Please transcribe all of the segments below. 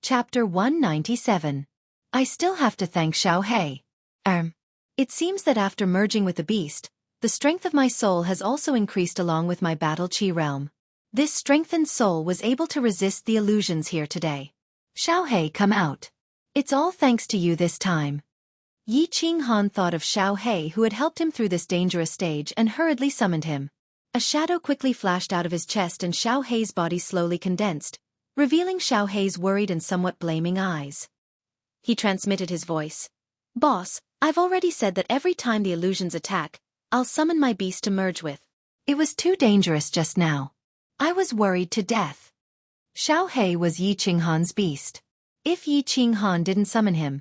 Chapter 197. I still have to thank Xiaofan. It seems that after merging with the beast, the strength of my soul has also increased along with my battle chi realm. This strengthened soul was able to resist the illusions here today. Xiaofan, come out. It's all thanks to you this time. Yi Qinghan thought of Xiaofan, who had helped him through this dangerous stage, and hurriedly summoned him. A shadow quickly flashed out of his chest and Xiaofan's body slowly condensed, revealing Xiaofan's worried and somewhat blaming eyes. He transmitted his voice. Boss, I've already said that every time the illusions attack, I'll summon my beast to merge with. It was too dangerous just now. I was worried to death. Xiaofan was Yi Qinghan's beast. If Yi Qinghan didn't summon him,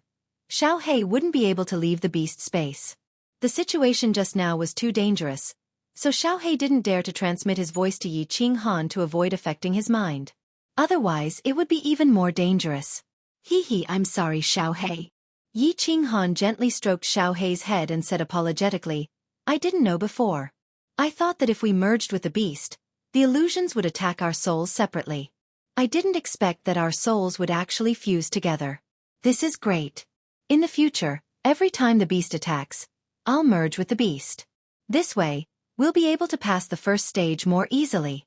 Xiaofan wouldn't be able to leave the beast space. The situation just now was too dangerous, so Xiaofan didn't dare to transmit his voice to Yi Qinghan to avoid affecting his mind. Otherwise it would be even more dangerous. I'm sorry, Xiaofan. Yi Qinghan gently stroked Xiaofan's head and said apologetically, I didn't know before. I thought that if we merged with the beast, the illusions would attack our souls separately. I didn't expect that our souls would actually fuse together. This is great. In the future, every time the beast attacks, I'll merge with the beast. This way, we'll be able to pass the first stage more easily.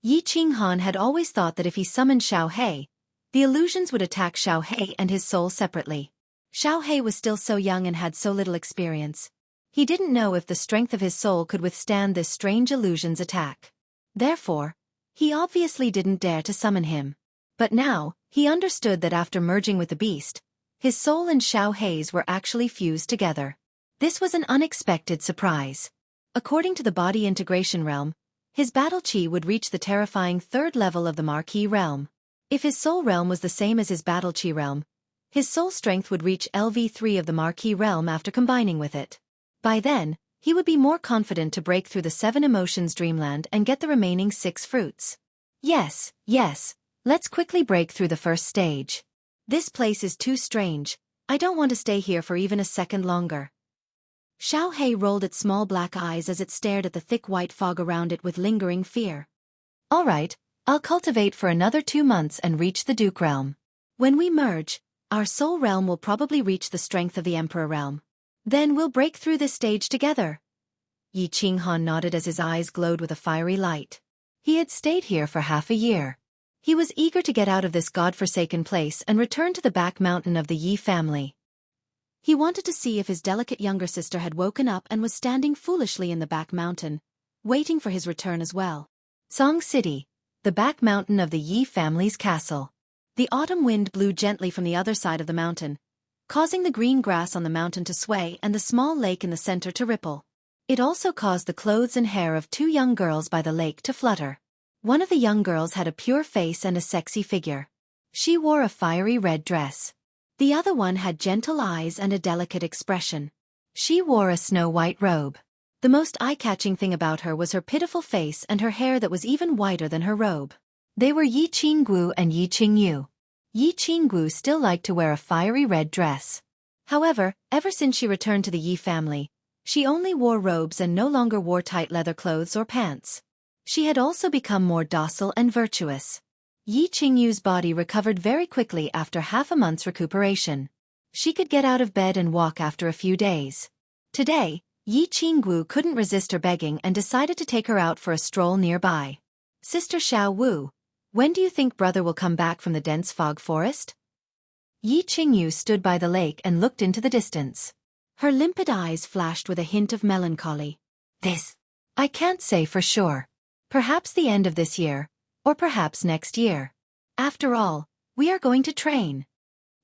Yi Qinghan had always thought that if he summoned Xiaofan, the illusions would attack Xiaofan and his soul separately. Xiaofan was still so young and had so little experience. He didn't know if the strength of his soul could withstand this strange illusion's attack. Therefore, he obviously didn't dare to summon him. But now, he understood that after merging with the beast, his soul and Xiaofan's were actually fused together. This was an unexpected surprise. According to the body integration realm, his battle chi would reach the terrifying third level of the Marquis realm. If his soul realm was the same as his battle chi realm, his soul strength would reach LV3 of the Marquis realm after combining with it. By then, he would be more confident to break through the 7 emotions dreamland and get the remaining 6 fruits. Yes, let's quickly break through the first stage. This place is too strange, I don't want to stay here for even a second longer. Xiaofan rolled its small black eyes as it stared at the thick white fog around it with lingering fear. All right, I'll cultivate for another 2 months and reach the Duke realm. When we merge, our soul realm will probably reach the strength of the Emperor realm. Then we'll break through this stage together. Yi Qinghan nodded as his eyes glowed with a fiery light. He had stayed here for half a year. He was eager to get out of this god-forsaken place and return to the back mountain of the Yi family. He wanted to see if his delicate younger sister had woken up and was standing foolishly in the back mountain, waiting for his return as well. Song City, the back mountain of the Yi family's castle. The autumn wind blew gently from the other side of the mountain, causing the green grass on the mountain to sway and the small lake in the center to ripple. It also caused the clothes and hair of 2 young girls by the lake to flutter. One of the young girls had a pure face and a sexy figure. She wore a fiery red dress. The other one had gentle eyes and a delicate expression. She wore a snow-white robe. The most eye-catching thing about her was her pitiful face and her hair that was even whiter than her robe. They were Yi Qinggu and Yi Qingyu. Yi Qinggu still liked to wear a fiery red dress. However, ever since she returned to the Yi family, she only wore robes and no longer wore tight leather clothes or pants. She had also become more docile and virtuous. Yi Qingyu's body recovered very quickly after half a month's recuperation. She could get out of bed and walk after a few days. Today, Yi Qinggu couldn't resist her begging and decided to take her out for a stroll nearby. Sister Xiao Wu, when do you think brother will come back from the dense fog forest? Yi Qingyu stood by the lake and looked into the distance. Her limpid eyes flashed with a hint of melancholy. I can't say for sure. Perhaps the end of this year, or perhaps next year. After all, we are going to train.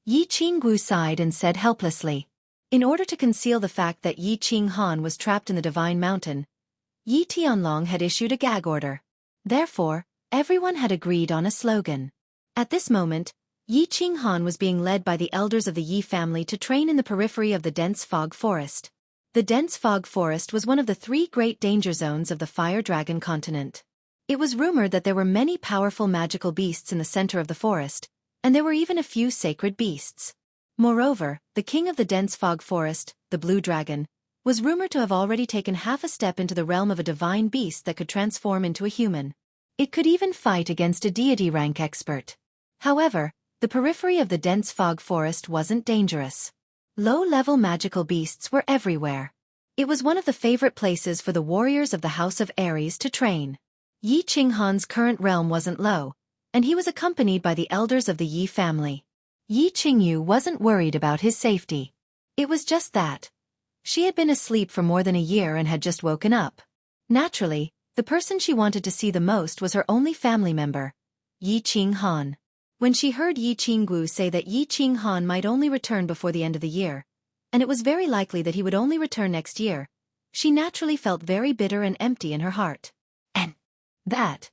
Yi Qinggu sighed and said helplessly. In order to conceal the fact that Yi Qinghan was trapped in the Divine Mountain, Yi Tianlong had issued a gag order. Therefore, everyone had agreed on a slogan. At this moment, Yi Qinghan was being led by the elders of the Yi family to train in the periphery of the dense fog forest. The dense fog forest was one of the 3 great danger zones of the Fire Dragon continent. It was rumored that there were many powerful magical beasts in the center of the forest, and there were even a few sacred beasts. Moreover, the king of the dense fog forest, the Blue Dragon, was rumored to have already taken half a step into the realm of a divine beast that could transform into a human. It could even fight against a deity rank expert. However, The periphery of the dense fog forest wasn't dangerous. Low-level magical beasts were everywhere. It was one of the favorite places for the warriors of the House of Aries to train. Yi Qinghan's current realm wasn't low, and he was accompanied by the elders of the Yi family. Yi Qingyu wasn't worried about his safety. It was just that she had been asleep for more than a year and had just woken up. Naturally, the person she wanted to see the most was her only family member, Yi Qinghan. When she heard Yi Qinggu say that Yi Qinghan might only return before the end of the year, and it was very likely that he would only return next year, she naturally felt very bitter and empty in her heart. And that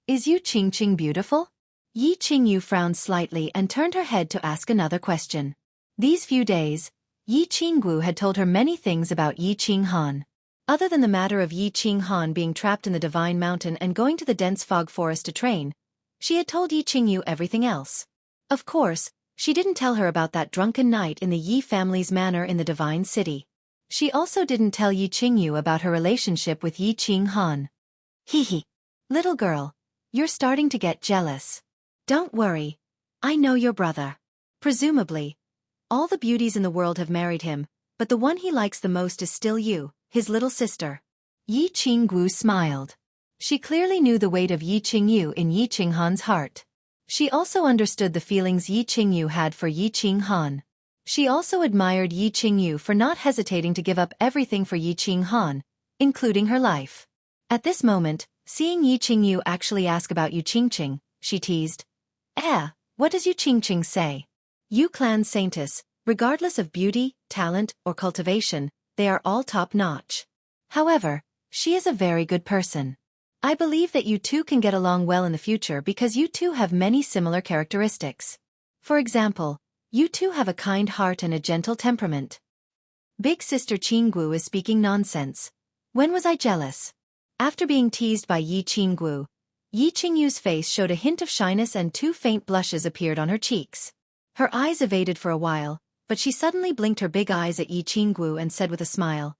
is Yu Qingqing beautiful? Yi Qingyu frowned slightly and turned her head to ask another question. These few days, Yi Qinggu had told her many things about Yi Qinghan. Other than the matter of Yi Qinghan being trapped in the Divine Mountain and going to the dense fog forest to train, she had told Yi Qingyu everything else. Of course, she didn't tell her about that drunken night in the Yi family's manor in the Divine City. She also didn't tell Yi Qingyu about her relationship with Yi Qinghan. Hee. Little girl, you're starting to get jealous. Don't worry. I know your brother. Presumably, all the beauties in the world have married him, but the one he likes the most is still you, his little sister. Yi Qinggu smiled. She clearly knew the weight of Yi Qingyu in Yi Qinghan's heart. She also understood the feelings Yi Qingyu had for Yi Qinghan. She also admired Yi Qingyu for not hesitating to give up everything for Yi Qinghan, including her life. At this moment, seeing Yi Qingyu actually ask about Yu Qingqing, she teased. What does Yu Qingqing say? Yu clan saintess, regardless of beauty, talent, or cultivation, they are all top-notch. However, she is a very good person. I believe that you two can get along well in the future because you two have many similar characteristics. For example, you two have a kind heart and a gentle temperament. Big sister Qinggu is speaking nonsense. When was I jealous? After being teased by Yi Qinggu, Yi Qingyu's face showed a hint of shyness and two faint blushes appeared on her cheeks. Her eyes evaded for a while, but she suddenly blinked her big eyes at Yi Qinggu and said with a smile.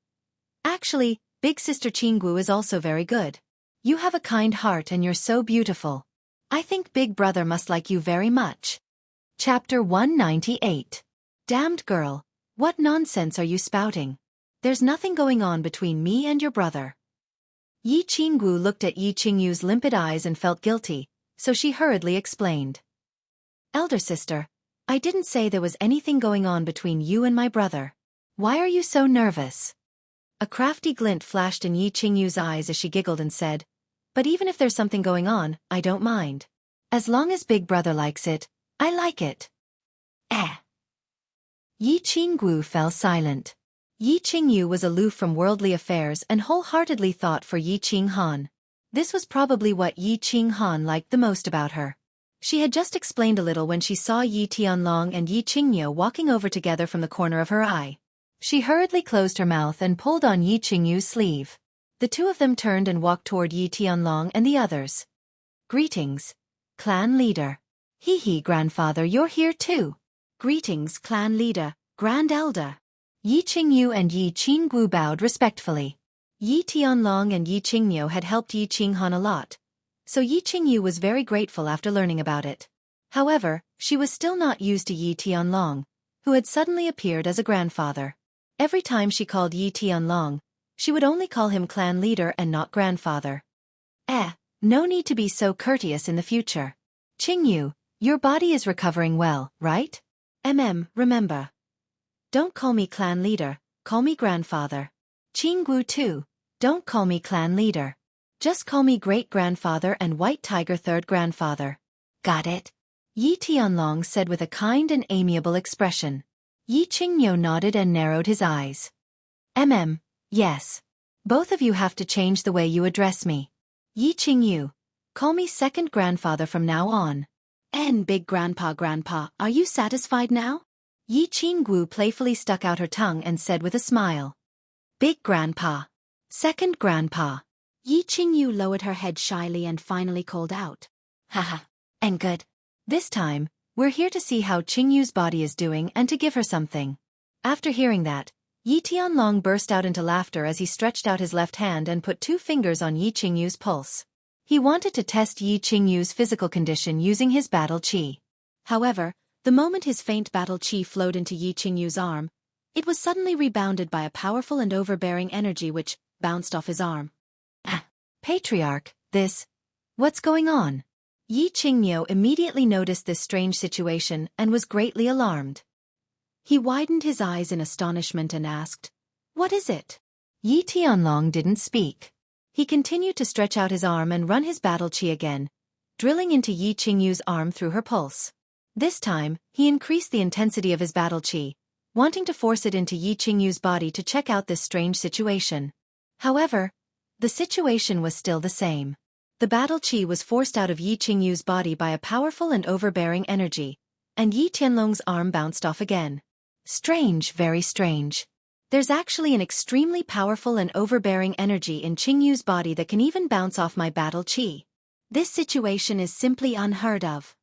Actually, big sister Qinggu is also very good. You have a kind heart and you're so beautiful. I think big brother must like you very much. Chapter 198. Damned girl, what nonsense are you spouting? There's nothing going on between me and your brother. Yi Qinggu looked at Yi Qingyu's limpid eyes and felt guilty, so she hurriedly explained. Elder sister, I didn't say there was anything going on between you and my brother. Why are you so nervous? A crafty glint flashed in Yi Qingyu's eyes as she giggled and said, but even if there's something going on, I don't mind. As long as big brother likes it, I like it. Yi Qinggu fell silent. Yi Qingyu was aloof from worldly affairs and wholeheartedly thought for Yi Qinghan. This was probably what Yi Qinghan liked the most about her. She had just explained a little when she saw Yi Tianlong and Yi Qingyu walking over together from the corner of her eye. She hurriedly closed her mouth and pulled on Yi Qingyu's sleeve. The two of them turned and walked toward Yi Tianlong and the others. Greetings, clan leader. Hee, grandfather, you're here too. Greetings, clan leader, grand elder. Yi Qingyu and Yi Qinggu bowed respectfully. Yi Tianlong and Yi Qingyu had helped Yi Qinghan a lot, so Yi Qingyu was very grateful after learning about it. However, she was still not used to Yi Tianlong, who had suddenly appeared as a grandfather. Every time she called Yi Tianlong, she would only call him clan leader and not grandfather. No need to be so courteous in the future. Qingyu, your body is recovering well, right? Remember. Don't call me clan leader, call me grandfather. Qinggu too, don't call me clan leader. Just call me great-grandfather and White Tiger third grandfather. Got it? Yi Tianlong said with a kind and amiable expression. Yi Qingyu nodded and narrowed his eyes. Yes. Both of you have to change the way you address me. Yi Qingyu, call me second grandfather from now on. Big grandpa, are you satisfied now? Yi Qinggu playfully stuck out her tongue and said with a smile. Big grandpa. Second grandpa. Yi Qingyu lowered her head shyly and finally called out. Haha, and good. This time, we're here to see how Qingyu's body is doing and to give her something. After hearing that, Yi Tianlong burst out into laughter as he stretched out his left hand and put 2 fingers on Yi Qingyu's pulse. He wanted to test Yi Qingyu's physical condition using his battle qi. However, the moment his faint battle chi flowed into Yi Qingyu's arm, it was suddenly rebounded by a powerful and overbearing energy which bounced off his arm. Patriarch, what's going on? Yi Qingyu immediately noticed this strange situation and was greatly alarmed. He widened his eyes in astonishment and asked, "What is it?" Yi Tianlong didn't speak. He continued to stretch out his arm and run his battle chi again, drilling into Yi Qingyu's arm through her pulse. This time, he increased the intensity of his battle chi, wanting to force it into Yi Qingyu's body to check out this strange situation. However, the situation was still the same. The battle chi was forced out of Yi Qingyu's body by a powerful and overbearing energy, and Yi Tianlong's arm bounced off again. Strange, very strange. There's actually an extremely powerful and overbearing energy in Qingyu's body that can even bounce off my battle chi. This situation is simply unheard of.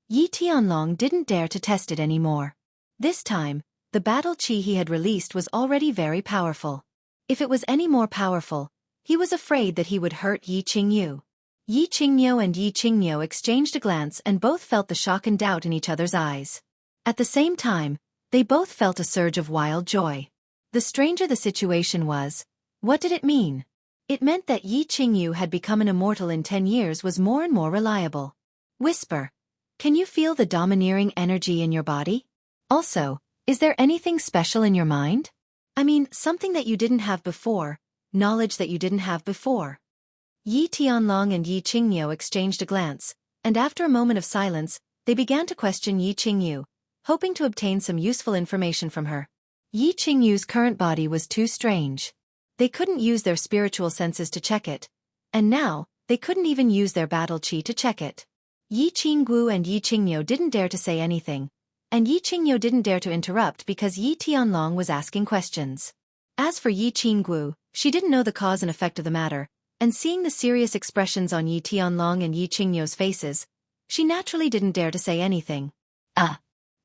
Yi Tianlong didn't dare to test it anymore. This time, the battle chi he had released was already very powerful. If it was any more powerful, he was afraid that he would hurt Yi Qingyu. Yi Qingyu and Yi Qingyu exchanged a glance and both felt the shock and doubt in each other's eyes. At the same time, they both felt a surge of wild joy. The stranger the situation was, what did it mean? It meant that Yi Qingyu had become an immortal in 10 years was more and more reliable. Whisper. Can you feel the domineering energy in your body? Also, is there anything special in your mind? I mean, something that you didn't have before, knowledge that you didn't have before. Yi Tianlong and Yi Qingyu exchanged a glance, and after a moment of silence, they began to question Yi Qingyu, hoping to obtain some useful information from her. Yi Qingyu's current body was too strange. They couldn't use their spiritual senses to check it, and now, they couldn't even use their battle chi to check it. Yi Qinggu and Yi Qingyu didn't dare to say anything, and Yi Qingyu didn't dare to interrupt because Yi Tianlong was asking questions. As for Yi Qinggu, she didn't know the cause and effect of the matter, and seeing the serious expressions on Yi Tianlong and Yi Qingyu's faces, she naturally didn't dare to say anything.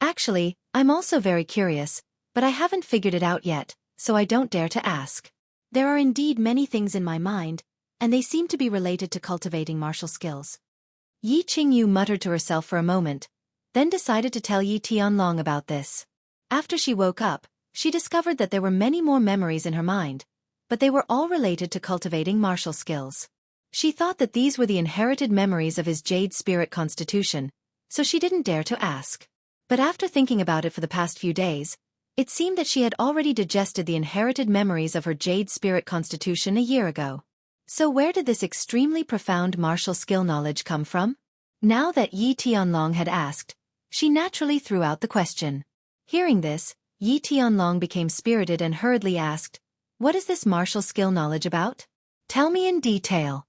Actually, I'm also very curious, but I haven't figured it out yet, so I don't dare to ask. There are indeed many things in my mind, and they seem to be related to cultivating martial skills. Yi Qingyu muttered to herself for a moment, then decided to tell Yi Tianlong about this. After she woke up, she discovered that there were many more memories in her mind, but they were all related to cultivating martial skills. She thought that these were the inherited memories of his jade spirit constitution, so she didn't dare to ask. But after thinking about it for the past few days, it seemed that she had already digested the inherited memories of her jade spirit constitution a year ago. So where did this extremely profound martial skill knowledge come from? Now that Yi Tianlong had asked, she naturally threw out the question. Hearing this, Yi Tianlong became spirited and hurriedly asked, "What is this martial skill knowledge about? Tell me in detail."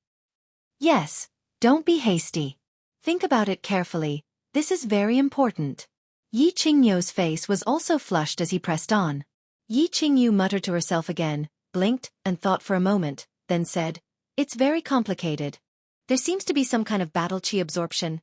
Yes, don't be hasty. Think about it carefully, this is very important. Yi Qingyu's face was also flushed as he pressed on. Yi Qingyu muttered to herself again, blinked, and thought for a moment, then said, "It's very complicated. There seems to be some kind of battle chi absorption,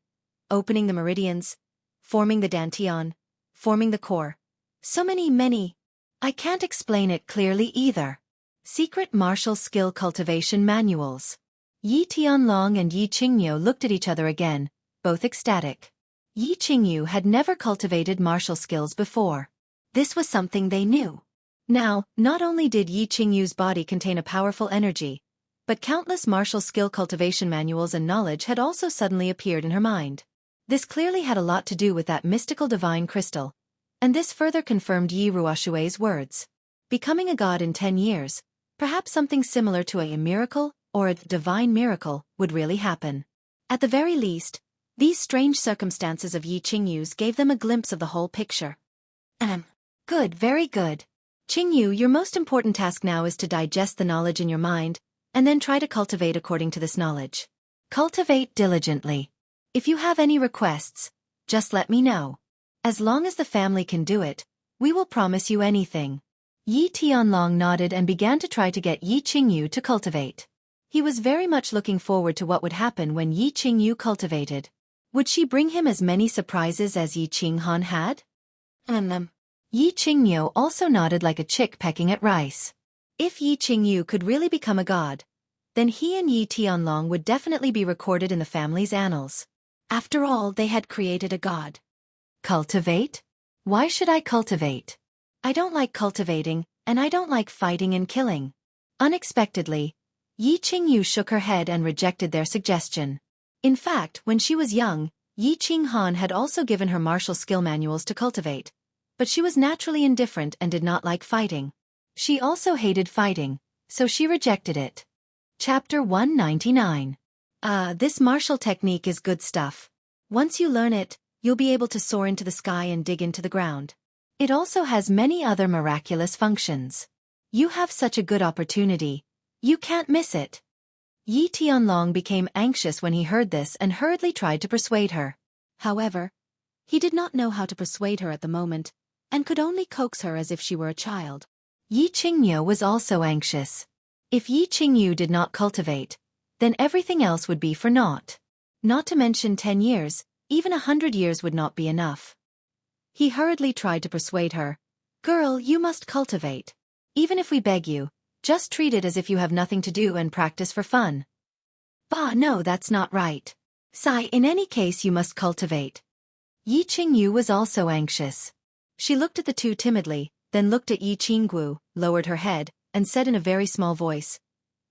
opening the meridians, forming the dantian, forming the core. So many. I can't explain it clearly either. Secret martial skill cultivation manuals." Yi Tianlong and Yi Qingyu looked at each other again, both ecstatic. Yi Qingyu had never cultivated martial skills before. This was something they knew. Now, not only did Yi Qingyu's body contain a powerful energy, but countless martial skill cultivation manuals and knowledge had also suddenly appeared in her mind. This clearly had a lot to do with that mystical divine crystal, and this further confirmed Yi Ruoshui's words. Becoming a god in 10 years, perhaps something similar to a miracle or a divine miracle would really happen. At the very least, these strange circumstances of Yi Qingyu's gave them a glimpse of the whole picture. Good, very good. Qingyu, your most important task now is to digest the knowledge in your mind, and then try to cultivate according to this knowledge. Cultivate diligently. If you have any requests, just let me know. As long as the family can do it, we will promise you anything. Yi Tianlong nodded and began to try to get Yi Qingyu to cultivate. He was very much looking forward to what would happen when Yi Qingyu cultivated. Would she bring him as many surprises as Yi Qinghan had? Yi Qingyu also nodded like a chick pecking at rice. If Yi Qingyu could really become a god, then he and Yi Tianlong would definitely be recorded in the family's annals. After all, they had created a god. Cultivate? Why should I cultivate? I don't like cultivating, and I don't like fighting and killing. Unexpectedly, Yi Qingyu shook her head and rejected their suggestion. In fact, when she was young, Yi Qinghan had also given her martial skill manuals to cultivate. But she was naturally indifferent and did not like fighting. She also hated fighting, so she rejected it. Chapter 199. This martial technique is good stuff. Once you learn it, you'll be able to soar into the sky and dig into the ground. It also has many other miraculous functions. You have such a good opportunity. You can't miss it. Yi Tianlong became anxious when he heard this and hurriedly tried to persuade her. However, he did not know how to persuade her at the moment, and could only coax her as if she were a child. Yi Qingyu was also anxious. If Yi Qingyu did not cultivate, then everything else would be for naught. Not to mention 10 years, even 100 years would not be enough. He hurriedly tried to persuade her. Girl, you must cultivate. Even if we beg you, just treat it as if you have nothing to do and practice for fun. Bah, no, that's not right. Sai, in any case you must cultivate. Yi Qingyu was also anxious. She looked at the two timidly, then looked at Yi Qinggu, lowered her head, and said in a very small voice,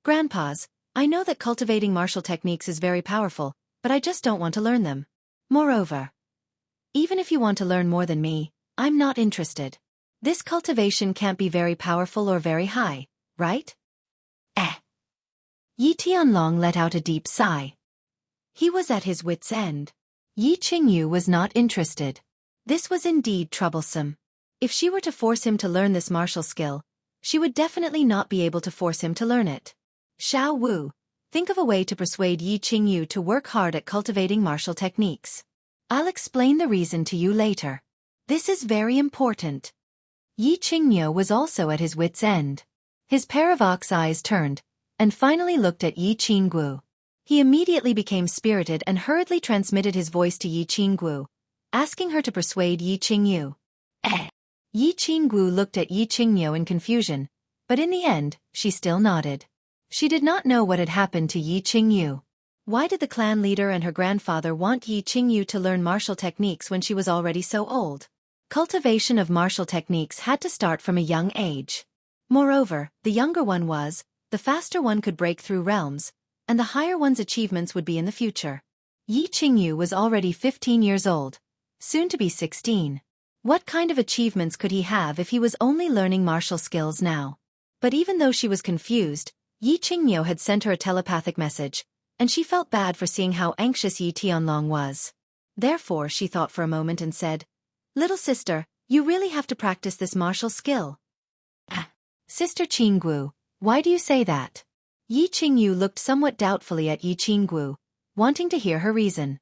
Grandpas, I know that cultivating martial techniques is very powerful, but I just don't want to learn them. Moreover, even if you want to learn more than me, I'm not interested. This cultivation can't be very powerful or very high, right? Yi Tianlong let out a deep sigh. He was at his wit's end. Yi Qingyu was not interested. This was indeed troublesome. If she were to force him to learn this martial skill, she would definitely not be able to force him to learn it. Xiao Wu, think of a way to persuade Yi Qingyu to work hard at cultivating martial techniques. I'll explain the reason to you later. This is very important. Yi Qingyu was also at his wit's end. His pair of ox eyes turned, and finally looked at Yi Qinggu. He immediately became spirited and hurriedly transmitted his voice to Yi Qinggu, asking her to persuade Yi Qingyu. Yi Qinggu looked at Yi Qingyu in confusion, but in the end, she still nodded. She did not know what had happened to Yi Qingyu. Why did the clan leader and her grandfather want Yi Qingyu to learn martial techniques when she was already so old? Cultivation of martial techniques had to start from a young age. Moreover, the younger one was, the faster one could break through realms, and the higher one's achievements would be in the future. Yi Qingyu was already 15 years old, soon to be 16. What kind of achievements could he have if he was only learning martial skills now? But even though she was confused, Yi Qingyu had sent her a telepathic message, and she felt bad for seeing how anxious Yi Tianlong was. Therefore she thought for a moment and said, Little sister, you really have to practice this martial skill. Sister Qinggu, why do you say that? Yi Qingyu looked somewhat doubtfully at Yi Qinggu, wanting to hear her reason.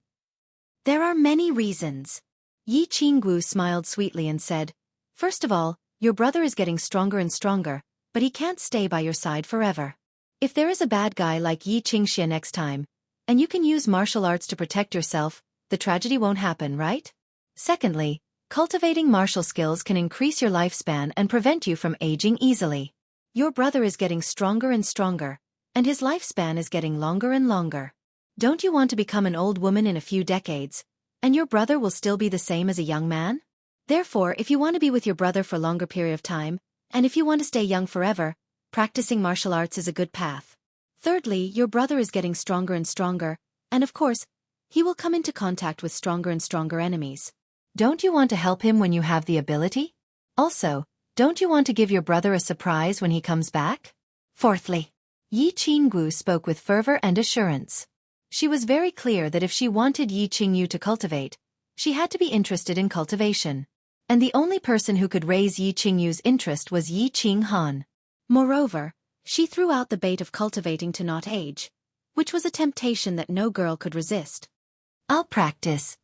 There are many reasons. Yi Qinggu smiled sweetly and said, First of all, your brother is getting stronger and stronger, but he can't stay by your side forever. If there is a bad guy like Yi Qingxia next time, and you can use martial arts to protect yourself, the tragedy won't happen, right? Secondly, cultivating martial skills can increase your lifespan and prevent you from aging easily. Your brother is getting stronger and stronger, and his lifespan is getting longer and longer. Don't you want to become an old woman in a few decades, and your brother will still be the same as a young man? Therefore, if you want to be with your brother for a longer period of time, and if you want to stay young forever, practicing martial arts is a good path. Thirdly, your brother is getting stronger and stronger, and of course, he will come into contact with stronger and stronger enemies. Don't you want to help him when you have the ability? Also, don't you want to give your brother a surprise when he comes back? Fourthly, Yi Qinggu spoke with fervor and assurance. She was very clear that if she wanted Yi Qingyu to cultivate, she had to be interested in cultivation. And the only person who could raise Yi Qingyu's interest was Yi Qinghan. Moreover, she threw out the bait of cultivating to not age, which was a temptation that no girl could resist. I'll practice.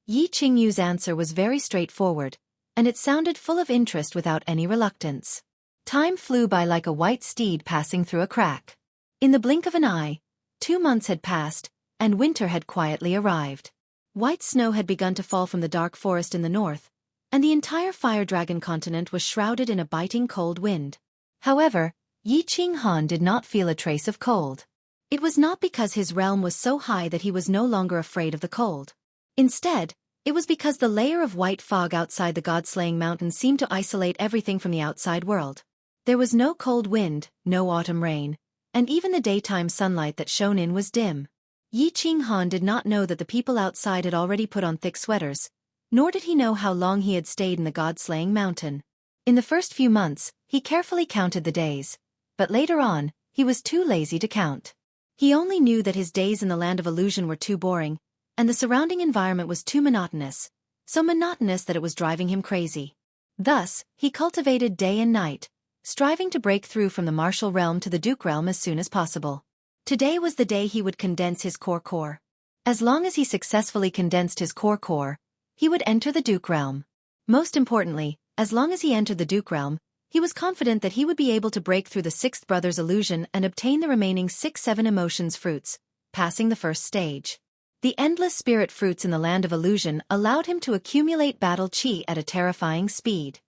Yi Qingyu's answer was very straightforward, and it sounded full of interest without any reluctance. Time flew by like a white steed passing through a crack. In the blink of an eye, 2 months had passed, and winter had quietly arrived. White snow had begun to fall from the dark forest in the north, and the entire fire dragon continent was shrouded in a biting cold wind. However, Yi Qinghan did not feel a trace of cold. It was not because his realm was so high that he was no longer afraid of the cold. Instead, It was because the layer of white fog outside the god-slaying mountain seemed to isolate everything from the outside world. There was no cold wind, no autumn rain, and even the daytime sunlight that shone in was dim. Yi Qinghan did not know that the people outside had already put on thick sweaters, nor did he know how long he had stayed in the god-slaying mountain. In the first few months, he carefully counted the days, but later on, he was too lazy to count. He only knew that his days in the land of illusion were too boring, and the surrounding environment was too monotonous, so monotonous that it was driving him crazy. Thus, he cultivated day and night, striving to break through from the martial realm to the duke realm as soon as possible. Today was the day he would condense his core. As long as he successfully condensed his core, he would enter the duke realm. Most importantly, as long as he entered the duke realm, he was confident that he would be able to break through the sixth brother's illusion and obtain the remaining 6-7 emotions fruits, passing the first stage. The endless spirit fruits in the land of illusion allowed him to accumulate battle chi at a terrifying speed.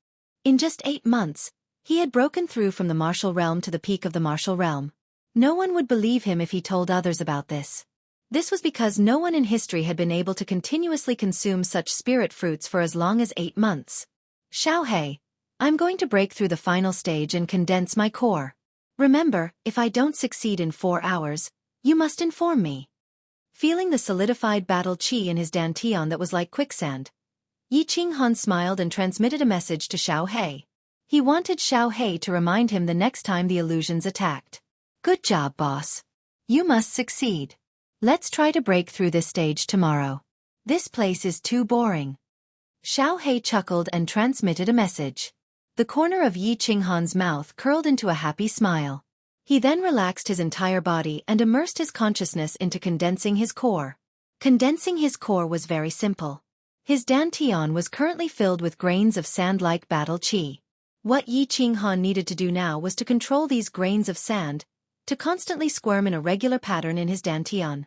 In just 8 months, he had broken through from the martial realm to the peak of the martial realm. No one would believe him if he told others about this. This was because no one in history had been able to continuously consume such spirit fruits for as long as 8 months. Xiaofan, I'm going to break through the final stage and condense my core. Remember, if I don't succeed in 4 hours, you must inform me. Feeling the solidified battle chi in his dantian that was like quicksand, Yi Qinghan smiled and transmitted a message to Xiaofan. He wanted Xiaofan to remind him the next time the illusions attacked. Good job, boss. You must succeed. Let's try to break through this stage tomorrow. This place is too boring. Xiaofan chuckled and transmitted a message. The corner of Yi Qinghan's mouth curled into a happy smile. He then relaxed his entire body and immersed his consciousness into condensing his core. Condensing his core was very simple. His dantian was currently filled with grains of sand-like battle chi. What Yi Qinghan needed to do now was to control these grains of sand, to constantly squirm in a regular pattern in his dantian.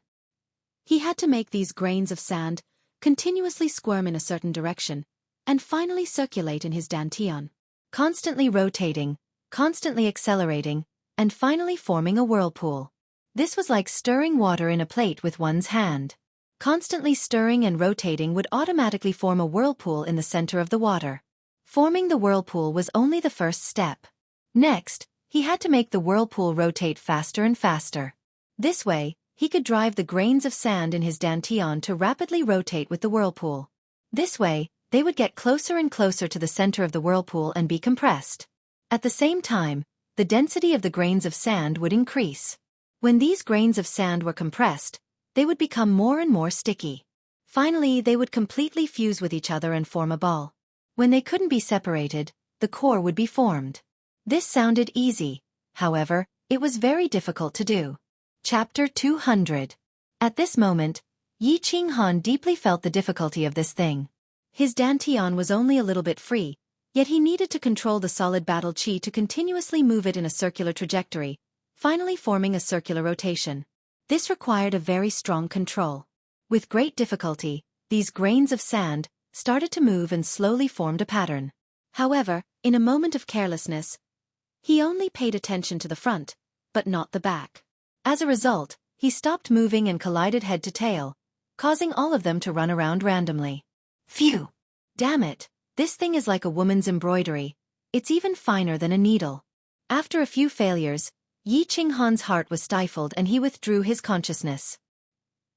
He had to make these grains of sand continuously squirm in a certain direction, and finally circulate in his dantian, constantly rotating, constantly accelerating, and finally forming a whirlpool. This was like stirring water in a plate with one's hand. Constantly stirring and rotating would automatically form a whirlpool in the center of the water. Forming the whirlpool was only the first step. Next, he had to make the whirlpool rotate faster and faster. This way, he could drive the grains of sand in his dantian to rapidly rotate with the whirlpool. This way, they would get closer and closer to the center of the whirlpool and be compressed. At the same time, the density of the grains of sand would increase. When these grains of sand were compressed, they would become more and more sticky. Finally, they would completely fuse with each other and form a ball. When they couldn't be separated, the core would be formed. This sounded easy, however, it was very difficult to do. Chapter 200. At this moment, Yi Qinghan deeply felt the difficulty of this thing. His dantian was only a little bit free, yet he needed to control the solid battle chi to continuously move it in a circular trajectory, finally forming a circular rotation. This required a very strong control. With great difficulty, these grains of sand started to move and slowly formed a pattern. However, in a moment of carelessness, he only paid attention to the front, but not the back. As a result, he stopped moving and collided head to tail, causing all of them to run around randomly. Phew! Damn it, this thing is like a woman's embroidery. It's even finer than a needle. After a few failures, Yi Qinghan's heart was stifled and he withdrew his consciousness.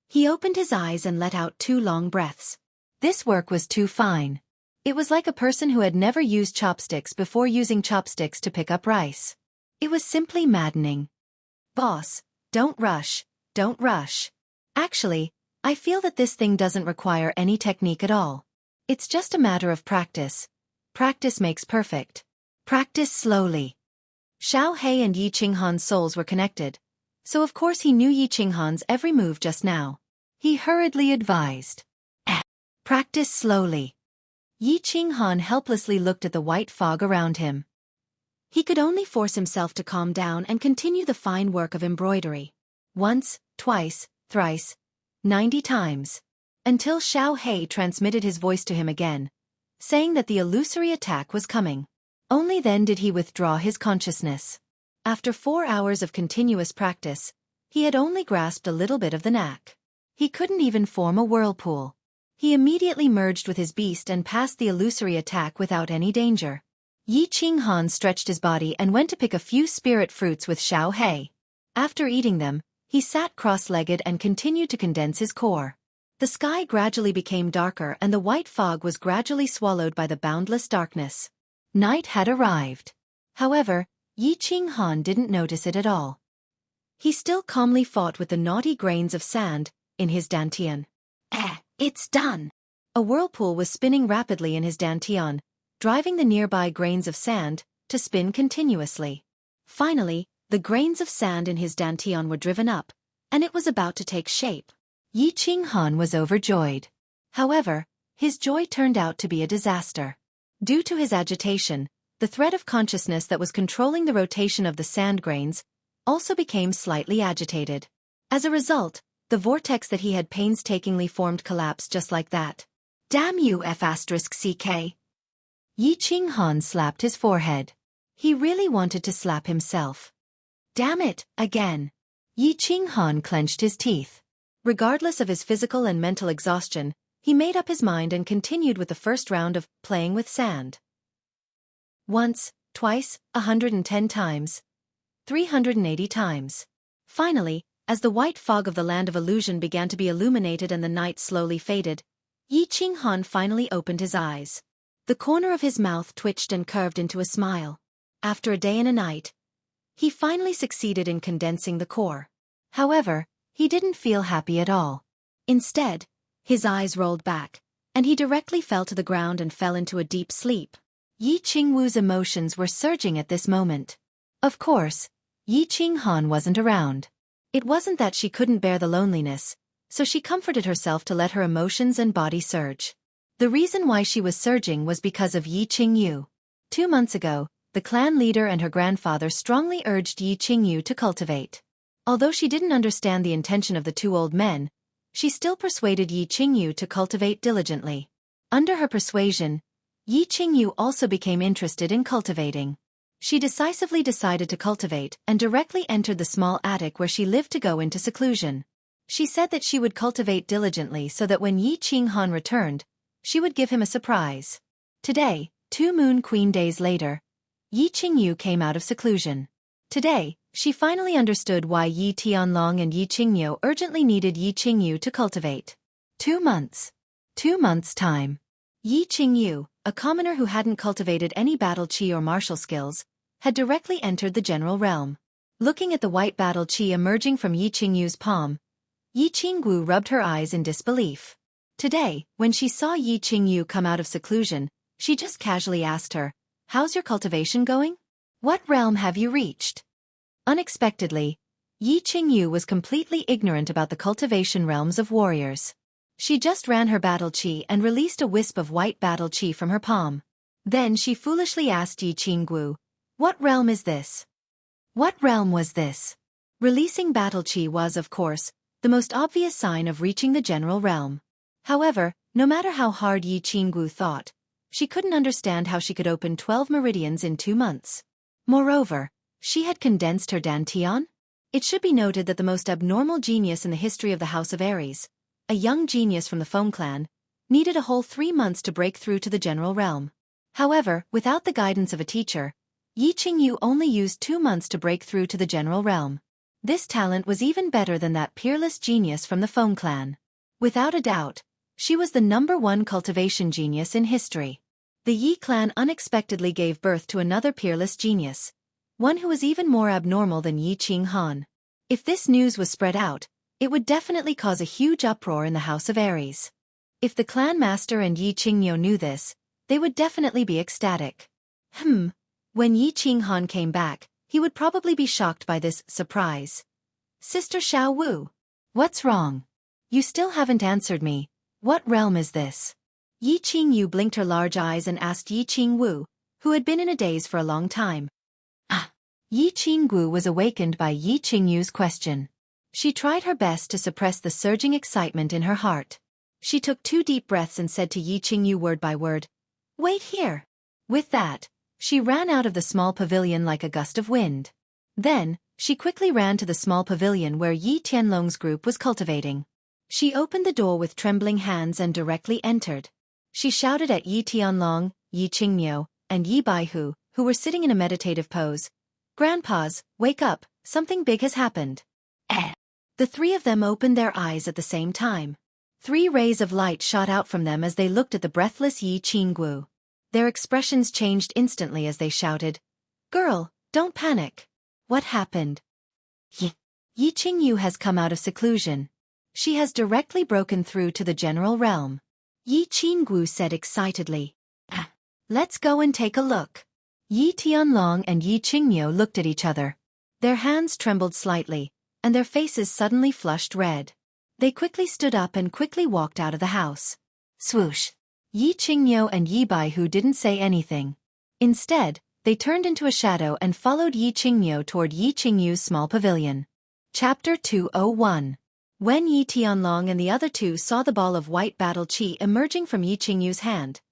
He opened his eyes and let out 2 long breaths. This work was too fine. It was like a person who had never used chopsticks before using chopsticks to pick up rice. It was simply maddening. Boss, don't rush, don't rush. Actually, I feel that this thing doesn't require any technique at all. It's just a matter of practice. Practice makes perfect. Practice slowly. Xiaofan and Yi Qinghan's souls were connected, so of course he knew Yi Qinghan's every move just now. He hurriedly advised. Practice slowly. Yi Qinghan helplessly looked at the white fog around him. He could only force himself to calm down and continue the fine work of embroidery. Once, twice, thrice, 90 times. Until Xiaofan transmitted his voice to him again, saying that the illusory attack was coming. Only then did he withdraw his consciousness. After 4 hours of continuous practice, he had only grasped a little bit of the knack. He couldn't even form a whirlpool. He immediately merged with his beast and passed the illusory attack without any danger. Yi Qinghan stretched his body and went to pick a few spirit fruits with Xiao He. After eating them, he sat cross-legged and continued to condense his core. The sky gradually became darker and the white fog was gradually swallowed by the boundless darkness. Night had arrived. However, Yi Qinghan didn't notice it at all. He still calmly fought with the naughty grains of sand in his dantian. It's done! A whirlpool was spinning rapidly in his dantian, driving the nearby grains of sand to spin continuously. Finally, the grains of sand in his dantian were driven up, and it was about to take shape. Yi Qinghan was overjoyed. However, his joy turned out to be a disaster. Due to his agitation, the thread of consciousness that was controlling the rotation of the sand grains also became slightly agitated. As a result, the vortex that he had painstakingly formed collapsed just like that. Damn you F***ck. Yi Qinghan slapped his forehead. He really wanted to slap himself. Damn it, again. Yi Qinghan clenched his teeth. Regardless of his physical and mental exhaustion, he made up his mind and continued with the first round of playing with sand. Once, twice, 110 times. 380 times. Finally, as the white fog of the land of illusion began to be illuminated and the night slowly faded, Yi Qinghan finally opened his eyes. The corner of his mouth twitched and curved into a smile. After a day and a night, he finally succeeded in condensing the core. However, he didn't feel happy at all. Instead, his eyes rolled back, and he directly fell to the ground and fell into a deep sleep. Yi Qingwu's emotions were surging at this moment. Of course, Yi Qinghan wasn't around. It wasn't that she couldn't bear the loneliness, so she comforted herself to let her emotions and body surge. The reason why she was surging was because of Yi Qingyu. 2 months ago, the clan leader and her grandfather strongly urged Yi Qingyu to cultivate. Although she didn't understand the intention of the 2 old men, she still persuaded Yi Qingyu to cultivate diligently. Under her persuasion, Yi Qingyu also became interested in cultivating. She decisively decided to cultivate and directly entered the small attic where she lived to go into seclusion. She said that she would cultivate diligently so that when Yi Qinghan returned, she would give him a surprise. Today, 2 Moon Queen days later, Yi Qingyu came out of seclusion. Today, she finally understood why Yi Tianlong and Yi Qingyu urgently needed Yi Qingyu to cultivate. 2 months. 2 months' time. Yi Qingyu, a commoner who hadn't cultivated any battle chi or martial skills, had directly entered the general realm. Looking at the white battle chi emerging from Yi Qingyu's palm, Yi Qingwu rubbed her eyes in disbelief. Today, when she saw Yi Qingyu come out of seclusion, she just casually asked her, "How's your cultivation going? What realm have you reached?" Unexpectedly, Yi Qingyu was completely ignorant about the cultivation realms of warriors. She just ran her battle chi and released a wisp of white battle chi from her palm. Then she foolishly asked Yi Qingwu, "What realm is this?" What realm was this? Releasing battle chi was, of course, the most obvious sign of reaching the general realm. However, no matter how hard Yi Qingwu thought, she couldn't understand how she could open 12 meridians in 2 months. Moreover, she had condensed her dantian. It should be noted that the most abnormal genius in the history of the House of Aries, a young genius from the Feng clan, needed a whole 3 months to break through to the general realm. However, without the guidance of a teacher, Yi Qingyu only used 2 months to break through to the general realm. This talent was even better than that peerless genius from the Feng clan. Without a doubt, she was the #1 cultivation genius in history. The Yi clan unexpectedly gave birth to another peerless genius, one who was even more abnormal than Yi Qinghan. If this news was spread out, it would definitely cause a huge uproar in the House of Aries. If the clan master and Yi Qingyu knew this, they would definitely be ecstatic. When Yi Qinghan came back, he would probably be shocked by this surprise. "Sister Xiao Wu, what's wrong? You still haven't answered me. What realm is this?" Yi Qingyu blinked her large eyes and asked Yi Qingwu, who had been in a daze for a long time. Yi Qingwu was awakened by Yi Qingyu's question. She tried her best to suppress the surging excitement in her heart. She took 2 deep breaths and said to Yi Qingyu word by word, "Wait here." With that, she ran out of the small pavilion like a gust of wind. Then, she quickly ran to the small pavilion where Yi Tianlong's group was cultivating. She opened the door with trembling hands and directly entered. She shouted at Yi Tianlong, Yi Qingmiu, and Yi Baihu, who were sitting in a meditative pose. "Grandpas, wake up, something big has happened." The three of them opened their eyes at the same time. 3 rays of light shot out from them as they looked at the breathless Yi Qingguo. Their expressions changed instantly as they shouted, "Girl, don't panic. What happened?" Yi Qingyu has come out of seclusion. She has directly broken through to the general realm," Yi Qingguo said excitedly. "Let's go and take a look." Yi Tianlong and Yi Qingmiu looked at each other. Their hands trembled slightly, and their faces suddenly flushed red. They quickly stood up and quickly walked out of the house. Swoosh! Yi Qingmiu and Yi Baihu didn't say anything. Instead, they turned into a shadow and followed Yi Qingmiu toward Yi Qingyu's small pavilion. Chapter 201. When Yi Tianlong and the other two saw the ball of white battle qi emerging from Yi Qingyu's hand,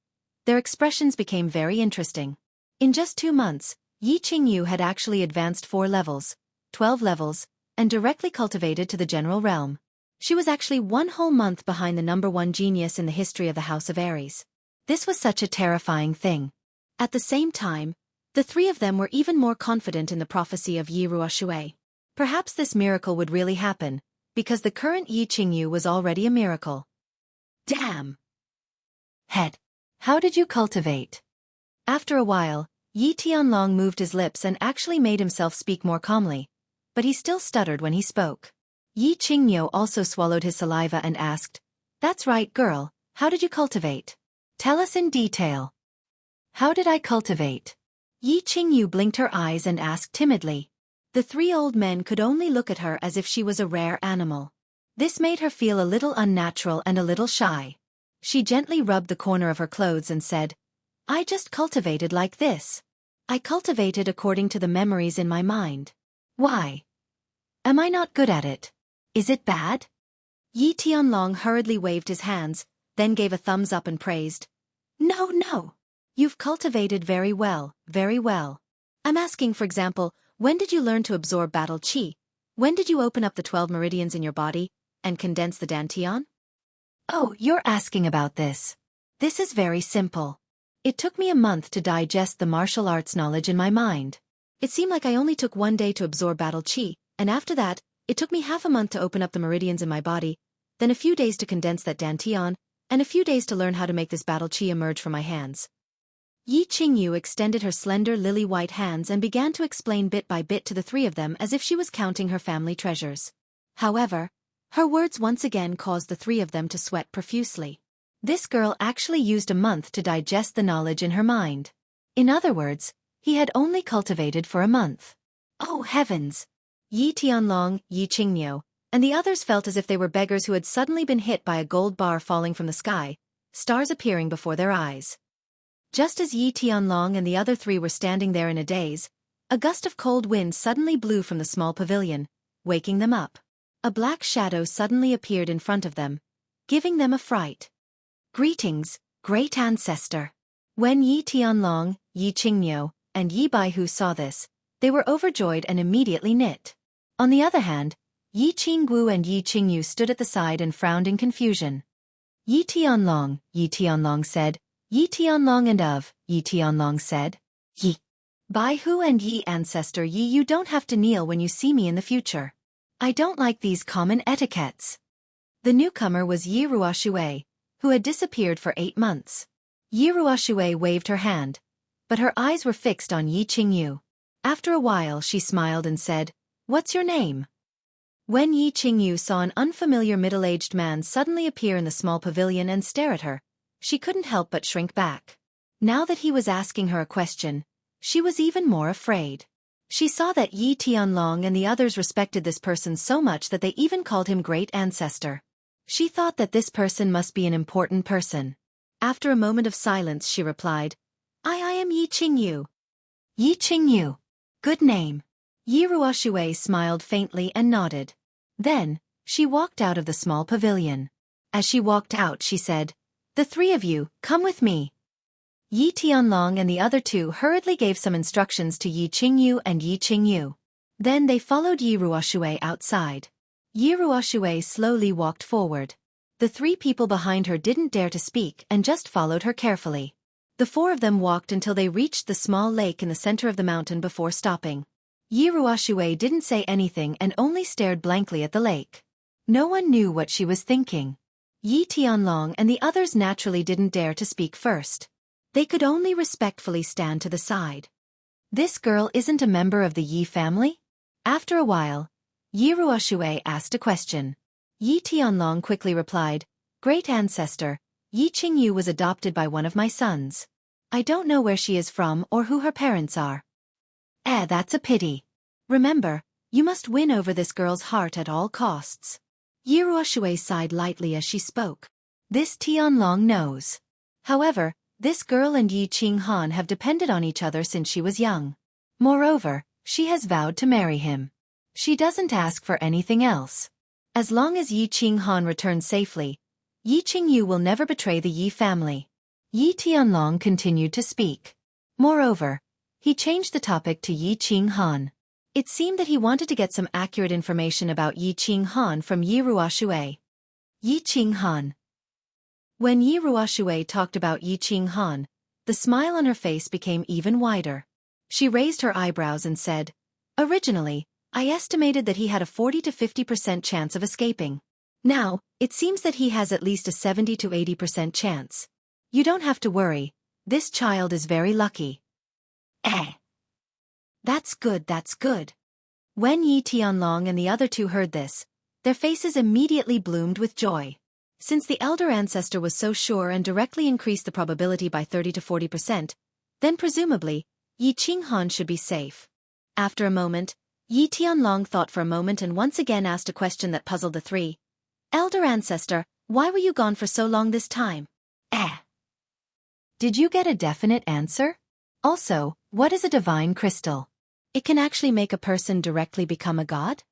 their expressions became very interesting. In just 2 months, Yi Qingyu had actually advanced 4 levels, 12 levels, and directly cultivated to the general realm. She was actually 1 whole month behind the #1 genius in the history of the House of Aries. This was such a terrifying thing. At the same time, the 3 of them were even more confident in the prophecy of Yi Ruoshui. Perhaps this miracle would really happen, because the current Yi Qingyu was already a miracle. Damn! Head. How did you cultivate? After a while, Yi Tianlong moved his lips and actually made himself speak more calmly, but he still stuttered when he spoke. Yi Qingmiu also swallowed his saliva and asked, "That's right, girl, how did you cultivate? Tell us in detail." "How did I cultivate?" Yi Qingyu blinked her eyes and asked timidly. The 3 old men could only look at her as if she was a rare animal. This made her feel a little unnatural and a little shy. She gently rubbed the corner of her clothes and said, "I just cultivated like this. I cultivated according to the memories in my mind." "Why? Am I not good at it? Is it bad?" Yi Tianlong hurriedly waved his hands, then gave a thumbs up and praised. No. You've cultivated very well, very well. I'm asking, for example, when did you learn to absorb battle qi? When did you open up the 12 meridians in your body and condense the dantian? Oh, you're asking about this. This is very simple. It took me a month to digest the martial arts knowledge in my mind. It seemed like I only took 1 day to absorb battle qi, and after that, it took me half a month to open up the meridians in my body, then a few days to condense that dantian, and a few days to learn how to make this battle qi emerge from my hands. Yi Qingyu extended her slender lily-white hands and began to explain bit by bit to the 3 of them as if she was counting her family treasures. However, her words once again caused the 3 of them to sweat profusely. This girl actually used a month to digest the knowledge in her mind. In other words, he had only cultivated for a month. Oh heavens! Yi Tianlong, Yi Qingmiu, and the others felt as if they were beggars who had suddenly been hit by a gold bar falling from the sky, stars appearing before their eyes. Just as Yi Tianlong and the other 3 were standing there in a daze, a gust of cold wind suddenly blew from the small pavilion, waking them up. A black shadow suddenly appeared in front of them, giving them a fright. "Greetings, great ancestor." When Yi Tianlong, Yi Qingmiu, and Yi Baihu saw this, they were overjoyed and immediately knit. On the other hand, Yi Qingguo and Yi Qingyu stood at the side and frowned in confusion. Yi Tianlong said, "Yi Tianlong and of," Yi Tianlong said. "Yi Baihu and Yi ancestor Yi, you don't have to kneel when you see me in the future. I don't like these common etiquettes." The newcomer was Yi Ruoshui, who had disappeared for 8 months. Yi Ruoshui waved her hand, but her eyes were fixed on Yi Qingyu. After a while she smiled and said, "What's your name?" When Yi Qingyu saw an unfamiliar middle-aged man suddenly appear in the small pavilion and stare at her, she couldn't help but shrink back. Now that he was asking her a question, she was even more afraid. She saw that Yi Tianlong and the others respected this person so much that they even called him great ancestor. She thought that this person must be an important person. After a moment of silence she replied, I am Yi Qingyu." "Yi Qingyu. Good name." Yi Ruoshui smiled faintly and nodded. Then, she walked out of the small pavilion. As she walked out she said, "The 3 of you, come with me." Yi Tianlong and the other 2 hurriedly gave some instructions to Yi Qingyu and Yi Qingyu. Then they followed Yi Ruoshui outside. Yi Ruoxue slowly walked forward. The three people behind her didn't dare to speak and just followed her carefully. The four of them walked until they reached the small lake in the center of the mountain before stopping. Yi Ruoxue didn't say anything and only stared blankly at the lake. No one knew what she was thinking. Yi Tianlong and the others naturally didn't dare to speak first. They could only respectfully stand to the side. This girl isn't a member of the Yi family? After a while, Yi Ruoxue asked a question. Yi Tianlong quickly replied, "Great ancestor, Yi Qingyu was adopted by one of my sons. I don't know where she is from or who her parents are." That's a pity. Remember, you must win over this girl's heart at all costs. Yi Ruoxue sighed lightly as she spoke. This Tianlong knows. However, this girl and Yi Qinghan have depended on each other since she was young. Moreover, she has vowed to marry him. She doesn't ask for anything else. As long as Yi Qinghan returns safely, Yi Qingyu will never betray the Yi family. Yi Tianlong continued to speak. Moreover, he changed the topic to Yi Qinghan. It seemed that he wanted to get some accurate information about Yi Qinghan from Yi Ruoxue. Yi Qinghan. When Yi Ruoxue talked about Yi Qinghan, the smile on her face became even wider. She raised her eyebrows and said, "Originally, I estimated that he had a 40 to 50% chance of escaping. Now, it seems that he has at least a 70 to 80% chance. You don't have to worry, this child is very lucky." That's good, that's good. When Yi Tianlong and the other two heard this, their faces immediately bloomed with joy. Since the elder ancestor was so sure and directly increased the probability by 30 to 40%, then presumably, Yi Qinghan should be safe. After a moment, Yi Tianlong thought for a moment and once again asked a question that puzzled the three. "Elder ancestor, why were you gone for so long this time?" Did you get a definite answer? Also, what is a divine crystal? It can actually make a person directly become a god?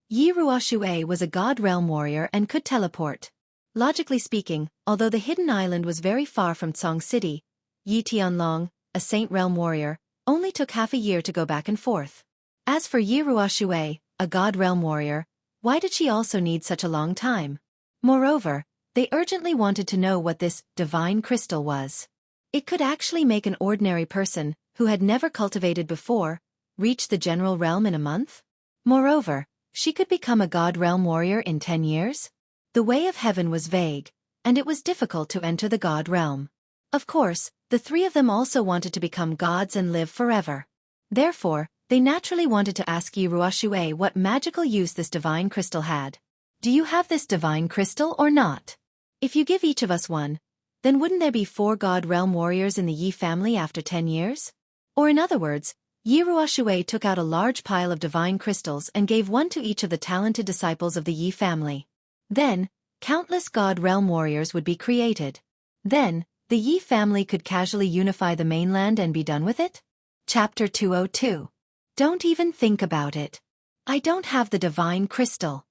Yi Ruoxue was a god realm warrior and could teleport. Logically speaking, although the hidden island was very far from Tsong City, Yi Tianlong, a saint realm warrior, only took half a year to go back and forth. As for Yi Ruoxue, a god realm warrior, why did she also need such a long time? Moreover, they urgently wanted to know what this divine crystal was. It could actually make an ordinary person, who had never cultivated before, reach the general realm in a month? Moreover, she could become a god realm warrior in 10 years? The way of heaven was vague, and it was difficult to enter the god realm. Of course, the three of them also wanted to become gods and live forever. Therefore, they naturally wanted to ask Yi Ruoxue what magical use this divine crystal had. "Do you have this divine crystal or not? If you give each of us one, then wouldn't there be 4 god realm warriors in the Yi family after 10 years? Or in other words, Yi Ruoxue took out a large pile of divine crystals and gave one to each of the talented disciples of the Yi family. Then, countless god realm warriors would be created. Then, the Yi family could casually unify the mainland and be done with it? Chapter 202. Don't even think about it. I don't have the divine crystal.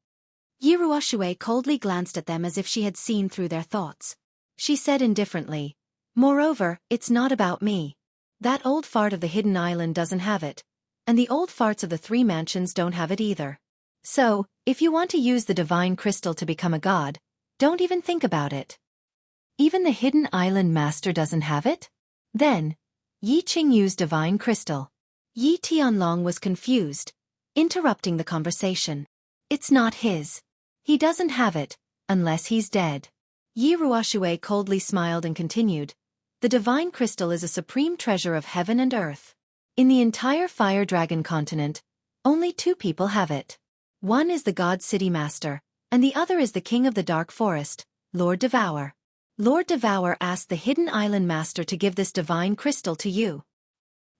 Yi Ruoxue coldly glanced at them as if she had seen through their thoughts. She said indifferently, "Moreover, it's not about me. That old fart of the hidden island doesn't have it, and the old farts of the 3 mansions don't have it either. So, if you want to use the divine crystal to become a god, don't even think about it. Even the hidden island master doesn't have it? Then, Yi Qingyu's divine crystal." Yi Tianlong was confused, interrupting the conversation. "It's not his. He doesn't have it, unless he's dead." Yi Ruoxue coldly smiled and continued, "The divine crystal is a supreme treasure of heaven and earth. In the entire Fire Dragon continent, only 2 people have it. One is the God City Master, and the other is the King of the Dark Forest, Lord Devour. Lord Devour asked the Hidden Island Master to give this divine crystal to you."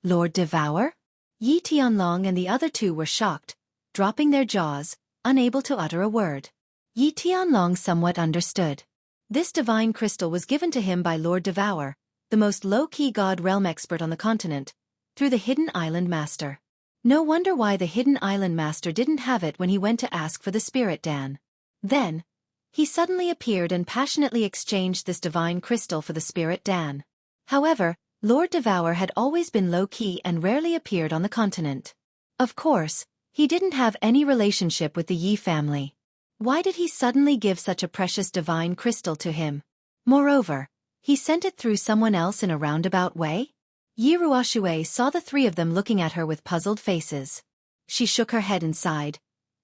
"Lord Devour?" Yi Tianlong and the other 2 were shocked, dropping their jaws, unable to utter a word. Yi Tianlong somewhat understood. This divine crystal was given to him by Lord Devour, the most low-key god realm expert on the continent, through the Hidden Island Master. No wonder why the Hidden Island Master didn't have it when he went to ask for the Spirit Dan. Then, he suddenly appeared and passionately exchanged this divine crystal for the Spirit Dan. However, Lord Devour had always been low-key and rarely appeared on the continent. Of course, he didn't have any relationship with the Yi family. Why did he suddenly give such a precious divine crystal to him? Moreover, he sent it through someone else in a roundabout way? Yi Ruoxue saw the three of them looking at her with puzzled faces. She shook her head and sighed.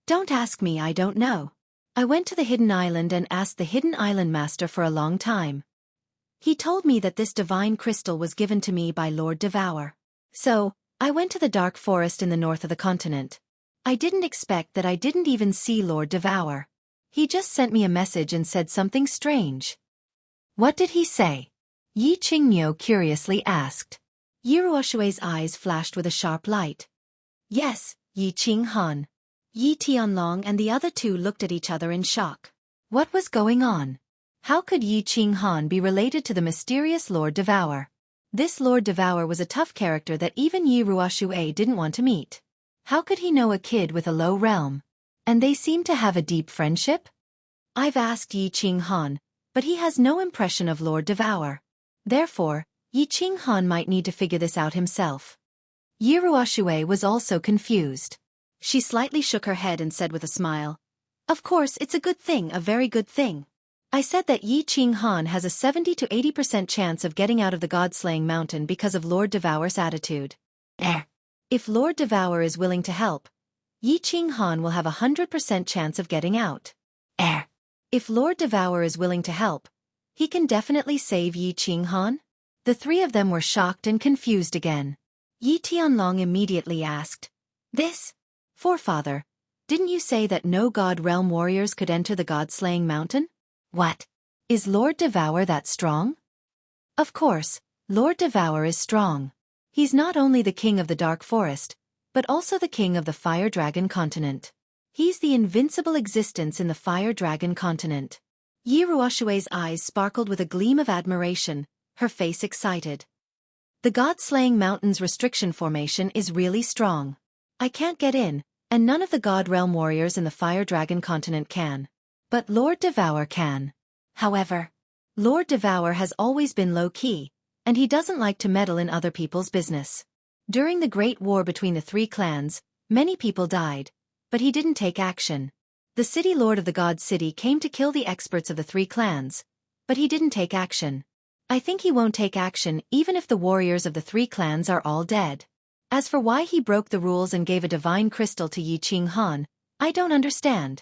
Don't ask me, I don't know. I went to the Hidden Island and asked the Hidden Island Master for a long time. He told me that this divine crystal was given to me by Lord Devour. So, I went to the dark forest in the north of the continent. I didn't expect that I didn't even see Lord Devour. He just sent me a message and said something strange. What did he say? Yi Qingniu curiously asked. Yi Ruoxue's eyes flashed with a sharp light. Yes, Yi Qinghan. Yi Tianlong and the other two looked at each other in shock. What was going on? How could Yi Qinghan be related to the mysterious Lord Devour? This Lord Devour was a tough character that even Yi Ruoxue didn't want to meet. How could he know a kid with a low realm? And they seemed to have a deep friendship? I've asked Yi Qinghan, but he has no impression of Lord Devour. Therefore, Yi Qinghan might need to figure this out himself. Yi Ruoxue was also confused. She slightly shook her head and said with a smile, Of course, it's a good thing, a very good thing. I said that Yi Qinghan has a 70 to 80% chance of getting out of the God-slaying mountain because of Lord Devour's attitude. If Lord Devour is willing to help, Yi Qinghan will have a 100% chance of getting out. If Lord Devour is willing to help, he can definitely save Yi Qinghan? The three of them were shocked and confused again. Yi Tianlong immediately asked, This? Forefather, didn't you say that no God Realm warriors could enter the God-slaying mountain? What? Is Lord Devour that strong? Of course, Lord Devour is strong. He's not only the king of the Dark Forest, but also the king of the Fire Dragon continent. He's the invincible existence in the Fire Dragon continent. Yi Ruoxue's eyes sparkled with a gleam of admiration, her face excited. The God-slaying mountain's restriction formation is really strong. I can't get in, and none of the God Realm warriors in the Fire Dragon continent can. But Lord Devour can. However, Lord Devour has always been low-key, and he doesn't like to meddle in other people's business. During the Great War between the three clans, many people died, but he didn't take action. The City Lord of the God City came to kill the experts of the three clans, but he didn't take action. I think he won't take action even if the warriors of the three clans are all dead. As for why he broke the rules and gave a divine crystal to Yi Qinghan, I don't understand.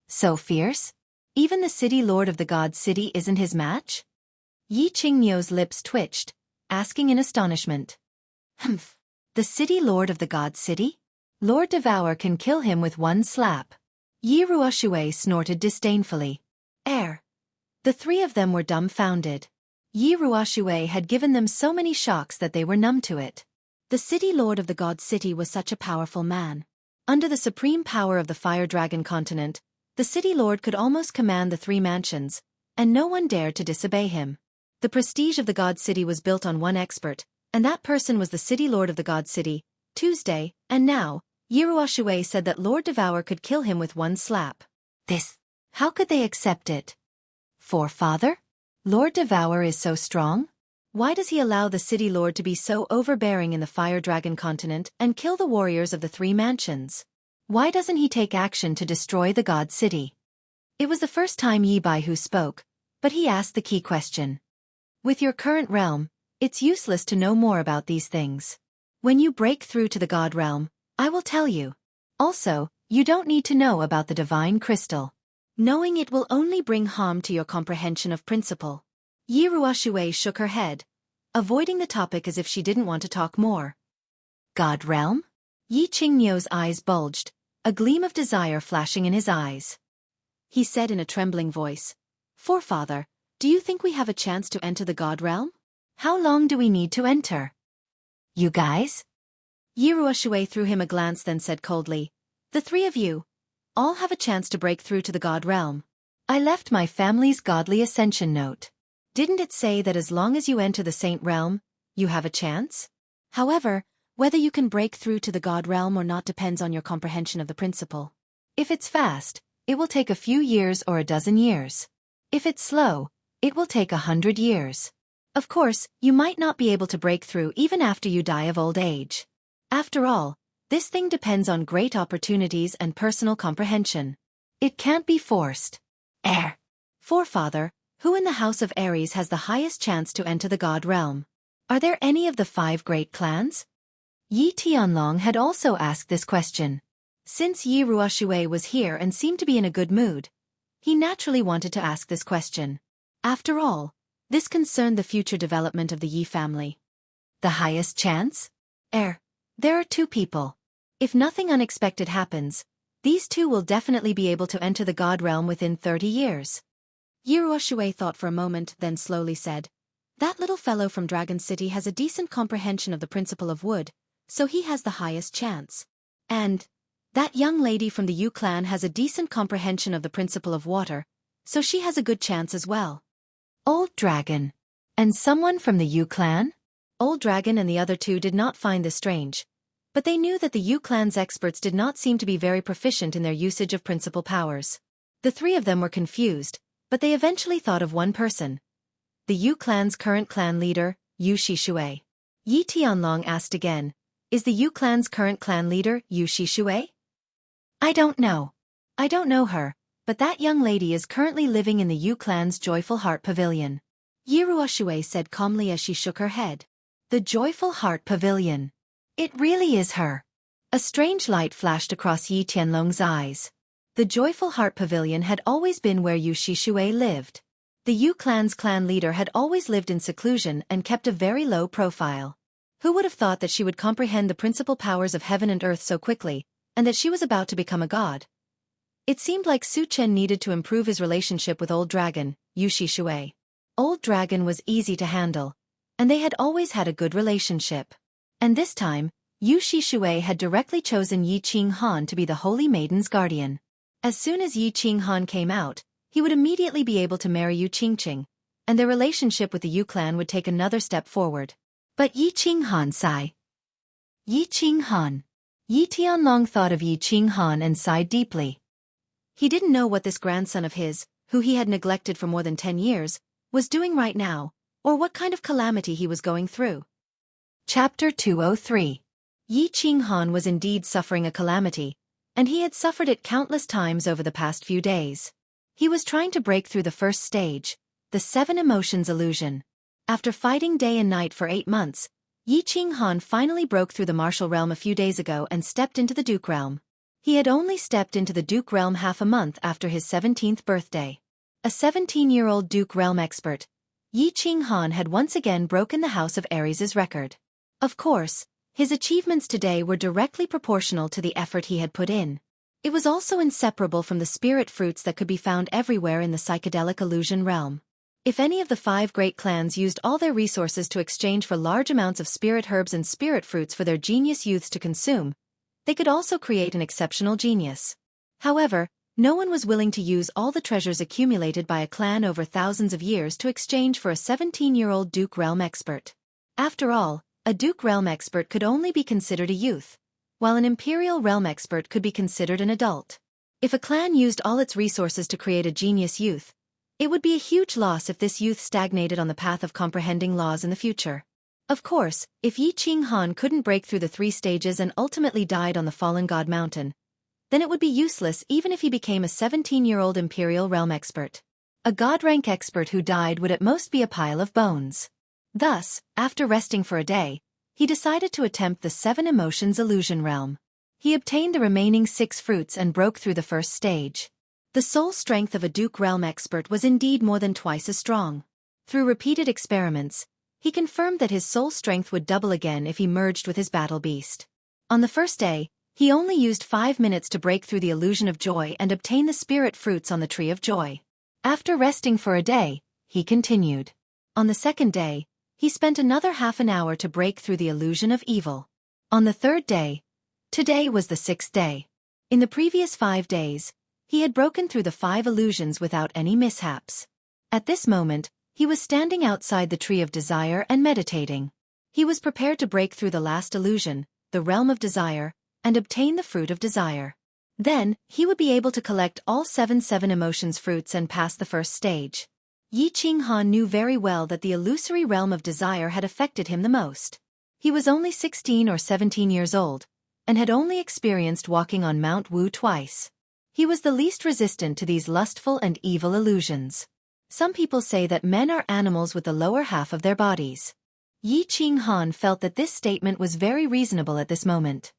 So fierce? Even the City Lord of the God City isn't his match? Yi Qingniu's lips twitched, asking in astonishment. Humph. The City Lord of the God City? Lord Devour can kill him with one slap. Yi Ruoxue snorted disdainfully. The three of them were dumbfounded. Yi Ruoxue had given them so many shocks that they were numb to it. The City Lord of the God City was such a powerful man. Under the supreme power of the Fire Dragon continent, the City Lord could almost command the three mansions, and no one dared to disobey him. The prestige of the God City was built on one expert, and that person was the City Lord of the God City, Tuesday, and now, Yi Ruoxue said that Lord Devour could kill him with one slap. How could they accept it? Forefather? Lord Devour is so strong? Why does he allow the City Lord to be so overbearing in the Fire Dragon continent and kill the warriors of the three mansions? Why doesn't he take action to destroy the God City? It was the first time Yi Baihu spoke, but he asked the key question. With your current realm, it's useless to know more about these things. When you break through to the God realm, I will tell you. Also, you don't need to know about the divine crystal. Knowing it will only bring harm to your comprehension of principle. Yi Ruoxue shook her head, avoiding the topic as if she didn't want to talk more. God realm? Yi Qingniu's eyes bulged, a gleam of desire flashing in his eyes. He said in a trembling voice, Forefather, do you think we have a chance to enter the God realm? How long do we need to enter? You guys? Yi Ruoxue threw him a glance then said coldly, The three of you, all have a chance to break through to the God realm. I left my family's godly ascension note. Didn't it say that as long as you enter the Saint realm, you have a chance? However, whether you can break through to the God realm or not depends on your comprehension of the principle. If it's fast, it will take a few years or a dozen years. If it's slow, it will take 100 years. Of course, you might not be able to break through even after you die of old age. After all, this thing depends on great opportunities and personal comprehension. It can't be forced. Heir. Forefather, who in the house of Aries has the highest chance to enter the god realm? Are there any of the 5 great clans? Yi Tianlong had also asked this question. Since Yi Ruoshui was here and seemed to be in a good mood, he naturally wanted to ask this question. After all, this concerned the future development of the Yi family. The highest chance? There are 2 people. If nothing unexpected happens, these 2 will definitely be able to enter the god realm within 30 years. Yi Ruoshui thought for a moment, then slowly said, that little fellow from Dragon City has a decent comprehension of the principle of wood, so he has the highest chance. And that young lady from the Yu clan has a decent comprehension of the principle of water, so she has a good chance as well. Old Dragon. And someone from the Yu clan? Old Dragon and the other 2 did not find this strange, but they knew that the Yu clan's experts did not seem to be very proficient in their usage of principal powers. The 3 of them were confused, but they eventually thought of one person. The Yu clan's current clan leader, Yu Shishui. Yi Tianlong asked again, is the Yu clan's current clan leader Yu Shishui? I don't know. I don't know her, but that young lady is currently living in the Yu clan's Joyful Heart Pavilion. Yi Ruoshui said calmly as she shook her head. The Joyful Heart Pavilion. It really is her. A strange light flashed across Yi Tianlong's eyes. The Joyful Heart Pavilion had always been where Yu Shishui lived. The Yu clan's clan leader had always lived in seclusion and kept a very low profile. Who would have thought that she would comprehend the principal powers of heaven and earth so quickly, and that she was about to become a god? It seemed like Su Chen needed to improve his relationship with Old Dragon, Yu Shishui. Old Dragon was easy to handle, and they had always had a good relationship. And this time, Yu Shishui had directly chosen Yi Qinghan to be the Holy Maiden's guardian. As soon as Yi Qinghan came out, he would immediately be able to marry Yu Qingqing, and their relationship with the Yu clan would take another step forward. But Yi Qinghan sighed. Yi Qinghan. Yi Tianlong thought of Yi Qinghan and sighed deeply. He didn't know what this grandson of his, who he had neglected for more than 10 years, was doing right now, or what kind of calamity he was going through. Chapter 203. Yi Qinghan was indeed suffering a calamity, and he had suffered it countless times over the past few days. He was trying to break through the first stage, the 7 emotions illusion. After fighting day and night for 8 months, Yi Qinghan finally broke through the martial realm a few days ago and stepped into the Duke realm. He had only stepped into the Duke realm half a month after his 17th birthday. A 17-year-old Duke realm expert, Yi Qinghan had once again broken the House of Aries' record. Of course, his achievements today were directly proportional to the effort he had put in. It was also inseparable from the spirit fruits that could be found everywhere in the psychedelic illusion realm. If any of the 5 great clans used all their resources to exchange for large amounts of spirit herbs and spirit fruits for their genius youths to consume, they could also create an exceptional genius. However, no one was willing to use all the treasures accumulated by a clan over thousands of years to exchange for a 17-year-old Duke realm expert. After all, a Duke realm expert could only be considered a youth, while an Imperial realm expert could be considered an adult. If a clan used all its resources to create a genius youth, it would be a huge loss if this youth stagnated on the path of comprehending laws in the future. Of course, if Yi Qinghan couldn't break through the 3 stages and ultimately died on the Fallen God Mountain, then it would be useless even if he became a 17-year-old Imperial realm expert. A god-rank expert who died would at most be a pile of bones. Thus, after resting for a day, he decided to attempt the 7 emotions illusion realm. He obtained the remaining 6 fruits and broke through the first stage. The soul strength of a Duke realm expert was indeed more than twice as strong. Through repeated experiments, he confirmed that his soul strength would double again if he merged with his battle beast. On the first day, he only used 5 minutes to break through the illusion of joy and obtain the spirit fruits on the tree of joy. After resting for a day, he continued. On the second day, he spent another half an hour to break through the illusion of evil. On the third day, today was the 6th day. In the previous 5 days, he had broken through the 5 illusions without any mishaps. At this moment, he was standing outside the tree of desire and meditating. He was prepared to break through the last illusion, the realm of desire, and obtain the fruit of desire. Then, he would be able to collect all 7 emotions fruits and pass the first stage. Yi Qinghan knew very well that the illusory realm of desire had affected him the most. He was only 16 or 17 years old, and had only experienced walking on Mount Wu twice. He was the least resistant to these lustful and evil illusions. Some people say that men are animals with the lower half of their bodies. Yi Qinghan felt that this statement was very reasonable at this moment.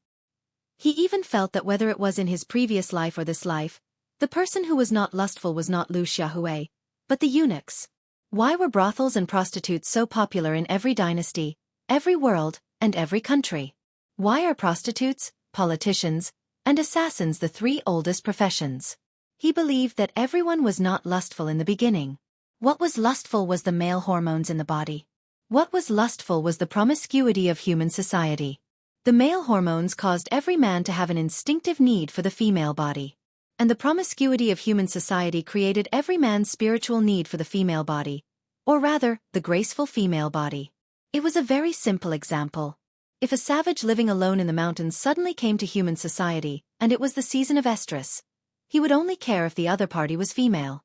He even felt that whether it was in his previous life or this life, the person who was not lustful was not Lu Xiaohui, but the eunuchs. Why were brothels and prostitutes so popular in every dynasty, every world, and every country? Why are prostitutes, politicians, and assassins the three oldest professions? He believed that everyone was not lustful in the beginning. What was lustful was the male hormones in the body. What was lustful was the promiscuity of human society. The male hormones caused every man to have an instinctive need for the female body. And the promiscuity of human society created every man's spiritual need for the female body, or rather, the graceful female body. It was a very simple example. If a savage living alone in the mountains suddenly came to human society, and it was the season of estrus, he would only care if the other party was female.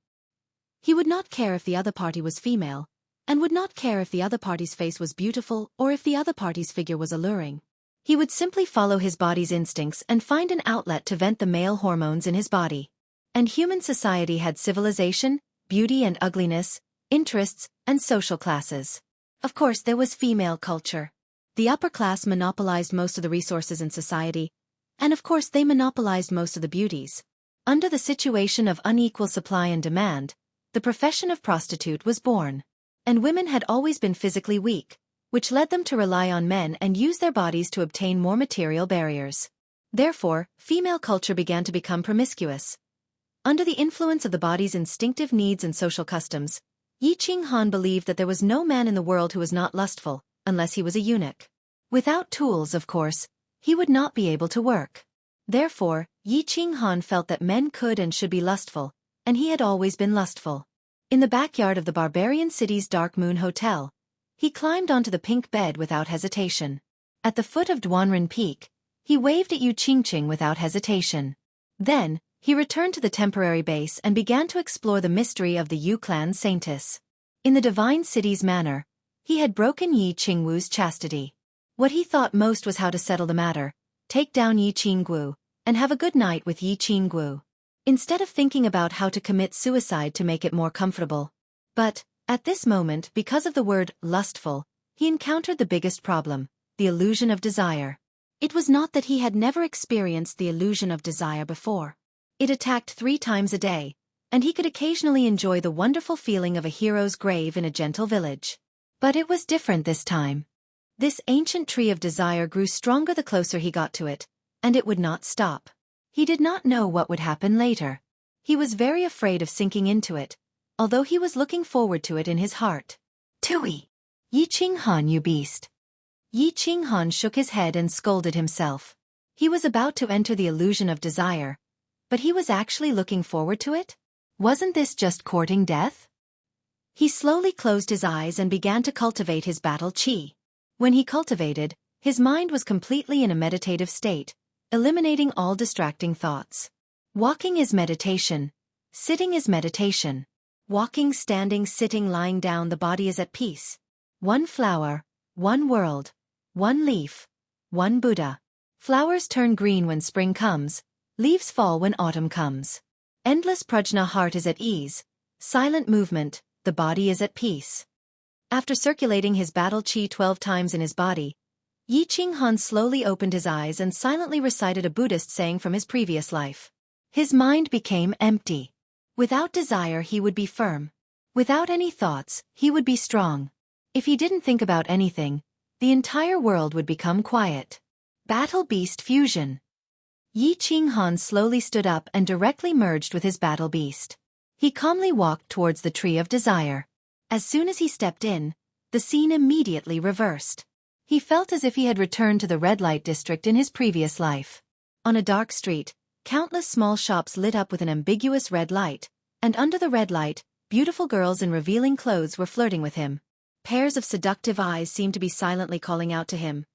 He would not care if the other party was female, and would not care if the other party's face was beautiful or if the other party's figure was alluring. He would simply follow his body's instincts and find an outlet to vent the male hormones in his body. And human society had civilization, beauty and ugliness, interests, and social classes. Of course, there was female culture. The upper class monopolized most of the resources in society, and of course they monopolized most of the beauties. Under the situation of unequal supply and demand, the profession of prostitute was born. And women had always been physically weak, which led them to rely on men and use their bodies to obtain more material barriers. Therefore, female culture began to become promiscuous. Under the influence of the body's instinctive needs and social customs, Yi Qinghan believed that there was no man in the world who was not lustful, unless he was a eunuch. Without tools, of course, he would not be able to work. Therefore, Yi Qinghan felt that men could and should be lustful, and he had always been lustful. In the backyard of the barbarian city's Dark Moon Hotel, he climbed onto the pink bed without hesitation. At the foot of Duanren Peak, he waved at Yu Qingqing without hesitation. Then, he returned to the temporary base and began to explore the mystery of the Yu clan saintess. In the divine city's manor, he had broken Yi Qingwu's chastity. What he thought most was how to settle the matter, take down Yi Qingwu, and have a good night with Yi Qingwu, instead of thinking about how to commit suicide to make it more comfortable. But, at this moment, because of the word lustful, he encountered the biggest problem, the illusion of desire. It was not that he had never experienced the illusion of desire before. It attacked 3 times a day, and he could occasionally enjoy the wonderful feeling of a hero's grave in a gentle village. But it was different this time. This ancient tree of desire grew stronger the closer he got to it, and it would not stop. He did not know what would happen later. He was very afraid of sinking into it, although he was looking forward to it in his heart. Tui! Yi Qinghan, you beast! Yi Qinghan shook his head and scolded himself. He was about to enter the illusion of desire, but he was actually looking forward to it? Wasn't this just courting death? He slowly closed his eyes and began to cultivate his battle qi. When he cultivated, his mind was completely in a meditative state, eliminating all distracting thoughts. Walking is meditation. Sitting is meditation. Walking, standing, sitting, lying down, the body is at peace. One flower, one world, one leaf, one Buddha. Flowers turn green when spring comes, leaves fall when autumn comes. Endless prajna, heart is at ease, silent movement, the body is at peace. After circulating his battle qi 12 times in his body, Yi Qinghan slowly opened his eyes and silently recited a Buddhist saying from his previous life. His mind became empty. Without desire he would be firm. Without any thoughts, he would be strong. If he didn't think about anything, the entire world would become quiet. Battle Beast Fusion. Yi Qinghan slowly stood up and directly merged with his battle beast. He calmly walked towards the tree of desire. As soon as he stepped in, the scene immediately reversed. He felt as if he had returned to the red light district in his previous life. On a dark street, countless small shops lit up with an ambiguous red light, and under the red light, beautiful girls in revealing clothes were flirting with him. Pairs of seductive eyes seemed to be silently calling out to him.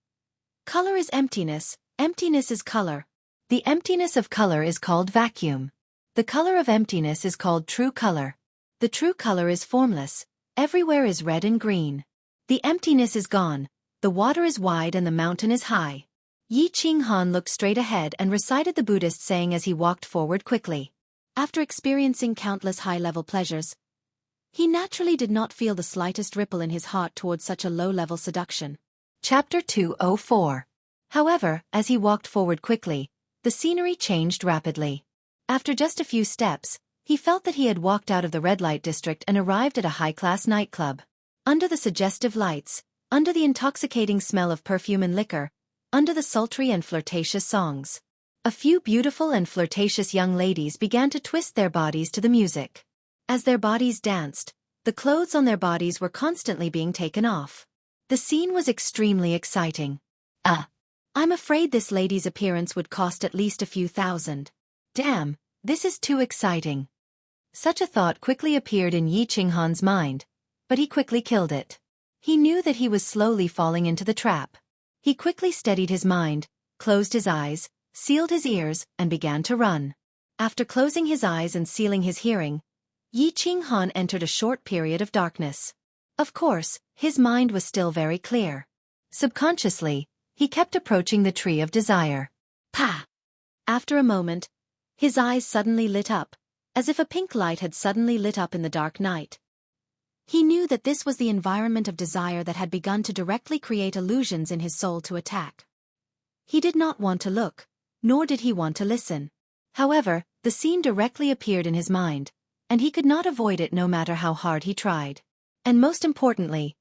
Color is emptiness, emptiness is color. The emptiness of color is called vacuum. The color of emptiness is called true color. The true color is formless, everywhere is red and green. The emptiness is gone, the water is wide and the mountain is high. Yi Qinghan looked straight ahead and recited the Buddhist saying as he walked forward quickly. After experiencing countless high-level pleasures, he naturally did not feel the slightest ripple in his heart towards such a low-level seduction. Chapter 204. However, as he walked forward quickly, the scenery changed rapidly. After just a few steps, he felt that he had walked out of the red light district and arrived at a high-class nightclub. Under the suggestive lights, under the intoxicating smell of perfume and liquor, under the sultry and flirtatious songs, a few beautiful and flirtatious young ladies began to twist their bodies to the music. As their bodies danced, the clothes on their bodies were constantly being taken off. The scene was extremely exciting. I'm afraid this lady's appearance would cost at least a few thousand. Damn, this is too exciting. Such a thought quickly appeared in Yi Qinghan's mind, but he quickly killed it. He knew that he was slowly falling into the trap. He quickly steadied his mind, closed his eyes, sealed his ears, and began to run. After closing his eyes and sealing his hearing, Yi Qinghan entered a short period of darkness. Of course, his mind was still very clear. Subconsciously, he kept approaching the tree of desire. Pa! After a moment, his eyes suddenly lit up, as if a pink light had suddenly lit up in the dark night. He knew that this was the environment of desire that had begun to directly create illusions in his soul to attack. He did not want to look, nor did he want to listen. However, the scene directly appeared in his mind, and he could not avoid it no matter how hard he tried. And most importantly,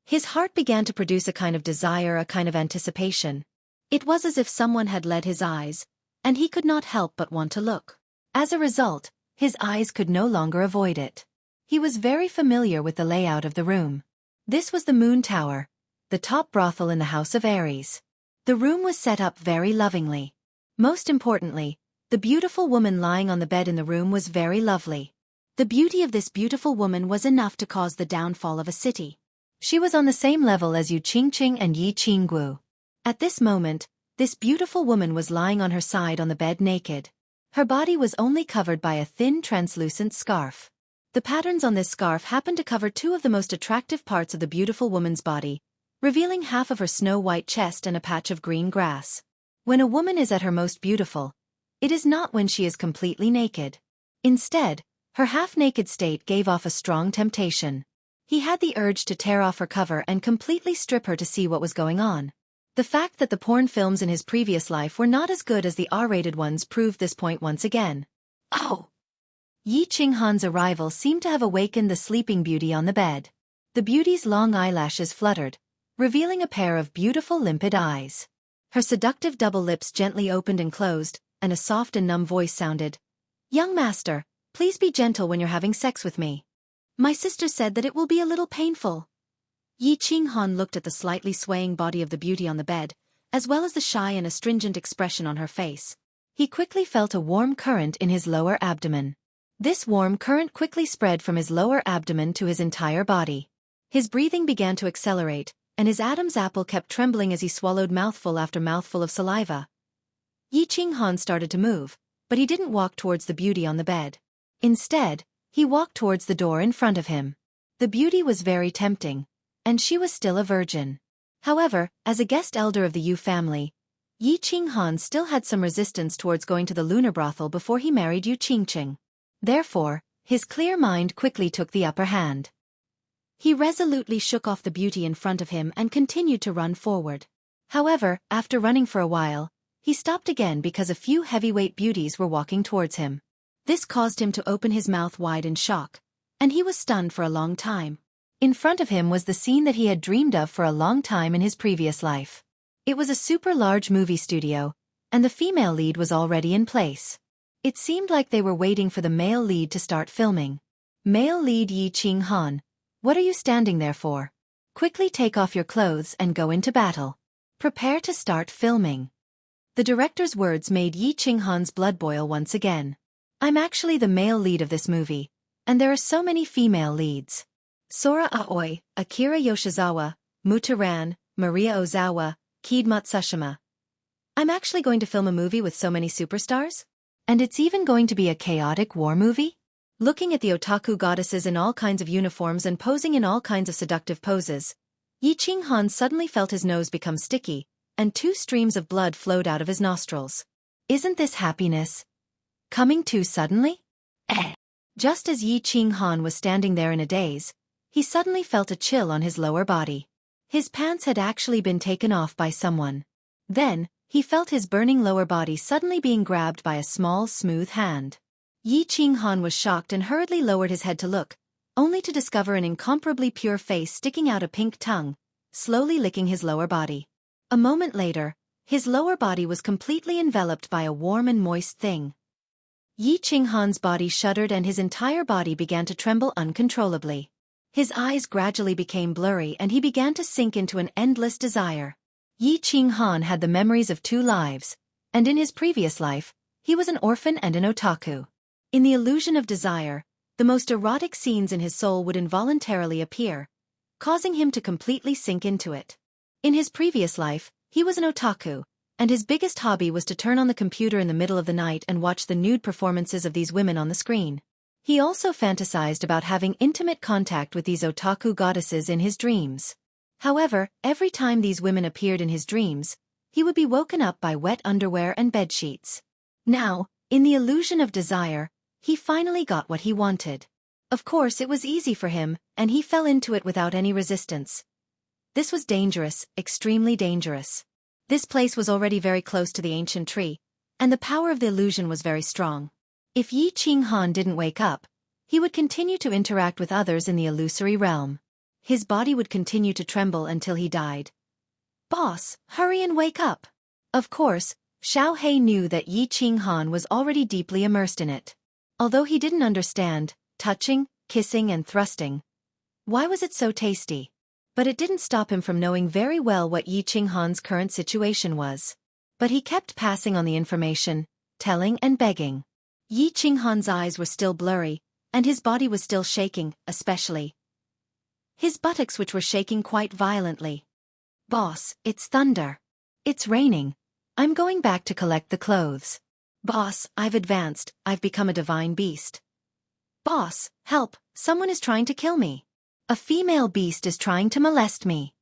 his heart began to produce a kind of desire, a kind of anticipation. It was as if someone had led his eyes, and he could not help but want to look. As a result, his eyes could no longer avoid it. He was very familiar with the layout of the room. This was the Moon Tower, the top brothel in the House of Aries. The room was set up very lovingly. Most importantly, the beautiful woman lying on the bed in the room was very lovely. The beauty of this beautiful woman was enough to cause the downfall of a city. She was on the same level as Yu Qingqing and Yi Qingguo. At this moment, this beautiful woman was lying on her side on the bed naked. Her body was only covered by a thin translucent scarf. The patterns on this scarf happened to cover two of the most attractive parts of the beautiful woman's body, revealing half of her snow-white chest and a patch of green grass. When a woman is at her most beautiful, it is not when she is completely naked. Instead, her half-naked state gave off a strong temptation. He had the urge to tear off her cover and completely strip her to see what was going on. The fact that the porn films in his previous life were not as good as the R-rated ones proved this point once again. Oh! Yi Qinghan's arrival seemed to have awakened the sleeping beauty on the bed. The beauty's long eyelashes fluttered, revealing a pair of beautiful limpid eyes. Her seductive double lips gently opened and closed, and a soft and numb voice sounded. "Young master, please be gentle when you're having sex with me. My sister said that it will be a little painful." Yi Qinghan looked at the slightly swaying body of the beauty on the bed, as well as the shy and astringent expression on her face. He quickly felt a warm current in his lower abdomen. This warm current quickly spread from his lower abdomen to his entire body. His breathing began to accelerate, and his Adam's apple kept trembling as he swallowed mouthful after mouthful of saliva. Yi Qinghan started to move, but he didn't walk towards the beauty on the bed. Instead, he walked towards the door in front of him. The beauty was very tempting, and she was still a virgin. However, as a guest elder of the Yu family, Yi Qinghan still had some resistance towards going to the lunar brothel before he married Yu Qingqing. Therefore, his clear mind quickly took the upper hand. He resolutely shook off the beauty in front of him and continued to run forward. However, after running for a while, he stopped again because a few heavyweight beauties were walking towards him. This caused him to open his mouth wide in shock, and he was stunned for a long time. In front of him was the scene that he had dreamed of for a long time in his previous life. It was a super large movie studio, and the female lead was already in place. It seemed like they were waiting for the male lead to start filming. Male lead Yi Qinghan, what are you standing there for? Quickly take off your clothes and go into battle. Prepare to start filming. The director's words made Yi Qinghan's blood boil once again. I'm actually the male lead of this movie, and there are so many female leads. Sora Aoi, Akira Yoshizawa, Mutaran, Maria Ozawa, Kid Matsushima. I'm actually going to film a movie with so many superstars? And it's even going to be a chaotic war movie? Looking at the otaku goddesses in all kinds of uniforms and posing in all kinds of seductive poses, Yi Qinghan suddenly felt his nose become sticky, and 2 streams of blood flowed out of his nostrils. Isn't this happiness coming too suddenly? Just as Yi Qinghan was standing there in a daze, he suddenly felt a chill on his lower body. His pants had actually been taken off by someone. Then, he felt his burning lower body suddenly being grabbed by a small, smooth hand. Yi Qinghan was shocked and hurriedly lowered his head to look, only to discover an incomparably pure face sticking out a pink tongue, slowly licking his lower body. A moment later, his lower body was completely enveloped by a warm and moist thing. Yi Qinghan's body shuddered and his entire body began to tremble uncontrollably. His eyes gradually became blurry and he began to sink into an endless desire. Yi Qinghan had the memories of 2 lives, and in his previous life, he was an orphan and an otaku. In the illusion of desire, the most erotic scenes in his soul would involuntarily appear, causing him to completely sink into it. In his previous life, he was an otaku, and his biggest hobby was to turn on the computer in the middle of the night and watch the nude performances of these women on the screen. He also fantasized about having intimate contact with these otaku goddesses in his dreams. However, every time these women appeared in his dreams, he would be woken up by wet underwear and bedsheets. Now, in the illusion of desire, he finally got what he wanted. Of course, it was easy for him, and he fell into it without any resistance. This was dangerous, extremely dangerous. This place was already very close to the ancient tree, and the power of the illusion was very strong. If Yi Qinghan didn't wake up, he would continue to interact with others in the illusory realm. His body would continue to tremble until he died. "Boss, hurry and wake up!" Of course, Xiaofan knew that Yi Qinghan was already deeply immersed in it. Although he didn't understand, touching, kissing and thrusting. Why was it so tasty? But it didn't stop him from knowing very well what Yi Qinghan's current situation was. But he kept passing on the information, telling and begging. Yi Qinghan's eyes were still blurry, and his body was still shaking, especially his buttocks, which were shaking quite violently. "Boss, it's thunder. It's raining. I'm going back to collect the clothes. Boss, I've advanced, I've become a divine beast. Boss, help, someone is trying to kill me. A female beast is trying to molest me."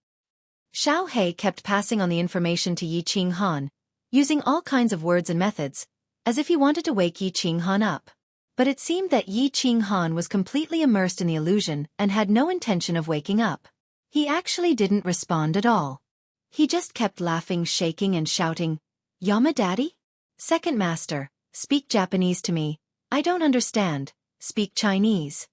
Xiaofan kept passing on the information to Yi Qinghan, using all kinds of words and methods, as if he wanted to wake Yi Qinghan up. But it seemed that Yi Qinghan was completely immersed in the illusion and had no intention of waking up. He actually didn't respond at all. He just kept laughing, shaking and shouting, "Yama daddy? Second master, speak Japanese to me. I don't understand. Speak Chinese."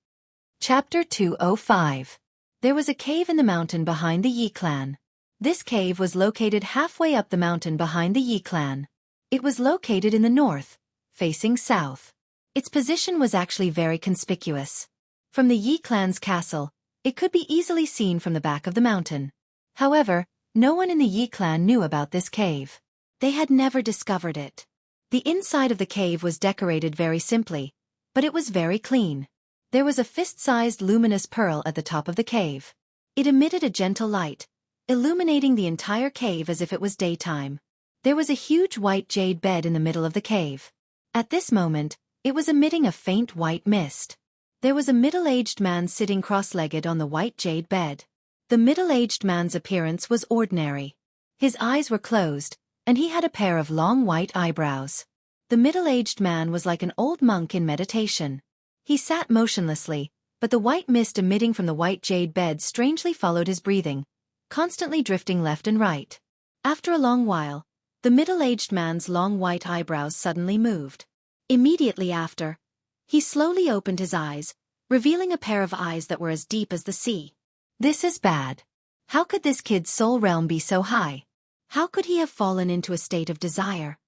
Chapter 205. There was a cave in the mountain behind the Yi clan. This cave was located halfway up the mountain behind the Yi clan. It was located in the north, facing south. Its position was actually very conspicuous. From the Yi clan's castle, it could be easily seen from the back of the mountain. However, no one in the Yi clan knew about this cave. They had never discovered it. The inside of the cave was decorated very simply, but it was very clean. There was a fist-sized luminous pearl at the top of the cave. It emitted a gentle light, illuminating the entire cave as if it was daytime. There was a huge white jade bed in the middle of the cave. At this moment, it was emitting a faint white mist. There was a middle-aged man sitting cross-legged on the white jade bed. The middle-aged man's appearance was ordinary. His eyes were closed, and he had a pair of long white eyebrows. The middle-aged man was like an old monk in meditation. He sat motionlessly, but the white mist emitting from the white jade bed strangely followed his breathing, constantly drifting left and right. After a long while, the middle-aged man's long white eyebrows suddenly moved. Immediately after, he slowly opened his eyes, revealing a pair of eyes that were as deep as the sea. This is bad. How could this kid's soul realm be so high? How could he have fallen into a state of desire?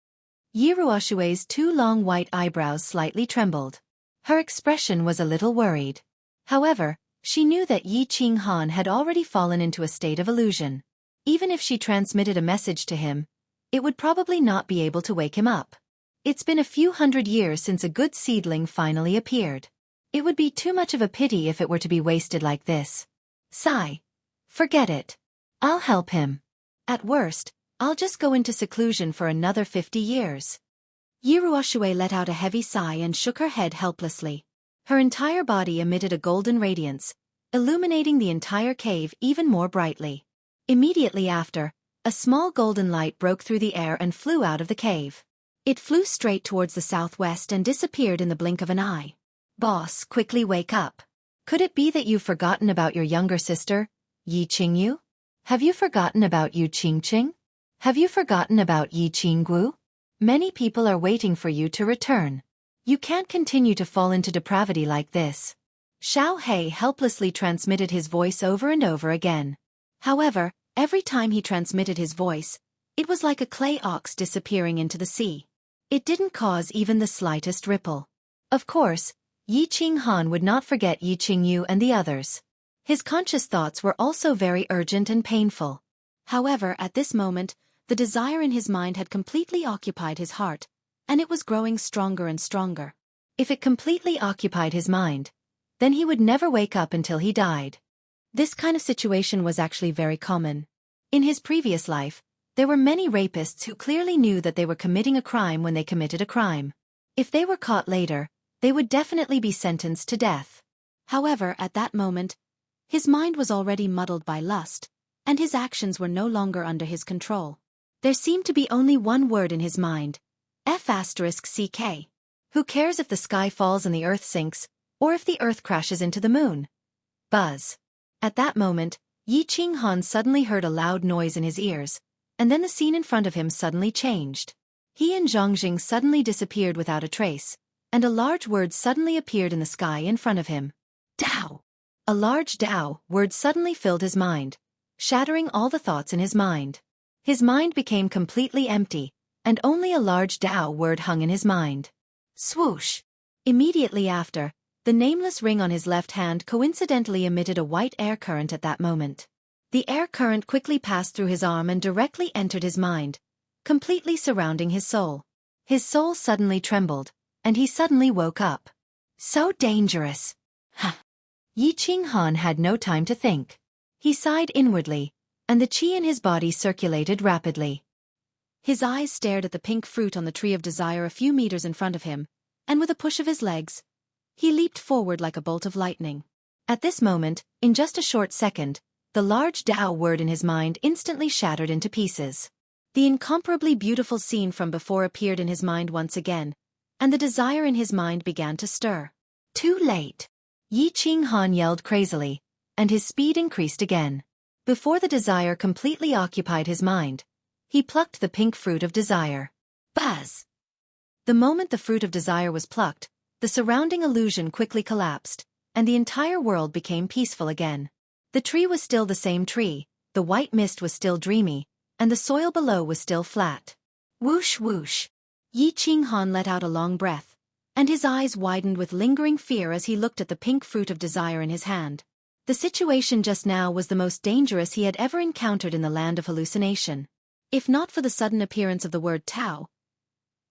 Yiruoshue's 2 long white eyebrows slightly trembled. Her expression was a little worried. However, she knew that Yi Qinghan had already fallen into a state of illusion. Even if she transmitted a message to him, it would probably not be able to wake him up. It's been a few hundred years since a good seedling finally appeared. It would be too much of a pity if it were to be wasted like this. Sigh. Forget it. I'll help him. At worst, I'll just go into seclusion for another 50 years. Yiruoshue let out a heavy sigh and shook her head helplessly. Her entire body emitted a golden radiance, illuminating the entire cave even more brightly. Immediately after, a small golden light broke through the air and flew out of the cave. It flew straight towards the southwest and disappeared in the blink of an eye. Boss, quickly wake up. Could it be that you've forgotten about your younger sister, Yi Qingyu? Have you forgotten about Yu Qingqing? Have you forgotten about Yi Qinggu? Many people are waiting for you to return. You can't continue to fall into depravity like this. Xiao He helplessly transmitted his voice over and over again. However, every time he transmitted his voice, it was like a clay ox disappearing into the sea. It didn't cause even the slightest ripple. Of course, Yi Qinghan would not forget Yi Qingyu and the others. His conscious thoughts were also very urgent and painful. However, at this moment, the desire in his mind had completely occupied his heart, and it was growing stronger and stronger. If it completely occupied his mind, then he would never wake up until he died. This kind of situation was actually very common. In his previous life, there were many rapists who clearly knew that they were committing a crime when they committed a crime. If they were caught later, they would definitely be sentenced to death. However, at that moment, his mind was already muddled by lust, and his actions were no longer under his control. There seemed to be only one word in his mind, F***CK. Who cares if the sky falls and the earth sinks, or if the earth crashes into the moon? Buzz. At that moment, Yi Qinghan suddenly heard a loud noise in his ears, and then the scene in front of him suddenly changed. He and Zhongjing suddenly disappeared without a trace, and a large word suddenly appeared in the sky in front of him. Dao! A large Dao word suddenly filled his mind, shattering all the thoughts in his mind. His mind became completely empty, and only a large Dao word hung in his mind. Swoosh! Immediately after, the nameless ring on his left hand coincidentally emitted a white air current at that moment. The air current quickly passed through his arm and directly entered his mind, completely surrounding his soul. His soul suddenly trembled, and he suddenly woke up. So dangerous! Huh! Yi Qinghan had no time to think. He sighed inwardly, and the qi in his body circulated rapidly. His eyes stared at the pink fruit on the tree of desire a few meters in front of him, and with a push of his legs, he leaped forward like a bolt of lightning. At this moment, in just a short second, the large Dao word in his mind instantly shattered into pieces. The incomparably beautiful scene from before appeared in his mind once again, and the desire in his mind began to stir. Too late! Yi Qinghan yelled crazily, and his speed increased again. Before the desire completely occupied his mind, he plucked the pink fruit of desire. Buzz! The moment the fruit of desire was plucked, the surrounding illusion quickly collapsed, and the entire world became peaceful again. The tree was still the same tree, the white mist was still dreamy, and the soil below was still flat. Whoosh whoosh! Yi Qinghan let out a long breath, and his eyes widened with lingering fear as he looked at the pink fruit of desire in his hand. The situation just now was the most dangerous he had ever encountered in the land of hallucination. If not for the sudden appearance of the word Tao,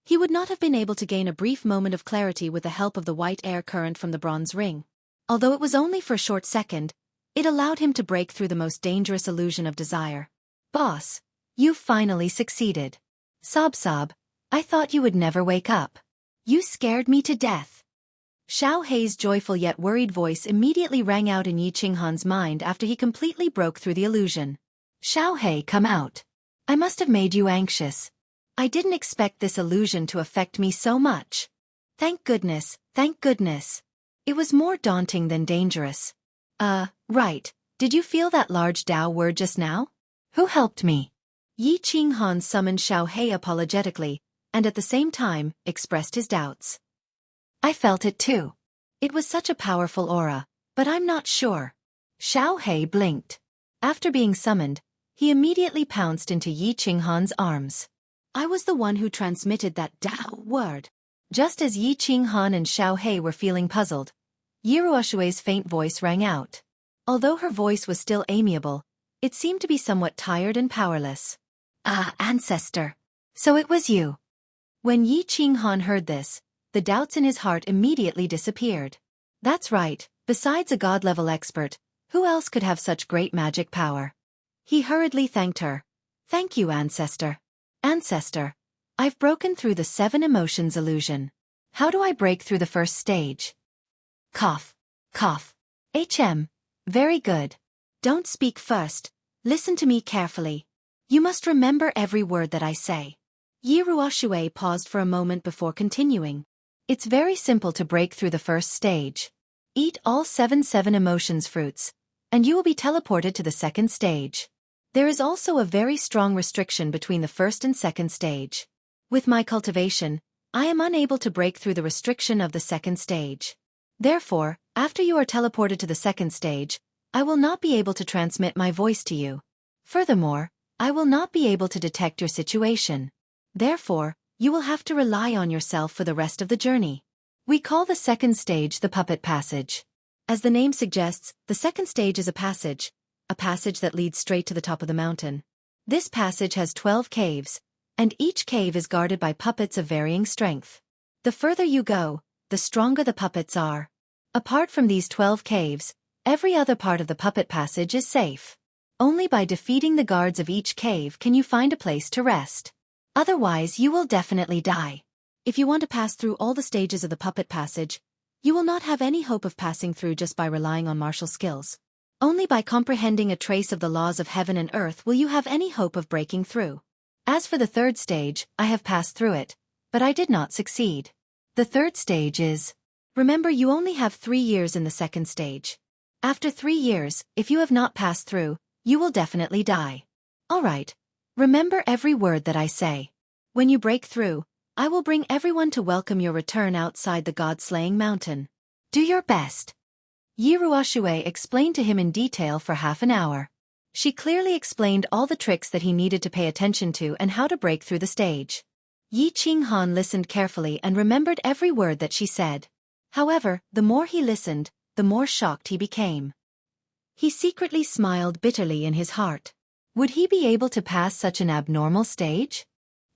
he would not have been able to gain a brief moment of clarity with the help of the white air current from the bronze ring. Although it was only for a short second, it allowed him to break through the most illusion of desire. Boss, you've finally succeeded. Sob sob, I thought you would never wake up. You scared me to death. Xiao Hei's joyful yet worried voice immediately rang out in Yi Qinghan's mind after he completely broke through the illusion. Xiao Hei, come out. I must have made you anxious. I didn't expect this illusion to affect me so much. Thank goodness, thank goodness. It was more daunting than dangerous. Right, did you feel that large Dao word just now? Who helped me? Yi Qinghan summoned Xiao Hei apologetically, and at the same time, expressed his doubts. I felt it too. It was such a powerful aura, but I'm not sure. Xiao Hei blinked. After being summoned, he immediately pounced into Yi Qinghan's arms. I was the one who transmitted that Dao word. Just as Yi Qinghan and Xiao Hei were feeling puzzled, Yiruoshue's faint voice rang out. Although her voice was still amiable, it seemed to be somewhat tired and powerless. Ah, ancestor. So it was you. When Yi Qinghan heard this, the doubts in his heart immediately disappeared. That's right, besides a god-level expert, who else could have such great magic power? He hurriedly thanked her. Thank you, ancestor. Ancestor, I've broken through the 7 emotions illusion. How do I break through the first stage? Cough. Cough. Very good. Don't speak first. Listen to me carefully. You must remember every word that I say. Yi Ruoshui paused for a moment before continuing. It's very simple to break through the first stage. Eat all 7 emotions fruits, and you will be teleported to the second stage. There is also a very strong restriction between the first and second stage. With my cultivation, I am unable to break through the restriction of the second stage. Therefore, after you are teleported to the second stage, I will not be able to transmit my voice to you. Furthermore, I will not be able to detect your situation. Therefore, you will have to rely on yourself for the rest of the journey. We call the second stage the puppet passage. As the name suggests, the second stage is a passage that leads straight to the top of the mountain. This passage has 12 caves, and each cave is guarded by puppets of varying strength. The further you go, the stronger the puppets are. Apart from these 12 caves, every other part of the puppet passage is safe. Only by defeating the guards of each cave can you find a place to rest. Otherwise, you will definitely die. If you want to pass through all the stages of the puppet passage, you will not have any hope of passing through just by relying on martial skills. Only by comprehending a trace of the laws of heaven and earth will you have any hope of breaking through. As for the third stage, I have passed through it, but I did not succeed. The third stage is... Remember, you only have 3 years in the second stage. After 3 years, if you have not passed through, you will definitely die. Alright. Remember every word that I say. When you break through, I will bring everyone to welcome your return outside the god-slaying mountain. Do your best. Yi Ruoshui explained to him in detail for half an hour. She clearly explained all the tricks that he needed to pay attention to and how to break through the stage. Yi Qinghan listened carefully and remembered every word that she said. However, the more he listened, the more shocked he became. He secretly smiled bitterly in his heart. Would he be able to pass such an abnormal stage?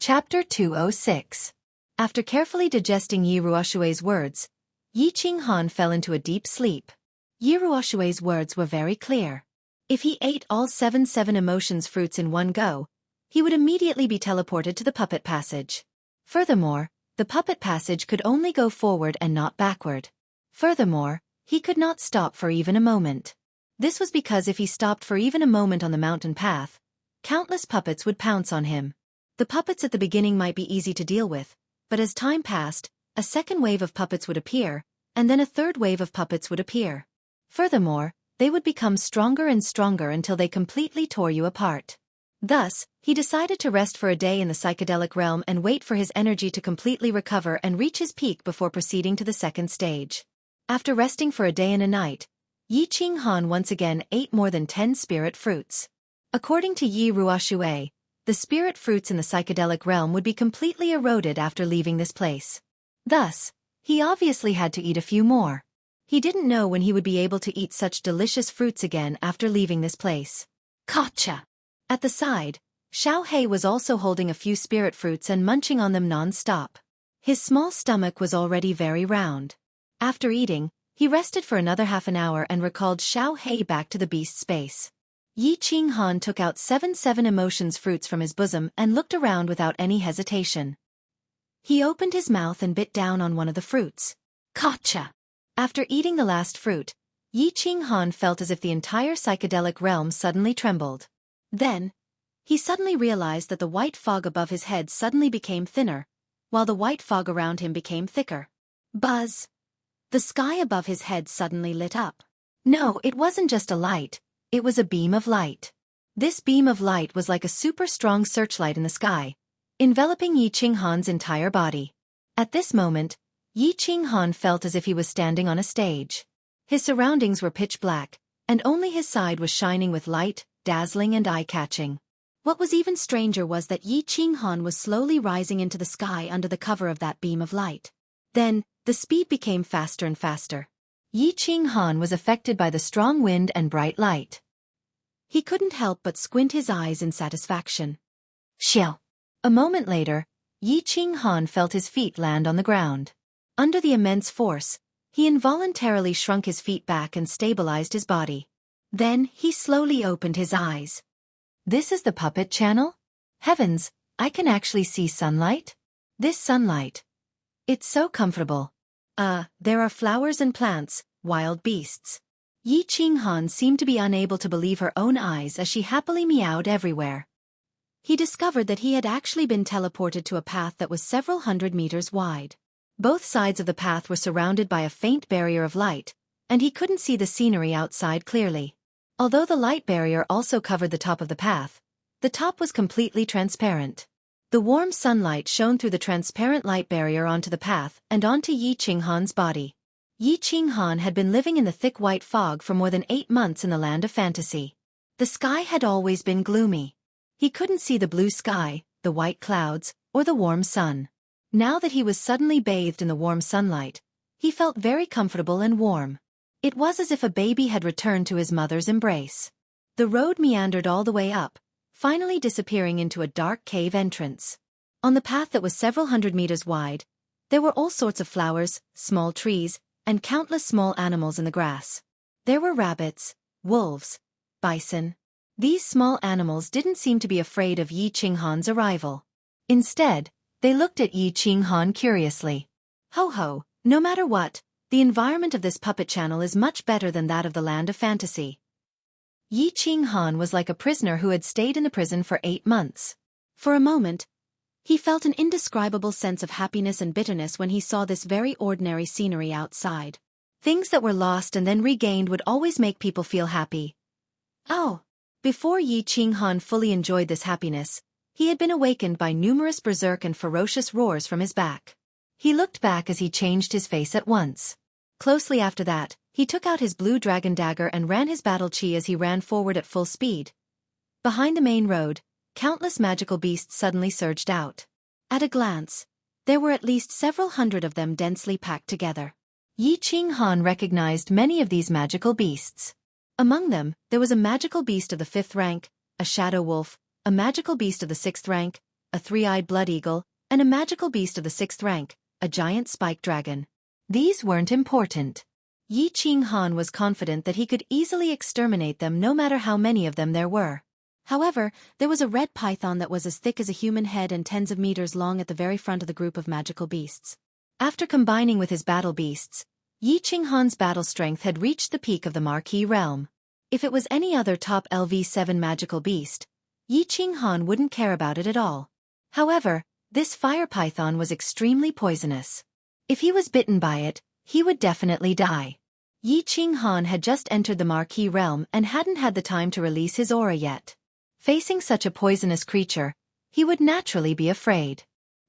Chapter 206. After carefully digesting Yi Ruoshui's words, Yi Qinghan fell into a deep sleep. Yi Ruoshui's words were very clear. If he ate all 7 emotions fruits in one go, he would immediately be teleported to the puppet passage. Furthermore, the puppet passage could only go forward and not backward. Furthermore, he could not stop for even a moment. This was because if he stopped for even a moment on the mountain path, countless puppets would pounce on him. The puppets at the beginning might be easy to deal with, but as time passed, a second wave of puppets would appear, and then a third wave of puppets would appear. Furthermore, they would become stronger and stronger until they completely tore you apart. Thus, he decided to rest for a day in the psychedelic realm and wait for his energy to completely recover and reach his peak before proceeding to the second stage. After resting for a day and a night, Yi Qinghan once again ate more than 10 spirit fruits. According to Yi Ruoshui, the spirit fruits in the psychedelic realm would be completely eroded after leaving this place. Thus, he obviously had to eat a few more. He didn't know when he would be able to eat such delicious fruits again after leaving this place. Gotcha! At the side, Xiaofan was also holding a few spirit fruits and munching on them non-stop. His small stomach was already very round. After eating, he rested for another half an hour and recalled Xiaofan back to the beast space. Yi Qinghan took out 7 emotions fruits from his bosom and looked around without any hesitation. He opened his mouth and bit down on one of the fruits. Gotcha! After eating the last fruit, Yi Qinghan felt as if the entire psychedelic realm suddenly trembled. Then, he suddenly realized that the white fog above his head suddenly became thinner, while the white fog around him became thicker. Buzz! The sky above his head suddenly lit up. No, it wasn't just a light, it was a beam of light. This beam of light was like a super strong searchlight in the sky, enveloping Yi Qinghan's entire body. At this moment, Yi Qinghan felt as if he was standing on a stage. His surroundings were pitch black, and only his side was shining with light, dazzling and eye-catching. What was even stranger was that Yi Qinghan was slowly rising into the sky under the cover of that beam of light. Then, the speed became faster and faster. Yi Qinghan was affected by the strong wind and bright light. He couldn't help but squint his eyes in satisfaction. Xiao! A moment later, Yi Qinghan felt his feet land on the ground. Under the immense force, he involuntarily shrunk his feet back and stabilized his body. Then, he slowly opened his eyes. This is the puppet channel? Heavens, I can actually see sunlight? This sunlight. It's so comfortable. There are flowers and plants, wild beasts. Yi Qinghan seemed to be unable to believe her own eyes as she happily meowed everywhere. he discovered that he had actually been teleported to a path that was several hundred meters wide. Both sides of the path were surrounded by a faint barrier of light, and he couldn't see the scenery outside clearly. Although the light barrier also covered the top of the path, the top was completely transparent. The warm sunlight shone through the transparent light barrier onto the path and onto Yi Qinghan's body. Yi Qinghan had been living in the thick white fog for more than 8 months in the land of fantasy. The sky had always been gloomy. He couldn't see the blue sky, the white clouds, or the warm sun. Now that he was suddenly bathed in the warm sunlight, he felt very comfortable and warm. It was as if a baby had returned to his mother's embrace. The road meandered all the way up, finally disappearing into a dark cave entrance. On the path that was several hundred meters wide, there were all sorts of flowers, small trees, and countless small animals in the grass. There were rabbits, wolves, bison. These small animals didn't seem to be afraid of Yi Qinghan's arrival. Instead, they looked at Yi Qinghan curiously. Ho ho, no matter what, the environment of this puppet channel is much better than that of the land of fantasy. Yi Qinghan was like a prisoner who had stayed in the prison for 8 months. For a moment, he felt an indescribable sense of happiness and bitterness when he saw this very ordinary scenery outside. Things that were lost and then regained would always make people feel happy. Oh! Before Yi Qinghan fully enjoyed this happiness, he had been awakened by numerous berserk and ferocious roars from his back. He looked back as he changed his face at once. Closely after that, he took out his blue dragon dagger and ran his battle chi as he ran forward at full speed. Behind the main road, countless magical beasts suddenly surged out. At a glance, there were at least several hundred of them densely packed together. Yi Qinghan recognized many of these magical beasts. Among them, there was a magical beast of the 5th rank, a shadow wolf, a magical beast of the 6th rank, a 3-eyed blood eagle, and a magical beast of the 6th rank, a giant spike dragon. These weren't important. Yi Qinghan was confident that he could easily exterminate them no matter how many of them there were. However, there was a red python that was as thick as a human head and tens of meters long at the very front of the group of magical beasts. After combining with his battle beasts, Yi Qinghan's battle strength had reached the peak of the Marquis realm. If it was any other top LV7 magical beast, Yi Qinghan wouldn't care about it at all. However, this fire python was extremely poisonous. If he was bitten by it, he would definitely die. Yi Qinghan had just entered the Marquis realm and hadn't had the time to release his aura yet. Facing such a poisonous creature, he would naturally be afraid.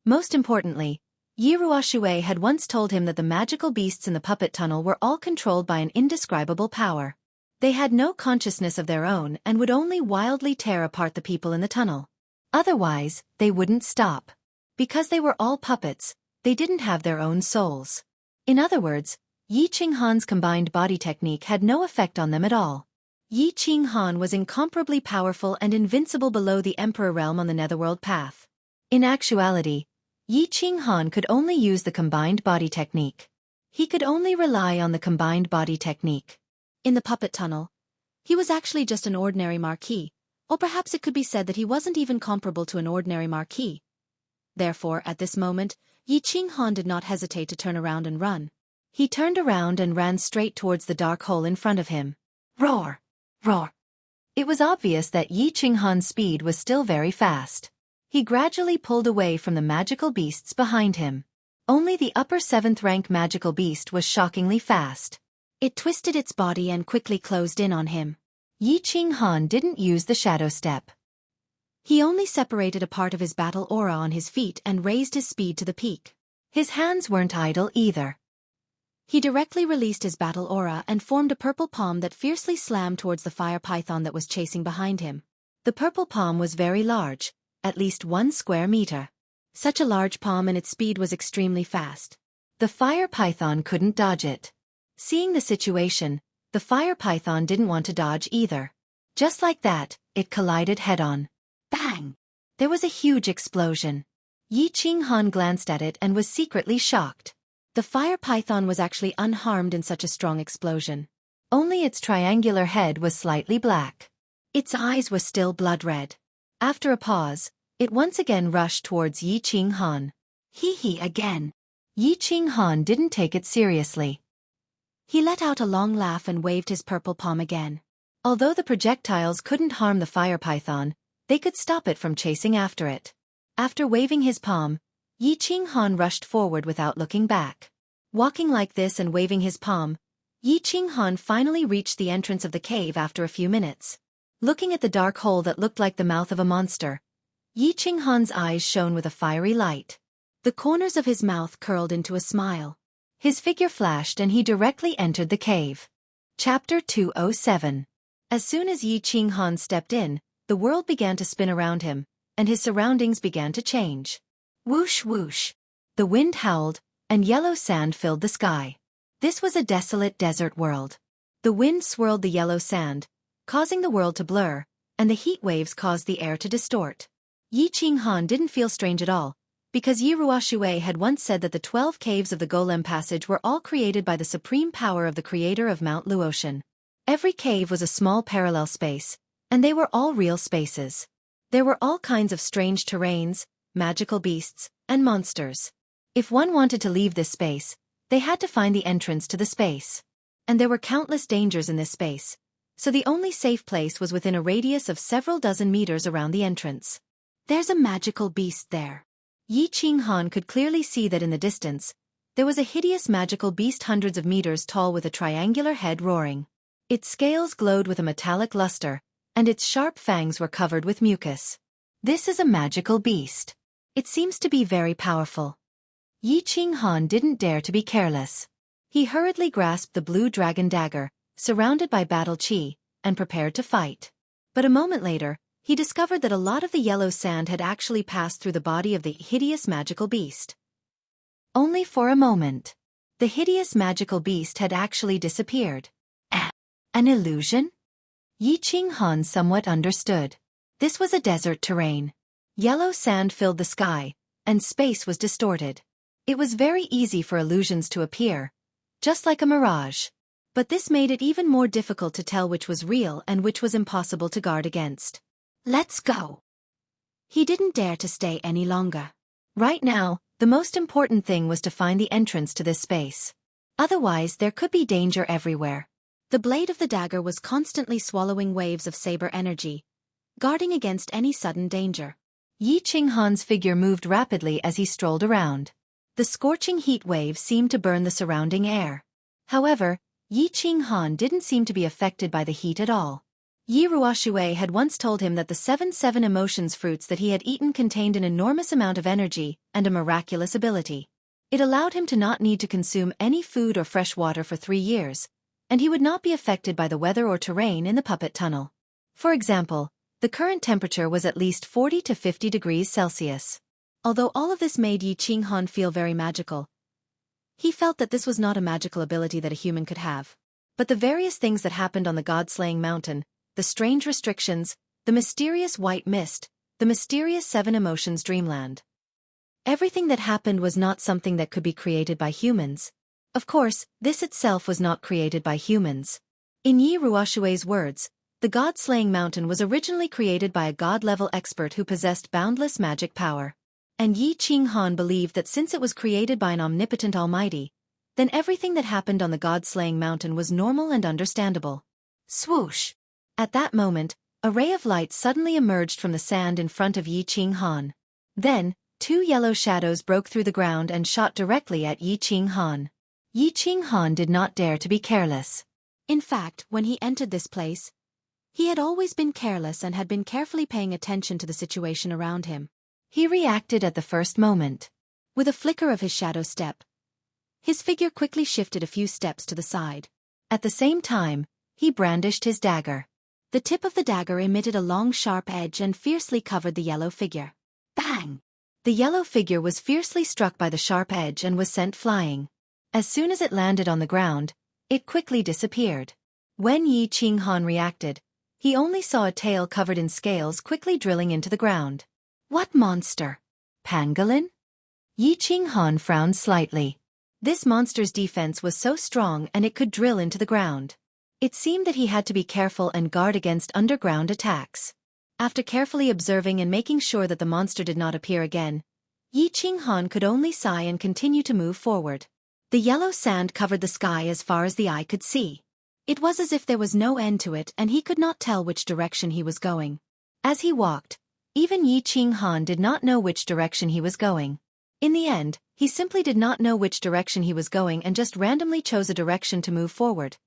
Most importantly, Yi Ruoshui had once told him that the magical beasts in the puppet tunnel were all controlled by an indescribable power. They had no consciousness of their own and would only wildly tear apart the people in the tunnel. Otherwise, they wouldn't stop. Because they were all puppets, they didn't have their own souls. In other words, Yi Qinghan's combined body technique had no effect on them at all. Yi Qinghan was incomparably powerful and invincible below the Emperor realm on the Netherworld path. In actuality, Yi Qinghan could only use the combined body technique. He could only rely on the combined body technique. In the puppet tunnel, he was actually just an ordinary Marquis, or perhaps it could be said that he wasn't even comparable to an ordinary Marquis. Therefore, at this moment, Yi Qinghan did not hesitate to turn around and run. He turned around and ran straight towards the dark hole in front of him. Roar! Roar! It was obvious that Yi Qinghan's speed was still very fast. He gradually pulled away from the magical beasts behind him. Only the upper 7th rank magical beast was shockingly fast. It twisted its body and quickly closed in on him. Yi Qinghan didn't use the shadow step. He only separated a part of his battle aura on his feet and raised his speed to the peak. His hands weren't idle either. He directly released his battle aura and formed a purple palm that fiercely slammed towards the fire python that was chasing behind him. The purple palm was very large, at least 1 square meter. Such a large palm and its speed was extremely fast. The fire python couldn't dodge it. Seeing the situation, the fire python didn't want to dodge either. Just like that, it collided head-on. Bang! There was a huge explosion. Yi Qinghan glanced at it and was secretly shocked. The fire python was actually unharmed in such a strong explosion. Only its triangular head was slightly black. Its eyes were still blood-red. After a pause, it once again rushed towards Yi Qinghan. Hee again. Yi Qinghan didn't take it seriously. He let out a long laugh and waved his purple palm again. Although the projectiles couldn't harm the fire python, they could stop it from chasing after it. After waving his palm, Yi Qinghan rushed forward without looking back. Walking like this and waving his palm, Yi Qinghan finally reached the entrance of the cave after a few minutes. Looking at the dark hole that looked like the mouth of a monster, Yi Qinghan's eyes shone with a fiery light. The corners of his mouth curled into a smile. His figure flashed and he directly entered the cave. Chapter 207. As soon as Yi Qinghan stepped in, the world began to spin around him, and his surroundings began to change. Whoosh whoosh. The wind howled, and yellow sand filled the sky. This was a desolate desert world. The wind swirled the yellow sand, causing the world to blur, and the heat waves caused the air to distort. Yi Qinghan didn't feel strange at all, because Yi Ruoshui had once said that the 12 caves of the Golem Passage were all created by the supreme power of the creator of Mount Luotian. Every cave was a small parallel space, and they were all real spaces. There were all kinds of strange terrains, magical beasts, and monsters. If one wanted to leave this space, they had to find the entrance to the space. And there were countless dangers in this space, so the only safe place was within a radius of several dozen meters around the entrance. There's a magical beast there. Yi Qinghan could clearly see that in the distance, there was a hideous magical beast hundreds of meters tall with a triangular head roaring. Its scales glowed with a metallic luster, and its sharp fangs were covered with mucus. This is a magical beast. It seems to be very powerful. Yi Qinghan didn't dare to be careless. He hurriedly grasped the blue dragon dagger, surrounded by battle chi, and prepared to fight. But a moment later, he discovered that a lot of the yellow sand had actually passed through the body of the hideous magical beast. Only for a moment. The hideous magical beast had actually disappeared. An illusion? Yi Qinghan somewhat understood. This was a desert terrain. Yellow sand filled the sky, and space was distorted. It was very easy for illusions to appear, just like a mirage. But this made it even more difficult to tell which was real and which was impossible to guard against. Let's go. He didn't dare to stay any longer. Right now, the most important thing was to find the entrance to this space. Otherwise, there could be danger everywhere. The blade of the dagger was constantly swallowing waves of saber energy, guarding against any sudden danger. Yi Qinghan's figure moved rapidly as he strolled around. The scorching heat waves seemed to burn the surrounding air. However, Yi Qinghan didn't seem to be affected by the heat at all. Yi Ruoshui had once told him that the 7 emotions fruits that he had eaten contained an enormous amount of energy and a miraculous ability. It allowed him to not need to consume any food or fresh water for 3 years, and he would not be affected by the weather or terrain in the puppet tunnel. For example, the current temperature was at least 40 to 50 degrees Celsius. Although all of this made Yi Qinghan feel very magical, he felt that this was not a magical ability that a human could have. But the various things that happened on the God-slaying mountain, the strange restrictions, the mysterious white mist, the mysterious 7 emotions dreamland. Everything that happened was not something that could be created by humans. Of course, this itself was not created by humans. In Yi Ruoshui's words, the God-slaying mountain was originally created by a god-level expert who possessed boundless magic power. And Yi Qinghan believed that since it was created by an omnipotent almighty, then everything that happened on the God-slaying mountain was normal and understandable. Swoosh! At that moment, a ray of light suddenly emerged from the sand in front of Yi Qinghan. Then, 2 yellow shadows broke through the ground and shot directly at Yi Qinghan. Yi Qinghan did not dare to be careless. In fact, when he entered this place, he had always been careless and had been carefully paying attention to the situation around him. He reacted at the first moment. With a flicker of his shadow step, his figure quickly shifted a few steps to the side. At the same time, he brandished his dagger. The tip of the dagger emitted a long sharp edge and fiercely covered the yellow figure. Bang! The yellow figure was fiercely struck by the sharp edge and was sent flying. As soon as it landed on the ground, it quickly disappeared. When Yi Qinghan reacted, he only saw a tail covered in scales quickly drilling into the ground. What monster? Pangolin? Yi Qinghan frowned slightly. This monster's defense was so strong and it could drill into the ground. It seemed that he had to be careful and guard against underground attacks. After carefully observing and making sure that the monster did not appear again, Yi Qinghan could only sigh and continue to move forward. The yellow sand covered the sky as far as the eye could see. It was as if there was no end to it and he could not tell which direction he was going. As he walked, Even Yi Qinghan did not know which direction he was going. In the end, he simply did not know which direction he was going and just randomly chose a direction to move forward.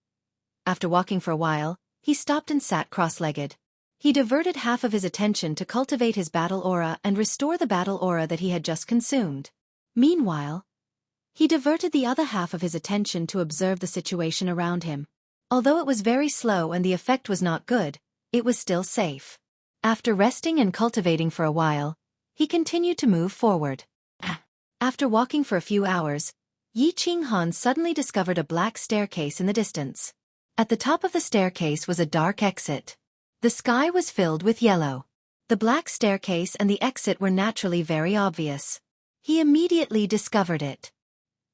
After walking for a while, he stopped and sat cross-legged. He diverted half of his attention to cultivate his battle aura and restore the battle aura that he had just consumed. Meanwhile, he diverted the other half of his attention to observe the situation around him. Although it was very slow and the effect was not good, it was still safe. After resting and cultivating for a while, he continued to move forward. After walking for a few hours, Yi Qinghan suddenly discovered a black staircase in the distance. At the top of the staircase was a dark exit. The sky was filled with yellow. The black staircase and the exit were naturally very obvious. He immediately discovered it.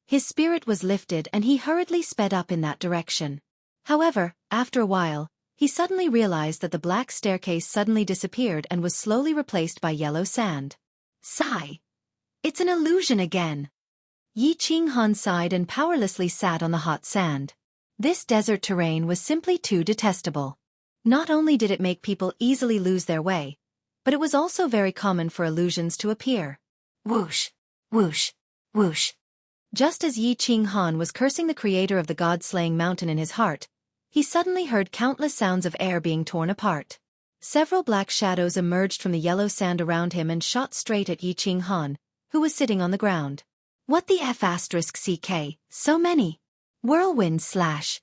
His spirit was lifted and he hurriedly sped up in that direction. However, after a while, he suddenly realized that the black staircase suddenly disappeared and was slowly replaced by yellow sand. Sigh. It's an illusion again. Yi Qinghan sighed and powerlessly sat on the hot sand. This desert terrain was simply too detestable. Not only did it make people easily lose their way, but it was also very common for illusions to appear. Whoosh, whoosh, whoosh. Just as Yi Qinghan was cursing the creator of the god-slaying mountain in his heart, he suddenly heard countless sounds of air being torn apart. Several black shadows emerged from the yellow sand around him and shot straight at Yi Qinghan, who was sitting on the ground. What the F***ck, so many. Whirlwind slash.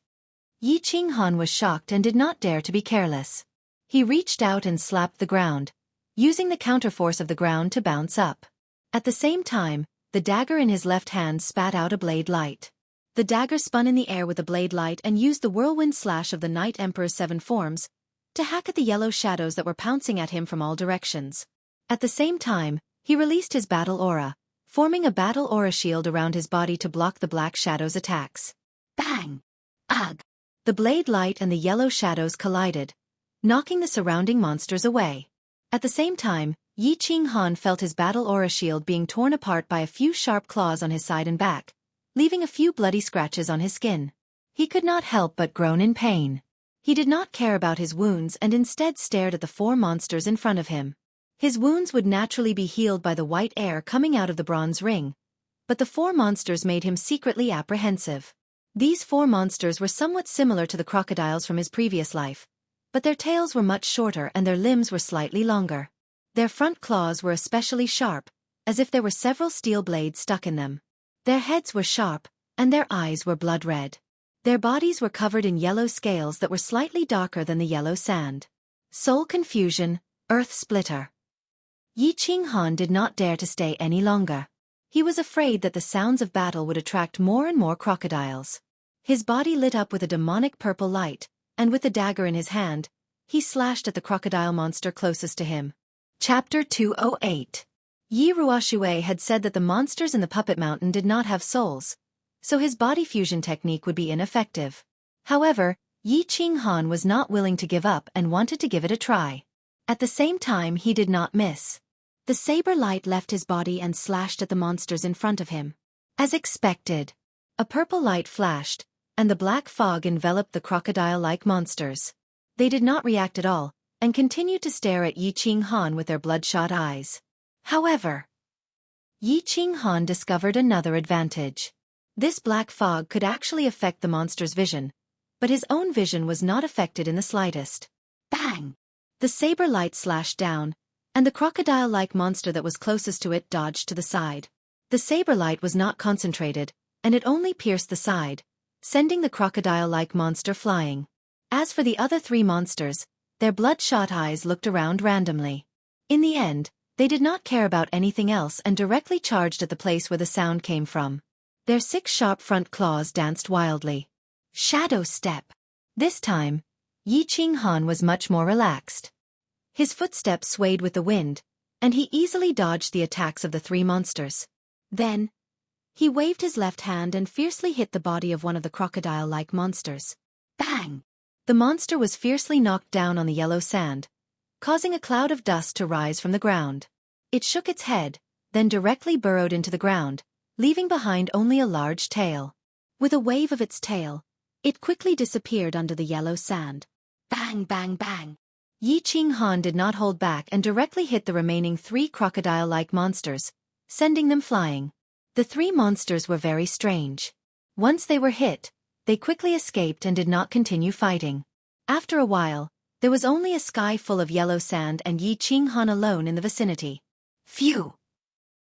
Yi Qinghan was shocked and did not dare to be careless. He reached out and slapped the ground, using the counterforce of the ground to bounce up. At the same time, the dagger in his left hand spat out a blade light. The dagger spun in the air with the blade light and used the whirlwind slash of the Night Emperor's 7 forms to hack at the yellow shadows that were pouncing at him from all directions. At the same time, he released his battle aura, forming a battle aura shield around his body to block the black shadow's attacks. Bang! Ugh! The blade light and the yellow shadows collided, knocking the surrounding monsters away. At the same time, Yi Qinghan felt his battle aura shield being torn apart by a few sharp claws on his side and back, leaving a few bloody scratches on his skin. He could not help but groan in pain. He did not care about his wounds and instead stared at the 4 monsters in front of him. His wounds would naturally be healed by the white air coming out of the bronze ring, but the 4 monsters made him secretly apprehensive. These 4 monsters were somewhat similar to the crocodiles from his previous life, but their tails were much shorter and their limbs were slightly longer. Their front claws were especially sharp, as if there were several steel blades stuck in them. Their heads were sharp, and their eyes were blood red. Their bodies were covered in yellow scales that were slightly darker than the yellow sand. Soul confusion, earth splitter. Yi Qinghan did not dare to stay any longer. He was afraid that the sounds of battle would attract more and more crocodiles. His body lit up with a demonic purple light, and with the dagger in his hand, he slashed at the crocodile monster closest to him. Chapter 208. Yi Ruoxue had said that the monsters in the Puppet Mountain did not have souls, so his body fusion technique would be ineffective. However, Yi Qinghan was not willing to give up and wanted to give it a try. At the same time, he did not miss. The saber light left his body and slashed at the monsters in front of him. As expected, a purple light flashed, and the black fog enveloped the crocodile-like monsters. They did not react at all, and continued to stare at Yi Qinghan with their bloodshot eyes. However, Yi Qinghan discovered another advantage. This black fog could actually affect the monster's vision, but his own vision was not affected in the slightest. Bang! The saber light slashed down, and the crocodile-like monster that was closest to it dodged to the side. The saber light was not concentrated, and it only pierced the side, sending the crocodile-like monster flying. As for the other 3 monsters, their bloodshot eyes looked around randomly. In the end, they did not care about anything else and directly charged at the place where the sound came from. Their 6 sharp front claws danced wildly. Shadow step. This time, Yi Qinghan was much more relaxed. His footsteps swayed with the wind, and he easily dodged the attacks of the 3 monsters. Then, he waved his left hand and fiercely hit the body of one of the crocodile-like monsters. Bang! The monster was fiercely knocked down on the yellow sand, causing a cloud of dust to rise from the ground. It shook its head, then directly burrowed into the ground, leaving behind only a large tail. With a wave of its tail, it quickly disappeared under the yellow sand. Bang, bang, bang! Yi Qinghan did not hold back and directly hit the remaining 3 crocodile-like monsters, sending them flying. The 3 monsters were very strange. Once they were hit, they quickly escaped and did not continue fighting. After a while, there was only a sky full of yellow sand and Yi Qinghan alone in the vicinity. Phew!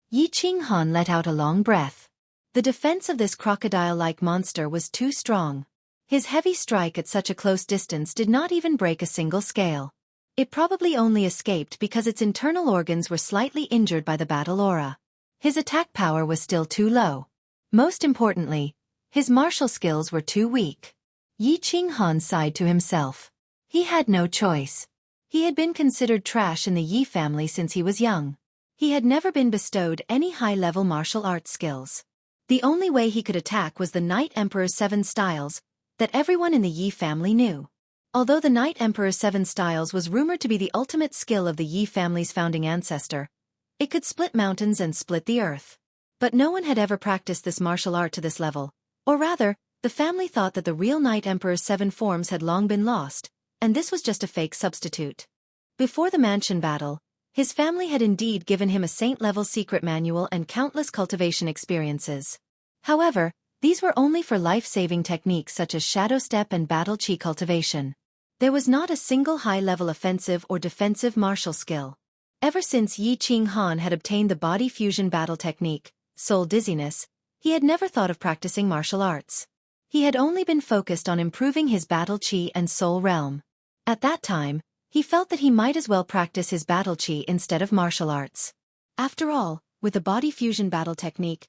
Yi Qinghan let out a long breath. The defense of this crocodile-like monster was too strong. His heavy strike at such a close distance did not even break a single scale. It probably only escaped because its internal organs were slightly injured by the battle aura. His attack power was still too low. Most importantly, his martial skills were too weak. Yi Qinghan sighed to himself. He had no choice. He had been considered trash in the Yi family since he was young. He had never been bestowed any high-level martial arts skills. The only way he could attack was the Night Emperor's 7 styles that everyone in the Yi family knew. Although the Night Emperor's 7 styles was rumored to be the ultimate skill of the Yi family's founding ancestor, it could split mountains and split the earth. But no one had ever practiced this martial art to this level, or rather, the family thought that the real Night Emperor's 7 forms had long been lost, and this was just a fake substitute. Before the mansion battle, his family had indeed given him a saint-level secret manual and countless cultivation experiences. However, these were only for life-saving techniques such as shadow step and battle chi cultivation. There was not a single high-level offensive or defensive martial skill. Ever since Yi Qinghan had obtained the body fusion battle technique, soul dizziness, he had never thought of practicing martial arts. He had only been focused on improving his battle chi and soul realm. At that time, he felt that he might as well practice his battle chi instead of martial arts. After all, with the body fusion battle technique,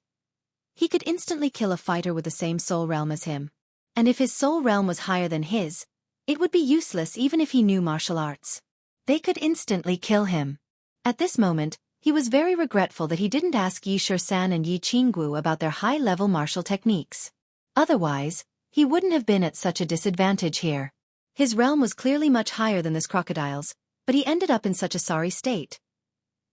he could instantly kill a fighter with the same soul realm as him. And if his soul realm was higher than his, it would be useless even if he knew martial arts. They could instantly kill him. At this moment, he was very regretful that he didn't ask Yi Shisan and Yi Qinggu about their high-level martial techniques. Otherwise, he wouldn't have been at such a disadvantage here. His realm was clearly much higher than this crocodile's, but he ended up in such a sorry state.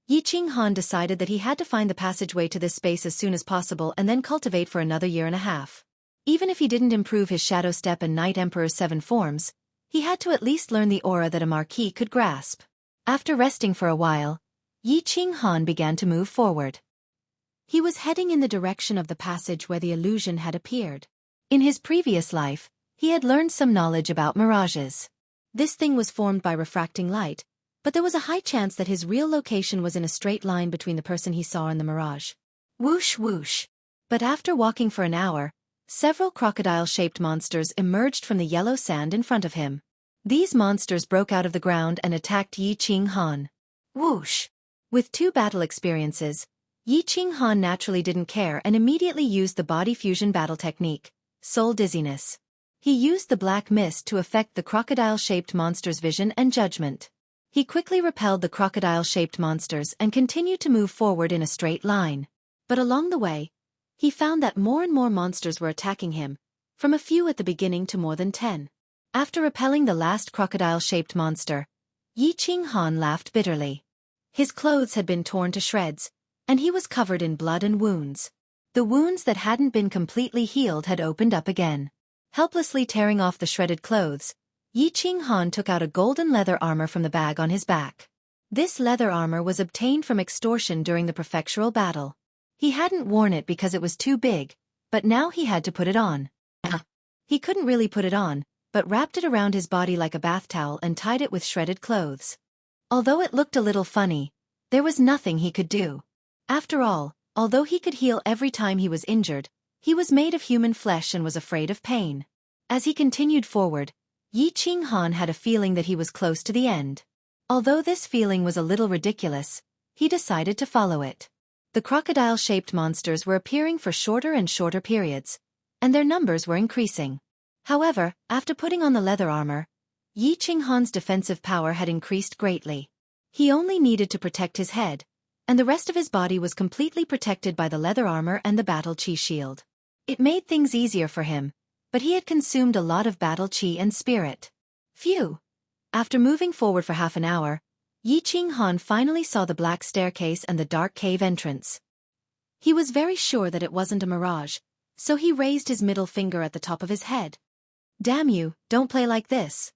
Yi Qinghan decided that he had to find the passageway to this space as soon as possible and then cultivate for another year and a half. Even if he didn't improve his Shadow Step and Night Emperor's 7 forms, he had to at least learn the aura that a marquis could grasp. After resting for a while, Yi Qinghan began to move forward. He was heading in the direction of the passage where the illusion had appeared. In his previous life, he had learned some knowledge about mirages. This thing was formed by refracting light, but there was a high chance that his real location was in a straight line between the person he saw and the mirage. Whoosh whoosh. But after walking for an hour, several crocodile-shaped monsters emerged from the yellow sand in front of him. These monsters broke out of the ground and attacked Yi Qinghan. Whoosh! With 2 battle experiences, Yi Qinghan naturally didn't care and immediately used the body fusion battle technique, soul dizziness. He used the black mist to affect the crocodile-shaped monsters' vision and judgment. He quickly repelled the crocodile-shaped monsters and continued to move forward in a straight line. But along the way, he found that more and more monsters were attacking him, from a few at the beginning to more than 10. After repelling the last crocodile-shaped monster, Yi Qinghan laughed bitterly. His clothes had been torn to shreds, and he was covered in blood and wounds. The wounds that hadn't been completely healed had opened up again. Helplessly tearing off the shredded clothes, Yi Qinghan took out a golden leather armor from the bag on his back. This leather armor was obtained from extortion during the prefectural battle. He hadn't worn it because it was too big, but now he had to put it on. He couldn't really put it on, but wrapped it around his body like a bath towel and tied it with shredded clothes. Although it looked a little funny, there was nothing he could do. After all, although he could heal every time he was injured, he was made of human flesh and was afraid of pain. As he continued forward, Yi Qinghan had a feeling that he was close to the end. Although this feeling was a little ridiculous, he decided to follow it. The crocodile-shaped monsters were appearing for shorter and shorter periods, and their numbers were increasing. However, after putting on the leather armor, Yi Qinghan's defensive power had increased greatly. He only needed to protect his head, and the rest of his body was completely protected by the leather armor and the battle chi shield. It made things easier for him, but he had consumed a lot of battle chi and spirit. Phew! After moving forward for half an hour, Yi Qinghan finally saw the black staircase and the dark cave entrance. He was very sure that it wasn't a mirage, so he raised his middle finger at the top of his head. Damn you, don't play like this.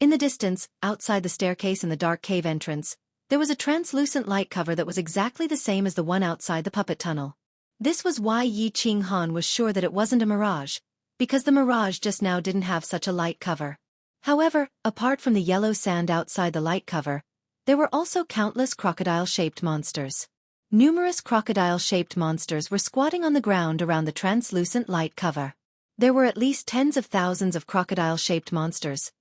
In the distance, outside the staircase in the dark cave entrance, there was a translucent light cover that was exactly the same as the one outside the puppet tunnel. This was why Yi Qinghan was sure that it wasn't a mirage, because the mirage just now didn't have such a light cover. However, apart from the yellow sand outside the light cover, there were also countless crocodile-shaped monsters. Numerous crocodile-shaped monsters were squatting on the ground around the translucent light cover. There were at least tens of thousands of crocodile-shaped monsters.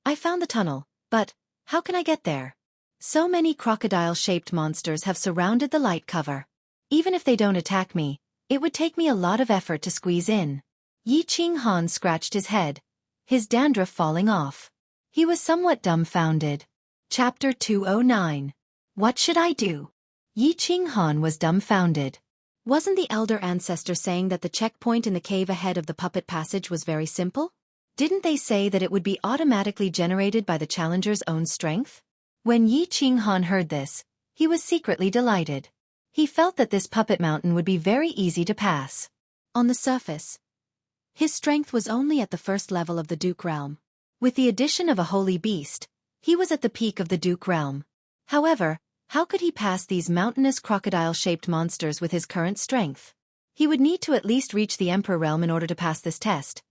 I found the tunnel, but how can I get there? So many crocodile-shaped monsters have surrounded the light cover. Even if they don't attack me, it would take me a lot of effort to squeeze in. Yi Qinghan scratched his head, his dandruff falling off. He was somewhat dumbfounded. Chapter 209. What should I do? Yi Qinghan was dumbfounded. Wasn't the elder ancestor saying that the checkpoint in the cave ahead of the puppet passage was very simple? Didn't they say that it would be automatically generated by the challenger's own strength? When Yi Qinghan heard this, he was secretly delighted. He felt that this puppet mountain would be very easy to pass. On the surface, his strength was only at the first level of the Duke realm. With the addition of a holy beast, he was at the peak of the Duke realm. However, how could he pass these mountainous crocodile-shaped monsters with his current strength? He would need to at least reach the Emperor realm in order to pass this test.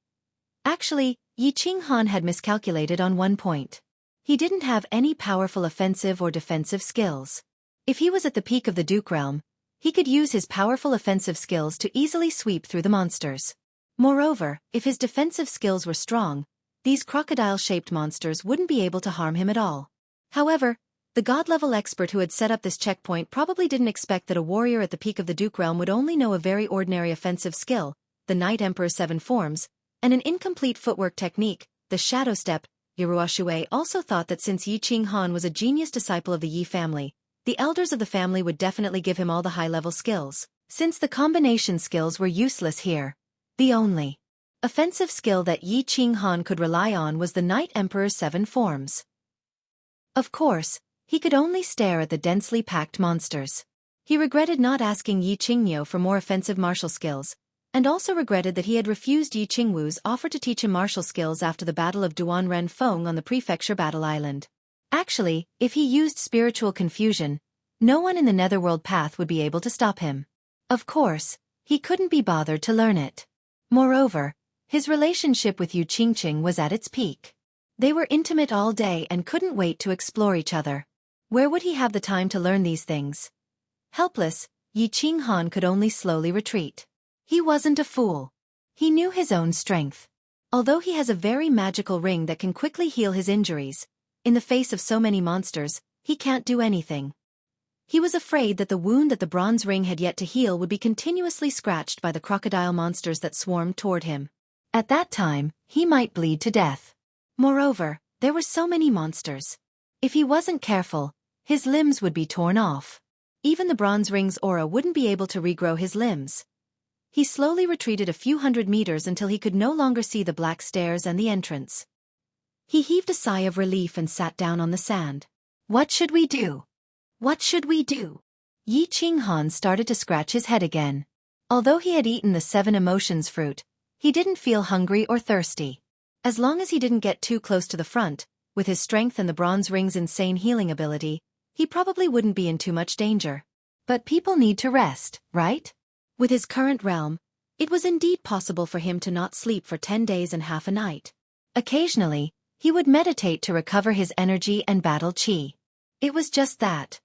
Actually, Yi Qinghan had miscalculated on one point. He didn't have any powerful offensive or defensive skills. If he was at the peak of the Duke realm, he could use his powerful offensive skills to easily sweep through the monsters. Moreover, if his defensive skills were strong, these crocodile-shaped monsters wouldn't be able to harm him at all. However, the god-level expert who had set up this checkpoint probably didn't expect that a warrior at the peak of the Duke realm would only know a very ordinary offensive skill, the Night Emperor's 7 forms, and an incomplete footwork technique, the shadow step. Yiruoshui also thought that since Yi Qinghan was a genius disciple of the Yi family, the elders of the family would definitely give him all the high-level skills. Since the combination skills were useless here, the only offensive skill that Yi Qinghan could rely on was the Night Emperor's 7 forms. Of course, he could only stare at the densely packed monsters. He regretted not asking Yi Qingniu for more offensive martial skills, and also regretted that he had refused Yi Qingwu's offer to teach him martial skills after the Battle of Duanren Feng on the Prefecture Battle Island. Actually, if he used spiritual confusion, no one in the Netherworld path would be able to stop him. Of course, he couldn't be bothered to learn it. Moreover, his relationship with Yu Qingqing was at its peak. They were intimate all day and couldn't wait to explore each other. Where would he have the time to learn these things? Helpless, Yi Qinghan could only slowly retreat. He wasn't a fool. He knew his own strength. Although he has a very magical ring that can quickly heal his injuries, in the face of so many monsters, he can't do anything. He was afraid that the wound that the bronze ring had yet to heal would be continuously scratched by the crocodile monsters that swarmed toward him. At that time, he might bleed to death. Moreover, there were so many monsters. If he wasn't careful, his limbs would be torn off. Even the bronze ring's aura wouldn't be able to regrow his limbs. He slowly retreated a few hundred meters until he could no longer see the black stairs and the entrance. He heaved a sigh of relief and sat down on the sand. What should we do? What should we do? Yi Qinghan started to scratch his head again. Although he had eaten the 7 emotions fruit, he didn't feel hungry or thirsty. As long as he didn't get too close to the front, with his strength and the bronze ring's insane healing ability, he probably wouldn't be in too much danger. But people need to rest, right? With his current realm, it was indeed possible for him to not sleep for 10 days and half a night. Occasionally, he would meditate to recover his energy and battle chi. It was just that.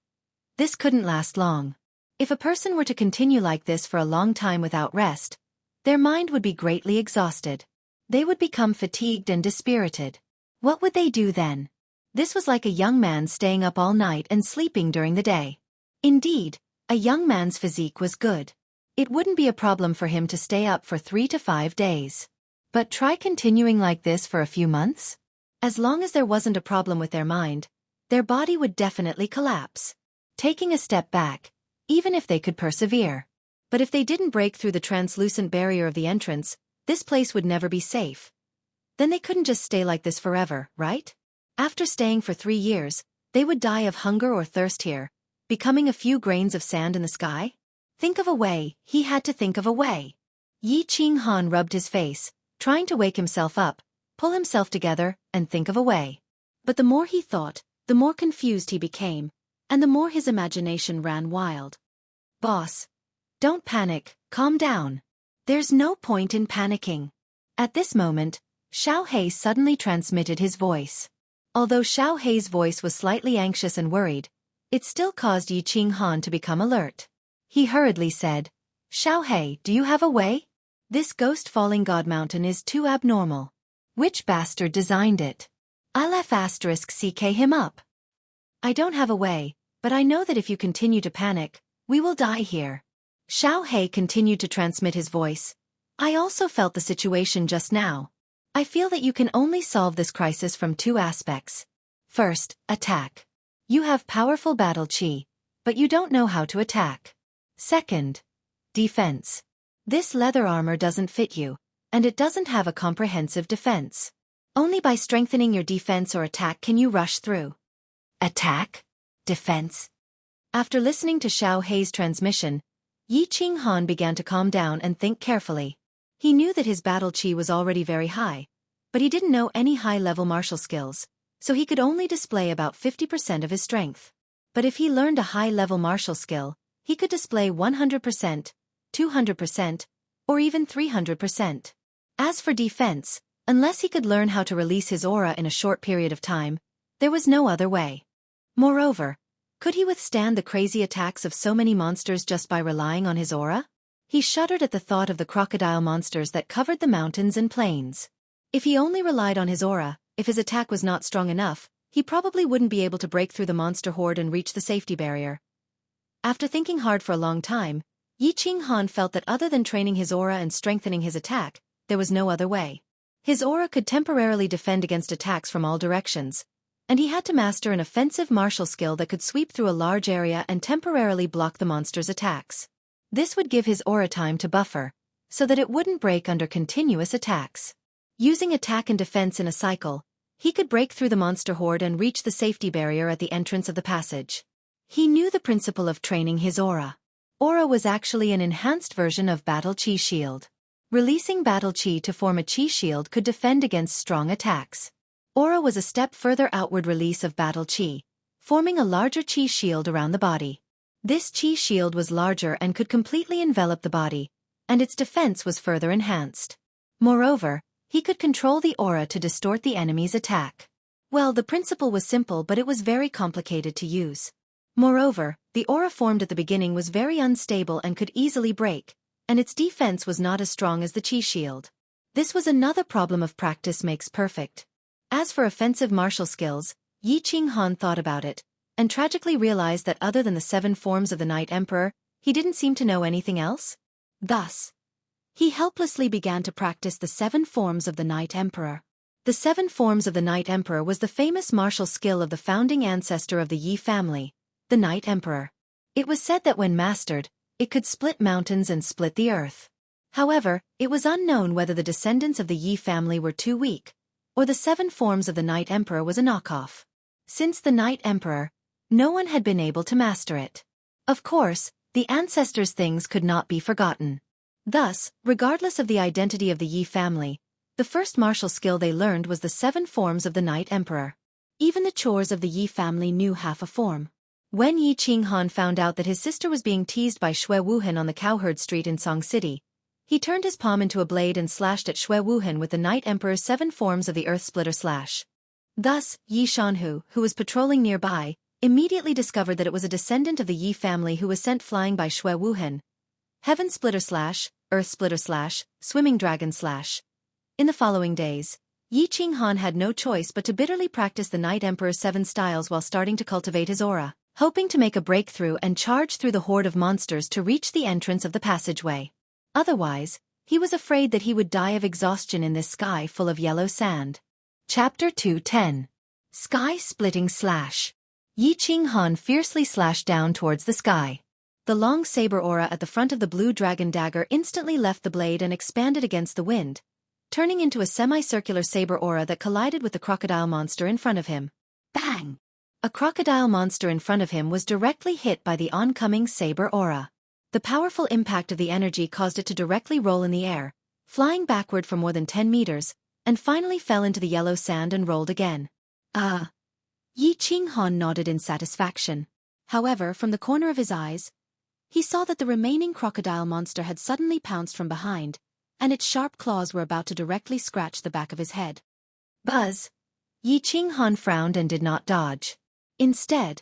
This couldn't last long. If a person were to continue like this for a long time without rest, their mind would be greatly exhausted. They would become fatigued and dispirited. What would they do then? This was like a young man staying up all night and sleeping during the day. Indeed, a young man's physique was good. It wouldn't be a problem for him to stay up for 3 to 5 days. But try continuing like this for a few months? As long as there wasn't a problem with their mind, their body would definitely collapse. Taking a step back, even if they could persevere. But if they didn't break through the translucent barrier of the entrance, this place would never be safe. Then they couldn't just stay like this forever, right? After staying for 3 years, they would die of hunger or thirst here, becoming a few grains of sand in the sky? Think of a way. He had to think of a way. Yi Qinghan rubbed his face, trying to wake himself up, pull himself together, and think of a way. But the more he thought, the more confused he became, and the more his imagination ran wild. Boss, don't panic, calm down. There's no point in panicking. At this moment, Xiao He suddenly transmitted his voice. Although Xiao He's voice was slightly anxious and worried, it still caused Yi Qinghan to become alert. He hurriedly said, Xiao He, do you have a way? This ghost falling god mountain is too abnormal. Which bastard designed it? I'll *CK him up. I don't have a way, but I know that if you continue to panic, we will die here. Xiao He continued to transmit his voice. I also felt the situation just now. I feel that you can only solve this crisis from two aspects. First, attack. You have powerful battle chi, but you don't know how to attack. Second, defense. This leather armor doesn't fit you, and it doesn't have a comprehensive defense. Only by strengthening your defense or attack can you rush through. Attack? Defense? After listening to Xiao He's transmission, Yi Qinghan began to calm down and think carefully. He knew that his battle chi was already very high, but he didn't know any high-level martial skills, so he could only display about 50% of his strength. But if he learned a high-level martial skill, he could display 100%, 200%, or even 300%. As for defense, unless he could learn how to release his aura in a short period of time, there was no other way. Moreover, could he withstand the crazy attacks of so many monsters just by relying on his aura? He shuddered at the thought of the crocodile monsters that covered the mountains and plains. If he only relied on his aura, if his attack was not strong enough, he probably wouldn't be able to break through the monster horde and reach the safety barrier. After thinking hard for a long time, Yi Qinghan felt that other than training his aura and strengthening his attack, there was no other way. His aura could temporarily defend against attacks from all directions, and he had to master an offensive martial skill that could sweep through a large area and temporarily block the monster's attacks. This would give his aura time to buffer, so that it wouldn't break under continuous attacks. Using attack and defense in a cycle, he could break through the monster horde and reach the safety barrier at the entrance of the passage. He knew the principle of training his aura. Aura was actually an enhanced version of Battle Chi Shield. Releasing Battle Chi to form a Chi Shield could defend against strong attacks. Aura was a step further outward release of Battle Chi, forming a larger Chi Shield around the body. This Chi Shield was larger and could completely envelop the body, and its defense was further enhanced. Moreover, he could control the aura to distort the enemy's attack. Well, the principle was simple, but it was very complicated to use. Moreover, the aura formed at the beginning was very unstable and could easily break, and its defense was not as strong as the Chi Shield. This was another problem of practice makes perfect. As for offensive martial skills, Yi Qinghan thought about it, and tragically realized that other than the 7 forms of the Night Emperor, he didn't seem to know anything else. Thus, he helplessly began to practice the 7 forms of the Night Emperor. The 7 forms of the Night Emperor was the famous martial skill of the founding ancestor of the Yi family, the Night Emperor. It was said that when mastered, it could split mountains and split the earth. However, it was unknown whether the descendants of the Yi family were too weak, or the 7 forms of the Night Emperor was a knockoff. Since the Night Emperor, no one had been able to master it. Of course, the ancestors' things could not be forgotten. Thus, regardless of the identity of the Yi family, the first martial skill they learned was the 7 forms of the Night Emperor. Even the chores of the Yi family knew half a form. When Yi Qinghan found out that his sister was being teased by Xue Wuhan on the Cowherd Street in Song City, he turned his palm into a blade and slashed at Xue Wuhan with the Night Emperor's 7 forms of the Earth Splitter Slash. Thus, Yi Shanhu, who was patrolling nearby, immediately discovered that it was a descendant of the Yi family who was sent flying by Xue Wuhan. Heaven Splitter Slash, Earth Splitter Slash, Swimming Dragon Slash. In the following days, Yi Qinghan had no choice but to bitterly practice the Night Emperor's 7 styles while starting to cultivate his aura, hoping to make a breakthrough and charge through the horde of monsters to reach the entrance of the passageway. Otherwise, he was afraid that he would die of exhaustion in this sky full of yellow sand. Chapter 210. Sky-Splitting Slash. Yi Qinghan fiercely slashed down towards the sky. The long saber aura at the front of the blue dragon dagger instantly left the blade and expanded against the wind, turning into a semicircular saber aura that collided with the crocodile monster in front of him. Bang! A crocodile monster in front of him was directly hit by the oncoming saber aura. The powerful impact of the energy caused it to directly roll in the air, flying backward for more than 10 meters, and finally fell into the yellow sand and rolled again. Yi Qinghan nodded in satisfaction. However, from the corner of his eyes, he saw that the remaining crocodile monster had suddenly pounced from behind, and its sharp claws were about to directly scratch the back of his head. Buzz! Yi Qinghan frowned and did not dodge. Instead,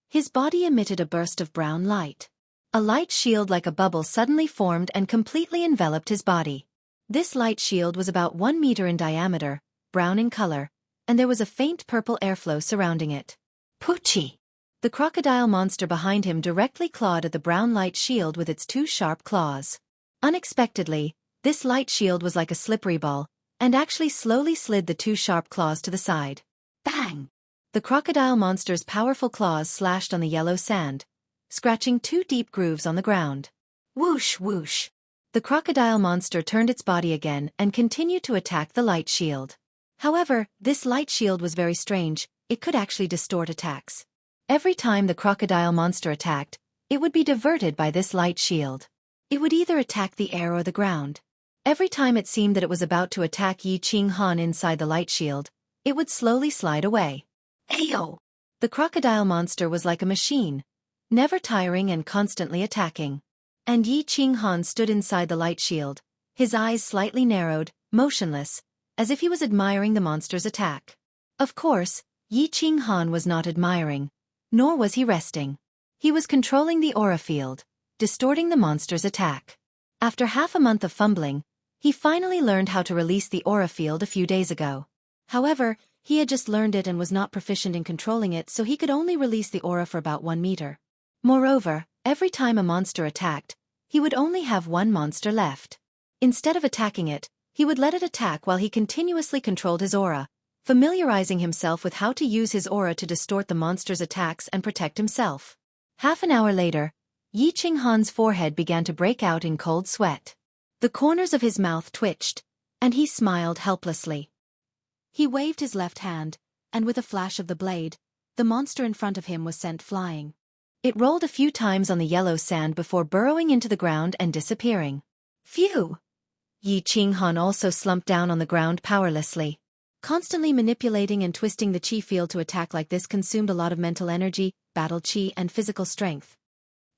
his body emitted a burst of brown light. A light shield like a bubble suddenly formed and completely enveloped his body. This light shield was about 1 meter in diameter, brown in color, and there was a faint purple airflow surrounding it. Poochie! The crocodile monster behind him directly clawed at the brown light shield with its 2 sharp claws. Unexpectedly, this light shield was like a slippery ball, and actually slowly slid the 2 sharp claws to the side. Bang! The crocodile monster's powerful claws slashed on the yellow sand, scratching 2 deep grooves on the ground. Whoosh whoosh! The crocodile monster turned its body again and continued to attack the light shield. However, this light shield was very strange, it could actually distort attacks. Every time the crocodile monster attacked, it would be diverted by this light shield. It would either attack the air or the ground. Every time it seemed that it was about to attack Yi Qinghan inside the light shield, it would slowly slide away. Ayo! The crocodile monster was like a machine, never tiring and constantly attacking. And Yi Qinghan stood inside the light shield, his eyes slightly narrowed, motionless, as if he was admiring the monster's attack. Of course, Yi Qinghan was not admiring, nor was he resting. He was controlling the aura field, distorting the monster's attack. After half a month of fumbling, he finally learned how to release the aura field a few days ago. However, he had just learned it and was not proficient in controlling it, so he could only release the aura for about 1 meter. Moreover, every time a monster attacked, he would only have 1 monster left. Instead of attacking it, he would let it attack while he continuously controlled his aura, familiarizing himself with how to use his aura to distort the monster's attacks and protect himself. Half an hour later, Yi Qinghan's forehead began to break out in cold sweat. The corners of his mouth twitched, and he smiled helplessly. He waved his left hand, and with a flash of the blade, the monster in front of him was sent flying. It rolled a few times on the yellow sand before burrowing into the ground and disappearing. Phew! Yi Qinghan also slumped down on the ground powerlessly. Constantly manipulating and twisting the qi field to attack like this consumed a lot of mental energy, battle qi, and physical strength.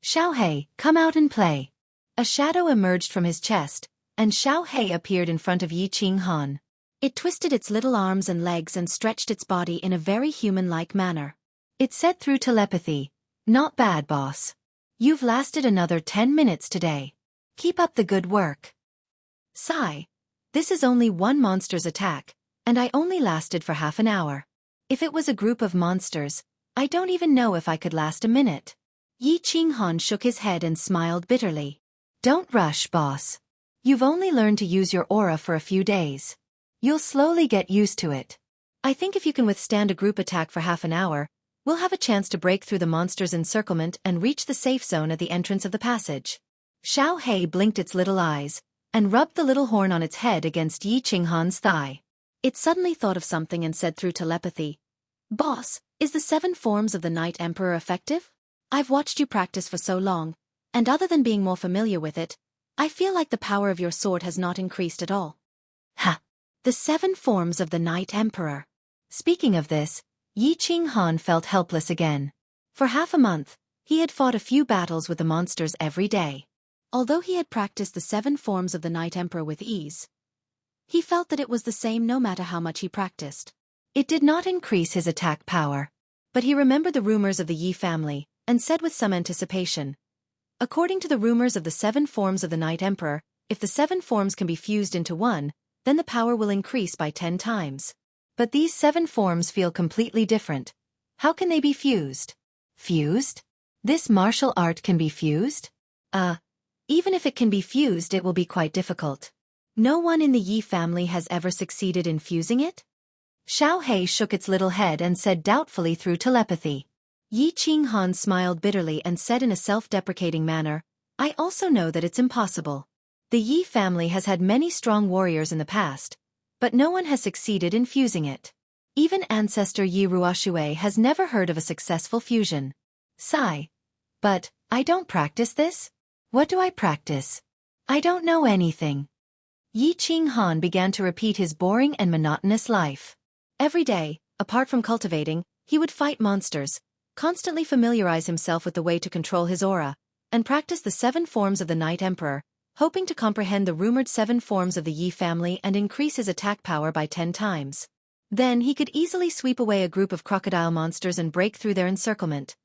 Xiaohei, come out and play. A shadow emerged from his chest, and Xiaohei appeared in front of Yi Qinghan. It twisted its little arms and legs and stretched its body in a very human-like manner. It said through telepathy, "Not bad, boss. You've lasted another 10 minutes today. Keep up the good work." Sigh. This is only 1 monster's attack, and I only lasted for half an hour. If it was a group of monsters, I don't even know if I could last a minute. Yi Qinghan shook his head and smiled bitterly. Don't rush, boss. You've only learned to use your aura for a few days. You'll slowly get used to it. I think if you can withstand a group attack for half an hour, we'll have a chance to break through the monster's encirclement and reach the safe zone at the entrance of the passage. Xiaohei blinked its little eyes, and rubbed the little horn on its head against Yi Qinghan's thigh. It suddenly thought of something and said through telepathy, "Boss, is the 7 forms of the Night Emperor effective? I've watched you practice for so long, and other than being more familiar with it, I feel like the power of your sword has not increased at all." Ha! The 7 forms of the Night Emperor. Speaking of this, Yi Qinghan felt helpless again. For half a month, he had fought a few battles with the monsters every day. Although he had practiced the 7 forms of the Night Emperor with ease, he felt that it was the same no matter how much he practiced. It did not increase his attack power. But he remembered the rumors of the Yi family, and said with some anticipation, "According to the rumors of the 7 forms of the Night Emperor, if the 7 forms can be fused into one, then the power will increase by 10 times. But these 7 forms feel completely different. How can they be fused?" Fused? This martial art can be fused? Even if it can be fused, it will be quite difficult. No one in the Yi family has ever succeeded in fusing it? Xiaohei shook its little head and said doubtfully through telepathy. Yi Qinghan smiled bitterly and said in a self-deprecating manner, "I also know that it's impossible. The Yi family has had many strong warriors in the past, but no one has succeeded in fusing it. Even ancestor Yi Ruoshui has never heard of a successful fusion." Sigh. But, I don't practice this? What do I practice? I don't know anything. Yi Qinghan began to repeat his boring and monotonous life. Every day, apart from cultivating, He would fight monsters, constantly familiarize himself with the way to control his aura, and practice the 7 forms of the Night Emperor, hoping to comprehend the rumored 7 forms of the Yi family and increase his attack power by 10 times. Then he could easily sweep away a group of crocodile monsters and break through their encirclement.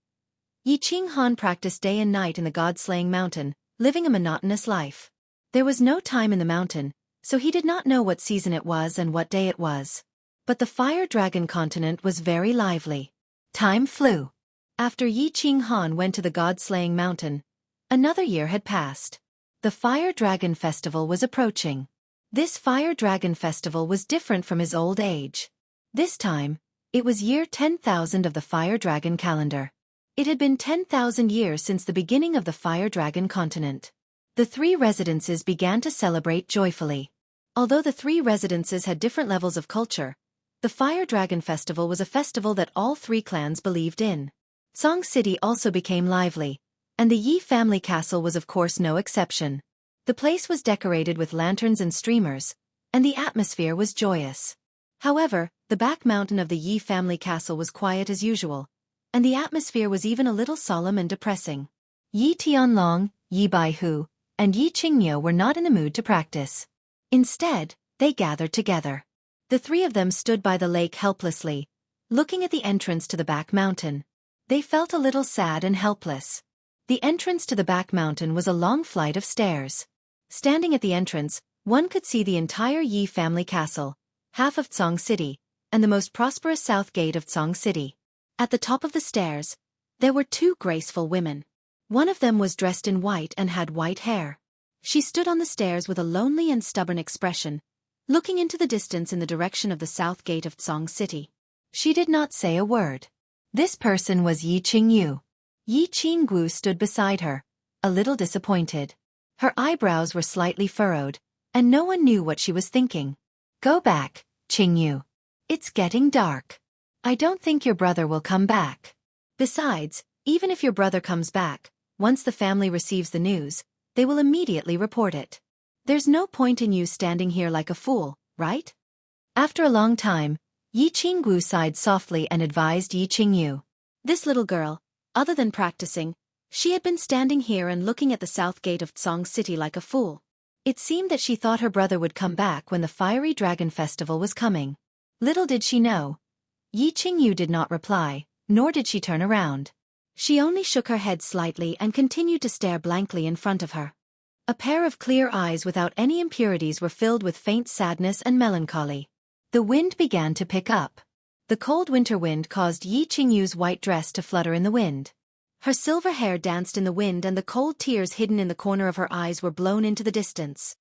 Yi Qinghan practiced day and night in the god-slaying mountain, living a monotonous life. There was no time in the mountain, so he did not know what season it was and what day it was. But the fire dragon continent was very lively. Time flew. After Yi Qinghan went to the god-slaying mountain, another year had passed. The Fire Dragon Festival was approaching. This Fire Dragon Festival was different from his old age. This time, it was year 10,000 of the Fire Dragon calendar. It had been 10,000 years since the beginning of the Fire Dragon continent. The 3 residences began to celebrate joyfully. Although the 3 residences had different levels of culture, the Fire Dragon Festival was a festival that all 3 clans believed in. Song City also became lively, and the Yi family castle was of course no exception. The place was decorated with lanterns and streamers, and the atmosphere was joyous. However, the back mountain of the Yi family castle was quiet as usual, and the atmosphere was even a little solemn and depressing. Yi Tianlong, Yi Baihu, and Yi Qingniu were not in the mood to practice. Instead, they gathered together. The 3 of them stood by the lake helplessly, looking at the entrance to the back mountain. They felt a little sad and helpless. The entrance to the back mountain was a long flight of stairs. Standing at the entrance, one could see the entire Yi family castle, half of Song City, and the most prosperous south gate of Song City. At the top of the stairs, there were 2 graceful women. One of them was dressed in white and had white hair. She stood on the stairs with a lonely and stubborn expression, looking into the distance in the direction of the south gate of Song City. She did not say a word. This person was Yi Qingyu. Yi Qinggu stood beside her, a little disappointed. Her eyebrows were slightly furrowed, and no one knew what she was thinking. Go back, Qingyu. It's getting dark. I don't think your brother will come back. Besides, even if your brother comes back, once the family receives the news, they will immediately report it. There's no point in you standing here like a fool, right? After a long time, Yi Qinggu sighed softly and advised Yi Qingyu. This little girl, other than practicing, she had been standing here and looking at the south gate of Song City like a fool. It seemed that she thought her brother would come back when the Fiery Dragon Festival was coming. Little did she know. Yi Qingyu did not reply, nor did she turn around. She only shook her head slightly and continued to stare blankly in front of her. A pair of clear eyes without any impurities were filled with faint sadness and melancholy. The wind began to pick up. The cold winter wind caused Yi Qingyu's white dress to flutter in the wind. Her silver hair danced in the wind and the cold tears hidden in the corner of her eyes were blown into the distance.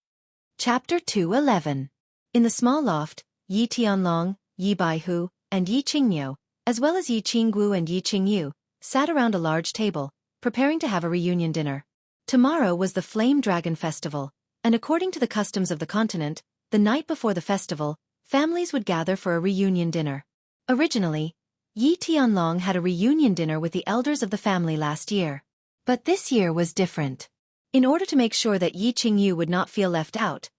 Chapter 2:11. In the small loft, Yi Tianlong, Yi Baihu, and Yi Qingniu, as well as Yi Qinggu and Yi Qingyu, sat around a large table, preparing to have a reunion dinner. Tomorrow was the Flame Dragon Festival, and according to the customs of the continent, the night before the festival, families would gather for a reunion dinner. Originally, Yi Tianlong had a reunion dinner with the elders of the family last year. But this year was different. In order to make sure that Yi Qingyu would not feel left out,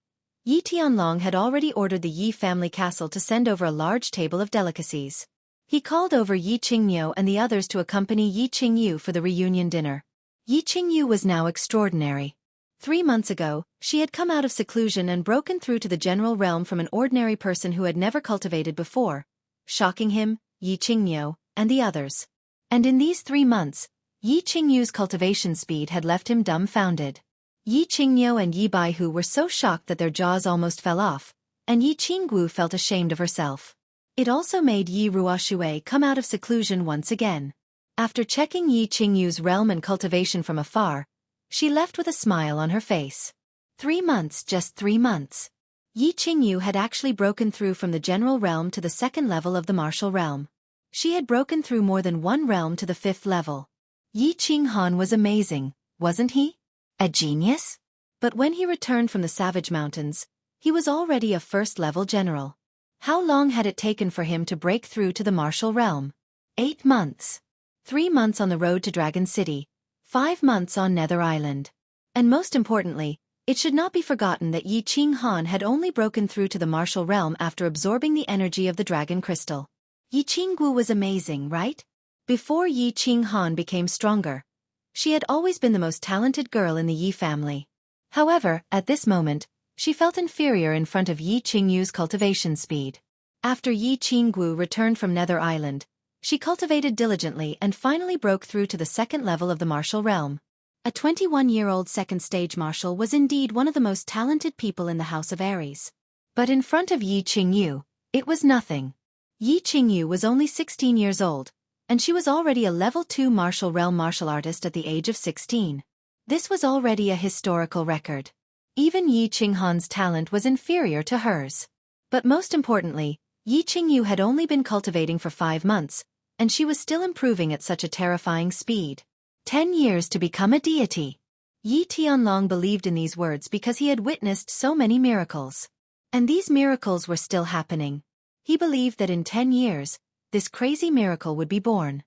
Yi Tianlong had already ordered the Yi family castle to send over a large table of delicacies. He called over Yi Qingniu and the others to accompany Yi Qingyu for the reunion dinner. Yi Qingyu was now extraordinary. 3 months ago, she had come out of seclusion and broken through to the general realm from an ordinary person who had never cultivated before, shocking him, Yi Qingniu, and the others. And in these 3 months, Yi Qingyu's cultivation speed had left him dumbfounded. Yi Qingniu and Yi Baihu were so shocked that their jaws almost fell off, and Yi Qinggu felt ashamed of herself. It also made Yi Ruoshui come out of seclusion once again. After checking Yi Qingyu's realm and cultivation from afar, she left with a smile on her face. 3 months, just 3 months. Yi Qingyu had actually broken through from the general realm to the 2nd level of the martial realm. She had broken through more than one realm to the 5th level. Yi Qinghan was amazing, wasn't he? A genius? But when he returned from the Savage Mountains, he was already a 1st-level general. How long had it taken for him to break through to the martial realm? 8 months. 3 months on the road to Dragon City, 5 months on Nether Island. And most importantly, it should not be forgotten that Yi Qinghan had only broken through to the martial realm after absorbing the energy of the dragon crystal. Yi Qinggu was amazing, right? Before Yi Qinghan became stronger, she had always been the most talented girl in the Yi family. However, at this moment, she felt inferior in front of Yi Qingyu's cultivation speed. After Yi Qinggu returned from Nether Island, she cultivated diligently and finally broke through to the second level of the martial realm. A 21-year-old second-stage martial was indeed one of the most talented people in the House of Aries. But in front of Yi Qingyu, it was nothing. Yi Qingyu was only 16 years old, and she was already a level 2 martial realm martial artist at the age of 16. This was already a historical record. Even Yi Qinghan's talent was inferior to hers. But most importantly, Yi Qingyu had only been cultivating for 5 months, and she was still improving at such a terrifying speed. 10 years to become a deity. Yi Tianlong believed in these words because he had witnessed so many miracles. And these miracles were still happening. He believed that in 10 years, this crazy miracle would be born.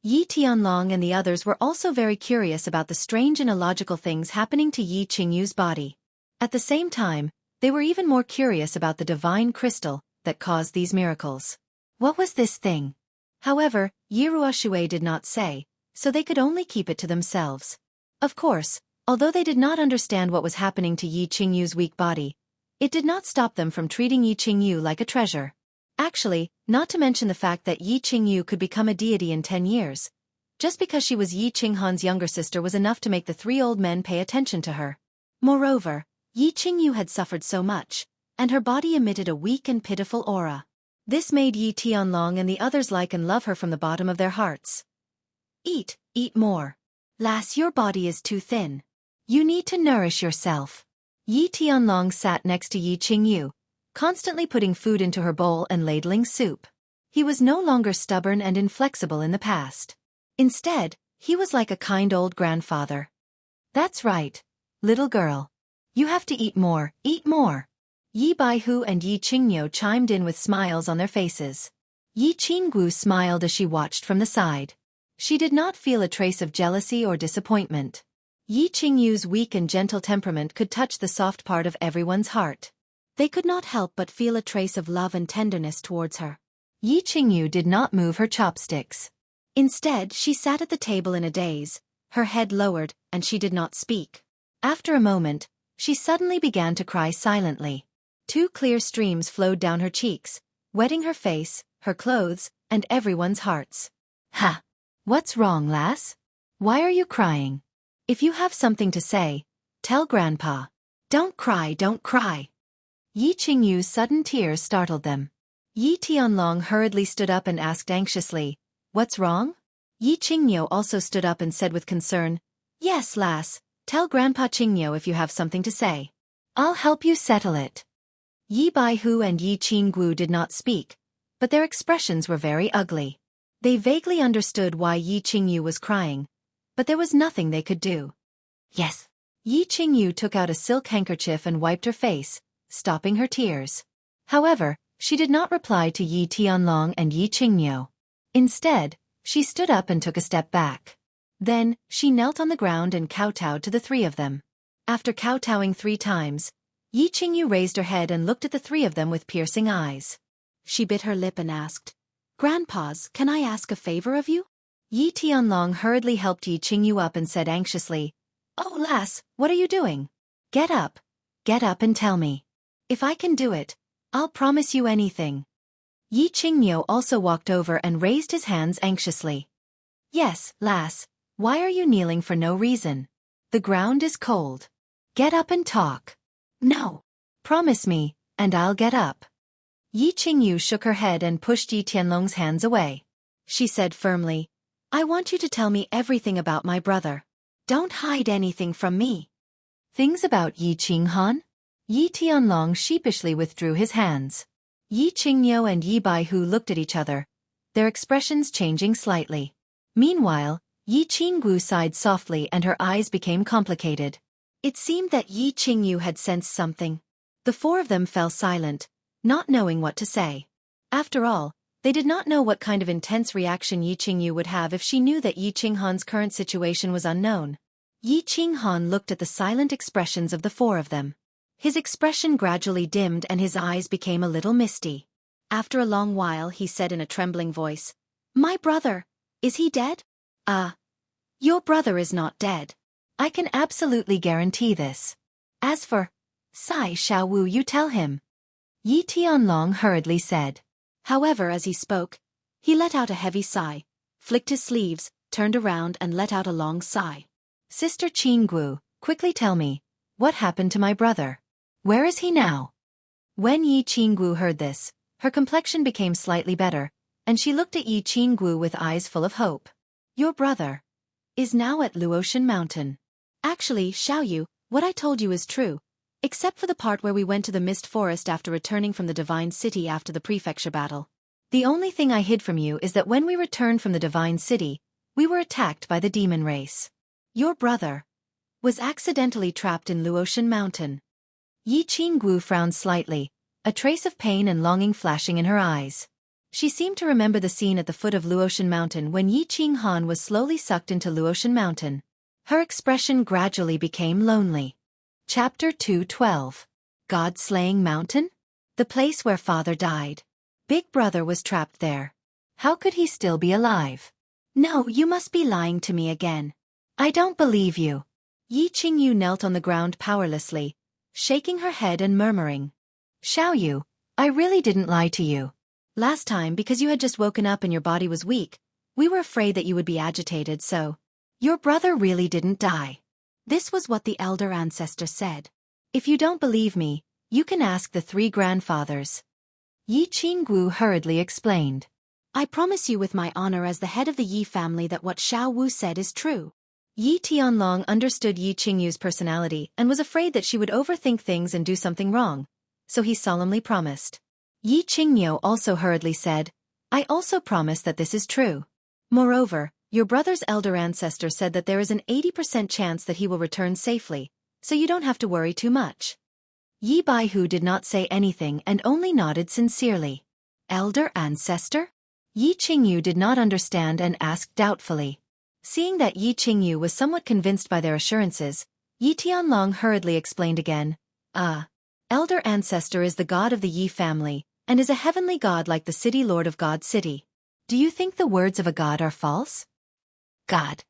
Yi Tianlong and the others were also very curious about the strange and illogical things happening to Yi Qingyu's body. At the same time, they were even more curious about the divine crystal that caused these miracles. What was this thing? However, Yi Ruoshui did not say, so they could only keep it to themselves. Of course, although they did not understand what was happening to Yi Qingyu's weak body, it did not stop them from treating Yi Qingyu like a treasure. Actually, not to mention the fact that Yi Qingyu could become a deity in 10 years. Just because she was Yi Qinghan's younger sister was enough to make the 3 old men pay attention to her. Moreover, Yi Qingyu had suffered so much, and her body emitted a weak and pitiful aura. This made Yi Tianlong and the others like and love her from the bottom of their hearts. Eat more. Lass, your body is too thin. You need to nourish yourself. Yi Tianlong sat next to Yi Qingyu, constantly putting food into her bowl and ladling soup. He was no longer stubborn and inflexible in the past. Instead, he was like a kind old grandfather. That's right, little girl. You have to eat more, eat more. Yi Baihu and Yi Qingyo chimed in with smiles on their faces. Yi Qinggu smiled as she watched from the side. She did not feel a trace of jealousy or disappointment. Yi Qingyu's weak and gentle temperament could touch the soft part of everyone's heart. They could not help but feel a trace of love and tenderness towards her. Yi Qingyu did not move her chopsticks. Instead, she sat at the table in a daze, her head lowered, and she did not speak. After a moment, she suddenly began to cry silently. 2 clear streams flowed down her cheeks, wetting her face, her clothes, and everyone's hearts. Ha! What's wrong, lass? Why are you crying? If you have something to say, tell Grandpa. Don't cry, don't cry. Yi Qingyu's sudden tears startled them. Yi Tianlong hurriedly stood up and asked anxiously, "What's wrong?" Yi Qingyo also stood up and said with concern, "Yes, lass, tell Grandpa Qingyo if you have something to say. I'll help you settle it." Yi Baihu and Yi Qinggu did not speak, but their expressions were very ugly. They vaguely understood why Yi Qingyu was crying, but there was nothing they could do. Yes. Yi Qingyu took out a silk handkerchief and wiped her face, stopping her tears. However, she did not reply to Yi Tianlong and Yi Qingyo. Instead, she stood up and took a step back. Then, she knelt on the ground and kowtowed to the 3 of them. After kowtowing 3 times, Yi Qingyu raised her head and looked at the 3 of them with piercing eyes. She bit her lip and asked, "Grandpas, can I ask a favor of you?" Yi Tianlong hurriedly helped Yi Qingyu up and said anxiously, "Oh, lass, what are you doing? Get up and tell me. If I can do it, I'll promise you anything." Yi Qingyo also walked over and raised his hands anxiously. "Yes, lass, why are you kneeling for no reason? The ground is cold. Get up and talk." "No. Promise me, and I'll get up." Yi Qingyu shook her head and pushed Yi Tianlong's hands away. She said firmly, "I want you to tell me everything about my brother. Don't hide anything from me." "Things about Yi Qinghan?" Yi Tianlong sheepishly withdrew his hands. Yi Qingyo and Yi Baihu looked at each other, their expressions changing slightly. Meanwhile, Yi Qinggu sighed softly and her eyes became complicated. It seemed that Yi Qingyu had sensed something. The 4 of them fell silent, not knowing what to say. After all, they did not know what kind of intense reaction Yi Qingyu would have if she knew that Yi Qinghan's current situation was unknown. Yi Qinghan looked at the silent expressions of the 4 of them. His expression gradually dimmed and his eyes became a little misty. After a long while he said in a trembling voice, "My brother, is he dead?" Your brother is not dead. I can absolutely guarantee this. As for Sai Xiaowu, you tell him," Yi Tianlong hurriedly said. However, as he spoke, he let out a heavy sigh, flicked his sleeves, turned around and let out a long sigh. "Sister Qinggu, quickly tell me, what happened to my brother? Where is he now?" When Yi Qinggu heard this, her complexion became slightly better, and she looked at Yi Qinggu with eyes full of hope. "Your brother is now at Luotian Mountain. Actually, Xiaoyu, what I told you is true, except for the part where we went to the Mist Forest after returning from the Divine City after the prefecture battle. The only thing I hid from you is that when we returned from the Divine City, we were attacked by the demon race. Your brother was accidentally trapped in Luotian Mountain." Yi Qinggu frowned slightly, a trace of pain and longing flashing in her eyes. She seemed to remember the scene at the foot of Luotian Mountain when Yi Qinghan was slowly sucked into Luotian Mountain. Her expression gradually became lonely. Chapter 212. God-Slaying Mountain? The place where father died. Big brother was trapped there. How could he still be alive? No, you must be lying to me again. I don't believe you. Yi Qingyu knelt on the ground powerlessly, shaking her head and murmuring, "Xiaoyu, I really didn't lie to you. Last time, because you had just woken up and your body was weak, we were afraid that you would be agitated, so your brother really didn't die." This was what the elder ancestor said. "If you don't believe me, you can ask the 3 grandfathers." Yi Qinggu hurriedly explained. "I promise you with my honor as the head of the Yi family that what Xiao Wu said is true." Yi Tianlong understood Yi Qingyu's personality and was afraid that she would overthink things and do something wrong, so he solemnly promised. Yi Qingyu also hurriedly said, "I also promise that this is true. Moreover, your brother's elder ancestor said that there is an 80% chance that he will return safely, so you don't have to worry too much." Yi Baihu did not say anything and only nodded sincerely. "Elder ancestor?" Yi Qingyu did not understand and asked doubtfully. Seeing that Yi Qingyu was somewhat convinced by their assurances, Yi Tianlong hurriedly explained again, Elder ancestor is the god of the Yi family, and is a heavenly god like the city lord of God City. Do you think the words of a god are false?" "God?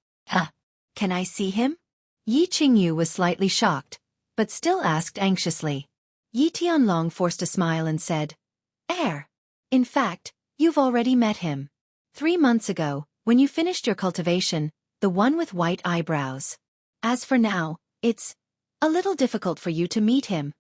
Can I see him?" Yi Qingyu was slightly shocked, but still asked anxiously. Yi Tianlong forced a smile and said, In fact, you've already met him. 3 months ago, when you finished your cultivation, the one with white eyebrows. As for now, it's a little difficult for you to meet him."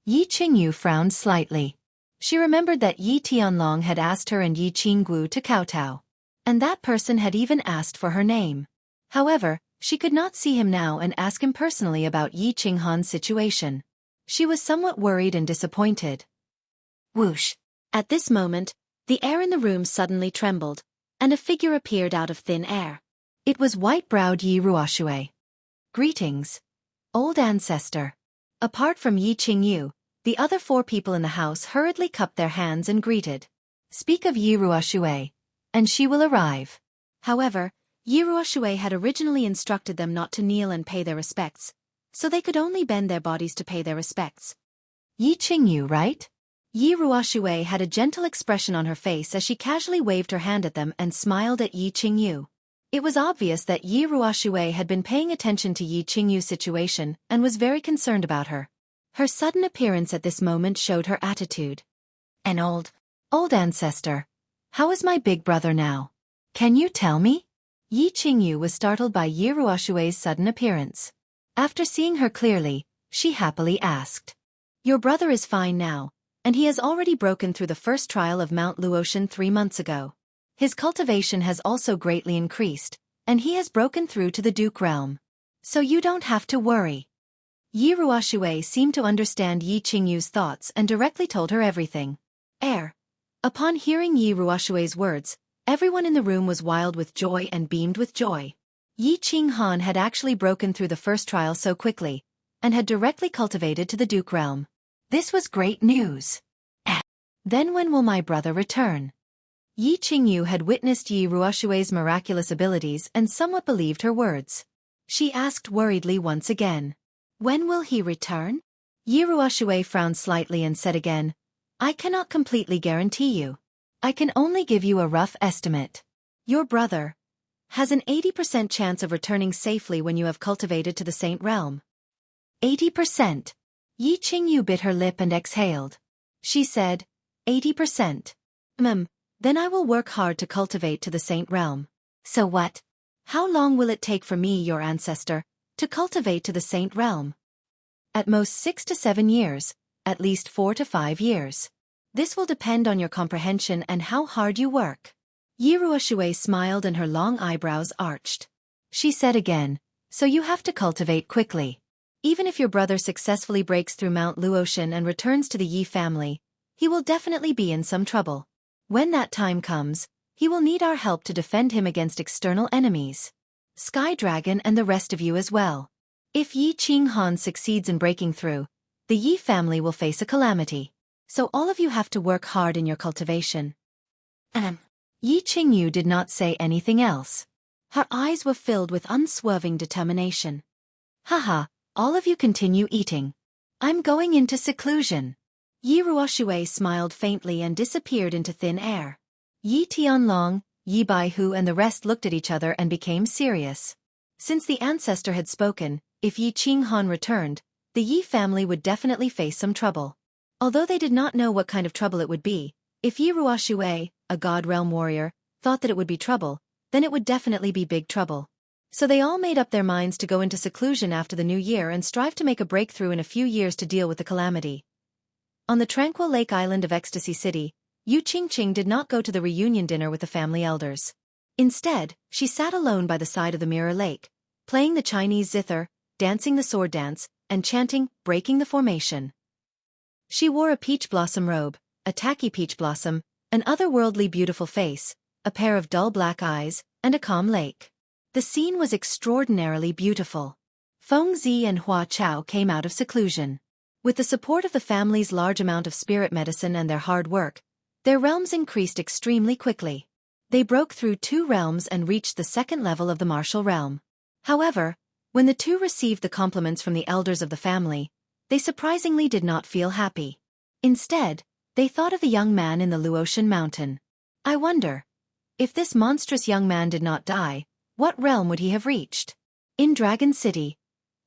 Yi Qingyu frowned slightly. She remembered that Yi Tianlong had asked her and Yi Qinggu to kowtow. And that person had even asked for her name. However, she could not see him now and ask him personally about Yi Qinghan's situation. She was somewhat worried and disappointed. Whoosh! At this moment, the air in the room suddenly trembled, and a figure appeared out of thin air. It was white-browed Yi Ruoxue. "Greetings, old ancestor." Apart from Yi Qingyu, the other 4 people in the house hurriedly cupped their hands and greeted. Speak of Yi Ruoxue, and she will arrive. However, Yi Ruoxue had originally instructed them not to kneel and pay their respects, so they could only bend their bodies to pay their respects. Yi Qingyu, right? Yi Ruoxue had a gentle expression on her face as she casually waved her hand at them and smiled at Yi Qingyu. It was obvious that Yi Ruoxue had been paying attention to Yi Qingyu's situation and was very concerned about her. Her sudden appearance at this moment showed her attitude. "An old ancestor. How is my big brother now? Can you tell me?" Yi Qingyu was startled by Yi Ruoxue's sudden appearance. After seeing her clearly, she happily asked. "Your brother is fine now, and he has already broken through the first trial of Mount Luotian 3 months ago. His cultivation has also greatly increased, and he has broken through to the Duke realm. So you don't have to worry." Yi Ruoxue seemed to understand Yi Qingyu's thoughts and directly told her everything. Upon hearing Yi Ruoxue's words, everyone in the room was wild with joy and beamed with joy. Yi Qinghan had actually broken through the first trial so quickly, and had directly cultivated to the Duke realm. This was great news. Then when will my brother return? Yi Qingyu had witnessed Yi Ruoxue's miraculous abilities and somewhat believed her words. She asked worriedly once again. "When will he return?" Yi Ruoxue frowned slightly and said again, I cannot completely guarantee you. I can only give you a rough estimate. Your brother has an 80% chance of returning safely when you have cultivated to the Saint Realm. 80%. Yi Qingyu bit her lip and exhaled. She said, 80%. Then I will work hard to cultivate to the Saint Realm. So what? How long will it take for me, your ancestor, to cultivate to the Saint Realm? At most 6 to 7 years, at least 4 to 5 years. This will depend on your comprehension and how hard you work. Yi Ruoshui smiled and her long eyebrows arched. She said again, so you have to cultivate quickly. Even if your brother successfully breaks through Mount Luotian and returns to the Yi family, he will definitely be in some trouble. When that time comes, he will need our help to defend him against external enemies. Sky Dragon and the rest of you as well. If Yi Qinghan succeeds in breaking through, the Yi family will face a calamity. So all of you have to work hard in your cultivation. Yi Qingyu did not say anything else. Her eyes were filled with unswerving determination. Haha, all of you continue eating. I'm going into seclusion. Yi Ruoshui smiled faintly and disappeared into thin air. Yi Tianlong, Yi Baihu and the rest looked at each other and became serious. Since the ancestor had spoken, if Yi Qinghan returned, the Yi family would definitely face some trouble. Although they did not know what kind of trouble it would be, if Yi Ruoshui, a God Realm warrior, thought that it would be trouble, then it would definitely be big trouble. So they all made up their minds to go into seclusion after the new year and strive to make a breakthrough in a few years to deal with the calamity. On the tranquil lake island of Ecstasy City, Yu Qingqing did not go to the reunion dinner with the family elders. Instead, she sat alone by the side of the mirror lake, playing the Chinese zither, dancing the sword dance, and chanting, breaking the formation. She wore a peach blossom robe, a tacky peach blossom, an otherworldly beautiful face, a pair of dull black eyes, and a calm lake. The scene was extraordinarily beautiful. Feng Zi and Hua Chao came out of seclusion. With the support of the family's large amount of spirit medicine and their hard work, their realms increased extremely quickly. They broke through 2 realms and reached the 2nd level of the martial realm. However, when the two received the compliments from the elders of the family, they surprisingly did not feel happy. Instead, they thought of the young man in the Luotian mountain. I wonder, if this monstrous young man did not die, what realm would he have reached? In Dragon City,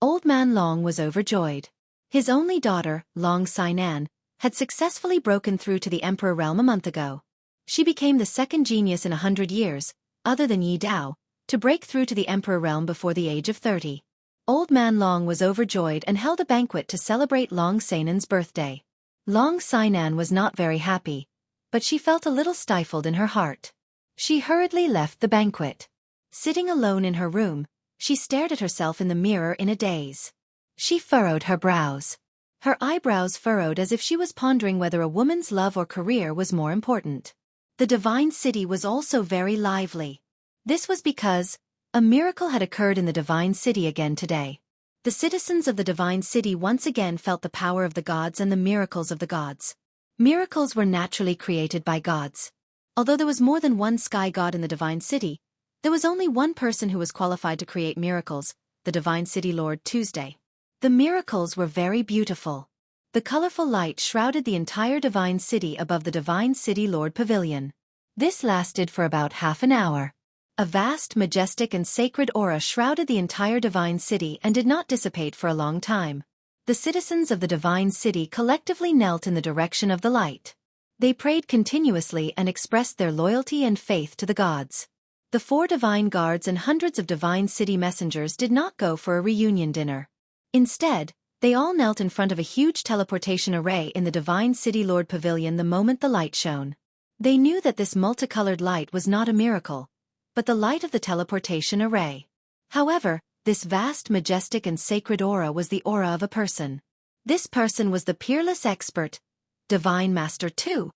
Old Man Long was overjoyed. His only daughter, Long Sainan, had successfully broken through to the Emperor realm a month ago. She became the 2nd genius in 100 years, other than Yi Dao, to break through to the Emperor realm before the age of 30. Old Man Long was overjoyed and held a banquet to celebrate Long Sainan's birthday. Long Sainan was not very happy, but she felt a little stifled in her heart. She hurriedly left the banquet. Sitting alone in her room, she stared at herself in the mirror in a daze. She furrowed her brows. Her eyebrows furrowed as if she was pondering whether a woman's love or career was more important. The Divine City was also very lively. This was because a miracle had occurred in the Divine City again today. The citizens of the Divine City once again felt the power of the gods and the miracles of the gods. Miracles were naturally created by gods. Although there was more than one sky god in the Divine City, there was only one person who was qualified to create miracles, the Divine City Lord Tuesday. The miracles were very beautiful. The colorful light shrouded the entire Divine City above the Divine City Lord Pavilion. This lasted for about half an hour. A vast, majestic and sacred aura shrouded the entire Divine City and did not dissipate for a long time. The citizens of the Divine City collectively knelt in the direction of the light. They prayed continuously and expressed their loyalty and faith to the gods. The 4 divine guards and hundreds of Divine City messengers did not go for a reunion dinner. Instead, they all knelt in front of a huge teleportation array in the Divine City Lord Pavilion the moment the light shone. They knew that this multicolored light was not a miracle, but the light of the teleportation array. However, this vast, majestic and sacred aura was the aura of a person. This person was the peerless expert, Divine Master 2.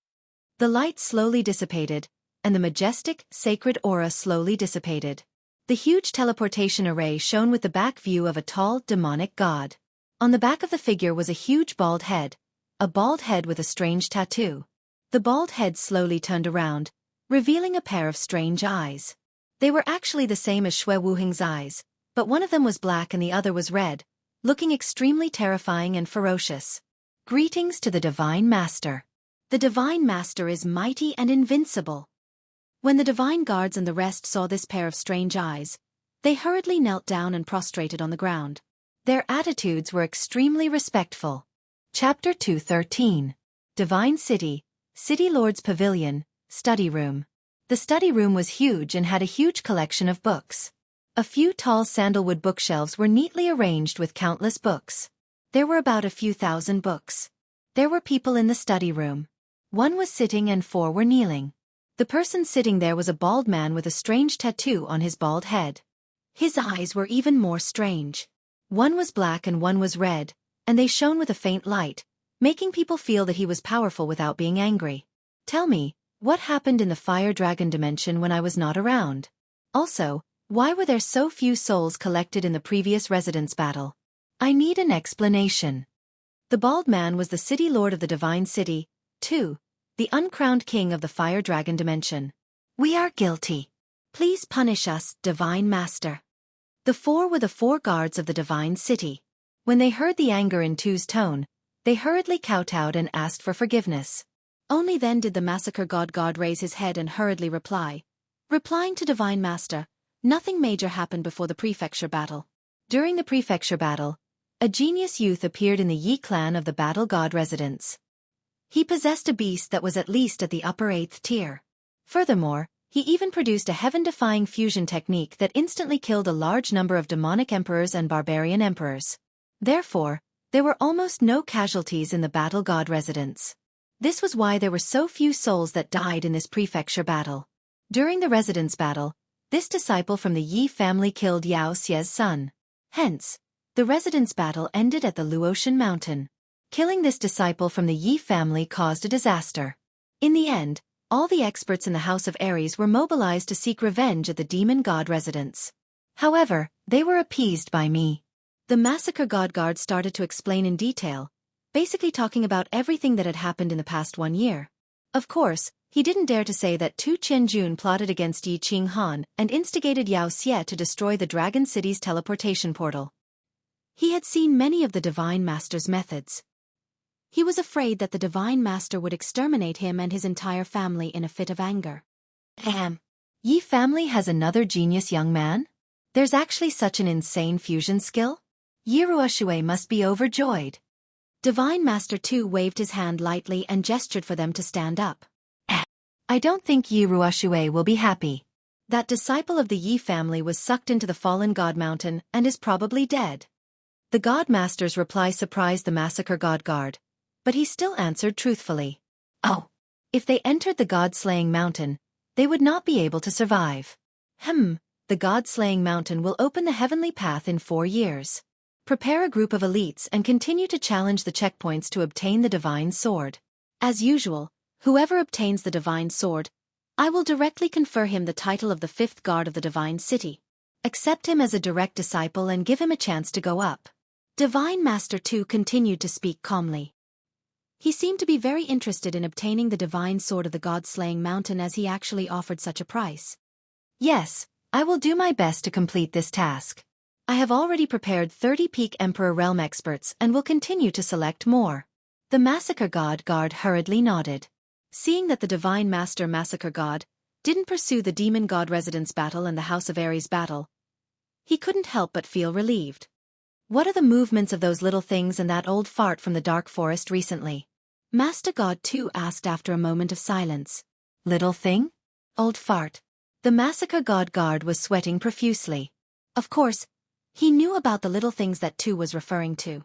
The light slowly dissipated, and the majestic, sacred aura slowly dissipated. The huge teleportation array shone with the back view of a tall, demonic god. On the back of the figure was a huge bald head, a bald head with a strange tattoo. The bald head slowly turned around, revealing a pair of strange eyes. They were actually the same as Xue Wuheng's eyes, but one of them was black and the other was red, looking extremely terrifying and ferocious. Greetings to the Divine Master. The Divine Master is mighty and invincible. When the Divine Guards and the rest saw this pair of strange eyes, they hurriedly knelt down and prostrated on the ground. Their attitudes were extremely respectful. Chapter 213. Divine City, City Lord's Pavilion, Study Room. The study room was huge and had a huge collection of books. A few tall sandalwood bookshelves were neatly arranged with countless books. There were about a few thousand books. There were people in the study room. One was sitting and 4 were kneeling. The person sitting there was a bald man with a strange tattoo on his bald head. His eyes were even more strange. One was black and one was red, and they shone with a faint light, making people feel that he was powerful without being angry. Tell me, what happened in the fire dragon dimension when I was not around? Also, why were there so few souls collected in the previous residence battle? I need an explanation. The bald man was the city lord of the Divine City, too, the uncrowned king of the fire dragon dimension. We are guilty. Please punish us, Divine Master. The 4 were the 4 guards of the Divine City. When they heard the anger in Tu's tone, they hurriedly kowtowed and asked for forgiveness. Only then did the Massacre God guard raise his head and hurriedly reply. Replying to Divine Master, nothing major happened before the prefecture battle. During the prefecture battle, a genius youth appeared in the Yi clan of the Battle God residence. He possessed a beast that was at least at the upper 8th tier. Furthermore, he even produced a heaven-defying fusion technique that instantly killed a large number of demonic emperors and barbarian emperors. Therefore, there were almost no casualties in the Battle God residence. This was why there were so few souls that died in this prefecture battle. During the residence battle, this disciple from the Yi family killed Yao Xie's son. Hence, the residence battle ended at the Luotian mountain. Killing this disciple from the Yi family caused a disaster. In the end, all the experts in the House of Ares were mobilized to seek revenge at the Demon God residence. However, they were appeased by me. The Massacre God guard started to explain in detail, basically talking about everything that had happened in the past 1 year. Of course, he didn't dare to say that Tu Qianjun plotted against Yi Qinghan and instigated Yao Xie to destroy the Dragon City's teleportation portal. He had seen many of the Divine Master's methods. He was afraid that the Divine Master would exterminate him and his entire family in a fit of anger. Yi family has another genius young man? There's actually such an insane fusion skill? Yi Ruoxue must be overjoyed. Divine Master Tu waved his hand lightly and gestured for them to stand up. I don't think Yi Ruoxue will be happy. That disciple of the Yi family was sucked into the fallen God mountain and is probably dead. The God Master's reply surprised the Massacre God guard, but he still answered truthfully. Oh, if they entered the God-slaying mountain, they would not be able to survive. The God-slaying mountain will open the heavenly path in 4 years. Prepare a group of elites and continue to challenge the checkpoints to obtain the Divine Sword. As usual, whoever obtains the Divine Sword, I will directly confer him the title of the 5th Guard of the Divine City. Accept him as a direct disciple and give him a chance to go up. Divine Master Tu continued to speak calmly. He seemed to be very interested in obtaining the Divine Sword of the God-slaying mountain as he actually offered such a price. Yes, I will do my best to complete this task. I have already prepared 30 Peak Emperor Realm experts and will continue to select more. The Massacre God guard hurriedly nodded. Seeing that the Divine Master Massacre God didn't pursue the Demon God residence battle and the House of Ares battle, he couldn't help but feel relieved. What are the movements of those little things and that old fart from the dark forest recently? Master God Tu asked after a moment of silence. Little thing? Old fart. The Massacre God guard was sweating profusely. Of course, he knew about the little things that Tu was referring to.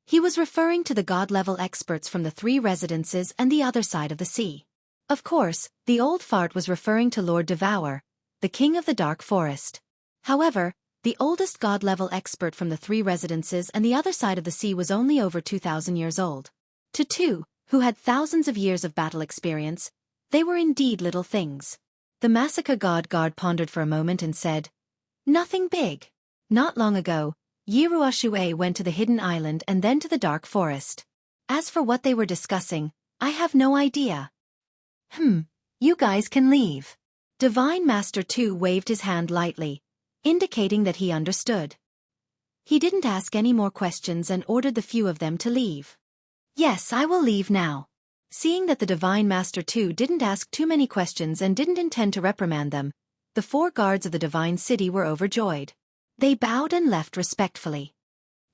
He was referring to the God-level experts from the 3 residences and the other side of the sea. Of course, the old fart was referring to Lord Devour, the king of the dark forest. However, the oldest God-level expert from the 3 residences and the other side of the sea was only over 2,000 years old. To Tu, who had thousands of years of battle experience, they were indeed little things. The Massacre God guard pondered for a moment and said, Nothing big. Not long ago, Yi Ruoxue went to the hidden island and then to the dark forest. As for what they were discussing, I have no idea. You guys can leave. Divine Master Tu waved his hand lightly, indicating that he understood. He didn't ask any more questions and ordered the few of them to leave. Yes, I will leave now. Seeing that the Divine Master too didn't ask too many questions and didn't intend to reprimand them, the 4 guards of the Divine City were overjoyed. They bowed and left respectfully.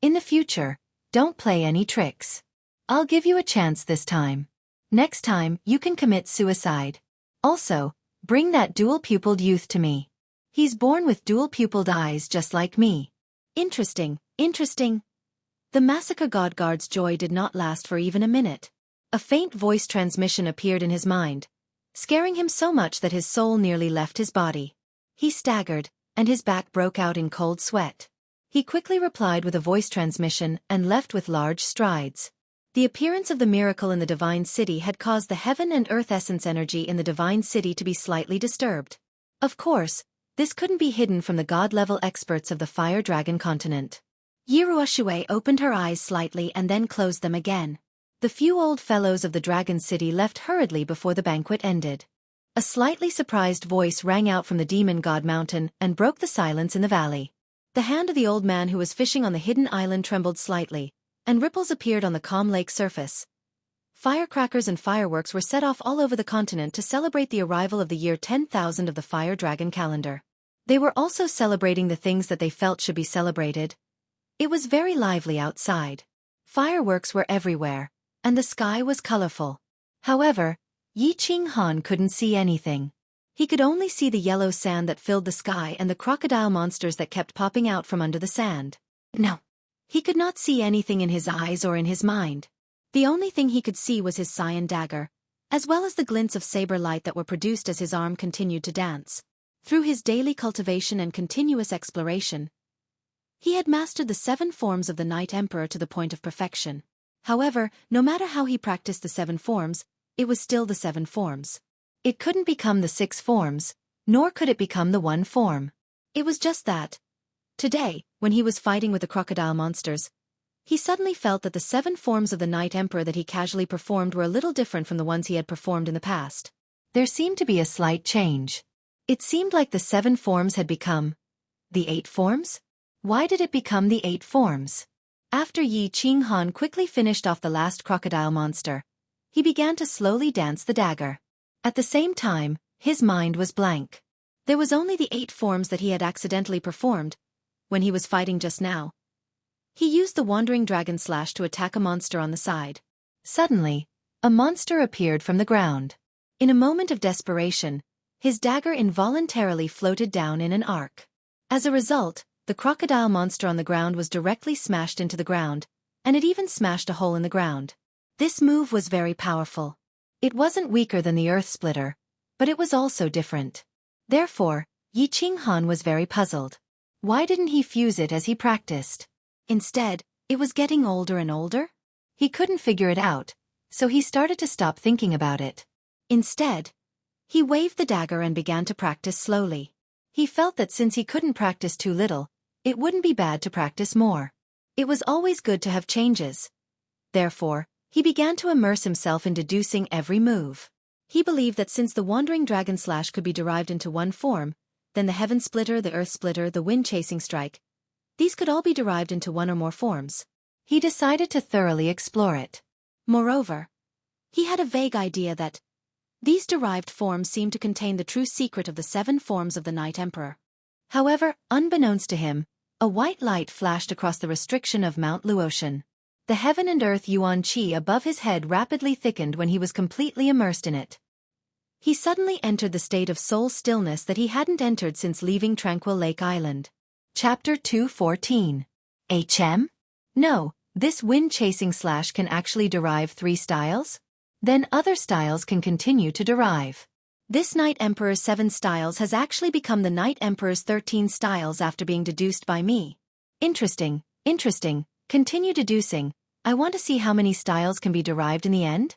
In the future, don't play any tricks. I'll give you a chance this time. Next time, you can commit suicide. Also, bring that dual-pupiled youth to me. He's born with dual-pupiled eyes just like me. Interesting, interesting. The Massacre God Guard's joy did not last for even a minute. A faint voice transmission appeared in his mind, scaring him so much that his soul nearly left his body. He staggered, and his back broke out in cold sweat. He quickly replied with a voice transmission and left with large strides. The appearance of the miracle in the Divine City had caused the heaven and earth essence energy in the Divine City to be slightly disturbed. Of course, this couldn't be hidden from the god-level experts of the Fire Dragon continent. Yiruoshui opened her eyes slightly and then closed them again. The few old fellows of the Dragon City left hurriedly before the banquet ended. A slightly surprised voice rang out from the Demon God Mountain and broke the silence in the valley. The hand of the old man who was fishing on the hidden island trembled slightly, and ripples appeared on the calm lake surface. Firecrackers and fireworks were set off all over the continent to celebrate the arrival of the year 10,000 of the Fire Dragon calendar. They were also celebrating the things that they felt should be celebrated. It was very lively outside. Fireworks were everywhere, and the sky was colorful. However, Yi Qinghan couldn't see anything. He could only see the yellow sand that filled the sky and the crocodile monsters that kept popping out from under the sand. No. He could not see anything in his eyes or in his mind. The only thing he could see was his cyan dagger, as well as the glints of saber light that were produced as his arm continued to dance. Through his daily cultivation and continuous exploration, he had mastered the 7 forms of the Night Emperor to the point of perfection. However, no matter how he practiced the 7 forms, it was still the 7 forms. It couldn't become the 6 forms, nor could it become the 1 form. It was just that. Today, when he was fighting with the crocodile monsters, he suddenly felt that the 7 forms of the Night Emperor that he casually performed were a little different from the ones he had performed in the past. There seemed to be a slight change. It seemed like the 7 forms had become the 8 forms? Why did it become the 8 forms? After Yi Qinghan quickly finished off the last crocodile monster, he began to slowly dance the dagger. At the same time, his mind was blank. There was only the 8 forms that he had accidentally performed when he was fighting just now. He used the Wandering Dragon Slash to attack a monster on the side. Suddenly, a monster appeared from the ground. In a moment of desperation, his dagger involuntarily floated down in an arc. As a result, the crocodile monster on the ground was directly smashed into the ground, and it even smashed a hole in the ground. This move was very powerful. It wasn't weaker than the Earth Splitter, but it was also different. Therefore, Yi Qinghan was very puzzled. Why didn't he fuse it as he practiced? Instead, it was getting older and older? He couldn't figure it out, so he started to stop thinking about it. Instead, he waved the dagger and began to practice slowly. He felt that since he couldn't practice too little, it wouldn't be bad to practice more. It was always good to have changes. Therefore, he began to immerse himself in deducing every move. He believed that since the Wandering Dragon Slash could be derived into 1 form, then the Heaven Splitter, the Earth Splitter, the Wind Chasing Strike, these could all be derived into 1 or more forms. He decided to thoroughly explore it. Moreover, he had a vague idea that these derived forms seemed to contain the true secret of the 7 forms of the Night Emperor. However, unbeknownst to him, a white light flashed across the restriction of Mount Luotian. The heaven and earth yuan qi above his head rapidly thickened when he was completely immersed in it. He suddenly entered the state of soul stillness that he hadn't entered since leaving Tranquil Lake Island. Chapter 214. HM? No, this wind chasing slash can actually derive 3 styles? Then other styles can continue to derive. This Night Emperor's 7 styles has actually become the Night Emperor's 13 styles after being deduced by me. Interesting, interesting. Continue deducing. I want to see how many styles can be derived in the end.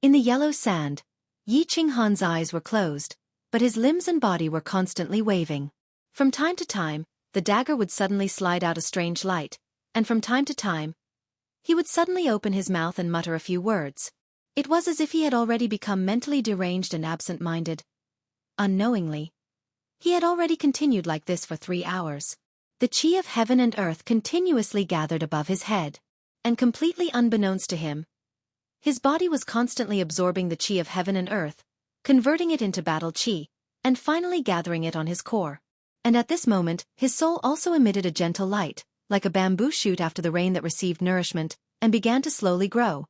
In the yellow sand, Yi Qinghan's eyes were closed, but his limbs and body were constantly waving. From time to time, the dagger would suddenly slide out a strange light, and from time to time, he would suddenly open his mouth and mutter a few words. It was as if he had already become mentally deranged and absent-minded. Unknowingly, he had already continued like this for 3 hours. The chi of heaven and earth continuously gathered above his head, and completely unbeknownst to him, His body was constantly absorbing the qi of heaven and earth, converting it into battle qi, and finally gathering it on his core. And at this moment, his soul also emitted a gentle light, like a bamboo shoot after the rain that received nourishment, and began to slowly grow.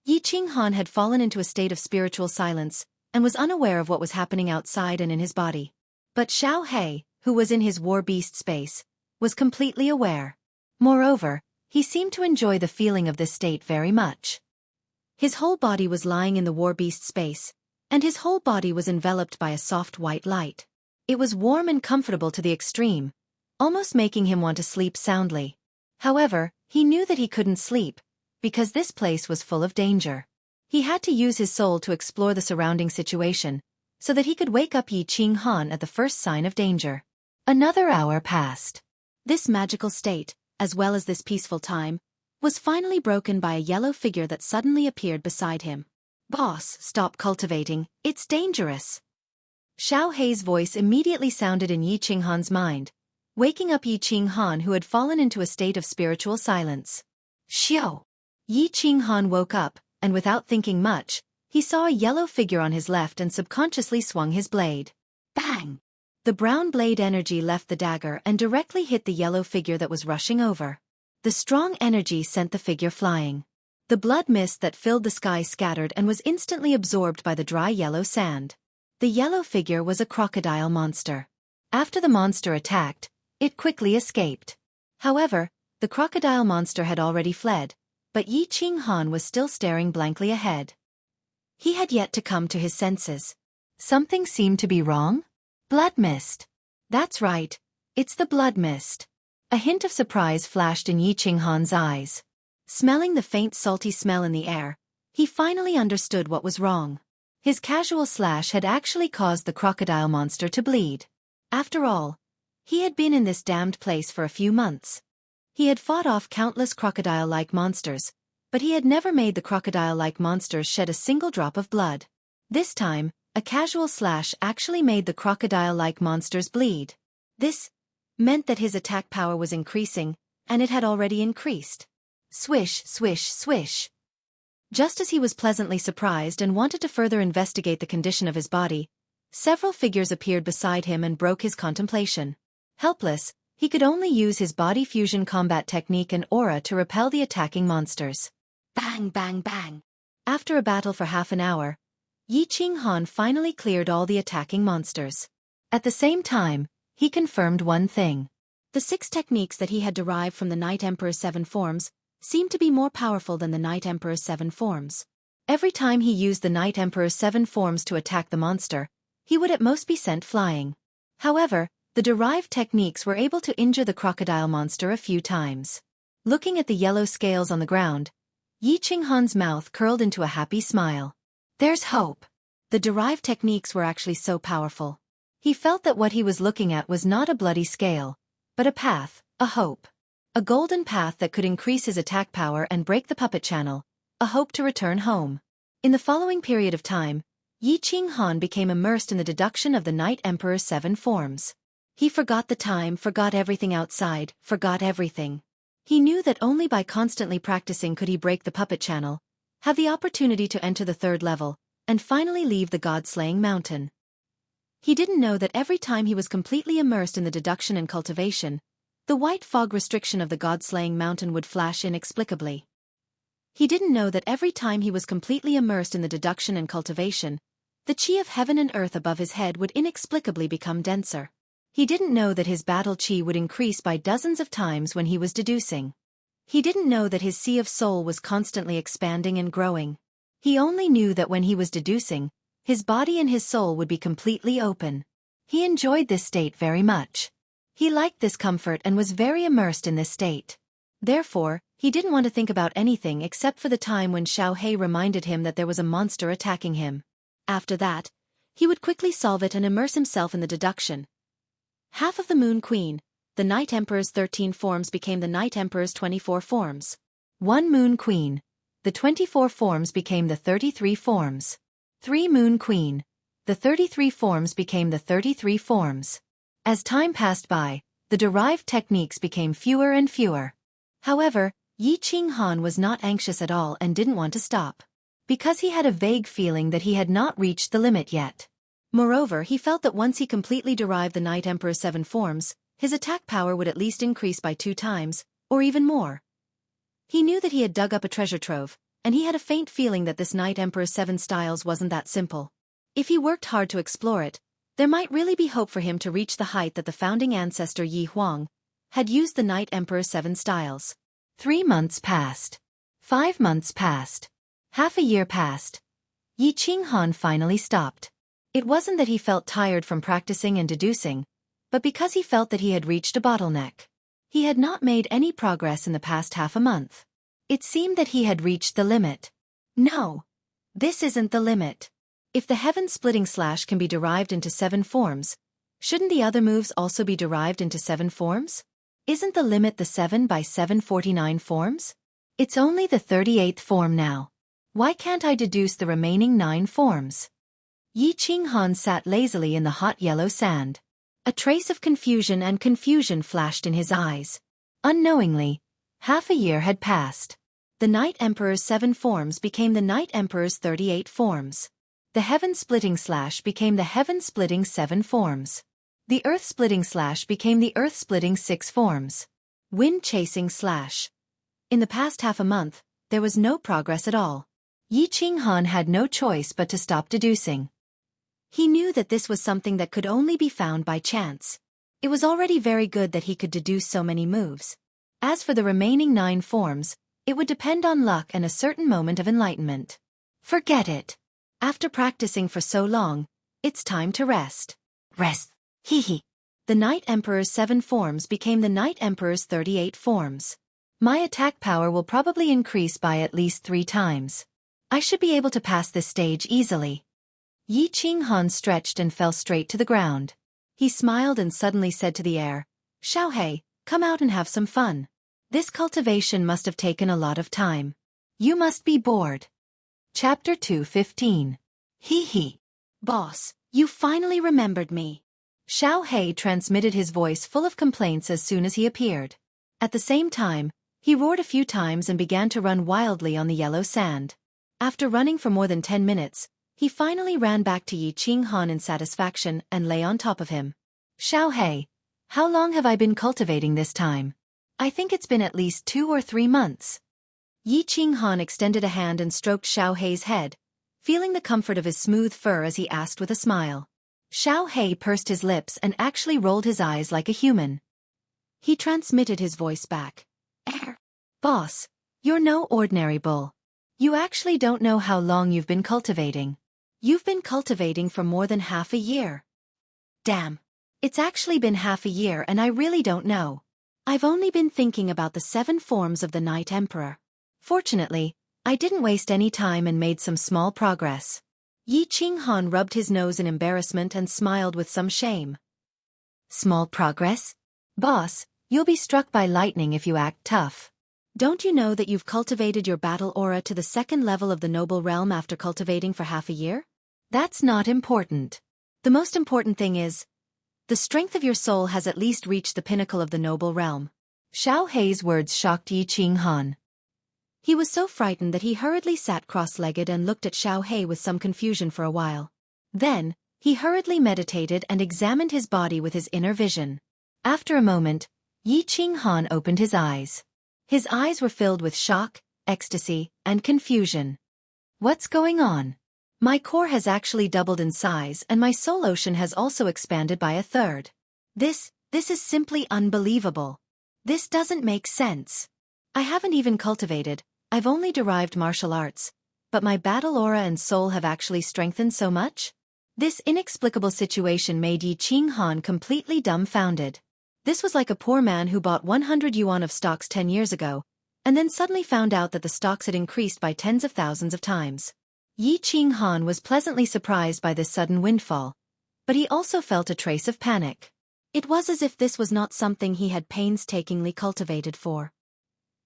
Yi Qinghan had fallen into a state of spiritual silence, and was unaware of what was happening outside and in his body. But Xiao He, who was in his war beast space, was completely aware. Moreover, he seemed to enjoy the feeling of this state very much. His whole body was lying in the war beast space, and his whole body was enveloped by a soft white light. It was warm and comfortable to the extreme, almost making him want to sleep soundly. However, he knew that he couldn't sleep, because this place was full of danger. He had to use his soul to explore the surrounding situation, so that he could wake up Yi Qinghan at the first sign of danger. Another hour passed. This magical state, as well as this peaceful time, was finally broken by a yellow figure that suddenly appeared beside him. "Boss, stop cultivating, it's dangerous." Xiao Hei's voice immediately sounded in Yi Qinghan's mind, waking up Yi Qinghan, who had fallen into a state of spiritual silence. "Xiao!" Yi Qinghan woke up, and without thinking much, he saw a yellow figure on his left and subconsciously swung his blade. Bang! The brown blade energy left the dagger and directly hit the yellow figure that was rushing over. The strong energy sent the figure flying. The blood mist that filled the sky scattered and was instantly absorbed by the dry yellow sand. The yellow figure was a crocodile monster. After the monster attacked, it quickly escaped. However, the crocodile monster had already fled, but Yi Qinghan was still staring blankly ahead. He had yet to come to his senses. Something seemed to be wrong? Blood mist. That's right, it's the blood mist. A hint of surprise flashed in Yi Qinghan's eyes. Smelling the faint salty smell in the air, he finally understood what was wrong. His casual slash had actually caused the crocodile monster to bleed. After all, he had been in this damned place for a few months. He had fought off countless crocodile-like monsters, but he had never made the crocodile-like monsters shed a single drop of blood. This time, a casual slash actually made the crocodile-like monsters bleed. This meant that his attack power was increasing, and it had already increased. Swish, swish, swish. Just as he was pleasantly surprised and wanted to further investigate the condition of his body, several figures appeared beside him and broke his contemplation. Helpless, he could only use his body fusion combat technique and aura to repel the attacking monsters. Bang, bang, bang. After a battle for half an hour, Yi Qinghan finally cleared all the attacking monsters. At the same time, he confirmed one thing. The 6 techniques that he had derived from the Night Emperor's 7 forms seemed to be more powerful than the Night Emperor's 7 forms. Every time he used the Night Emperor's 7 forms to attack the monster, he would at most be sent flying. However, the derived techniques were able to injure the crocodile monster a few times. Looking at the yellow scales on the ground, Yi Qinghan's mouth curled into a happy smile. There's hope. The derived techniques were actually so powerful. He felt that what he was looking at was not a bloody scale, but a path, a hope. A golden path that could increase his attack power and break the puppet channel, a hope to return home. In the following period of time, Yi Qinghan became immersed in the deduction of the Night Emperor's 7 forms. He forgot the time, forgot everything outside, forgot everything. He knew that only by constantly practicing could he break the puppet channel, have the opportunity to enter the 3rd level, and finally leave the god-slaying mountain. He didn't know that every time he was completely immersed in the deduction and cultivation, the white fog restriction of the god-slaying mountain would flash inexplicably. He didn't know that every time he was completely immersed in the deduction and cultivation, the chi of heaven and earth above his head would inexplicably become denser. He didn't know that his battle chi would increase by dozens of times when he was deducing. He didn't know that his sea of soul was constantly expanding and growing. He only knew that when he was deducing, his body and his soul would be completely open. He enjoyed this state very much. He liked this comfort and was very immersed in this state. Therefore, he didn't want to think about anything except for the time when Xiao He reminded him that there was a monster attacking him. After that, he would quickly solve it and immerse himself in the deduction. Half of the Moon Queen, the Night Emperor's 13 forms became the Night Emperor's 24 forms. 1 Moon Queen, the 24 forms became the 33 forms. 3 Moon Queen, the 33 forms became the 33 forms. As time passed by, the derived techniques became fewer and fewer. However, Yi Qinghan was not anxious at all and didn't want to stop, because he had a vague feeling that he had not reached the limit yet. Moreover, he felt that once he completely derived the Night Emperor's 7 forms, his attack power would at least increase by 2 times, or even more. He knew that he had dug up a treasure trove, and he had a faint feeling that this Night Emperor's 7 styles wasn't that simple. If he worked hard to explore it, there might really be hope for him to reach the height that the founding ancestor Yi Huang had used the Night Emperor's 7 styles. 3 months passed. 5 months passed. Half a year passed. Yi Qinghan finally stopped. It wasn't that he felt tired from practicing and deducing, but because he felt that he had reached a bottleneck. He had not made any progress in the past half a month. It seemed that he had reached the limit. No. This isn't the limit. If the heaven-splitting slash can be derived into 7 forms, shouldn't the other moves also be derived into 7 forms? Isn't the limit the 7 by 749 forms? It's only the 38th form now. Why can't I deduce the remaining 9 forms? Yi Qinghan sat lazily in the hot yellow sand. A trace of confusion flashed in his eyes. Unknowingly, half a year had passed. The Night Emperor's 7 forms became the Night Emperor's 38 forms. The heaven-splitting slash became the heaven-splitting 7 forms. The earth-splitting slash became the earth-splitting 6 forms. Wind-chasing slash. In the past half a month, there was no progress at all. Yi Qinghan had no choice but to stop deducing. He knew that this was something that could only be found by chance. It was already very good that he could deduce so many moves. As for the remaining 9 forms, it would depend on luck and a certain moment of enlightenment. Forget it. After practicing for so long, it's time to rest. Rest. Hee. The Night Emperor's 7 forms became the Night Emperor's 38 forms. My attack power will probably increase by at least 3 times. I should be able to pass this stage easily. Yi Qinghan stretched and fell straight to the ground. He smiled and suddenly said to the air, "Xiaofan, come out and have some fun. This cultivation must have taken a lot of time. You must be bored." Chapter 2:15. Hee. Boss, you finally remembered me. Xiaofan transmitted his voice full of complaints as soon as he appeared. At the same time, he roared a few times and began to run wildly on the yellow sand. After running for more than 10 minutes, he finally ran back to Yi Qinghan in satisfaction and lay on top of him. "Xiaofan, how long have I been cultivating this time? I think it's been at least 2 or 3 months. Yi Qinghan extended a hand and stroked Xiaofan's head, feeling the comfort of his smooth fur as he asked with a smile. Xiaofan pursed his lips and actually rolled his eyes like a human. He transmitted his voice back. "Boss, you're no ordinary bull. You actually don't know how long you've been cultivating. You've been cultivating for more than half a year." "Damn. It's actually been half a year and I really don't know. I've only been thinking about the 7 forms of the Night Emperor. Fortunately, I didn't waste any time and made some small progress." Yi Qinghan rubbed his nose in embarrassment and smiled with some shame. "Small progress? Boss, you'll be struck by lightning if you act tough. Don't you know that you've cultivated your battle aura to the 2nd level of the noble realm after cultivating for half a year? That's not important. The most important thing is, the strength of your soul has at least reached the pinnacle of the noble realm." Xiaofan's words shocked Yi Qinghan. He was so frightened that he hurriedly sat cross-legged and looked at Xiaofan with some confusion for a while. Then, he hurriedly meditated and examined his body with his inner vision. After a moment, Yi Qinghan opened his eyes. His eyes were filled with shock, ecstasy, and confusion. "What's going on? My core has actually doubled in size and my soul ocean has also expanded by a third. This is simply unbelievable. This doesn't make sense. I haven't even cultivated, I've only derived martial arts, but my battle aura and soul have actually strengthened so much?" This inexplicable situation made Yi Qinghan completely dumbfounded. This was like a poor man who bought 100 yuan of stocks 10 years ago, and then suddenly found out that the stocks had increased by tens of thousands of times. Yi Qinghan was pleasantly surprised by this sudden windfall, but he also felt a trace of panic. It was as if this was not something he had painstakingly cultivated for.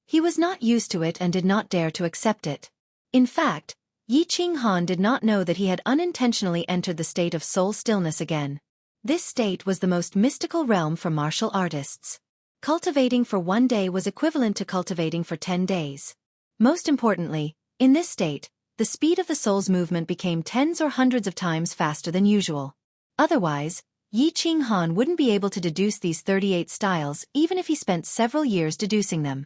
He was not used to it and did not dare to accept it. In fact, Yi Qinghan did not know that he had unintentionally entered the state of soul stillness again. This state was the most mystical realm for martial artists. Cultivating for 1 day was equivalent to cultivating for 10 days. Most importantly, in this state, the speed of the soul's movement became tens or hundreds of times faster than usual. Otherwise, Yi Qinghan wouldn't be able to deduce these 38 styles even if he spent several years deducing them.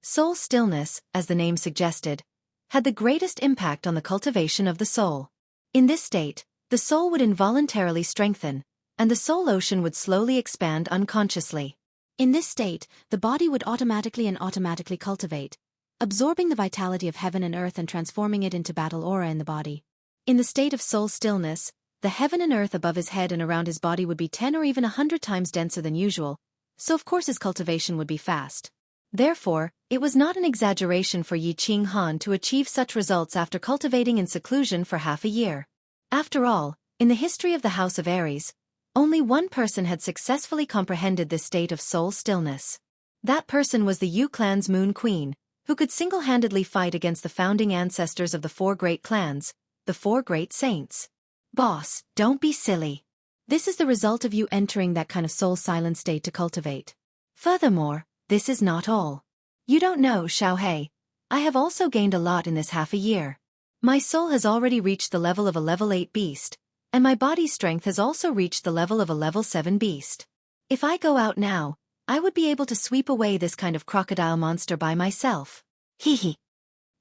Soul stillness, as the name suggested, had the greatest impact on the cultivation of the soul. In this state, the soul would involuntarily strengthen, and the soul ocean would slowly expand unconsciously. In this state, the body would automatically cultivate, absorbing the vitality of heaven and earth and transforming it into battle aura in the body. In the state of soul stillness, the heaven and earth above his head and around his body would be 10 or even 100 times denser than usual, so of course his cultivation would be fast. Therefore, it was not an exaggeration for Yi Qinghan to achieve such results after cultivating in seclusion for half a year. After all, in the history of the House of Aries, only one person had successfully comprehended this state of soul stillness. That person was the Yu clan's Moon Queen, who could single-handedly fight against the founding ancestors of the 4 great clans, the 4 great saints. Boss, don't be silly. This is the result of you entering that kind of soul-silent state to cultivate. Furthermore, this is not all. You don't know, Xiaofan. I have also gained a lot in this half a year. My soul has already reached the level of a level 8 beast, and my body's strength has also reached the level of a level 7 beast. If I go out now, I would be able to sweep away this kind of crocodile monster by myself. Hee hee.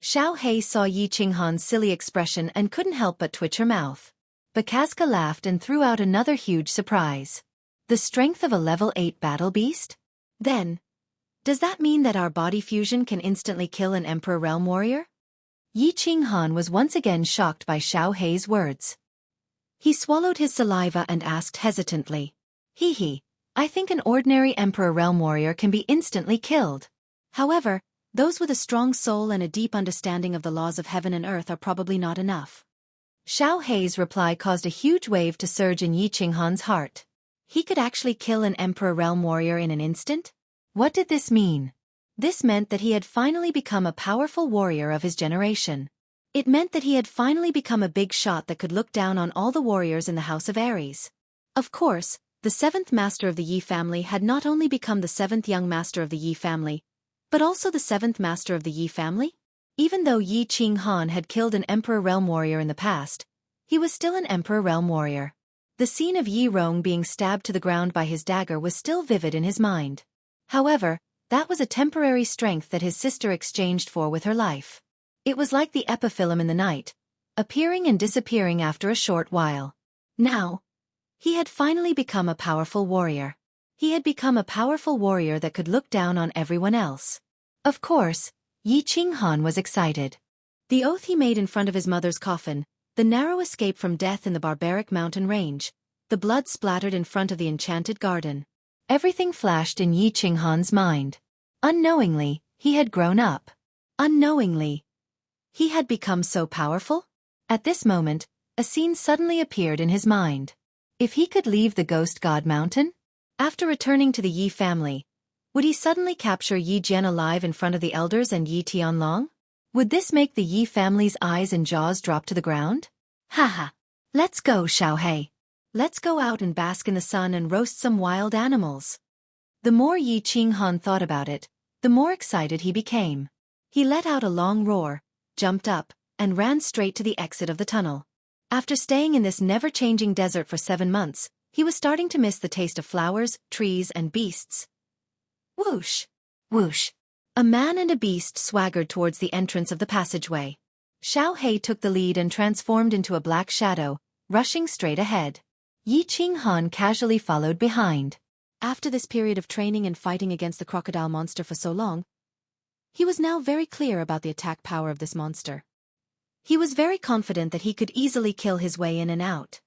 Xiaofan saw Yi Qinghan's silly expression and couldn't help but twitch her mouth. Bakaska laughed and threw out another huge surprise. The strength of a level 8 battle beast? Then, does that mean that our body fusion can instantly kill an Emperor Realm Warrior? Yi Qinghan was once again shocked by Xiaofan's words. He swallowed his saliva and asked hesitantly. Hee hee, I think an ordinary Emperor Realm Warrior can be instantly killed. However, those with a strong soul and a deep understanding of the laws of heaven and earth are probably not enough. Xiaofan's reply caused a huge wave to surge in Yi Qinghan's heart. He could actually kill an Emperor Realm Warrior in an instant? What did this mean? This meant that he had finally become a powerful warrior of his generation. It meant that he had finally become a big shot that could look down on all the warriors in the House of Aries. Of course, the 7th master of the Yi family had not only become the 7th young master of the Yi family, but also the 7th master of the Yi family? Even though Yi Qinghan had killed an Emperor Realm Warrior in the past, he was still an Emperor Realm Warrior. The scene of Yi Rong being stabbed to the ground by his dagger was still vivid in his mind. However, that was a temporary strength that his sister exchanged for with her life. It was like the epiphyllum in the night, appearing and disappearing after a short while. Now, he had finally become a powerful warrior. He had become a powerful warrior that could look down on everyone else. Of course, Yi Qinghan was excited. The oath he made in front of his mother's coffin, the narrow escape from death in the barbaric mountain range, the blood splattered in front of the enchanted garden. Everything flashed in Yi Qinghan's mind. Unknowingly, he had grown up. Unknowingly, he had become so powerful? At this moment, a scene suddenly appeared in his mind. If he could leave the Ghost God Mountain? After returning to the Yi family, would he suddenly capture Yi Jian alive in front of the elders and Yi Tianlong? Would this make the Yi family's eyes and jaws drop to the ground? Haha. Let's go, Xiaofan. Let's go out and bask in the sun and roast some wild animals. The more Yi Qinghan thought about it, the more excited he became. He let out a long roar, jumped up, and ran straight to the exit of the tunnel. After staying in this never-changing desert for 7 months, he was starting to miss the taste of flowers, trees, and beasts. Whoosh! Whoosh! A man and a beast swaggered towards the entrance of the passageway. Xiaofan took the lead and transformed into a black shadow, rushing straight ahead. Yi Qinghan casually followed behind. After this period of training and fighting against the crocodile monster for so long, he was now very clear about the attack power of this monster. He was very confident that he could easily kill his way in and out.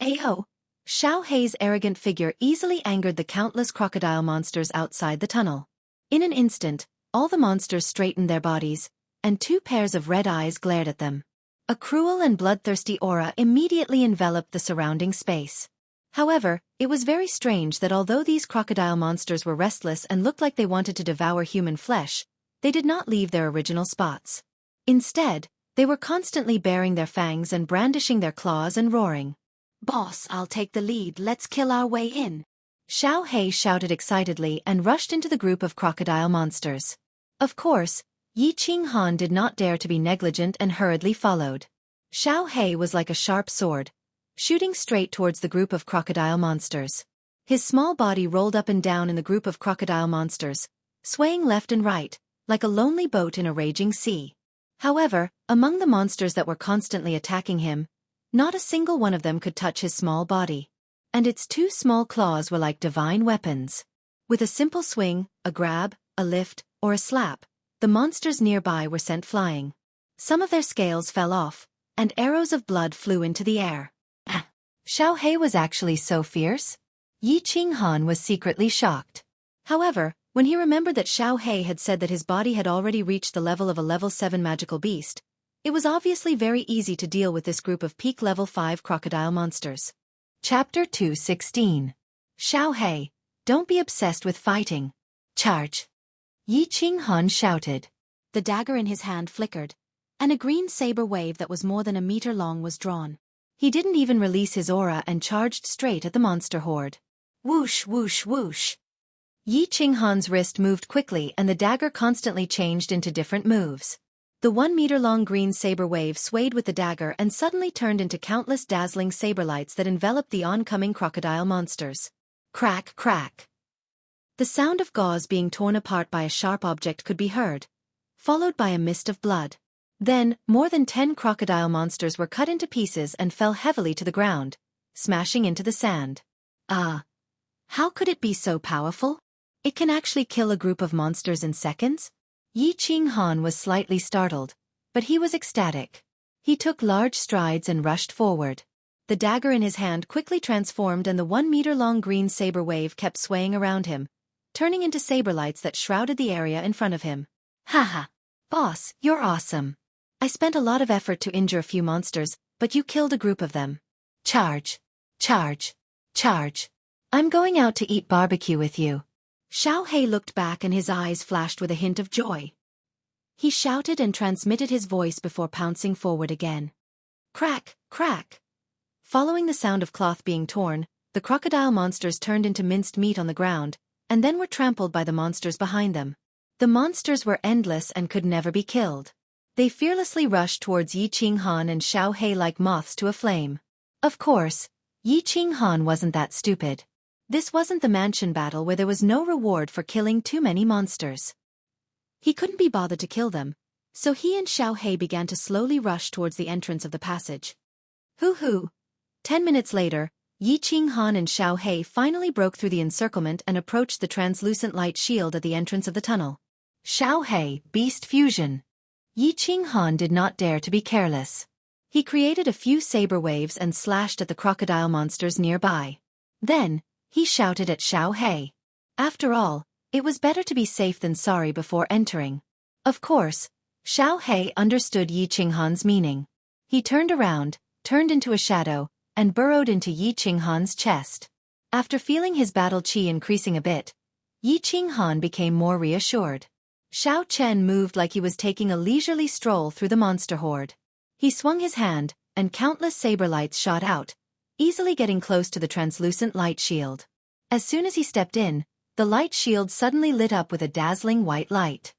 Ayo! Xiaofan's arrogant figure easily angered the countless crocodile monsters outside the tunnel. In an instant, all the monsters straightened their bodies, and 2 pairs of red eyes glared at them. A cruel and bloodthirsty aura immediately enveloped the surrounding space. However, it was very strange that although these crocodile monsters were restless and looked like they wanted to devour human flesh, they did not leave their original spots. Instead, they were constantly baring their fangs and brandishing their claws and roaring. Boss, I'll take the lead, let's kill our way in. Xiao Hei shouted excitedly and rushed into the group of crocodile monsters. Of course, Yi Qinghan did not dare to be negligent and hurriedly followed. Xiao Hei was like a sharp sword, shooting straight towards the group of crocodile monsters. His small body rolled up and down in the group of crocodile monsters, swaying left and right, like a lonely boat in a raging sea. However, among the monsters that were constantly attacking him, not a single one of them could touch his small body. And its two small claws were like divine weapons. With a simple swing, a grab, a lift, or a slap, the monsters nearby were sent flying. Some of their scales fell off, and arrows of blood flew into the air. Xiao Hei was actually so fierce? Yi Qinghan was secretly shocked. However, when he remembered that Xiao Hei had said that his body had already reached the level of a level 7 magical beast, it was obviously very easy to deal with this group of peak level 5 crocodile monsters. Chapter 2:16. Xiao Hei, don't be obsessed with fighting. Charge! Yi Qinghan shouted. The dagger in his hand flickered, and a green saber wave that was more than a meter long was drawn. He didn't even release his aura and charged straight at the monster horde. Whoosh, whoosh, whoosh. Yi Qinghan's wrist moved quickly and the dagger constantly changed into different moves. The 1-meter-long green saber wave swayed with the dagger and suddenly turned into countless dazzling saber lights that enveloped the oncoming crocodile monsters. Crack, crack. The sound of gauze being torn apart by a sharp object could be heard, followed by a mist of blood. Then, more than 10 crocodile monsters were cut into pieces and fell heavily to the ground, smashing into the sand. How could it be so powerful? It can actually kill a group of monsters in seconds? Yi Qinghan was slightly startled, but he was ecstatic. He took large strides and rushed forward. The dagger in his hand quickly transformed and the 1-meter-long green saber wave kept swaying around him, turning into saber lights that shrouded the area in front of him. Haha! Boss, you're awesome. I spent a lot of effort to injure a few monsters, but you killed a group of them. Charge! Charge! Charge! I'm going out to eat barbecue with you. Xiao Hei looked back and his eyes flashed with a hint of joy. He shouted and transmitted his voice before pouncing forward again. Crack, crack. Following the sound of cloth being torn, the crocodile monsters turned into minced meat on the ground, and then were trampled by the monsters behind them. The monsters were endless and could never be killed. They fearlessly rushed towards Yi Qinghan and Xiao Hei like moths to a flame. Of course, Yi Qinghan wasn't that stupid. This wasn't the mansion battle where there was no reward for killing too many monsters. He couldn't be bothered to kill them, so he and Xiao Hei began to slowly rush towards the entrance of the passage. Hoo-hoo! 10 minutes later, Yi Qinghan and Xiao Hei finally broke through the encirclement and approached the translucent light shield at the entrance of the tunnel. Xiao Hei, Beast Fusion. Yi Qinghan did not dare to be careless. He created a few saber waves and slashed at the crocodile monsters nearby. Then, he shouted at Xiao Hei. After all, it was better to be safe than sorry before entering. Of course, Xiao Hei understood Yi Qinghan's meaning. He turned around, turned into a shadow, and burrowed into Yi Qinghan's chest. After feeling his battle chi increasing a bit, Yi Qinghan became more reassured. Xiao Chen moved like he was taking a leisurely stroll through the monster horde. He swung his hand, and countless saber lights shot out, easily getting close to the translucent light shield. As soon as he stepped in, the light shield suddenly lit up with a dazzling white light.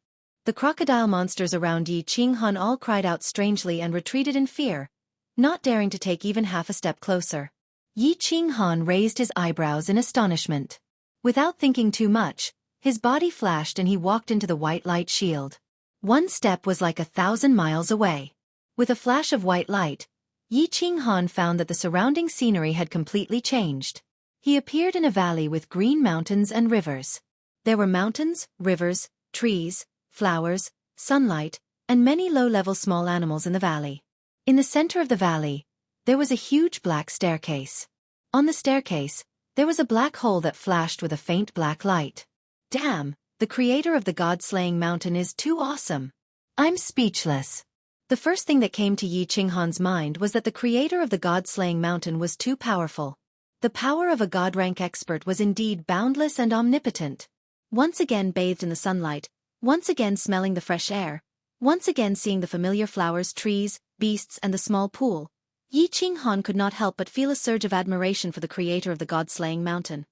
The crocodile monsters around Yi Qinghan all cried out strangely and retreated in fear, not daring to take even half a step closer. Yi Qinghan raised his eyebrows in astonishment. Without thinking too much, his body flashed and he walked into the white light shield. One step was like 1,000 miles away. With a flash of white light, Yi Qinghan found that the surrounding scenery had completely changed. He appeared in a valley with green mountains and rivers. There were mountains, rivers, trees, flowers, sunlight, and many low-level small animals in the valley. In the center of the valley, there was a huge black staircase. On the staircase, there was a black hole that flashed with a faint black light. Damn, the creator of the god-slaying mountain is too awesome. I'm speechless. The first thing that came to Yi Qinghan's mind was that the creator of the god-slaying mountain was too powerful. The power of a god-rank expert was indeed boundless and omnipotent. Once again bathed in the sunlight, once again smelling the fresh air, once again seeing the familiar flowers, trees, beasts and the small pool, Yi Qinghan could not help but feel a surge of admiration for the creator of the god-slaying mountain.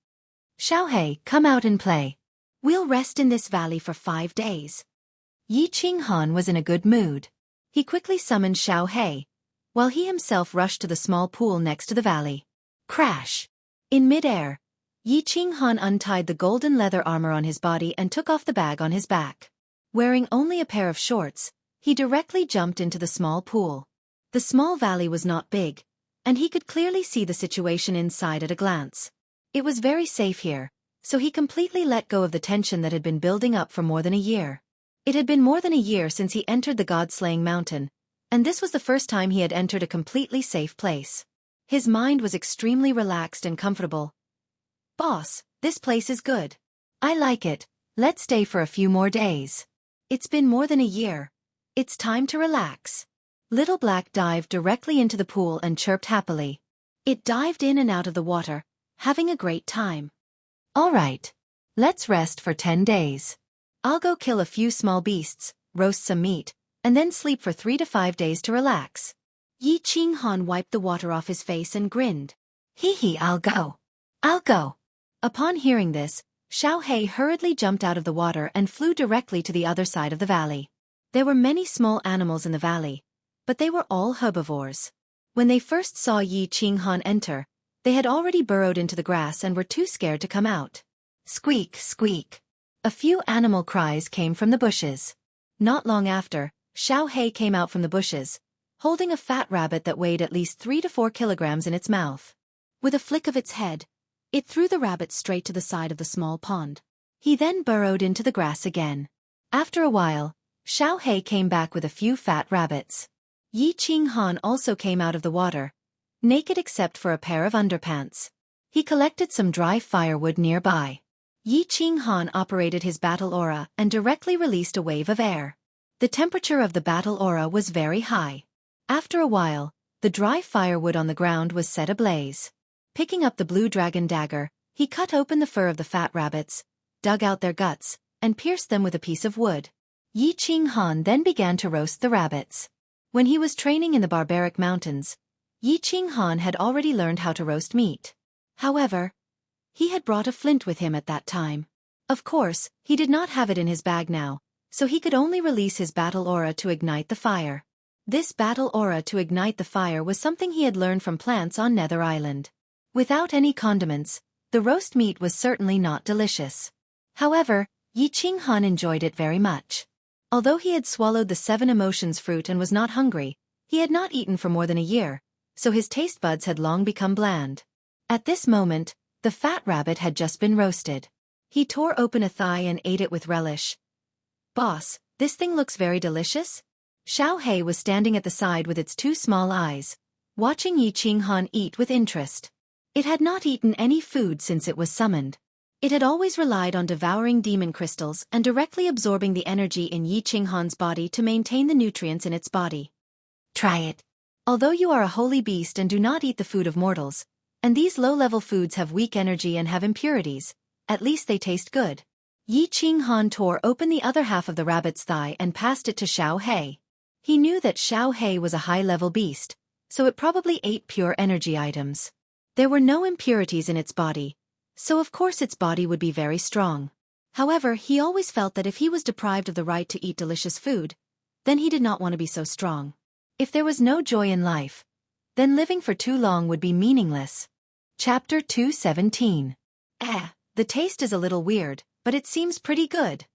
Xiaohei, come out and play. We'll rest in this valley for 5 days. Yi Qinghan was in a good mood. He quickly summoned Xiaohei, while he himself rushed to the small pool next to the valley. Crash! In midair, Yi Qinghan untied the golden leather armor on his body and took off the bag on his back. Wearing only a pair of shorts, he directly jumped into the small pool. The small valley was not big, and he could clearly see the situation inside at a glance. It was very safe here, so he completely let go of the tension that had been building up for more than a year. It had been more than a year since he entered the God-slaying mountain, and this was the first time he had entered a completely safe place. His mind was extremely relaxed and comfortable. Boss, this place is good. I like it. Let's stay for a few more days. It's been more than a year. It's time to relax. Little Black dived directly into the pool and chirped happily. It dived in and out of the water, having a great time. All right. Let's rest for 10 days. I'll go kill a few small beasts, roast some meat, and then sleep for 3 to 5 days to relax. Yi Qinghan wiped the water off his face and grinned. Hee, I'll go. I'll go. Upon hearing this, Xiaohei hurriedly jumped out of the water and flew directly to the other side of the valley. There were many small animals in the valley, but they were all herbivores. When they first saw Yi Qinghan enter, they had already burrowed into the grass and were too scared to come out. Squeak, squeak. A few animal cries came from the bushes. Not long after, Xiaohei came out from the bushes, holding a fat rabbit that weighed at least 3 to 4 kilograms in its mouth. With a flick of its head, it threw the rabbit straight to the side of the small pond. He then burrowed into the grass again. After a while, Xiaohei came back with a few fat rabbits. Yi Qinghan also came out of the water, naked except for a pair of underpants. He collected some dry firewood nearby. Yi Qinghan operated his battle aura and directly released a wave of air. The temperature of the battle aura was very high. After a while, the dry firewood on the ground was set ablaze. Picking up the blue dragon dagger, he cut open the fur of the fat rabbits, dug out their guts, and pierced them with a piece of wood. Yi Qinghan then began to roast the rabbits. When he was training in the barbaric mountains, Yi Qinghan had already learned how to roast meat. However, he had brought a flint with him at that time. Of course, he did not have it in his bag now, so he could only release his battle aura to ignite the fire. This battle aura to ignite the fire was something he had learned from plants on Nether Island. Without any condiments, the roast meat was certainly not delicious. However, Yi Qinghan enjoyed it very much. Although he had swallowed the 7 emotions fruit and was not hungry, he had not eaten for more than a year, so his taste buds had long become bland. At this moment, the fat rabbit had just been roasted. He tore open a thigh and ate it with relish. Boss, this thing looks very delicious? Xiaohei was standing at the side with its 2 small eyes, watching Yi Qinghan eat with interest. It had not eaten any food since it was summoned. It had always relied on devouring demon crystals and directly absorbing the energy in Yi Qinghan's body to maintain the nutrients in its body. Try it. Although you are a holy beast and do not eat the food of mortals, and these low-level foods have weak energy and have impurities, at least they taste good. Yi Qinghan tore open the other half of the rabbit's thigh and passed it to Xiaohei. He knew that Xiaohei was a high-level beast, so it probably ate pure energy items. There were no impurities in its body, so of course its body would be very strong. However, he always felt that if he was deprived of the right to eat delicious food, then he did not want to be so strong. If there was no joy in life, then living for too long would be meaningless. Chapter 217. The taste is a little weird, but it seems pretty good.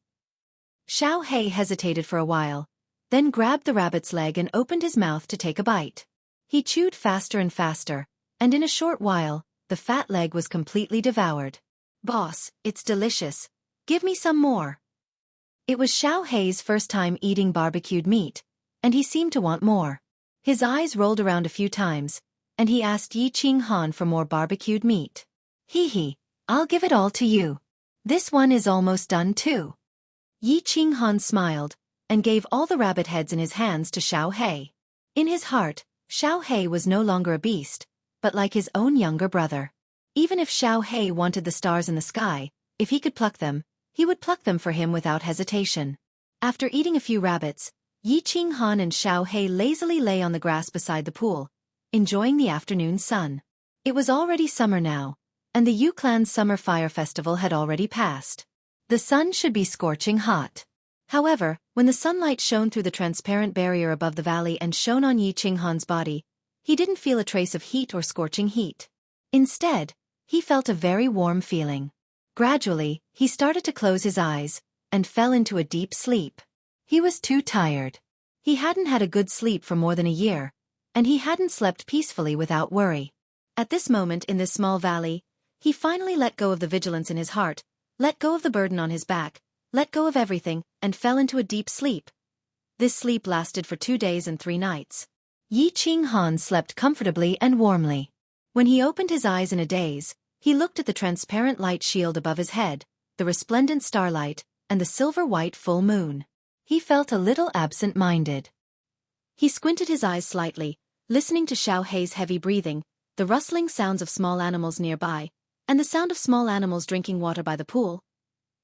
Xiaohei hesitated for a while, then grabbed the rabbit's leg and opened his mouth to take a bite. He chewed faster and faster, and in a short while, the fat leg was completely devoured. Boss, it's delicious. Give me some more. It was Xiaohei's first time eating barbecued meat, and he seemed to want more. His eyes rolled around a few times, and he asked Yi Qinghan for more barbecued meat. Hee, I'll give it all to you. This one is almost done too. Yi Qinghan smiled, and gave all the rabbit heads in his hands to Xiaohei. In his heart, Xiaohei was no longer a beast, but like his own younger brother. Even if Xiaohei wanted the stars in the sky, if he could pluck them, he would pluck them for him without hesitation. After eating a few rabbits, Yi Qinghan and Xiaohei lazily lay on the grass beside the pool, enjoying the afternoon sun. It was already summer now, and the Yu clan's summer fire festival had already passed. The sun should be scorching hot. However, when the sunlight shone through the transparent barrier above the valley and shone on Yi Qinghan's body, he didn't feel a trace of heat or scorching heat. Instead, he felt a very warm feeling. Gradually, he started to close his eyes, and fell into a deep sleep. He was too tired. He hadn't had a good sleep for more than a year, and he hadn't slept peacefully without worry. At this moment in this small valley, he finally let go of the vigilance in his heart, let go of the burden on his back, let go of everything, and fell into a deep sleep. This sleep lasted for 2 days and 3 nights. Yi Qinghan slept comfortably and warmly. When he opened his eyes in a daze, he looked at the transparent light shield above his head, the resplendent starlight, and the silver-white full moon. He felt a little absent-minded. He squinted his eyes slightly, listening to Xiao Hei's heavy breathing, the rustling sounds of small animals nearby, and the sound of small animals drinking water by the pool.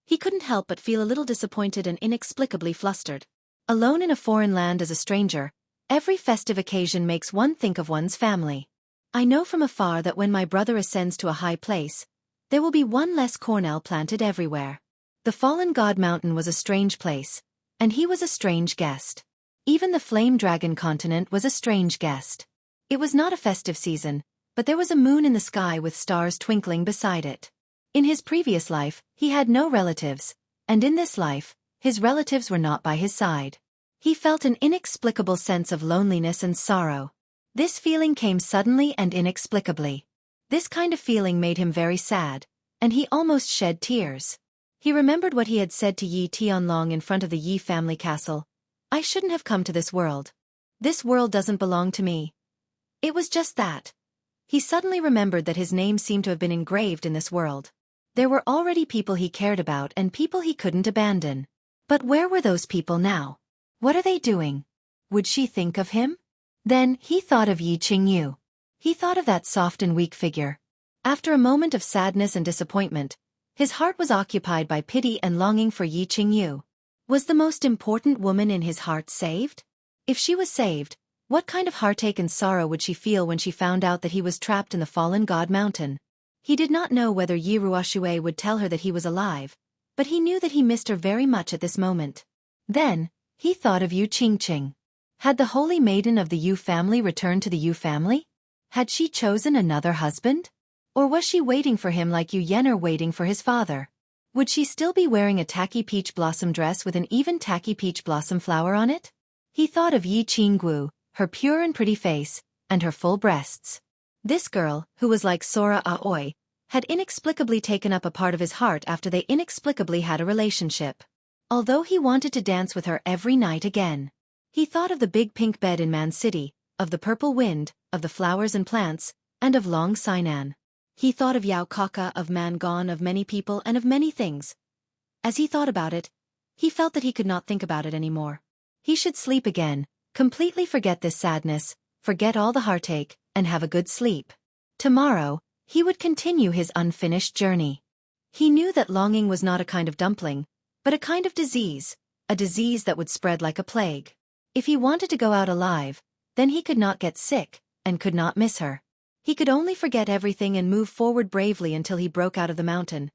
He couldn't help but feel a little disappointed and inexplicably flustered. Alone in a foreign land as a stranger, every festive occasion makes one think of one's family. I know from afar that when my brother ascends to a high place, there will be one less cornel planted everywhere. The fallen god mountain was a strange place, and he was a strange guest. Even the flame dragon continent was a strange guest. It was not a festive season, but there was a moon in the sky with stars twinkling beside it. In his previous life, he had no relatives, and in this life, his relatives were not by his side. He felt an inexplicable sense of loneliness and sorrow. This feeling came suddenly and inexplicably. This kind of feeling made him very sad, and he almost shed tears. He remembered what he had said to Yi Tianlong in front of the Yi family castle. I shouldn't have come to this world. This world doesn't belong to me. It was just that. He suddenly remembered that his name seemed to have been engraved in this world. There were already people he cared about and people he couldn't abandon. But where were those people now? What are they doing? Would she think of him? Then, he thought of Yi Qingyu. He thought of that soft and weak figure. After a moment of sadness and disappointment, his heart was occupied by pity and longing for Yi Qingyu. Was the most important woman in his heart saved? If she was saved, what kind of heartache and sorrow would she feel when she found out that he was trapped in the fallen god mountain? He did not know whether Yi Ruoshui would tell her that he was alive, but he knew that he missed her very much at this moment. Then, he thought of Yu Qingqing. Had the holy maiden of the Yu family returned to the Yu family? Had she chosen another husband? Or was she waiting for him like Yu Yen'er waiting for his father? Would she still be wearing a tacky peach blossom dress with an even tacky peach blossom flower on it? He thought of Yi Qinggu, her pure and pretty face, and her full breasts. This girl, who was like Sora Aoi, had inexplicably taken up a part of his heart after they inexplicably had a relationship. Although he wanted to dance with her every night again. He thought of the big pink bed in Man City, of the purple wind, of the flowers and plants, and of Long Sainan. He thought of Yao Kaka, of Man Gone, of many people and of many things. As he thought about it, he felt that he could not think about it anymore. He should sleep again, completely forget this sadness, forget all the heartache, and have a good sleep. Tomorrow, he would continue his unfinished journey. He knew that longing was not a kind of dumpling, but a kind of disease, a disease that would spread like a plague. If he wanted to go out alive, then he could not get sick, and could not miss her. He could only forget everything and move forward bravely until he broke out of the mountain.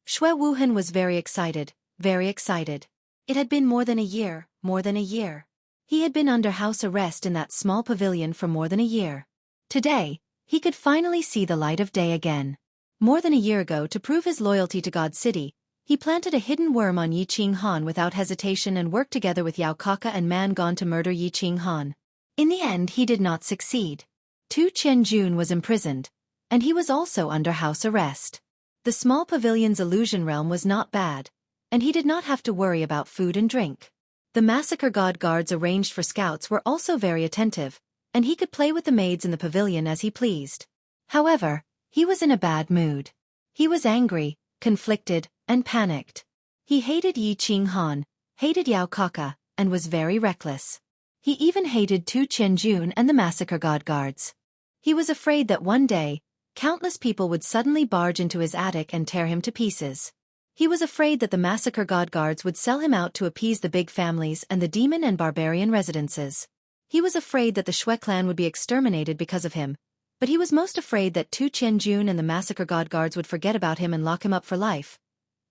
Xue Wuhan was very excited, very excited. It had been more than a year, more than a year. He had been under house arrest in that small pavilion for more than a year. Today, he could finally see the light of day again. More than a year ago, to prove his loyalty to God City, he planted a hidden worm on Yi Qinghan without hesitation and worked together with Yao Kaka and Man Gone to murder Yi Qinghan. In the end, he did not succeed. Tu Qianjun was imprisoned, and he was also under house arrest. The small pavilion's illusion realm was not bad, and he did not have to worry about food and drink. The massacre god guards arranged for scouts were also very attentive, and he could play with the maids in the pavilion as he pleased. However, he was in a bad mood. He was angry, conflicted, and panicked. He hated Yi Qinghan, hated Yao Kaka, and was very reckless. He even hated Tu Qianjun and the massacre god guards. He was afraid that one day, countless people would suddenly barge into his attic and tear him to pieces. He was afraid that the massacre god guards would sell him out to appease the big families and the demon and barbarian residences. He was afraid that the Xue clan would be exterminated because of him, But he was most afraid that Tu Qianjun and the massacre god guards would forget about him and lock him up for life.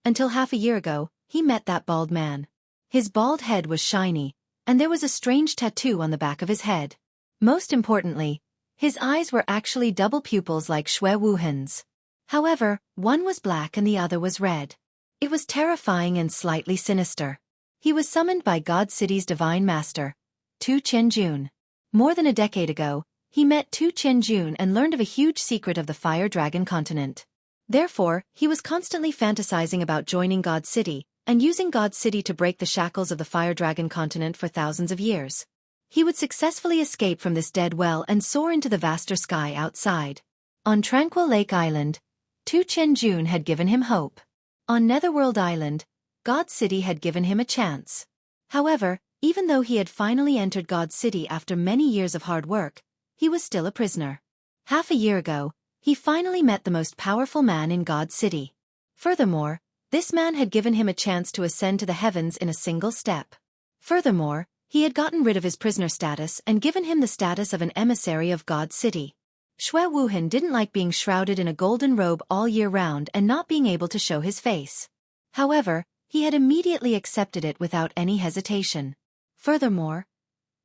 Until half a year ago, he met that bald man. His bald head was shiny, and there was a strange tattoo on the back of his head. Most importantly, his eyes were actually double pupils like Xue Wuhan's. However, one was black and the other was red. It was terrifying and slightly sinister. He was summoned by God City's divine master, Tu Qianjun. More than a decade ago, he met Tu Qianjun and learned of a huge secret of the Fire Dragon continent. Therefore, he was constantly fantasizing about joining God City and using God City to break the shackles of the Fire Dragon continent for thousands of years. He would successfully escape from this dead well and soar into the vaster sky outside. On Tranquil Lake Island, Tu Qianjun had given him hope. On Netherworld Island, God City had given him a chance. However, even though he had finally entered God City after many years of hard work, he was still a prisoner. Half a year ago, he finally met the most powerful man in God City. Furthermore, this man had given him a chance to ascend to the heavens in a single step. Furthermore, he had gotten rid of his prisoner status and given him the status of an emissary of God City. Xue Wuhan didn't like being shrouded in a golden robe all year round and not being able to show his face. However, he had immediately accepted it without any hesitation. Furthermore,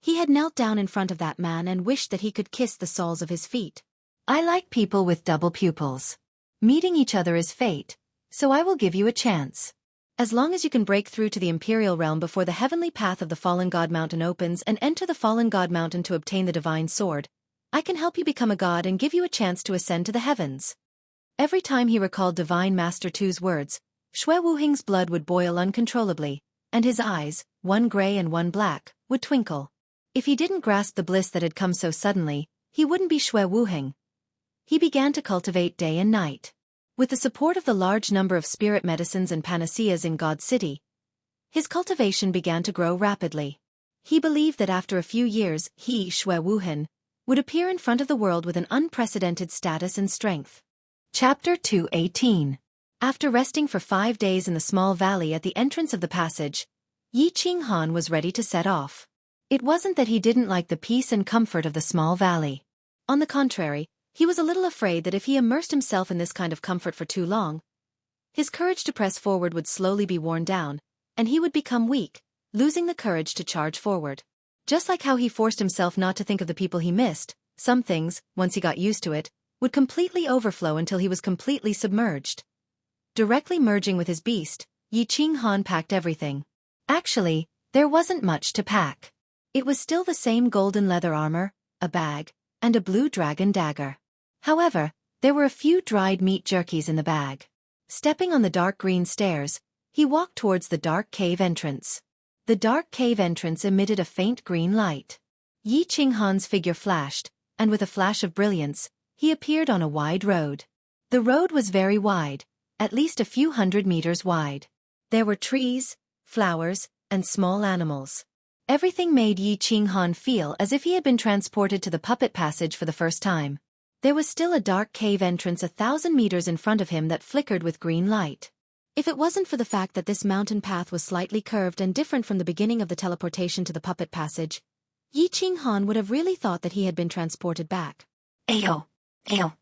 he had knelt down in front of that man and wished that he could kiss the soles of his feet. I like people with double pupils. Meeting each other is fate, so I will give you a chance. As long as you can break through to the Imperial Realm before the heavenly path of the Fallen God Mountain opens and enter the Fallen God Mountain to obtain the Divine Sword, I can help you become a god and give you a chance to ascend to the heavens. Every time he recalled Divine Master Tu's words, Xue Wuhing's blood would boil uncontrollably, and his eyes, one gray and one black, would twinkle. If he didn't grasp the bliss that had come so suddenly, he wouldn't be Xue Wuhing. He began to cultivate day and night. With the support of the large number of spirit medicines and panaceas in God City, his cultivation began to grow rapidly. He believed that after a few years, he, Xue Wuhan, would appear in front of the world with an unprecedented status and strength. Chapter 218. After resting for 5 days in the small valley at the entrance of the passage, Yi Qinghan was ready to set off. It wasn't that he didn't like the peace and comfort of the small valley. On the contrary, he was a little afraid that if he immersed himself in this kind of comfort for too long, his courage to press forward would slowly be worn down, and he would become weak, losing the courage to charge forward. Just like how he forced himself not to think of the people he missed, some things, once he got used to it, would completely overflow until he was completely submerged. Directly merging with his beast, Yi Qinghan packed everything. Actually, there wasn't much to pack. It was still the same golden leather armor, a bag, and a blue dragon dagger. However, there were a few dried meat jerkies in the bag. Stepping on the dark green stairs, he walked towards the dark cave entrance. The dark cave entrance emitted a faint green light. Yi Qinghan's figure flashed, and with a flash of brilliance, he appeared on a wide road. The road was very wide, at least a few 100 meters wide. There were trees, flowers, and small animals. Everything made Yi Qinghan feel as if he had been transported to the puppet passage for the first time. There was still a dark cave entrance 1,000 meters in front of him that flickered with green light. If it wasn't for the fact that this mountain path was slightly curved and different from the beginning of the teleportation to the puppet passage, Yi Qinghan would have really thought that he had been transported back. Ayo! Ayo!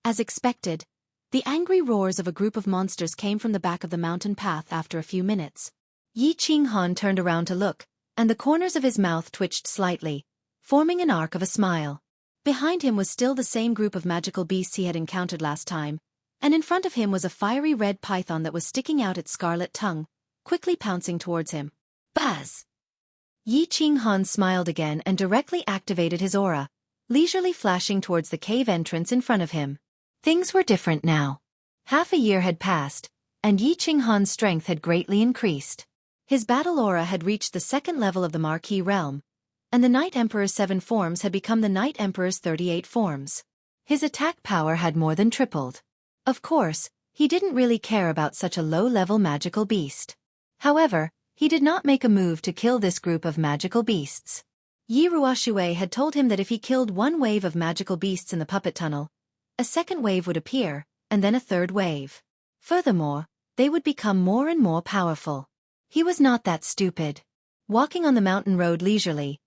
As expected, the angry roars of a group of monsters came from the back of the mountain path after a few minutes. Yi Qinghan turned around to look, and the corners of his mouth twitched slightly, forming an arc of a smile. Behind him was still the same group of magical beasts he had encountered last time, and in front of him was a fiery red python that was sticking out its scarlet tongue, quickly pouncing towards him. Buzz! Yi Qinghan smiled again and directly activated his aura, leisurely flashing towards the cave entrance in front of him. Things were different now. Half a year had passed, and Yi Qinghan's strength had greatly increased. His battle aura had reached the 2nd level of the Marquis realm, and the Night Emperor's 7 forms had become the Night Emperor's 38 forms. His attack power had more than tripled. Of course, he didn't really care about such a low-level magical beast. However, he did not make a move to kill this group of magical beasts. Yi Ruoxue had told him that if he killed one wave of magical beasts in the puppet tunnel, a second wave would appear, and then a third wave. Furthermore, they would become more and more powerful. He was not that stupid. Walking on the mountain road leisurely,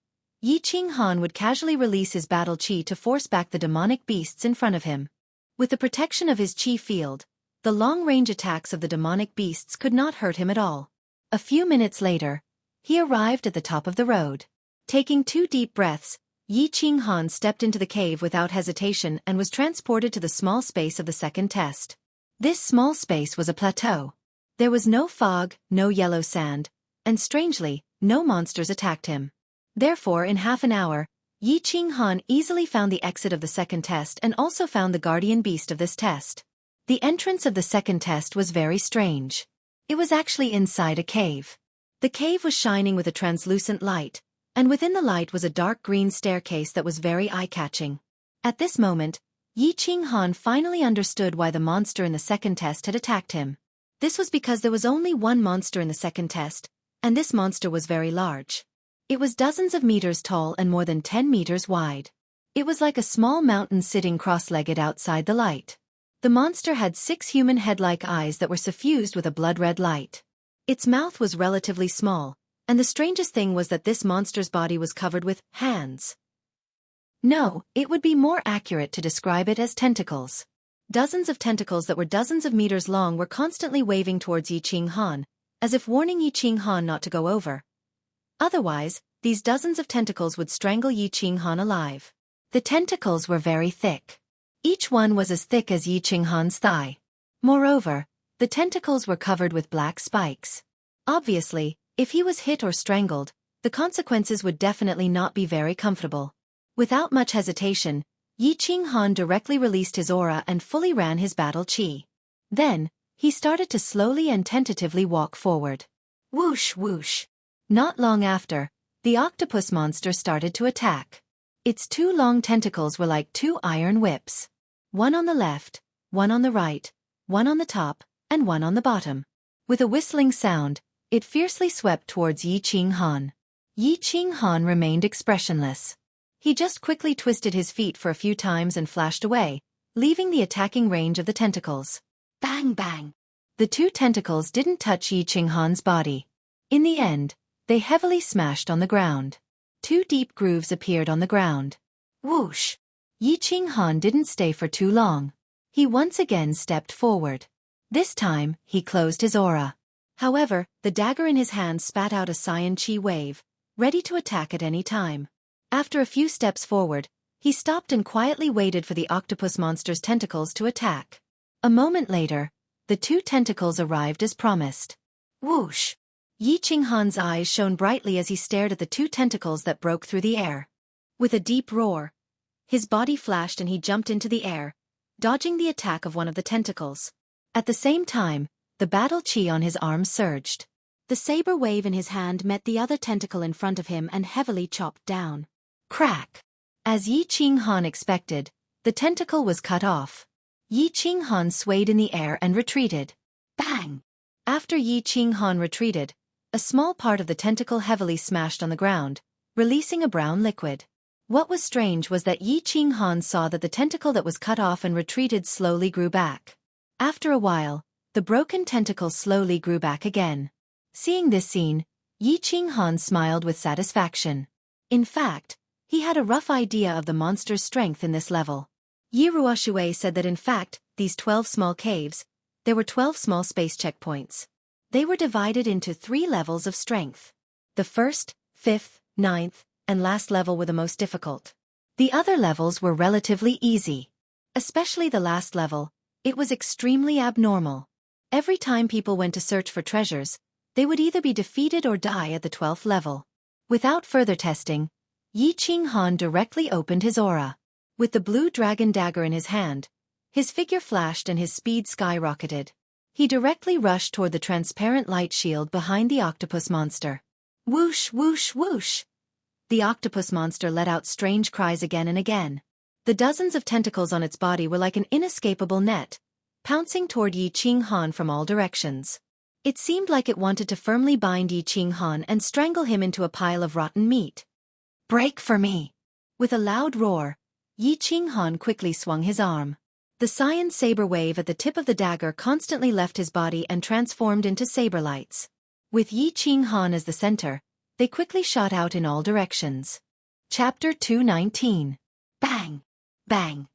Yi Qinghan would casually release his battle qi to force back the demonic beasts in front of him. With the protection of his qi field, the long-range attacks of the demonic beasts could not hurt him at all. A few minutes later, he arrived at the top of the road. Taking 2 deep breaths, Yi Qinghan stepped into the cave without hesitation and was transported to the small space of the second test. This small space was a plateau. There was no fog, no yellow sand, and strangely, no monsters attacked him. Therefore, in half an hour, Yi Qinghan easily found the exit of the second test and also found the guardian beast of this test. The entrance of the second test was very strange. It was actually inside a cave. The cave was shining with a translucent light, and within the light was a dark green staircase that was very eye-catching. At this moment, Yi Qinghan finally understood why the monster in the second test had attacked him. This was because there was only one monster in the second test, and this monster was very large. It was dozens of meters tall and more than 10 meters wide. It was like a small mountain sitting cross-legged outside the light. The monster had 6 human head-like eyes that were suffused with a blood-red light. Its mouth was relatively small, and the strangest thing was that this monster's body was covered with hands. No, it would be more accurate to describe it as tentacles. Dozens of tentacles that were dozens of meters long were constantly waving towards Yi Qinghan, as if warning Yi Qinghan not to go over. Otherwise, these dozens of tentacles would strangle Yi Qinghan alive. The tentacles were very thick. Each one was as thick as Yi Qinghan's thigh. Moreover, the tentacles were covered with black spikes. Obviously, if he was hit or strangled, the consequences would definitely not be very comfortable. Without much hesitation, Yi Qinghan directly released his aura and fully ran his battle qi. Then, he started to slowly and tentatively walk forward. Whoosh whoosh. Not long after, the octopus monster started to attack. Its 2 long tentacles were like 2 iron whips. One on the left, one on the right, one on the top, and one on the bottom. With a whistling sound, it fiercely swept towards Yi Qinghan. Yi Qinghan remained expressionless. He just quickly twisted his feet for a few times and flashed away, leaving the attacking range of the tentacles. Bang bang! The 2 tentacles didn't touch Yi Qinghan's body. In the end, they heavily smashed on the ground. 2 deep grooves appeared on the ground. Whoosh! Yi Qinghan didn't stay for too long. He once again stepped forward. This time, he closed his aura. However, the dagger in his hand spat out a cyan qi wave, ready to attack at any time. After a few steps forward, he stopped and quietly waited for the octopus monster's tentacles to attack. A moment later, the 2 tentacles arrived as promised. Whoosh! Yi Qinghan's eyes shone brightly as he stared at the 2 tentacles that broke through the air. With a deep roar, his body flashed and he jumped into the air, dodging the attack of one of the tentacles. At the same time, the battle qi on his arm surged. The saber wave in his hand met the other tentacle in front of him and heavily chopped down. Crack! As Yi Qinghan expected, the tentacle was cut off. Yi Qinghan swayed in the air and retreated. Bang! After Yi Qinghan retreated, a small part of the tentacle heavily smashed on the ground, releasing a brown liquid. What was strange was that Yi Qinghan saw that the tentacle that was cut off and retreated slowly grew back. After a while, the broken tentacle slowly grew back again. Seeing this scene, Yi Qinghan smiled with satisfaction. In fact, he had a rough idea of the monster's strength in this level. Yi Ruoshui said that in fact, these 12 small caves, there were 12 small space checkpoints. They were divided into 3 levels of strength. The first, 5th, 9th, and last level were the most difficult. The other levels were relatively easy. Especially the last level, it was extremely abnormal. Every time people went to search for treasures, they would either be defeated or die at the 12th level. Without further testing, Yi Qinghan directly opened his aura. With the blue dragon dagger in his hand, his figure flashed and his speed skyrocketed. He directly rushed toward the transparent light shield behind the octopus monster. Whoosh whoosh whoosh! The octopus monster let out strange cries again and again. The dozens of tentacles on its body were like an inescapable net, pouncing toward Yi Qinghan from all directions. It seemed like it wanted to firmly bind Yi Qinghan and strangle him into a pile of rotten meat. Break for me! With a loud roar, Yi Qinghan quickly swung his arm. The cyan saber wave at the tip of the dagger constantly left his body and transformed into saber lights. With Yi Qinghan as the center, they quickly shot out in all directions. Chapter 219. Bang! Bang!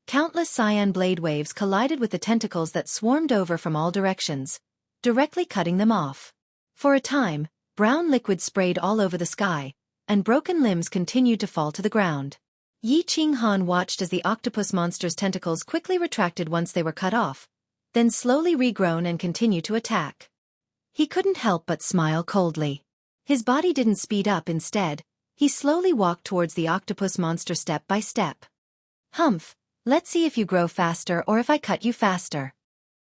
Countless cyan blade waves collided with the tentacles that swarmed over from all directions, directly cutting them off. For a time, brown liquid sprayed all over the sky, and broken limbs continued to fall to the ground. Yi Qinghan watched as the octopus monster's tentacles quickly retracted once they were cut off, then slowly regrown and continued to attack. He couldn't help but smile coldly. His body didn't speed up. Instead, he slowly walked towards the octopus monster step by step. Humph, let's see if you grow faster or if I cut you faster.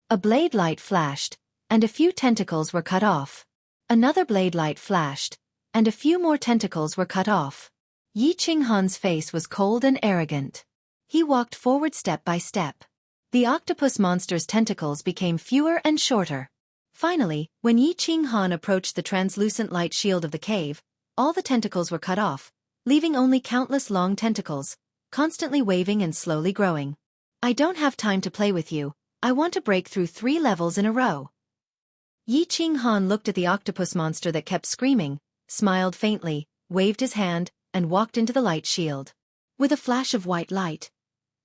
A blade light flashed, and a few tentacles were cut off. Another blade light flashed, and a few more tentacles were cut off. Yi Qinghan's face was cold and arrogant. He walked forward step by step. The octopus monster's tentacles became fewer and shorter. Finally, when Yi Qinghan approached the translucent light shield of the cave, all the tentacles were cut off, leaving only countless long tentacles, constantly waving and slowly growing. I don't have time to play with you. I want to break through 3 levels in a row. Yi Qinghan looked at the octopus monster that kept screaming, smiled faintly, waved his hand, and walked into the light shield. With a flash of white light,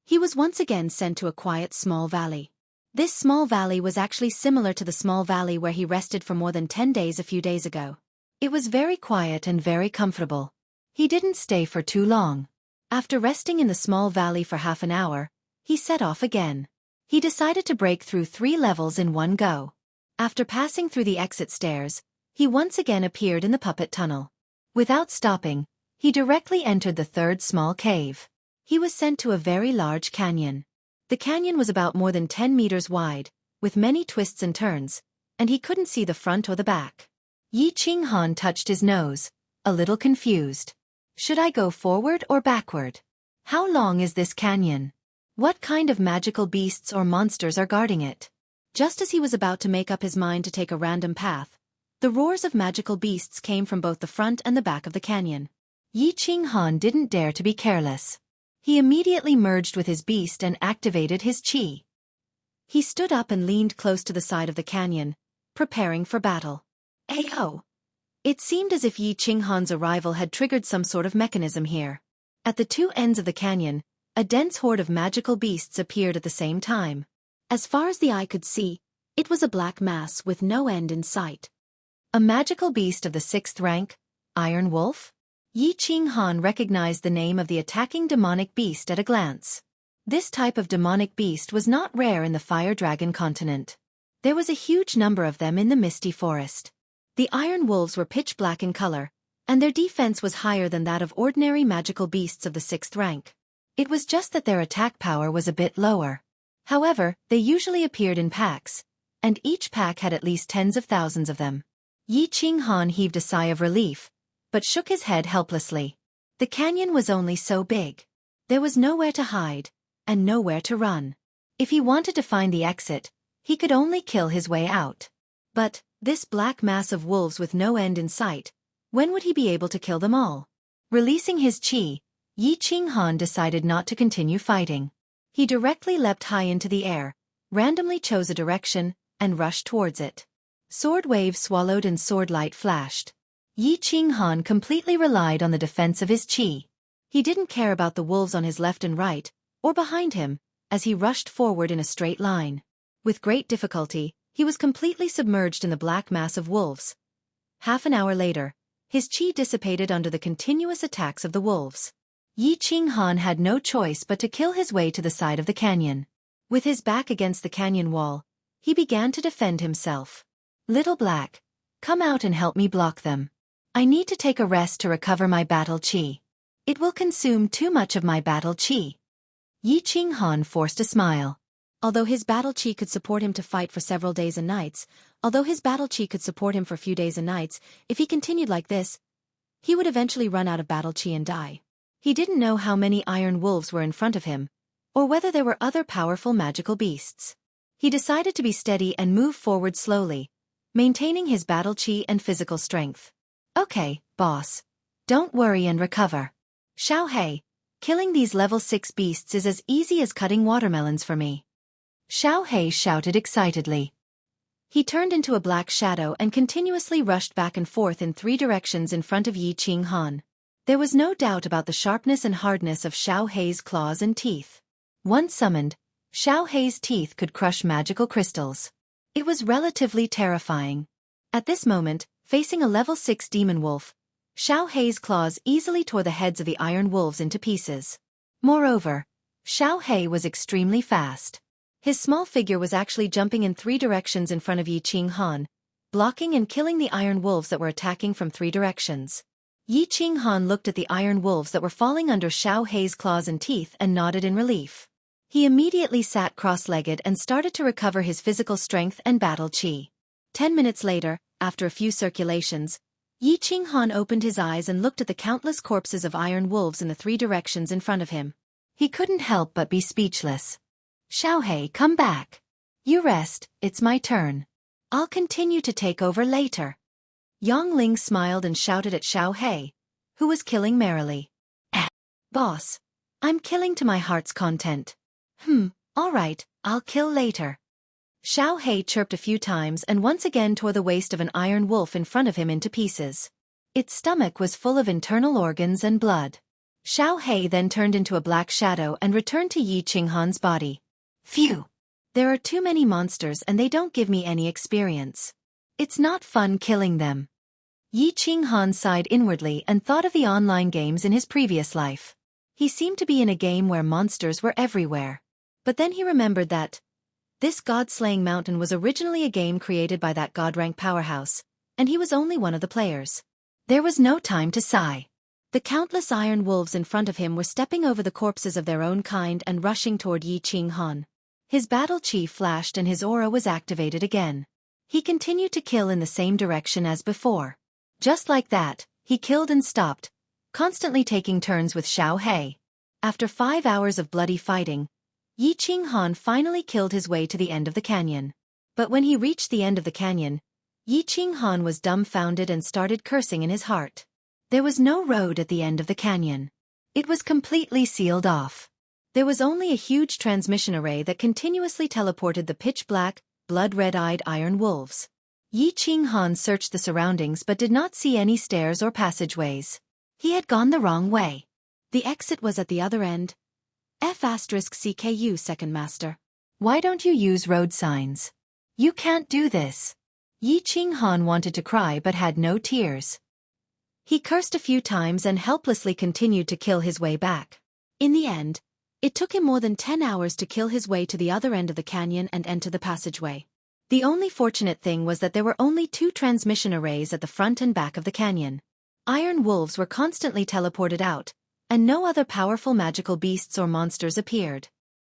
he was once again sent to a quiet small valley. This small valley was actually similar to the small valley where he rested for more than 10 days a few days ago. It was very quiet and very comfortable. He didn't stay for too long. After resting in the small valley for half an hour, he set off again. He decided to break through 3 levels in one go. After passing through the exit stairs, he once again appeared in the puppet tunnel. Without stopping, he directly entered the 3rd small cave. He was sent to a very large canyon. The canyon was about more than 10 meters wide, with many twists and turns, and he couldn't see the front or the back. Yi Qinghan touched his nose, a little confused. Should I go forward or backward? How long is this canyon? What kind of magical beasts or monsters are guarding it? Just as he was about to make up his mind to take a random path, the roars of magical beasts came from both the front and the back of the canyon. Yi Qinghan didn't dare to be careless. He immediately merged with his beast and activated his qi. He stood up and leaned close to the side of the canyon, preparing for battle. Ayo! It seemed as if Yi Qinghan's arrival had triggered some sort of mechanism here. At the 2 ends of the canyon, a dense horde of magical beasts appeared at the same time. As far as the eye could see, it was a black mass with no end in sight. A magical beast of the 6th rank, Iron Wolf? Yi Qinghan recognized the name of the attacking demonic beast at a glance. This type of demonic beast was not rare in the Fire Dragon continent. There was a huge number of them in the misty forest. The iron wolves were pitch black in color, and their defense was higher than that of ordinary magical beasts of the 6th rank. It was just that their attack power was a bit lower. However, they usually appeared in packs, and each pack had at least tens of thousands of them. Yi Qinghan heaved a sigh of relief, but shook his head helplessly. The canyon was only so big. There was nowhere to hide, and nowhere to run. If he wanted to find the exit, he could only kill his way out. But, this black mass of wolves with no end in sight, when would he be able to kill them all? Releasing his qi, Yi Qinghan decided not to continue fighting. He directly leapt high into the air, randomly chose a direction, and rushed towards it. Sword wave swallowed and sword light flashed. Yi Qinghan completely relied on the defense of his qi. He didn't care about the wolves on his left and right, or behind him, as he rushed forward in a straight line. With great difficulty, he was completely submerged in the black mass of wolves. Half an hour later, his qi dissipated under the continuous attacks of the wolves. Yi Qinghan had no choice but to kill his way to the side of the canyon. With his back against the canyon wall, he began to defend himself. Little Black, come out and help me block them. I need to take a rest to recover my battle qi. It will consume too much of my battle qi. Yi Qinghan forced a smile. Although his battle qi could support him to fight for several days and nights, if he continued like this, he would eventually run out of battle qi and die. He didn't know how many iron wolves were in front of him, or whether there were other powerful magical beasts. He decided to be steady and move forward slowly, maintaining his battle qi and physical strength. Okay, boss. Don't worry and recover. Xiaofan, killing these level 6 beasts is as easy as cutting watermelons for me. Xiaofan shouted excitedly. He turned into a black shadow and continuously rushed back and forth in 3 directions in front of Yi Qinghan. There was no doubt about the sharpness and hardness of Xiao Hei's claws and teeth. Once summoned, Xiao Hei's teeth could crush magical crystals. It was relatively terrifying. At this moment, facing a level 6 demon wolf, Xiao Hei's claws easily tore the heads of the iron wolves into pieces. Moreover, Xiao Hei was extremely fast. His small figure was actually jumping in 3 directions in front of Yi Qinghan, blocking and killing the iron wolves that were attacking from 3 directions. Yi Qinghan looked at the iron wolves that were falling under Xiao Hei's claws and teeth and nodded in relief. He immediately sat cross-legged and started to recover his physical strength and battle chi. 10 minutes later, after a few circulations, Yi Qinghan opened his eyes and looked at the countless corpses of iron wolves in the 3 directions in front of him. He couldn't help but be speechless. Xiao Hei, come back. You rest, it's my turn. I'll continue to take over later. Yang Ling smiled and shouted at Xiao Hei, who was killing merrily. Boss, I'm killing to my heart's content. All right, I'll kill later. Xiao Hei chirped a few times and once again tore the waist of an iron wolf in front of him into pieces. Its stomach was full of internal organs and blood. Xiao Hei then turned into a black shadow and returned to Yi Qinghan's body. Phew! There are too many monsters and they don't give me any experience. It's not fun killing them. Yi Qinghan sighed inwardly and thought of the online games in his previous life. He seemed to be in a game where monsters were everywhere. But then he remembered that this god-slaying mountain was originally a game created by that god-rank powerhouse, and he was only one of the players. There was no time to sigh. The countless iron wolves in front of him were stepping over the corpses of their own kind and rushing toward Yi Qinghan. His battle chi flashed and his aura was activated again. He continued to kill in the same direction as before. Just like that, he killed and stopped, constantly taking turns with Xiao Hei. After 5 hours of bloody fighting, Yi Qinghan finally killed his way to the end of the canyon. But when he reached the end of the canyon, Yi Qinghan was dumbfounded and started cursing in his heart. There was no road at the end of the canyon. It was completely sealed off. There was only a huge transmission array that continuously teleported the pitch-black, blood-red-eyed iron wolves. Yi Qinghan searched the surroundings but did not see any stairs or passageways. He had gone the wrong way. The exit was at the other end. F***CKU Second Master. Why don't you use road signs? You can't do this. Yi Qinghan wanted to cry but had no tears. He cursed a few times and helplessly continued to kill his way back. In the end, it took him more than 10 hours to kill his way to the other end of the canyon and enter the passageway. The only fortunate thing was that there were only 2 transmission arrays at the front and back of the canyon. Iron wolves were constantly teleported out, and no other powerful magical beasts or monsters appeared.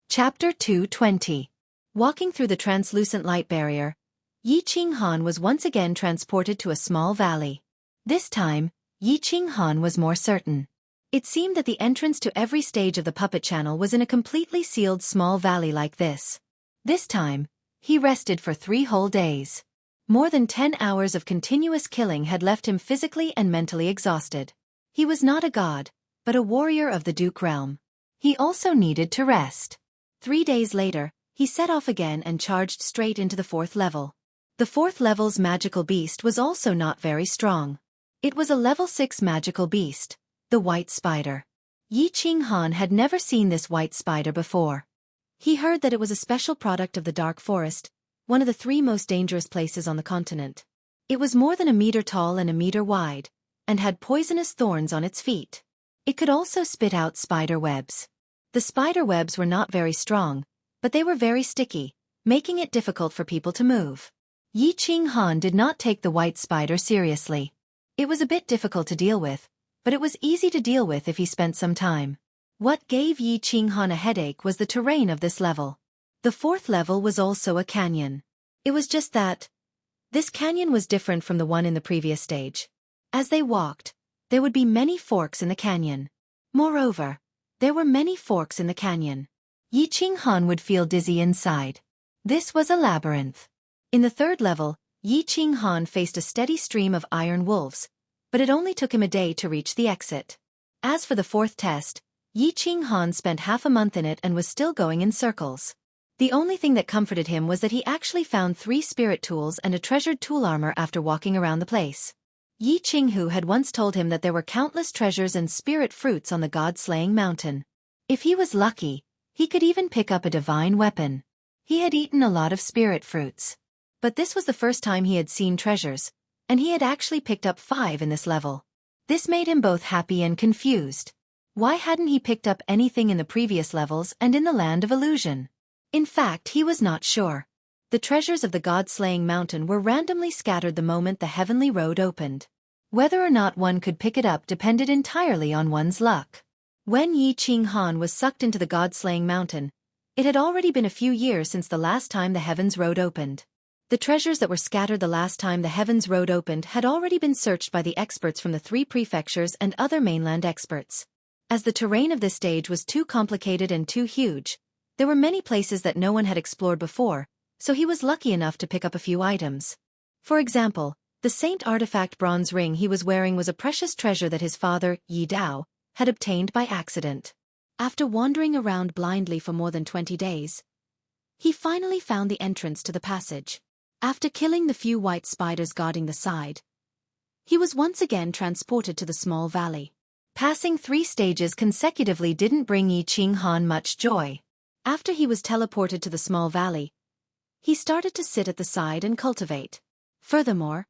Chapter 220. Walking through the translucent light barrier, Yi Qinghan was once again transported to a small valley. This time, Yi Qinghan was more certain. It seemed that the entrance to every stage of the puppet channel was in a completely sealed small valley like this. This time, he rested for 3 whole days. More than 10 hours of continuous killing had left him physically and mentally exhausted. He was not a god, but a warrior of the Duke realm. He also needed to rest. 3 days later, he set off again and charged straight into the 4th level. The 4th level's magical beast was also not very strong. It was a level 6 magical beast, the white spider. Yi Qinghan had never seen this white spider before. He heard that it was a special product of the dark forest, one of the 3 most dangerous places on the continent. It was more than a meter tall and a meter wide, and had poisonous thorns on its feet. It could also spit out spider webs. The spider webs were not very strong, but they were very sticky, making it difficult for people to move. Yi Qinghan did not take the white spider seriously. It was a bit difficult to deal with, but it was easy to deal with if he spent some time. What gave Yi Qinghan a headache was the terrain of this level. The 4th level was also a canyon. It was just that this canyon was different from the one in the previous stage. As they walked, there would be many forks in the canyon. Moreover, there were many forks in the canyon. Yi Qinghan would feel dizzy inside. This was a labyrinth. In the 3rd level, Yi Qinghan faced a steady stream of iron wolves, but it only took him a day to reach the exit. As for the 4th test, Yi Qinghan spent half a month in it and was still going in circles. The only thing that comforted him was that he actually found 3 spirit tools and a treasured tool armor after walking around the place. Yi Qinghu had once told him that there were countless treasures and spirit fruits on the god-slaying mountain. If he was lucky, he could even pick up a divine weapon. He had eaten a lot of spirit fruits. But this was the first time he had seen treasures, and he had actually picked up 5 in this level. This made him both happy and confused. Why hadn't he picked up anything in the previous levels and in the Land of Illusion? In fact, he was not sure. The treasures of the god-slaying mountain were randomly scattered the moment the heavenly road opened. Whether or not one could pick it up depended entirely on one's luck. When Yi Qinghan was sucked into the god-slaying mountain, it had already been a few years since the last time the heavens road opened. The treasures that were scattered the last time the heavens road opened had already been searched by the experts from the 3 prefectures and other mainland experts. As the terrain of this stage was too complicated and too huge, there were many places that no one had explored before, so he was lucky enough to pick up a few items. For example, the Saint Artifact bronze ring he was wearing was a precious treasure that his father, Yi Dao, had obtained by accident. After wandering around blindly for more than 20 days, he finally found the entrance to the passage. After killing the few white spiders guarding the side, he was once again transported to the small valley. Passing 3 stages consecutively didn't bring Yi Qinghan much joy. After he was teleported to the small valley, he started to sit at the side and cultivate. Furthermore,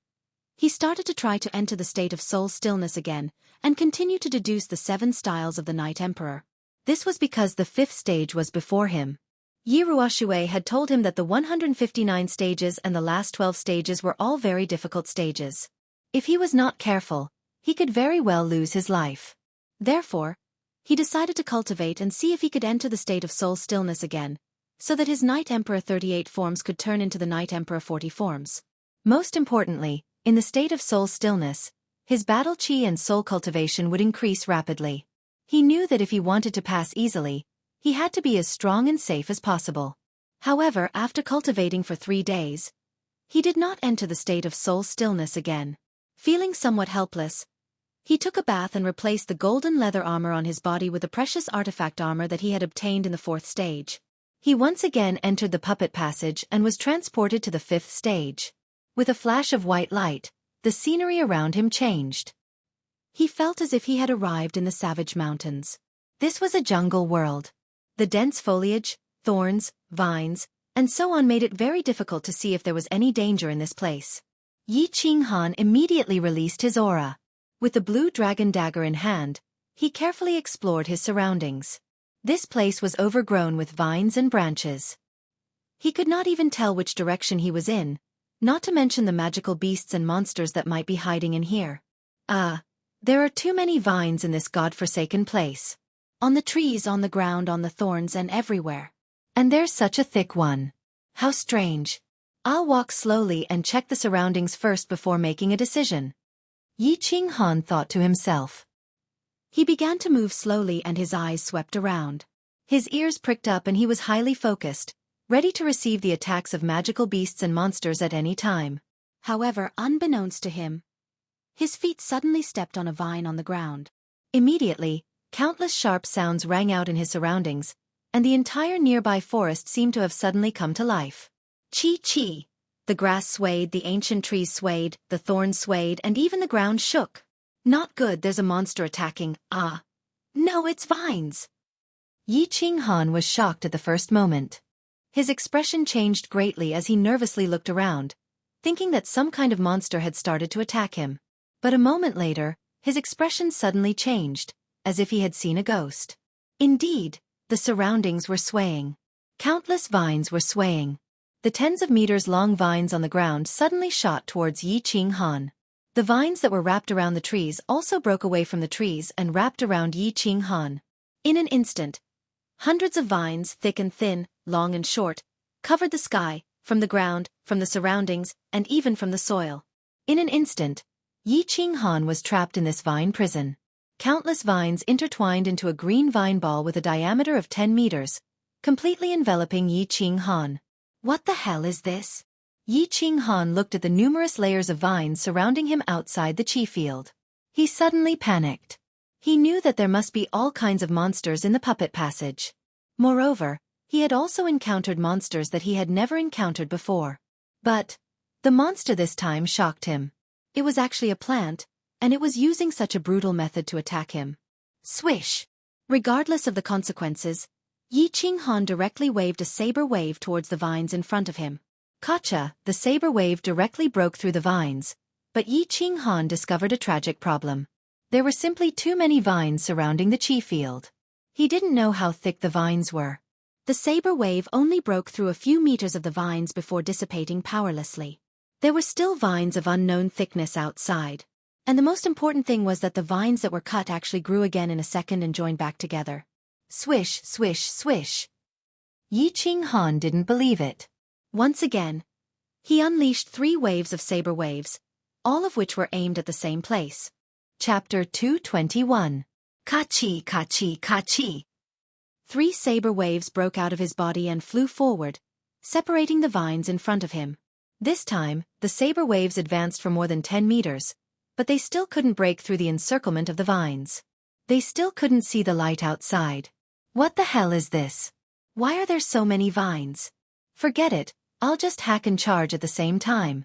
he started to try to enter the state of soul stillness again, and continue to deduce the 7 styles of the Night Emperor. This was because the 5th stage was before him. Yi Ruoshui had told him that the 159 stages and the last 12 stages were all very difficult stages. If he was not careful, he could very well lose his life. Therefore, he decided to cultivate and see if he could enter the state of soul stillness again, so that his Night Emperor 38 forms could turn into the Night Emperor 40 forms. Most importantly, in the state of soul stillness, his battle chi and soul cultivation would increase rapidly. He knew that if he wanted to pass easily, he had to be as strong and safe as possible. However, after cultivating for 3 days, he did not enter the state of soul stillness again. Feeling somewhat helpless, he took a bath and replaced the golden leather armor on his body with the precious artifact armor that he had obtained in the 4th stage. He once again entered the puppet passage and was transported to the 5th stage. With a flash of white light, the scenery around him changed. He felt as if he had arrived in the Savage Mountains. This was a jungle world. The dense foliage, thorns, vines, and so on made it very difficult to see if there was any danger in this place. Yi Qinghan immediately released his aura. With the blue dragon dagger in hand, he carefully explored his surroundings. This place was overgrown with vines and branches. He could not even tell which direction he was in, not to mention the magical beasts and monsters that might be hiding in here. There are too many vines in this god-forsaken place. On the trees, on the ground, on the thorns, and everywhere. And there's such a thick one. How strange. I'll walk slowly and check the surroundings first before making a decision. Yi Qinghan thought to himself. He began to move slowly and his eyes swept around. His ears pricked up and he was highly focused, ready to receive the attacks of magical beasts and monsters at any time. However, unbeknownst to him, his feet suddenly stepped on a vine on the ground. Immediately, countless sharp sounds rang out in his surroundings, and the entire nearby forest seemed to have suddenly come to life. Chi-chi! The grass swayed, the ancient trees swayed, the thorns swayed, and even the ground shook. Not good, there's a monster attacking. No, it's vines. Yi Qinghan was shocked at the first moment. His expression changed greatly as he nervously looked around, thinking that some kind of monster had started to attack him. But a moment later, his expression suddenly changed, as if he had seen a ghost. Indeed, the surroundings were swaying. Countless vines were swaying. The tens of meters-long vines on the ground suddenly shot towards Yi Qinghan. The vines that were wrapped around the trees also broke away from the trees and wrapped around Yi Qinghan. In an instant, hundreds of vines, thick and thin, long and short, covered the sky, from the ground, from the surroundings, and even from the soil. In an instant, Yi Qinghan was trapped in this vine prison. Countless vines intertwined into a green vine ball with a diameter of 10 meters, completely enveloping Yi Qinghan. What the hell is this? Yi Qinghan looked at the numerous layers of vines surrounding him outside the chi field. He suddenly panicked. He knew that there must be all kinds of monsters in the puppet passage. Moreover, he had also encountered monsters that he had never encountered before. But the monster this time shocked him. It was actually a plant, and it was using such a brutal method to attack him. Swish! Regardless of the consequences, Yi Qinghan directly waved a saber wave towards the vines in front of him. Gotcha! The saber wave directly broke through the vines, but Yi Qinghan discovered a tragic problem. There were simply too many vines surrounding the chi field. He didn't know how thick the vines were. The saber wave only broke through a few meters of the vines before dissipating powerlessly. There were still vines of unknown thickness outside. And the most important thing was that the vines that were cut actually grew again in a second and joined back together. Swish, swish, swish. Yi Qinghan didn't believe it. Once again, he unleashed 3 waves of saber waves, all of which were aimed at the same place. Chapter 221. Kachi, kachi, kachi. 3 saber waves broke out of his body and flew forward, separating the vines in front of him. This time, the saber waves advanced for more than 10 meters, but they still couldn't break through the encirclement of the vines. They still couldn't see the light outside. What the hell is this? Why are there so many vines? Forget it, I'll just hack and charge at the same time.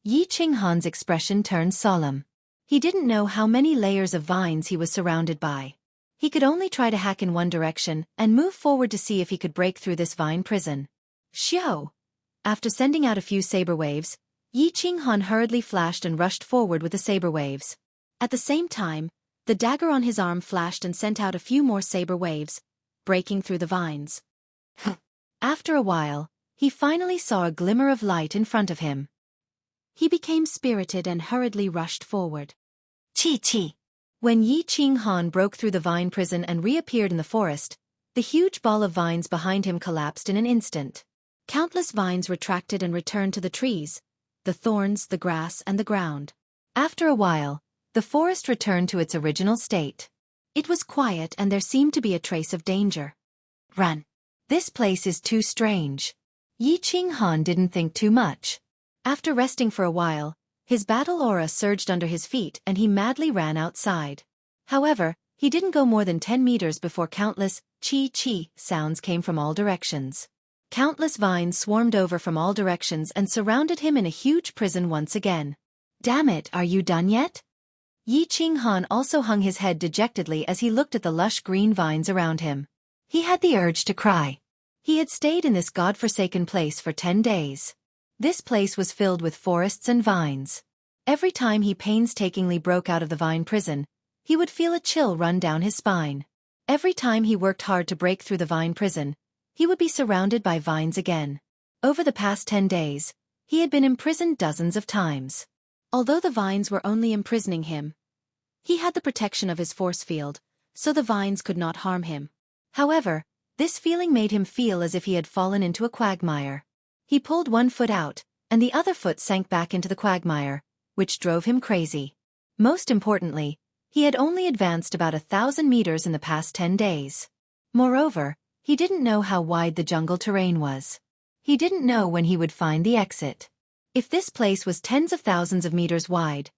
Yi Qinghan's expression turned solemn. He didn't know how many layers of vines he was surrounded by. He could only try to hack in one direction and move forward to see if he could break through this vine prison. Xiao! After sending out a few saber waves, Yi Qinghan hurriedly flashed and rushed forward with the saber waves. At the same time, the dagger on his arm flashed and sent out a few more saber waves, breaking through the vines. After a while, he finally saw a glimmer of light in front of him. He became spirited and hurriedly rushed forward. Chi. When Yi Qinghan broke through the vine prison and reappeared in the forest, the huge ball of vines behind him collapsed in an instant. Countless vines retracted and returned to the trees, the thorns, the grass, and the ground. After a while, the forest returned to its original state. It was quiet and there seemed to be a trace of danger. Run! This place is too strange. Yi Qinghan didn't think too much. After resting for a while, his battle aura surged under his feet and he madly ran outside. However, he didn't go more than 10 meters before countless chi sounds came from all directions. Countless vines swarmed over from all directions and surrounded him in a huge prison once again. Damn it, are you done yet? Yi Qinghan also hung his head dejectedly as he looked at the lush green vines around him. He had the urge to cry. He had stayed in this godforsaken place for 10 days. This place was filled with forests and vines. Every time he painstakingly broke out of the vine prison, he would feel a chill run down his spine. Every time he worked hard to break through the vine prison, he would be surrounded by vines again. Over the past 10 days, he had been imprisoned dozens of times. Although the vines were only imprisoning him, he had the protection of his force field, so the vines could not harm him. However, this feeling made him feel as if he had fallen into a quagmire. He pulled one foot out, and the other foot sank back into the quagmire, which drove him crazy. Most importantly, he had only advanced about 1,000 meters in the past 10 days. Moreover, he didn't know how wide the jungle terrain was. He didn't know when he would find the exit. If this place was tens of thousands of meters wide,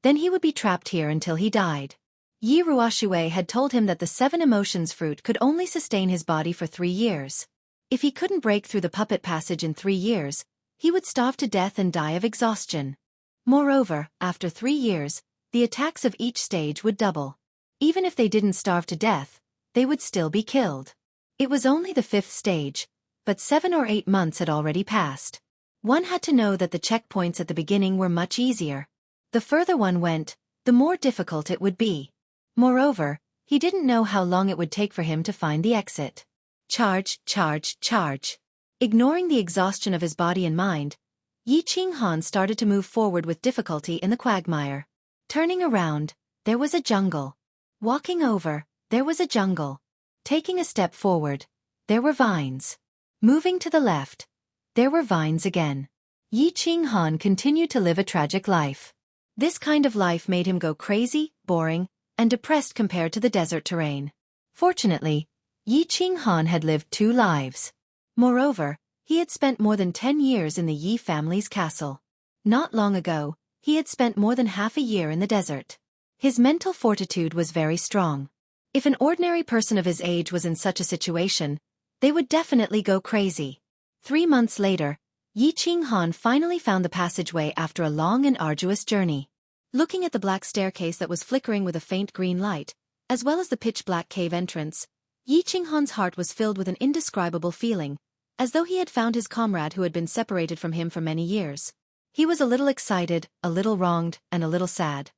then he would be trapped here until he died. Yi Ruoshui had told him that the 7 emotions fruit could only sustain his body for 3 years. If he couldn't break through the puppet passage in 3 years, he would starve to death and die of exhaustion. Moreover, after 3 years, the attacks of each stage would double. Even if they didn't starve to death, they would still be killed. It was only the 5th stage, but 7 or 8 months had already passed. One had to know that the checkpoints at the beginning were much easier. The further one went, the more difficult it would be. Moreover, he didn't know how long it would take for him to find the exit. Charge, charge, charge. Ignoring the exhaustion of his body and mind, Yi Qinghan started to move forward with difficulty in the quagmire. Turning around, there was a jungle. Walking over, there was a jungle. Taking a step forward, there were vines. Moving to the left, there were vines again. Yi Qinghan continued to live a tragic life. This kind of life made him go crazy, boring, and depressed compared to the desert terrain. Fortunately, Yi Qinghan had lived 2 lives. Moreover, he had spent more than 10 years in the Yi family's castle. Not long ago, he had spent more than half a year in the desert. His mental fortitude was very strong. If an ordinary person of his age was in such a situation, they would definitely go crazy. 3 months later, Yi Qinghan finally found the passageway after a long and arduous journey. Looking at the black staircase that was flickering with a faint green light, as well as the pitch-black cave entrance, Yi Qinghan's heart was filled with an indescribable feeling, as though he had found his comrade who had been separated from him for many years. He was a little excited, a little wronged, and a little sad.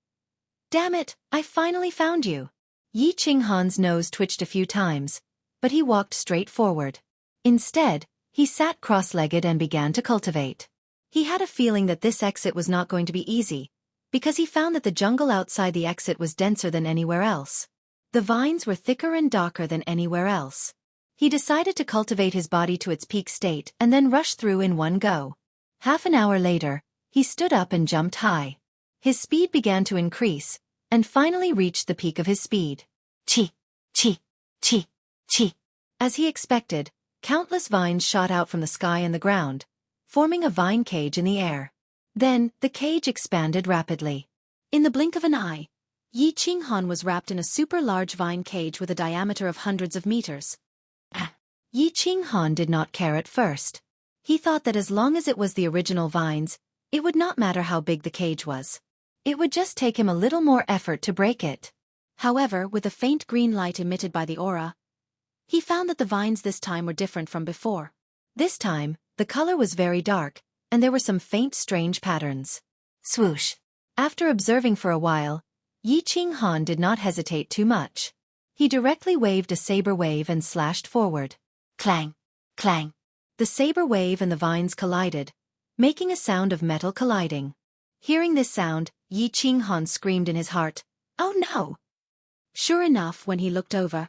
Damn it, I finally found you. Yi Qinghan's nose twitched a few times, but he walked straight forward. Instead, he sat cross-legged and began to cultivate. He had a feeling that this exit was not going to be easy, because he found that the jungle outside the exit was denser than anywhere else. The vines were thicker and darker than anywhere else. He decided to cultivate his body to its peak state and then rush through in one go. Half an hour later, he stood up and jumped high. His speed began to increase, and finally reached the peak of his speed. Chi, chi, chi, chi. As he expected, countless vines shot out from the sky and the ground, forming a vine cage in the air. Then, the cage expanded rapidly. In the blink of an eye, Yi Qinghan was wrapped in a super-large vine cage with a diameter of hundreds of meters. Yi Qinghan did not care at first. He thought that as long as it was the original vines, it would not matter how big the cage was. It would just take him a little more effort to break it. However, with the faint green light emitted by the aura, he found that the vines this time were different from before. This time, the color was very dark, and there were some faint strange patterns. Swoosh! After observing for a while, Yi Qinghan did not hesitate too much. He directly waved a saber wave and slashed forward. Clang! Clang! The saber wave and the vines collided, making a sound of metal colliding. Hearing this sound, Yi Qinghan screamed in his heart, "Oh no!" Sure enough, when he looked over,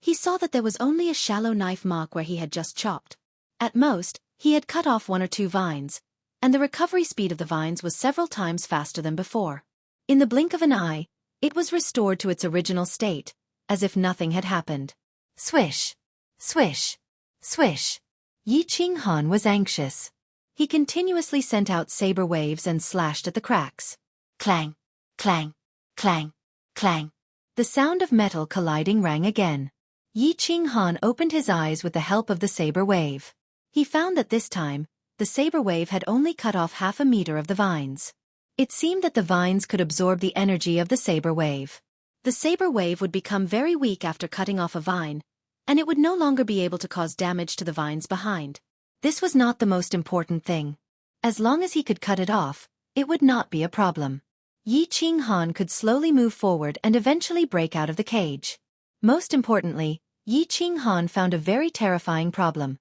he saw that there was only a shallow knife mark where he had just chopped. At most, he had cut off one or two vines, and the recovery speed of the vines was several times faster than before. In the blink of an eye, it was restored to its original state, as if nothing had happened. Swish! Swish! Swish! Yi Qinghan was anxious. He continuously sent out saber waves and slashed at the cracks. Clang! Clang! Clang! Clang! The sound of metal colliding rang again. Yi Qinghan opened his eyes with the help of the saber wave. He found that this time, the saber wave had only cut off half a meter of the vines. It seemed that the vines could absorb the energy of the saber wave. The saber wave would become very weak after cutting off a vine, and it would no longer be able to cause damage to the vines behind. This was not the most important thing. As long as he could cut it off, it would not be a problem. Yi Qinghan could slowly move forward and eventually break out of the cage. Most importantly, Yi Qinghan found a very terrifying problem: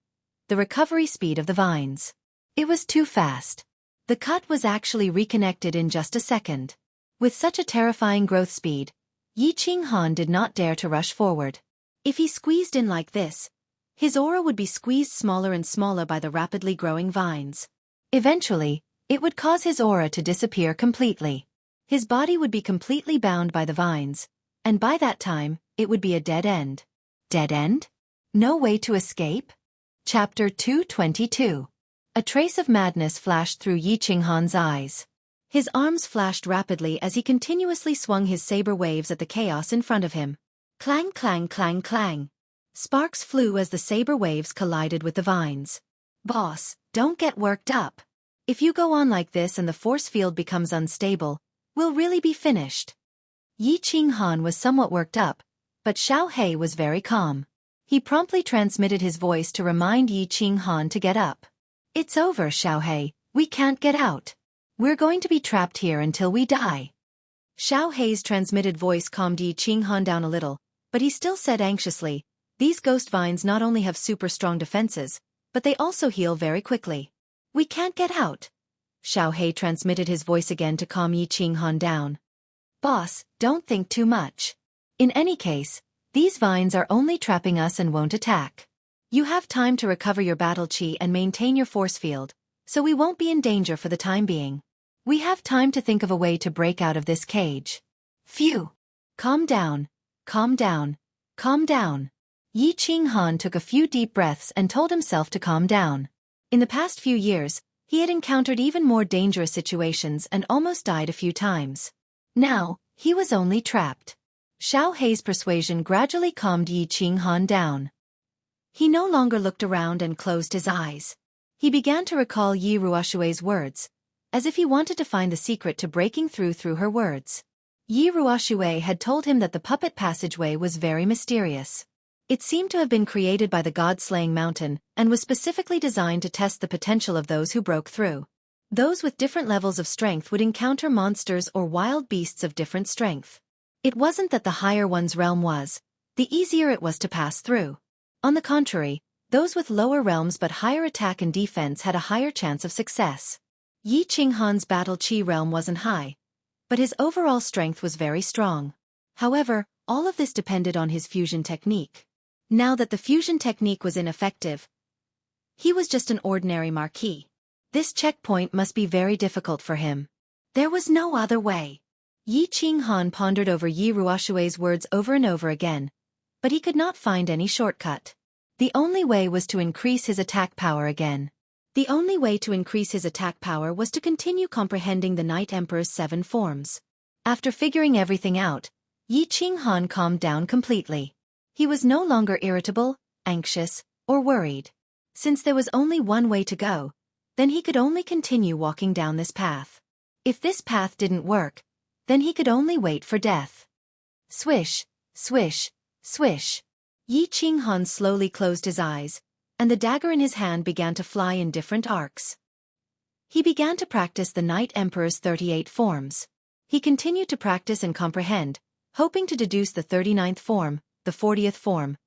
the recovery speed of the vines. It was too fast. The cut was actually reconnected in just a second. With such a terrifying growth speed, Yi Qinghan did not dare to rush forward. If he squeezed in like this, his aura would be squeezed smaller and smaller by the rapidly growing vines. Eventually, it would cause his aura to disappear completely. His body would be completely bound by the vines, and by that time, it would be a dead end. Dead end? No way to escape? Chapter 222. A trace of madness flashed through Yi Qinghan's eyes. His arms flashed rapidly as he continuously swung his saber waves at the chaos in front of him. Clang, clang, clang, clang. Sparks flew as the saber waves collided with the vines. Boss, don't get worked up. If you go on like this and the force field becomes unstable, we'll really be finished. Yi Qinghan was somewhat worked up, but Xiaofan was very calm. He promptly transmitted his voice to remind Yi Qinghan to get up. It's over, Xiaofan, we can't get out. We're going to be trapped here until we die. Xiaofan's transmitted voice calmed Yi Qinghan down a little, but he still said anxiously, "These ghost vines not only have super strong defenses, but they also heal very quickly. We can't get out." Xiaofan transmitted his voice again to calm Yi Qinghan down. "Boss, don't think too much. In any case, these vines are only trapping us and won't attack. You have time to recover your battle chi and maintain your force field, so we won't be in danger for the time being. We have time to think of a way to break out of this cage." Phew! Calm down, calm down, calm down. Yi Qinghan took a few deep breaths and told himself to calm down. In the past few years, he had encountered even more dangerous situations and almost died a few times. Now, he was only trapped. Xiaofan's persuasion gradually calmed Yi Qinghan down. He no longer looked around and closed his eyes. He began to recall Yi Ruoshui's words, as if he wanted to find the secret to breaking through her words. Yi Ruoshui had told him that the puppet passageway was very mysterious. It seemed to have been created by the god-slaying mountain, and was specifically designed to test the potential of those who broke through. Those with different levels of strength would encounter monsters or wild beasts of different strength. It wasn't that the higher one's realm was, the easier it was to pass through. On the contrary, those with lower realms but higher attack and defense had a higher chance of success. Yi Qinghan's battle chi realm wasn't high, but his overall strength was very strong. However, all of this depended on his fusion technique. Now that the fusion technique was ineffective, he was just an ordinary marquis. This checkpoint must be very difficult for him. There was no other way. Yi Qinghan pondered over Yi Ruoshui's words over and over again, but he could not find any shortcut. The only way was to increase his attack power again. The only way to increase his attack power was to continue comprehending the Night Emperor's 7 forms. After figuring everything out, Yi Qinghan calmed down completely. He was no longer irritable, anxious, or worried. Since there was only one way to go, then he could only continue walking down this path. If this path didn't work, then he could only wait for death. Swish, swish, swish. Yi Qinghan slowly closed his eyes, and the dagger in his hand began to fly in different arcs. He began to practice the Night Emperor's 38 forms. He continued to practice and comprehend, hoping to deduce the 39th form, the 40th form.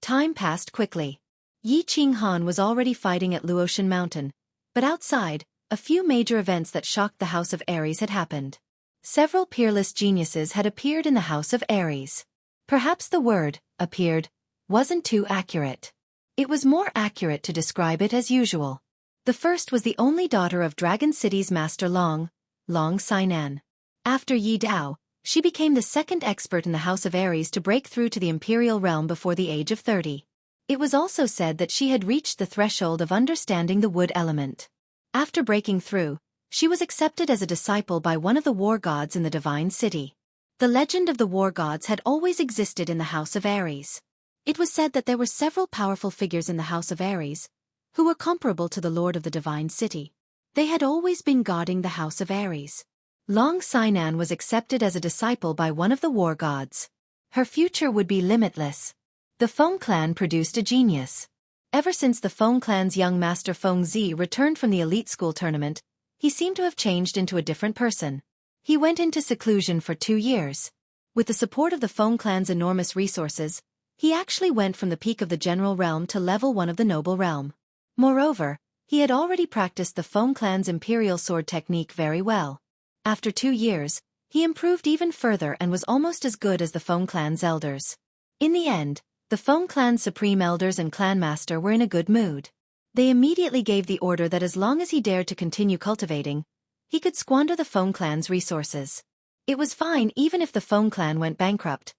Time passed quickly. Yi Qinghan was already fighting at Luotian Mountain, but outside, a few major events that shocked the House of Aries had happened. Several peerless geniuses had appeared in the House of Aries. Perhaps the word, appeared, wasn't too accurate. It was more accurate to describe it as usual. The first was the only daughter of Dragon City's Master Long Sainan. After Yi Dao, she became the second expert in the House of Aries to break through to the Imperial realm before the age of 30. It was also said that she had reached the threshold of understanding the wood element. After breaking through, she was accepted as a disciple by one of the war gods in the Divine City. The legend of the war gods had always existed in the House of Aries. It was said that there were several powerful figures in the House of Aries, who were comparable to the Lord of the Divine City. They had always been guarding the House of Aries. Long Sainan was accepted as a disciple by one of the war gods. Her future would be limitless. The Feng clan produced a genius. Ever since the Feng clan's young master Feng Zi returned from the elite school tournament, he seemed to have changed into a different person. He went into seclusion for 2 years. With the support of the Feng clan's enormous resources, he actually went from the peak of the general realm to level 1 of the noble realm. Moreover, he had already practiced the Feng clan's imperial sword technique very well. After 2 years, he improved even further and was almost as good as the Feng clan's elders. In the end, the Feng clan's supreme elders and clan master were in a good mood. They immediately gave the order that as long as he dared to continue cultivating, he could squander the Feng clan's resources. It was fine even if the Feng clan went bankrupt.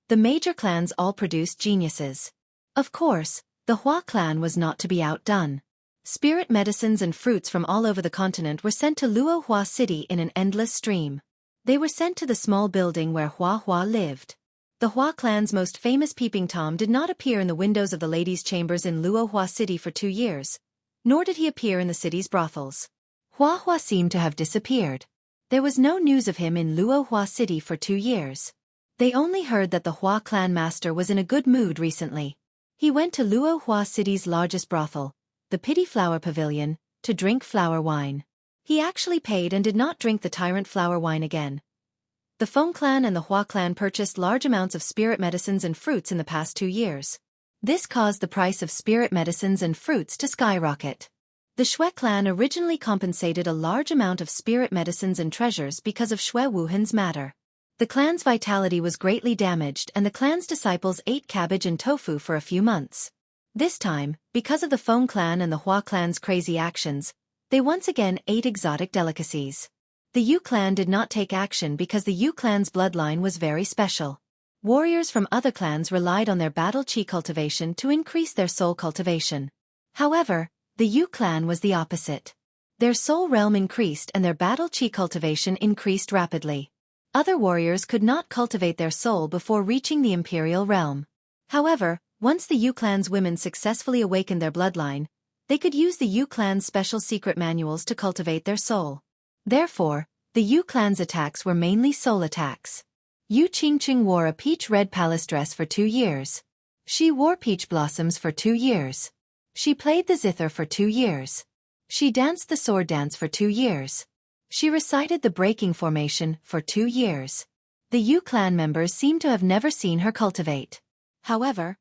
The major clans all produced geniuses. Of course, the Hua clan was not to be outdone. Spirit medicines and fruits from all over the continent were sent to Luo Hua City in an endless stream. They were sent to the small building where Hua Hua lived. The Hua clan's most famous peeping Tom did not appear in the windows of the ladies' chambers in Luo Hua City for 2 years, nor did he appear in the city's brothels. Hua Hua seemed to have disappeared. There was no news of him in Luo Hua City for 2 years. They only heard that the Hua clan master was in a good mood recently. He went to Luo Hua City's largest brothel, the Pity Flower Pavilion, to drink flower wine. He actually paid and did not drink the tyrant flower wine again. The Feng clan and the Hua clan purchased large amounts of spirit medicines and fruits in the past 2 years. This caused the price of spirit medicines and fruits to skyrocket. The Shui clan originally compensated a large amount of spirit medicines and treasures because of Shui Wuhan's matter. The clan's vitality was greatly damaged and the clan's disciples ate cabbage and tofu for a few months. This time, because of the Feng clan and the Hua clan's crazy actions, they once again ate exotic delicacies. The Yu clan did not take action because the Yu clan's bloodline was very special. Warriors from other clans relied on their battle chi cultivation to increase their soul cultivation. However, the Yu clan was the opposite. Their soul realm increased and their battle chi cultivation increased rapidly. Other warriors could not cultivate their soul before reaching the imperial realm. However, once the Yu clan's women successfully awakened their bloodline, they could use the Yu clan's special secret manuals to cultivate their soul. Therefore, the Yu clan's attacks were mainly soul attacks. Yu Qingqing wore a peach-red palace dress for 2 years. She wore peach blossoms for 2 years. She played the zither for 2 years. She danced the sword dance for 2 years. She recited the breaking formation for 2 years. The Yu clan members seem to have never seen her cultivate. However,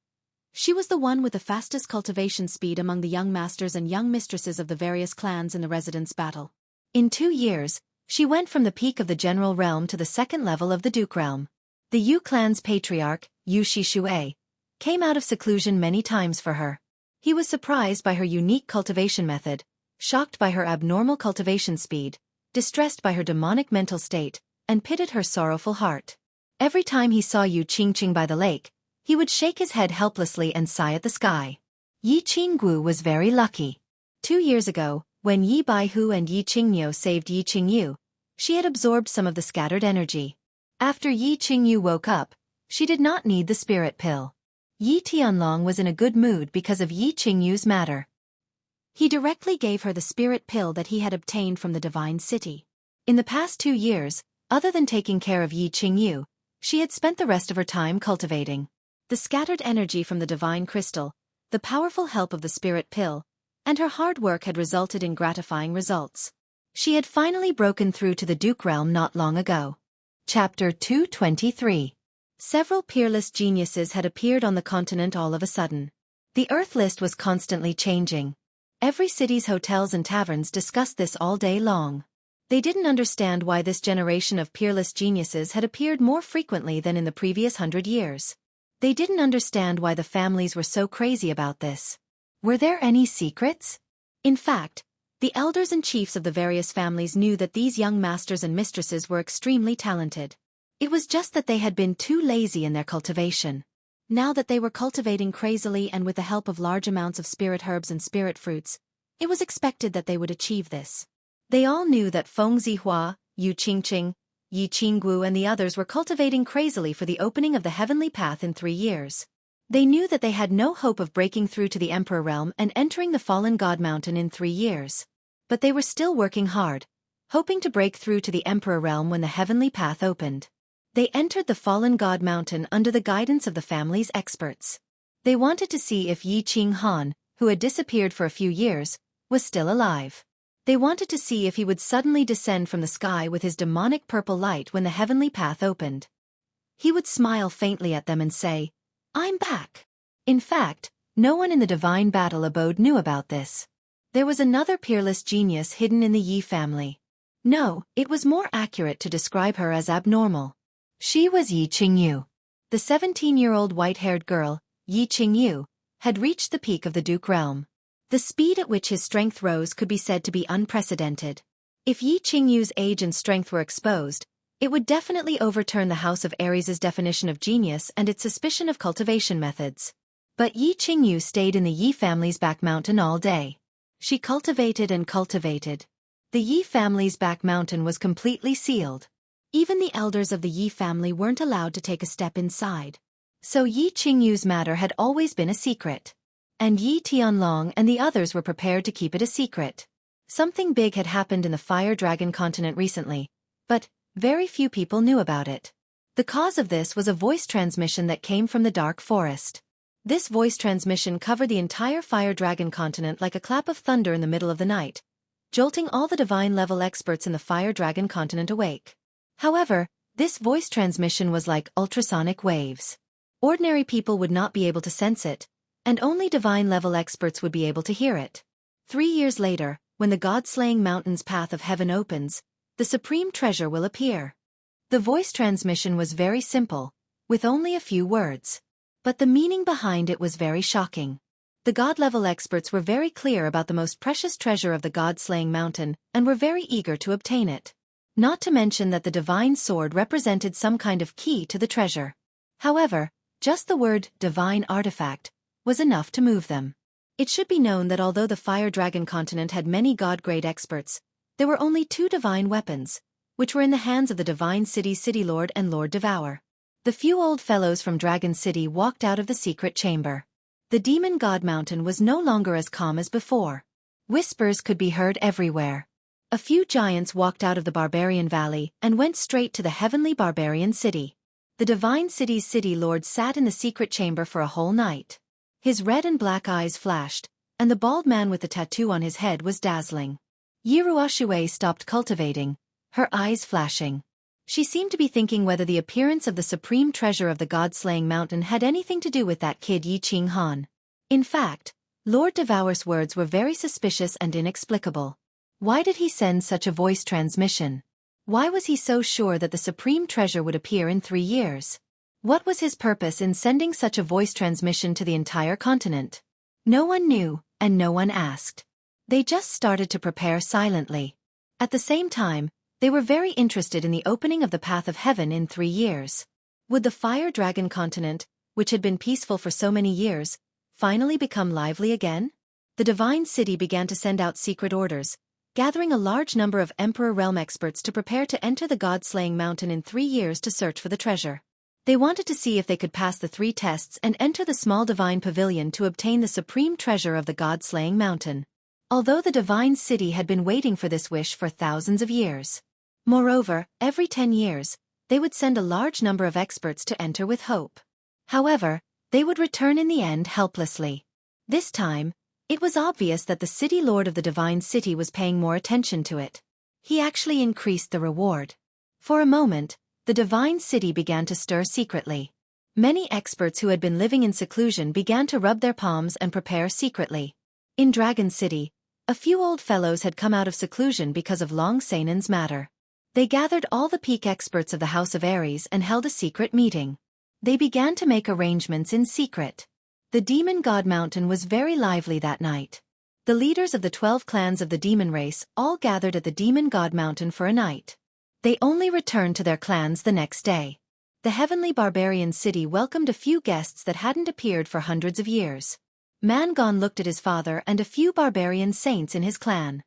she was the one with the fastest cultivation speed among the young masters and young mistresses of the various clans in the residence battle. In 2 years, she went from the peak of the general realm to the second level of the duke realm. The Yu clan's patriarch, Yu Shishui, came out of seclusion many times for her. He was surprised by her unique cultivation method, shocked by her abnormal cultivation speed, distressed by her demonic mental state, and pitied her sorrowful heart. Every time he saw Yu Qingqing by the lake, he would shake his head helplessly and sigh at the sky. Yi Qinggu was very lucky. 2 years ago, when Yi Baihu and Yi Qingniu saved Yi Qingyu, she had absorbed some of the scattered energy. After Yi Qingyu woke up, she did not need the spirit pill. Yi Tianlong was in a good mood because of Yi Qingyu's matter. He directly gave her the spirit pill that he had obtained from the divine city. In the past 2 years, other than taking care of Yi Qingyu, she had spent the rest of her time cultivating. The scattered energy from the divine crystal, the powerful help of the spirit pill, and her hard work had resulted in gratifying results. She had finally broken through to the Duke realm not long ago. Chapter 223. Several peerless geniuses had appeared on the continent all of a sudden. The Earth list was constantly changing. Every city's hotels and taverns discussed this all day long. They didn't understand why this generation of peerless geniuses had appeared more frequently than in the previous 100 years. They didn't understand why the families were so crazy about this. Were there any secrets? In fact, the elders and chiefs of the various families knew that these young masters and mistresses were extremely talented. It was just that they had been too lazy in their cultivation. Now that they were cultivating crazily and with the help of large amounts of spirit herbs and spirit fruits, it was expected that they would achieve this. They all knew that Feng Zihua, Yu Qingqing, Yi Qinggu and the others were cultivating crazily for the opening of the heavenly path in 3 years. They knew that they had no hope of breaking through to the Emperor realm and entering the fallen God mountain in 3 years. But they were still working hard, hoping to break through to the Emperor realm when the heavenly path opened. They entered the fallen God mountain under the guidance of the family's experts. They wanted to see if Yi Qinghan, who had disappeared for a few years, was still alive. They wanted to see if he would suddenly descend from the sky with his demonic purple light when the heavenly path opened. He would smile faintly at them and say, "I'm back." In fact, no one in the divine battle abode knew about this. There was another peerless genius hidden in the Yi family. No, it was more accurate to describe her as abnormal. She was Yi Qingyu. The 17-year-old white-haired girl, Yi Qingyu, had reached the peak of the Duke realm. The speed at which his strength rose could be said to be unprecedented. If Yi Qingyu's age and strength were exposed, it would definitely overturn the House of Aries' definition of genius and its suspicion of cultivation methods. But Yi Qingyu stayed in the Yi family's back mountain all day. She cultivated and cultivated. The Yi family's back mountain was completely sealed. Even the elders of the Yi family weren't allowed to take a step inside. So Yi Qingyu's matter had always been a secret. And Yi Tianlong and the others were prepared to keep it a secret. Something big had happened in the Fire Dragon continent recently, but very few people knew about it. The cause of this was a voice transmission that came from the dark forest. This voice transmission covered the entire Fire Dragon continent like a clap of thunder in the middle of the night, jolting all the divine-level experts in the Fire Dragon continent awake. However, this voice transmission was like ultrasonic waves. Ordinary people would not be able to sense it, and only divine-level experts would be able to hear it. 3 years later, when the God-slaying mountain's path of heaven opens, the supreme treasure will appear. The voice transmission was very simple, with only a few words. But the meaning behind it was very shocking. The God-level experts were very clear about the most precious treasure of the God-slaying mountain and were very eager to obtain it. Not to mention that the divine sword represented some kind of key to the treasure. However, just the word divine artifact was enough to move them. It should be known that although the Fire Dragon continent had many god-grade experts, there were only 2 divine weapons, which were in the hands of the divine city's city lord and Lord Devour. The few old fellows from Dragon City walked out of the secret chamber. The demon god mountain was no longer as calm as before. Whispers could be heard everywhere. A few giants walked out of the barbarian valley and went straight to the heavenly barbarian city. The divine city's city lord sat in the secret chamber for a whole night. His red and black eyes flashed, and the bald man with the tattoo on his head was dazzling. Yiruoshui stopped cultivating, her eyes flashing. She seemed to be thinking whether the appearance of the supreme treasure of the god-slaying mountain had anything to do with that kid Yi Qing Han. In fact, Lord Devour's words were very suspicious and inexplicable. Why did he send such a voice transmission? Why was he so sure that the supreme treasure would appear in 3 years? What was his purpose in sending such a voice transmission to the entire continent? No one knew, and no one asked. They just started to prepare silently. At the same time, they were very interested in the opening of the path of heaven in 3 years. Would the fire dragon continent, which had been peaceful for so many years, finally become lively again? The divine city began to send out secret orders, gathering a large number of Emperor Realm experts to prepare to enter the god-slaying mountain in 3 years to search for the treasure. They wanted to see if they could pass the 3 tests and enter the small divine pavilion to obtain the supreme treasure of the god-slaying mountain. Although the divine city had been waiting for this wish for thousands of years. Moreover, every 10 years, they would send a large number of experts to enter with hope. However, they would return in the end helplessly. This time, it was obvious that the city lord of the divine city was paying more attention to it. He actually increased the reward. For a moment, the divine city began to stir secretly. Many experts who had been living in seclusion began to rub their palms and prepare secretly. In Dragon City, a few old fellows had come out of seclusion because of Long Seinen's matter. They gathered all the peak experts of the House of Ares and held a secret meeting. They began to make arrangements in secret. The Demon God Mountain was very lively that night. The leaders of the 12 clans of the demon race all gathered at the Demon God Mountain for a night. They only returned to their clans the next day. The heavenly barbarian city welcomed a few guests that hadn't appeared for hundreds of years. Mangon looked at his father and a few barbarian saints in his clan.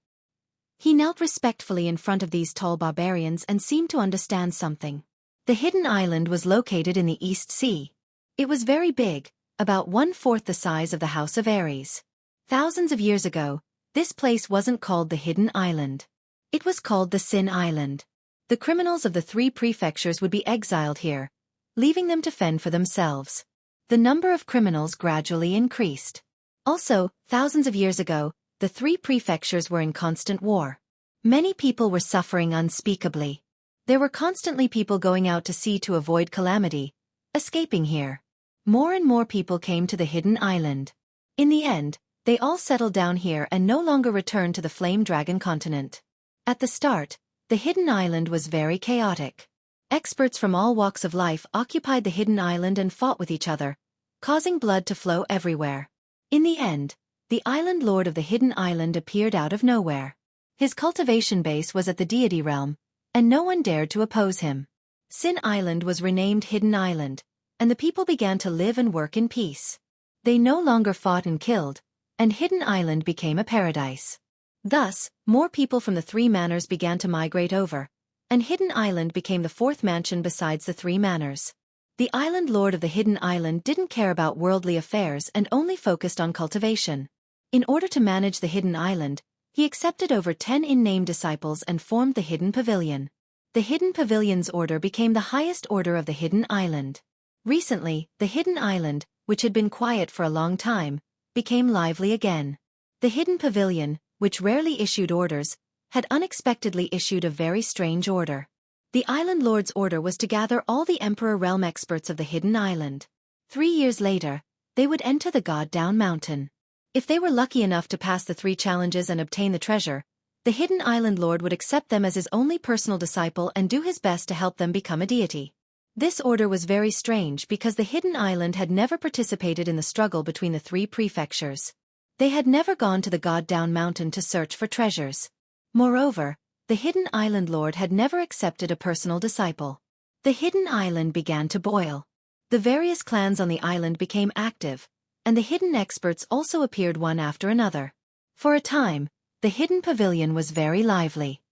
He knelt respectfully in front of these tall barbarians and seemed to understand something. The hidden island was located in the East Sea. It was very big, about 1/4 the size of the House of Ares. Thousands of years ago, this place wasn't called the Hidden Island. It was called the Sin Island. The criminals of the 3 prefectures would be exiled here, leaving them to fend for themselves. The number of criminals gradually increased. Also, thousands of years ago, the 3 prefectures were in constant war. Many people were suffering unspeakably. There were constantly people going out to sea to avoid calamity, escaping here. More and more people came to the Hidden Island. In the end, they all settled down here and no longer returned to the Flame Dragon continent. At the start, the Hidden Island was very chaotic. Experts from all walks of life occupied the Hidden Island and fought with each other, causing blood to flow everywhere. In the end, the island lord of the Hidden Island appeared out of nowhere. His cultivation base was at the deity realm, and no one dared to oppose him. Sin Island was renamed Hidden Island, and the people began to live and work in peace. They no longer fought and killed, and Hidden Island became a paradise. Thus, more people from the 3 manors began to migrate over, and Hidden Island became the 4th mansion besides the 3 manors. The island lord of the Hidden Island didn't care about worldly affairs and only focused on cultivation. In order to manage the Hidden Island, he accepted over 10 in-name disciples and formed the Hidden Pavilion. The Hidden Pavilion's order became the highest order of the Hidden Island. Recently, the Hidden Island, which had been quiet for a long time, became lively again. The Hidden Pavilion, which rarely issued orders, had unexpectedly issued a very strange order. The Island Lord's order was to gather all the Emperor Realm experts of the Hidden Island. 3 years later, they would enter the God Down Mountain. If they were lucky enough to pass the 3 challenges and obtain the treasure, the Hidden Island Lord would accept them as his only personal disciple and do his best to help them become a deity. This order was very strange because the Hidden Island had never participated in the struggle between the 3 prefectures. They had never gone to the God Down Mountain to search for treasures. Moreover, the Hidden Island Lord had never accepted a personal disciple. The Hidden Island began to boil. The various clans on the island became active, and the hidden experts also appeared one after another. For a time, the Hidden Pavilion was very lively.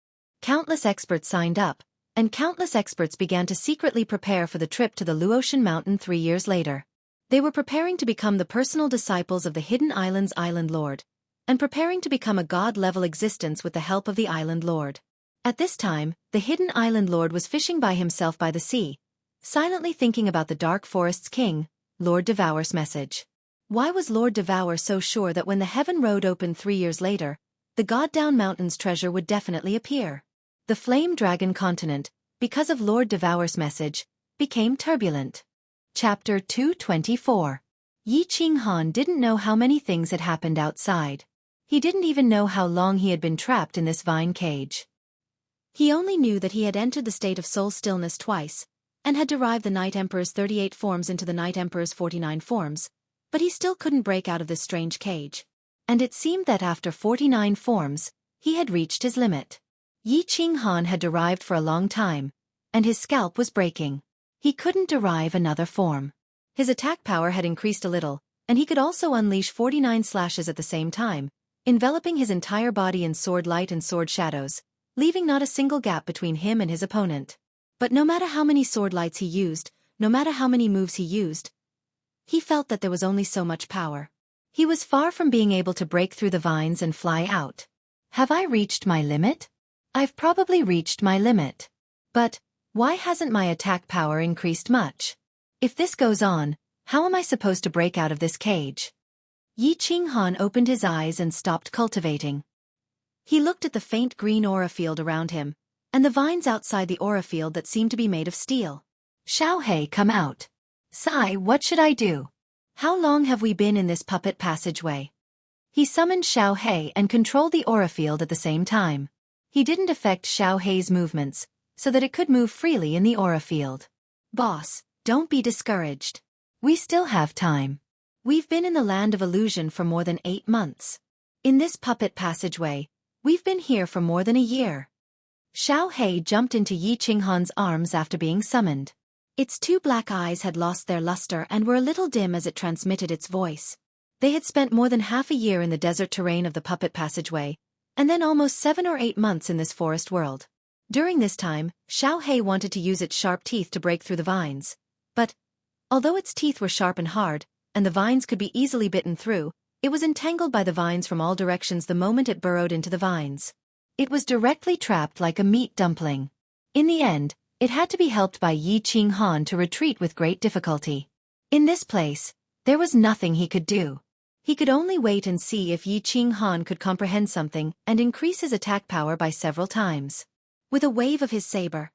Countless experts signed up, and countless experts began to secretly prepare for the trip to the Luotian Mountain 3 years later. They were preparing to become the personal disciples of the Hidden Island's Island Lord, and preparing to become a god-level existence with the help of the Island Lord. At this time, the hidden Island Lord was fishing by himself by the sea, silently thinking about the Dark Forest's king, Lord Devour's message. Why was Lord Devour so sure that when the Heaven Road opened 3 years later, the God-Down Mountain's treasure would definitely appear? The Flame Dragon continent, because of Lord Devour's message, became turbulent. Chapter 224. Yi Qinghan didn't know how many things had happened outside. He didn't even know how long he had been trapped in this vine cage. He only knew that he had entered the state of soul stillness twice, and had derived the Night Emperor's 38 forms into the Night Emperor's 49 forms, but he still couldn't break out of this strange cage. And it seemed that after 49 forms, he had reached his limit. Yi Qinghan had derived for a long time, and his scalp was breaking. He couldn't derive another form. His attack power had increased a little, and he could also unleash 49 slashes at the same time, enveloping his entire body in sword light and sword shadows, leaving not a single gap between him and his opponent. But no matter how many sword lights he used, no matter how many moves he used, he felt that there was only so much power. He was far from being able to break through the vines and fly out. Have I reached my limit? I've probably reached my limit. But why hasn't my attack power increased much? If this goes on, how am I supposed to break out of this cage? Yi Qinghan opened his eyes and stopped cultivating. He looked at the faint green aura field around him, and the vines outside the aura field that seemed to be made of steel. Xiaofan, come out. Sai, what should I do? How long have we been in this puppet passageway? He summoned Xiaofan and controlled the aura field at the same time. He didn't affect Xiaofan's movements, so that it could move freely in the aura field. Boss, don't be discouraged. We still have time. We've been in the land of illusion for more than 8 months. In this puppet passageway, we've been here for more than a year. Xiaofan jumped into Yi Qinghan's arms after being summoned. Its 2 black eyes had lost their luster and were a little dim as it transmitted its voice. They had spent more than half a year in the desert terrain of the puppet passageway, and then almost 7 or 8 months in this forest world. During this time, Xiaofan wanted to use its sharp teeth to break through the vines. But, although its teeth were sharp and hard, and the vines could be easily bitten through, it was entangled by the vines from all directions the moment it burrowed into the vines. It was directly trapped like a meat dumpling. In the end, it had to be helped by Yi Qinghan to retreat with great difficulty. In this place, there was nothing he could do. He could only wait and see if Yi Qinghan could comprehend something and increase his attack power by several times. With a wave of his saber,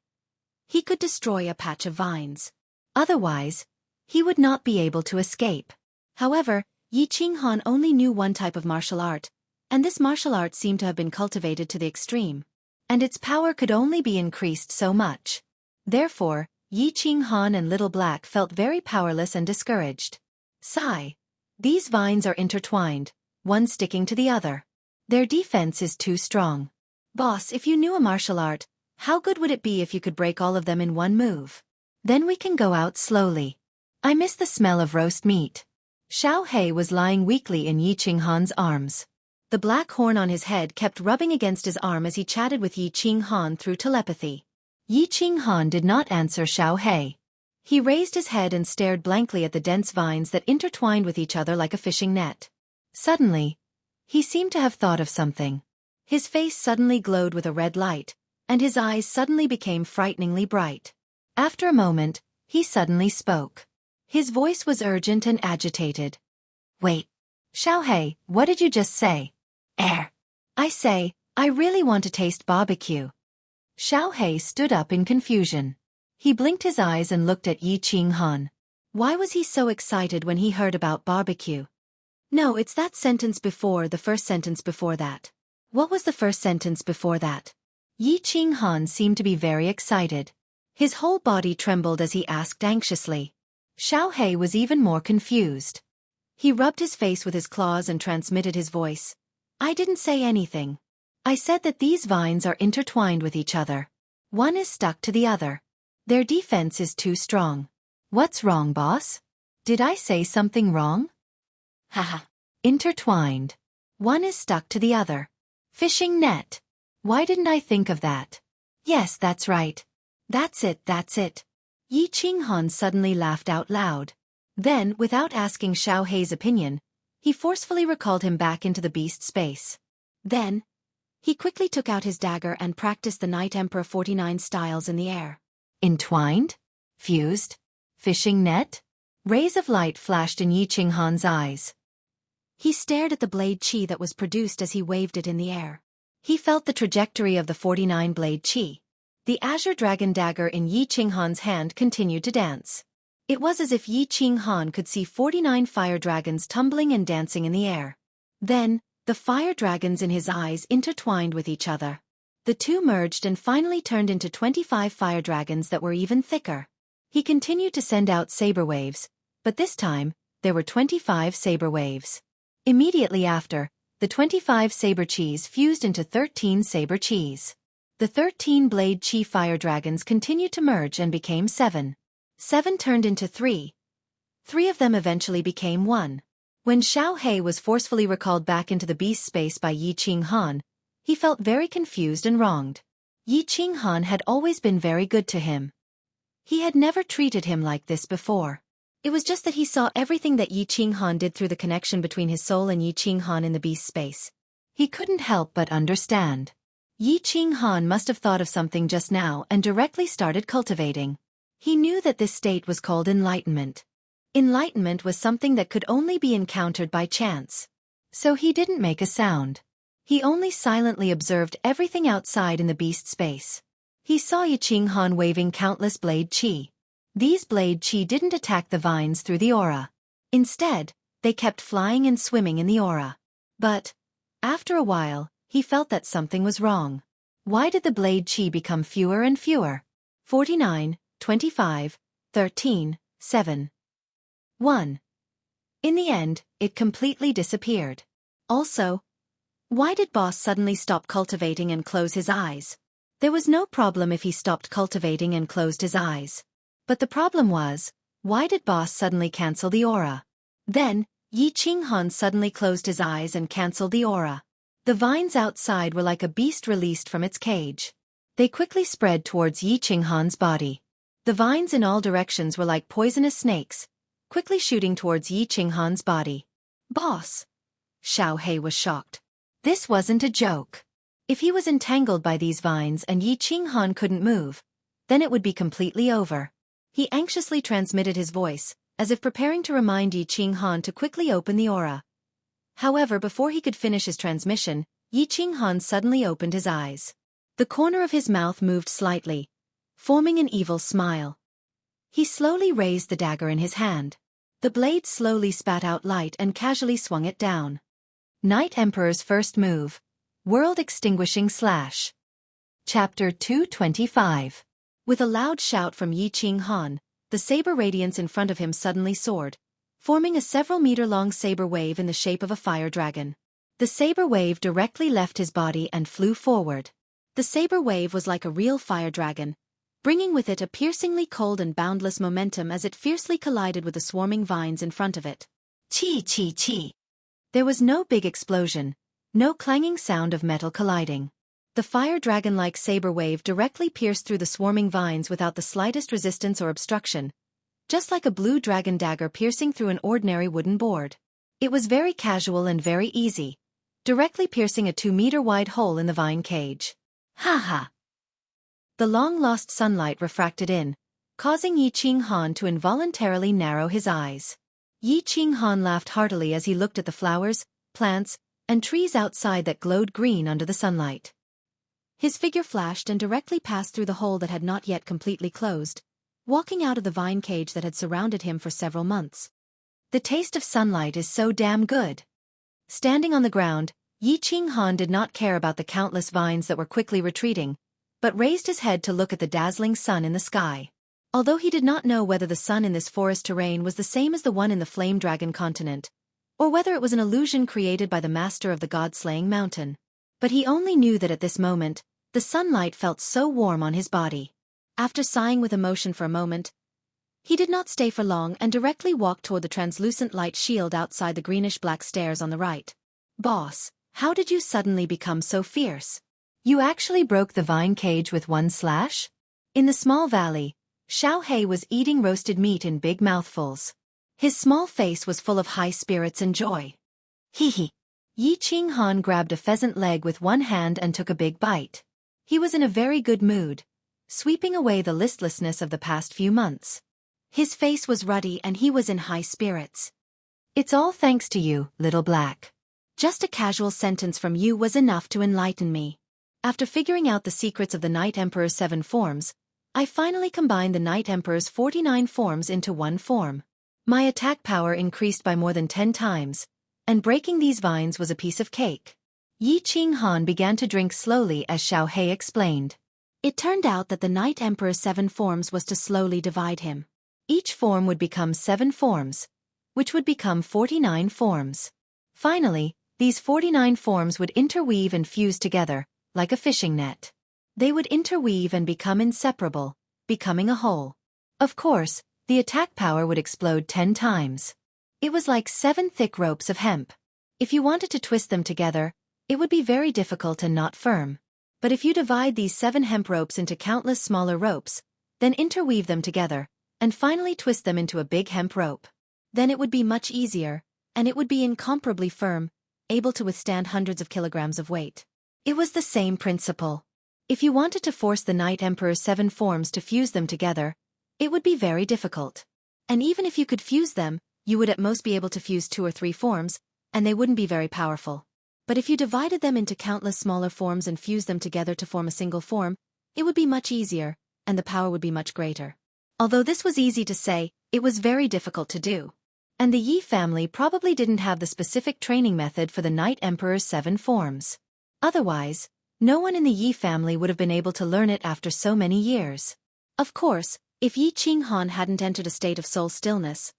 he could destroy a patch of vines. Otherwise, he would not be able to escape. However, Yi Qinghan only knew one type of martial art, and this martial art seemed to have been cultivated to the extreme. And its power could only be increased so much. Therefore, Yi Qinghan and Little Black felt very powerless and discouraged. Sigh. These vines are intertwined, one sticking to the other. Their defense is too strong. Boss, if you knew a martial art, how good would it be if you could break all of them in one move? Then we can go out slowly. I miss the smell of roast meat. Xiaofan was lying weakly in Yi Qinghan's arms. The black horn on his head kept rubbing against his arm as he chatted with Yi Qinghan through telepathy. Yi Qinghan did not answer Xiaofan. He raised his head and stared blankly at the dense vines that intertwined with each other like a fishing net. Suddenly, he seemed to have thought of something. His face suddenly glowed with a red light, and his eyes suddenly became frighteningly bright. After a moment, he suddenly spoke. His voice was urgent and agitated. Wait. Xiaofan, what did you just say? I say, I really want to taste barbecue. Xiaofan stood up in confusion. He blinked his eyes and looked at Yi Qinghan. Why was he so excited when he heard about barbecue? No, it's that sentence before the first sentence before that. What was the first sentence before that? Yi Qinghan seemed to be very excited. His whole body trembled as he asked anxiously. Xiaofan was even more confused. He rubbed his face with his claws and transmitted his voice. I didn't say anything. I said that these vines are intertwined with each other. One is stuck to the other. Their defense is too strong. What's wrong, boss? Did I say something wrong? Haha. Intertwined. One is stuck to the other. Fishing net. Why didn't I think of that? Yes, that's right. That's it, that's it. Yi Qinghan suddenly laughed out loud. Then, without asking Xiaofan's opinion, He forcefully recalled him back into the beast space. Then, he quickly took out his dagger and practiced the Night Emperor 49 styles in the air. Entwined? Fused? Fishing net? Rays of light flashed in Yi Qinghan's eyes. He stared at the blade qi that was produced as he waved it in the air. He felt the trajectory of the 49 blade qi. The azure dragon dagger in Yi Qinghan's hand continued to dance. It was as if Yi Qinghan could see 49 fire dragons tumbling and dancing in the air. Then, the fire dragons in his eyes intertwined with each other. The two merged and finally turned into 25 fire dragons that were even thicker. He continued to send out saber waves, but this time, there were 25 saber waves. Immediately after, the 25 saber qis fused into 13 saber qis. The 13 blade qi fire dragons continued to merge and became 7. 7 turned into 3. 3 of them eventually became 1. When Xiaofan was forcefully recalled back into the beast space by Yi Qinghan, he felt very confused and wronged. Yi Qinghan had always been very good to him. He had never treated him like this before. It was just that he saw everything that Yi Qinghan did through the connection between his soul and Yi Qinghan in the beast space. He couldn't help but understand. Yi Qinghan must have thought of something just now and directly started cultivating. He knew that this state was called enlightenment. Enlightenment was something that could only be encountered by chance. So he didn't make a sound. He only silently observed everything outside in the beast space. He saw Yi Qinghan waving countless blade qi. These blade qi didn't attack the vines through the aura. Instead, they kept flying and swimming in the aura. But, after a while, he felt that something was wrong. Why did the blade qi become fewer and fewer? 49, 25, 13, 7. 1. In the end, it completely disappeared. Also, why did Boss suddenly stop cultivating and close his eyes? There was no problem if he stopped cultivating and closed his eyes. But the problem was, why did Boss suddenly cancel the aura? Then, Yi Qinghan suddenly closed his eyes and canceled the aura. The vines outside were like a beast released from its cage. They quickly spread towards Yi Qinghan's body. The vines in all directions were like poisonous snakes, quickly shooting towards Yi Qinghan's body. Boss! Xiaofan was shocked. This wasn't a joke. If he was entangled by these vines and Yi Qinghan couldn't move, then it would be completely over. He anxiously transmitted his voice, as if preparing to remind Yi Qinghan to quickly open the aura. However, before he could finish his transmission, Yi Qinghan suddenly opened his eyes. The corner of his mouth moved slightly, forming an evil smile. He slowly raised the dagger in his hand. The blade slowly spat out light and casually swung it down. Night Emperor's first move. World-extinguishing slash. Chapter 225. With a loud shout from Yi Qinghan, the saber radiance in front of him suddenly soared, forming a several-meter-long saber wave in the shape of a fire dragon. The saber wave directly left his body and flew forward. The saber wave was like a real fire dragon, bringing with it a piercingly cold and boundless momentum as it fiercely collided with the swarming vines in front of it. Chi chi chi. There was no big explosion, no clanging sound of metal colliding. The fire dragon-like saber wave directly pierced through the swarming vines without the slightest resistance or obstruction, just like a blue dragon dagger piercing through an ordinary wooden board. It was very casual and very easy, directly piercing a 2-meter-wide hole in the vine cage. Ha ha! The long-lost sunlight refracted in, causing Yi Qinghan to involuntarily narrow his eyes. Yi Qinghan laughed heartily as he looked at the flowers, plants, and trees outside that glowed green under the sunlight. His figure flashed and directly passed through the hole that had not yet completely closed, walking out of the vine cage that had surrounded him for several months. The taste of sunlight is so damn good. Standing on the ground, Yi Qinghan did not care about the countless vines that were quickly retreating, but raised his head to look at the dazzling sun in the sky. Although he did not know whether the sun in this forest terrain was the same as the one in the Flame Dragon continent, or whether it was an illusion created by the master of the god-slaying mountain. But he only knew that at this moment, the sunlight felt so warm on his body. After sighing with emotion for a moment, he did not stay for long and directly walked toward the translucent light shield outside the greenish-black stairs on the right. Boss, how did you suddenly become so fierce? You actually broke the vine cage with one slash? In the small valley, Xiaofan was eating roasted meat in big mouthfuls. His small face was full of high spirits and joy. Hee hee. Yi Qinghan grabbed a pheasant leg with one hand and took a big bite. He was in a very good mood, sweeping away the listlessness of the past few months. His face was ruddy and he was in high spirits. It's all thanks to you, Little Black. Just a casual sentence from you was enough to enlighten me. After figuring out the secrets of the Night Emperor's 7 forms, I finally combined the Night Emperor's 49 forms into one form. My attack power increased by more than 10 times, and breaking these vines was a piece of cake. Yi Qinghan began to drink slowly as Xiaofan explained. It turned out that the Night Emperor's 7 forms was to slowly divide him. Each form would become 7 forms, which would become 49 forms. Finally, these 49 forms would interweave and fuse together, like a fishing net. They would interweave and become inseparable, becoming a whole. Of course, the attack power would explode 10 times. It was like 7 thick ropes of hemp. If you wanted to twist them together, it would be very difficult and not firm. But if you divide these 7 hemp ropes into countless smaller ropes, then interweave them together, and finally twist them into a big hemp rope, then it would be much easier, and it would be incomparably firm, able to withstand hundreds of kilograms of weight. It was the same principle. If you wanted to force the Night Emperor's 7 forms to fuse them together, it would be very difficult. And even if you could fuse them, you would at most be able to fuse 2 or 3 forms, and they wouldn't be very powerful. But if you divided them into countless smaller forms and fused them together to form a single form, it would be much easier, and the power would be much greater. Although this was easy to say, it was very difficult to do. And the Yi family probably didn't have the specific training method for the Night Emperor's 7 forms. Otherwise, no one in the Yi family would have been able to learn it after so many years. Of course, if Yi Qinghan hadn't entered a state of soul stillness,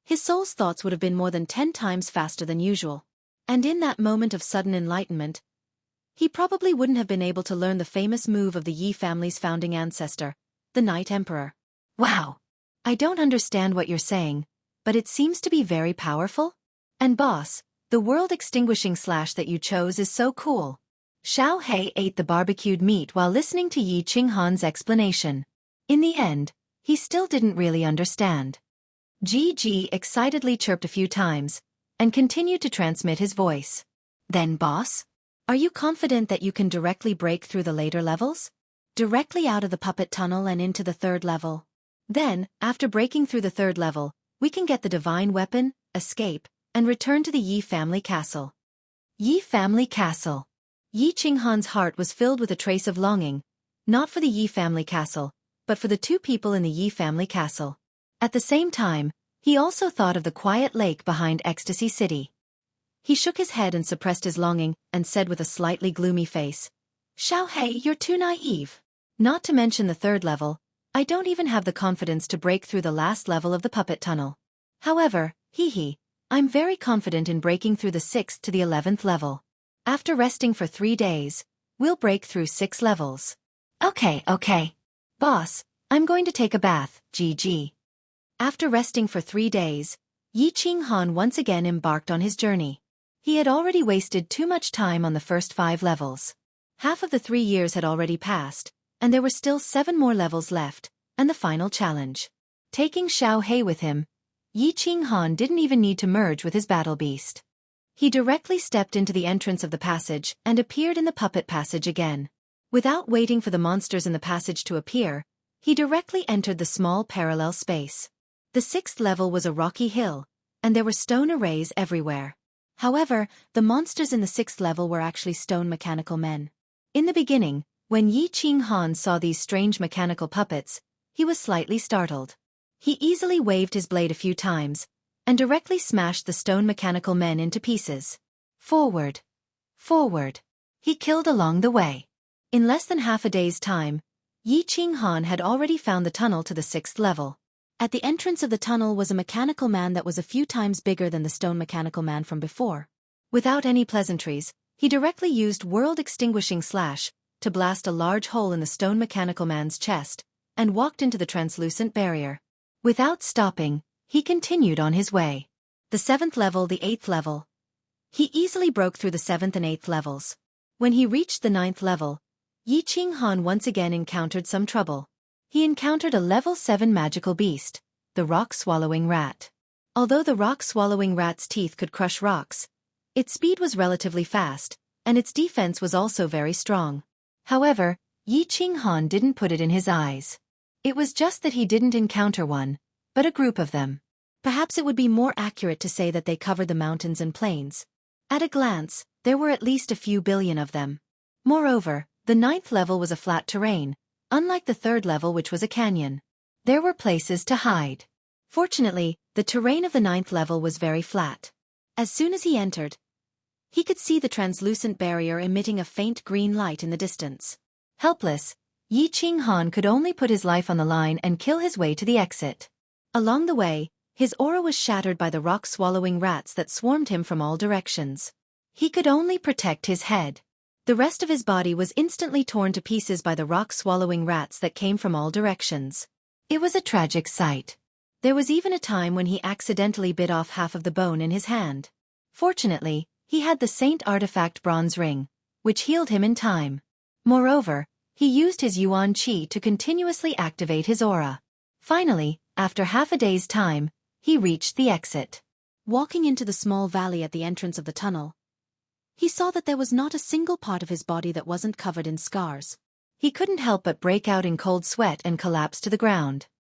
his soul's thoughts would have been more than 10 times faster than usual. And in that moment of sudden enlightenment, he probably wouldn't have been able to learn the famous move of the Yi family's founding ancestor, the Night Emperor. Wow! I don't understand what you're saying, but it seems to be very powerful. And boss, the world extinguishing slash that you chose is so cool. Xiaofan ate the barbecued meat while listening to Yi Qinghan's explanation. In the end, he still didn't really understand. Ji excitedly chirped a few times, and continued to transmit his voice. Then boss? Are you confident that you can directly break through the later levels? Directly out of the puppet tunnel and into the 3rd level. Then, after breaking through the 3rd level, we can get the divine weapon, escape, and return to the Yi family castle. Yi family castle. Yi Qinghan's heart was filled with a trace of longing, not for the Yi family castle, but for the 2 people in the Yi family castle. At the same time, he also thought of the quiet lake behind Ecstasy City. He shook his head and suppressed his longing, and said with a slightly gloomy face, Xiaofan, you're too naive. Not to mention the 3rd level, I don't even have the confidence to break through the last level of the puppet tunnel. However, I'm very confident in breaking through the 6th to the 11th level. After resting for 3 days, we'll break through 6 levels. Okay. Boss, I'm going to take a bath, GG. After resting for 3 days, Yi Qinghan once again embarked on his journey. He had already wasted too much time on the first 5 levels. Half of the 3 years had already passed, and there were still 7 more levels left, and the final challenge. Taking Xiaofan with him, Yi Qinghan didn't even need to merge with his battle beast. He directly stepped into the entrance of the passage and appeared in the puppet passage again. Without waiting for the monsters in the passage to appear, he directly entered the small parallel space. The 6th level was a rocky hill, and there were stone arrays everywhere. However, the monsters in the 6th level were actually stone mechanical men. In the beginning, when Yi Qinghan saw these strange mechanical puppets, he was slightly startled. He easily waved his blade a few times, and directly smashed the stone mechanical men into pieces. Forward. He killed along the way. In less than half a day's time, Yi Qinghan had already found the tunnel to the 6th level. At the entrance of the tunnel was a mechanical man that was a few times bigger than the stone mechanical man from before. Without any pleasantries, he directly used world extinguishing slash to blast a large hole in the stone mechanical man's chest, and walked into the translucent barrier. Without stopping, he continued on his way. The 7th level, the 8th level. He easily broke through the 7th and 8th levels. When he reached the 9th level, Yi Qinghan once again encountered some trouble. He encountered a level 7 magical beast, the rock-swallowing rat. Although the rock-swallowing rat's teeth could crush rocks, Its speed was relatively fast, and its defense was also very strong. However, Yi Qinghan didn't put it in his eyes. It was just that he didn't encounter one, but a group of them. Perhaps it would be more accurate to say that they covered the mountains and plains. At a glance, there were at least a few billion of them. Moreover, the 9th level was a flat terrain, unlike the 3rd level which was a canyon. There were places to hide. Fortunately, the terrain of the 9th level was very flat. As soon as he entered, he could see the translucent barrier emitting a faint green light in the distance. Helpless, Yi Qinghan could only put his life on the line and kill his way to the exit. Along the way, his aura was shattered by the rock-swallowing rats that swarmed him from all directions. He could only protect his head. The rest of his body was instantly torn to pieces by the rock-swallowing rats that came from all directions. It was a tragic sight. There was even a time when he accidentally bit off half of the bone in his hand. Fortunately, he had the Saint Artifact bronze ring, which healed him in time. Moreover, he used his Yuan Qi to continuously activate his aura. Finally, after half a day's time, he reached the exit. Walking into the small valley at the entrance of the tunnel, he saw that there was not a single part of his body that wasn't covered in scars. He couldn't help but break out in cold sweat and collapse to the ground.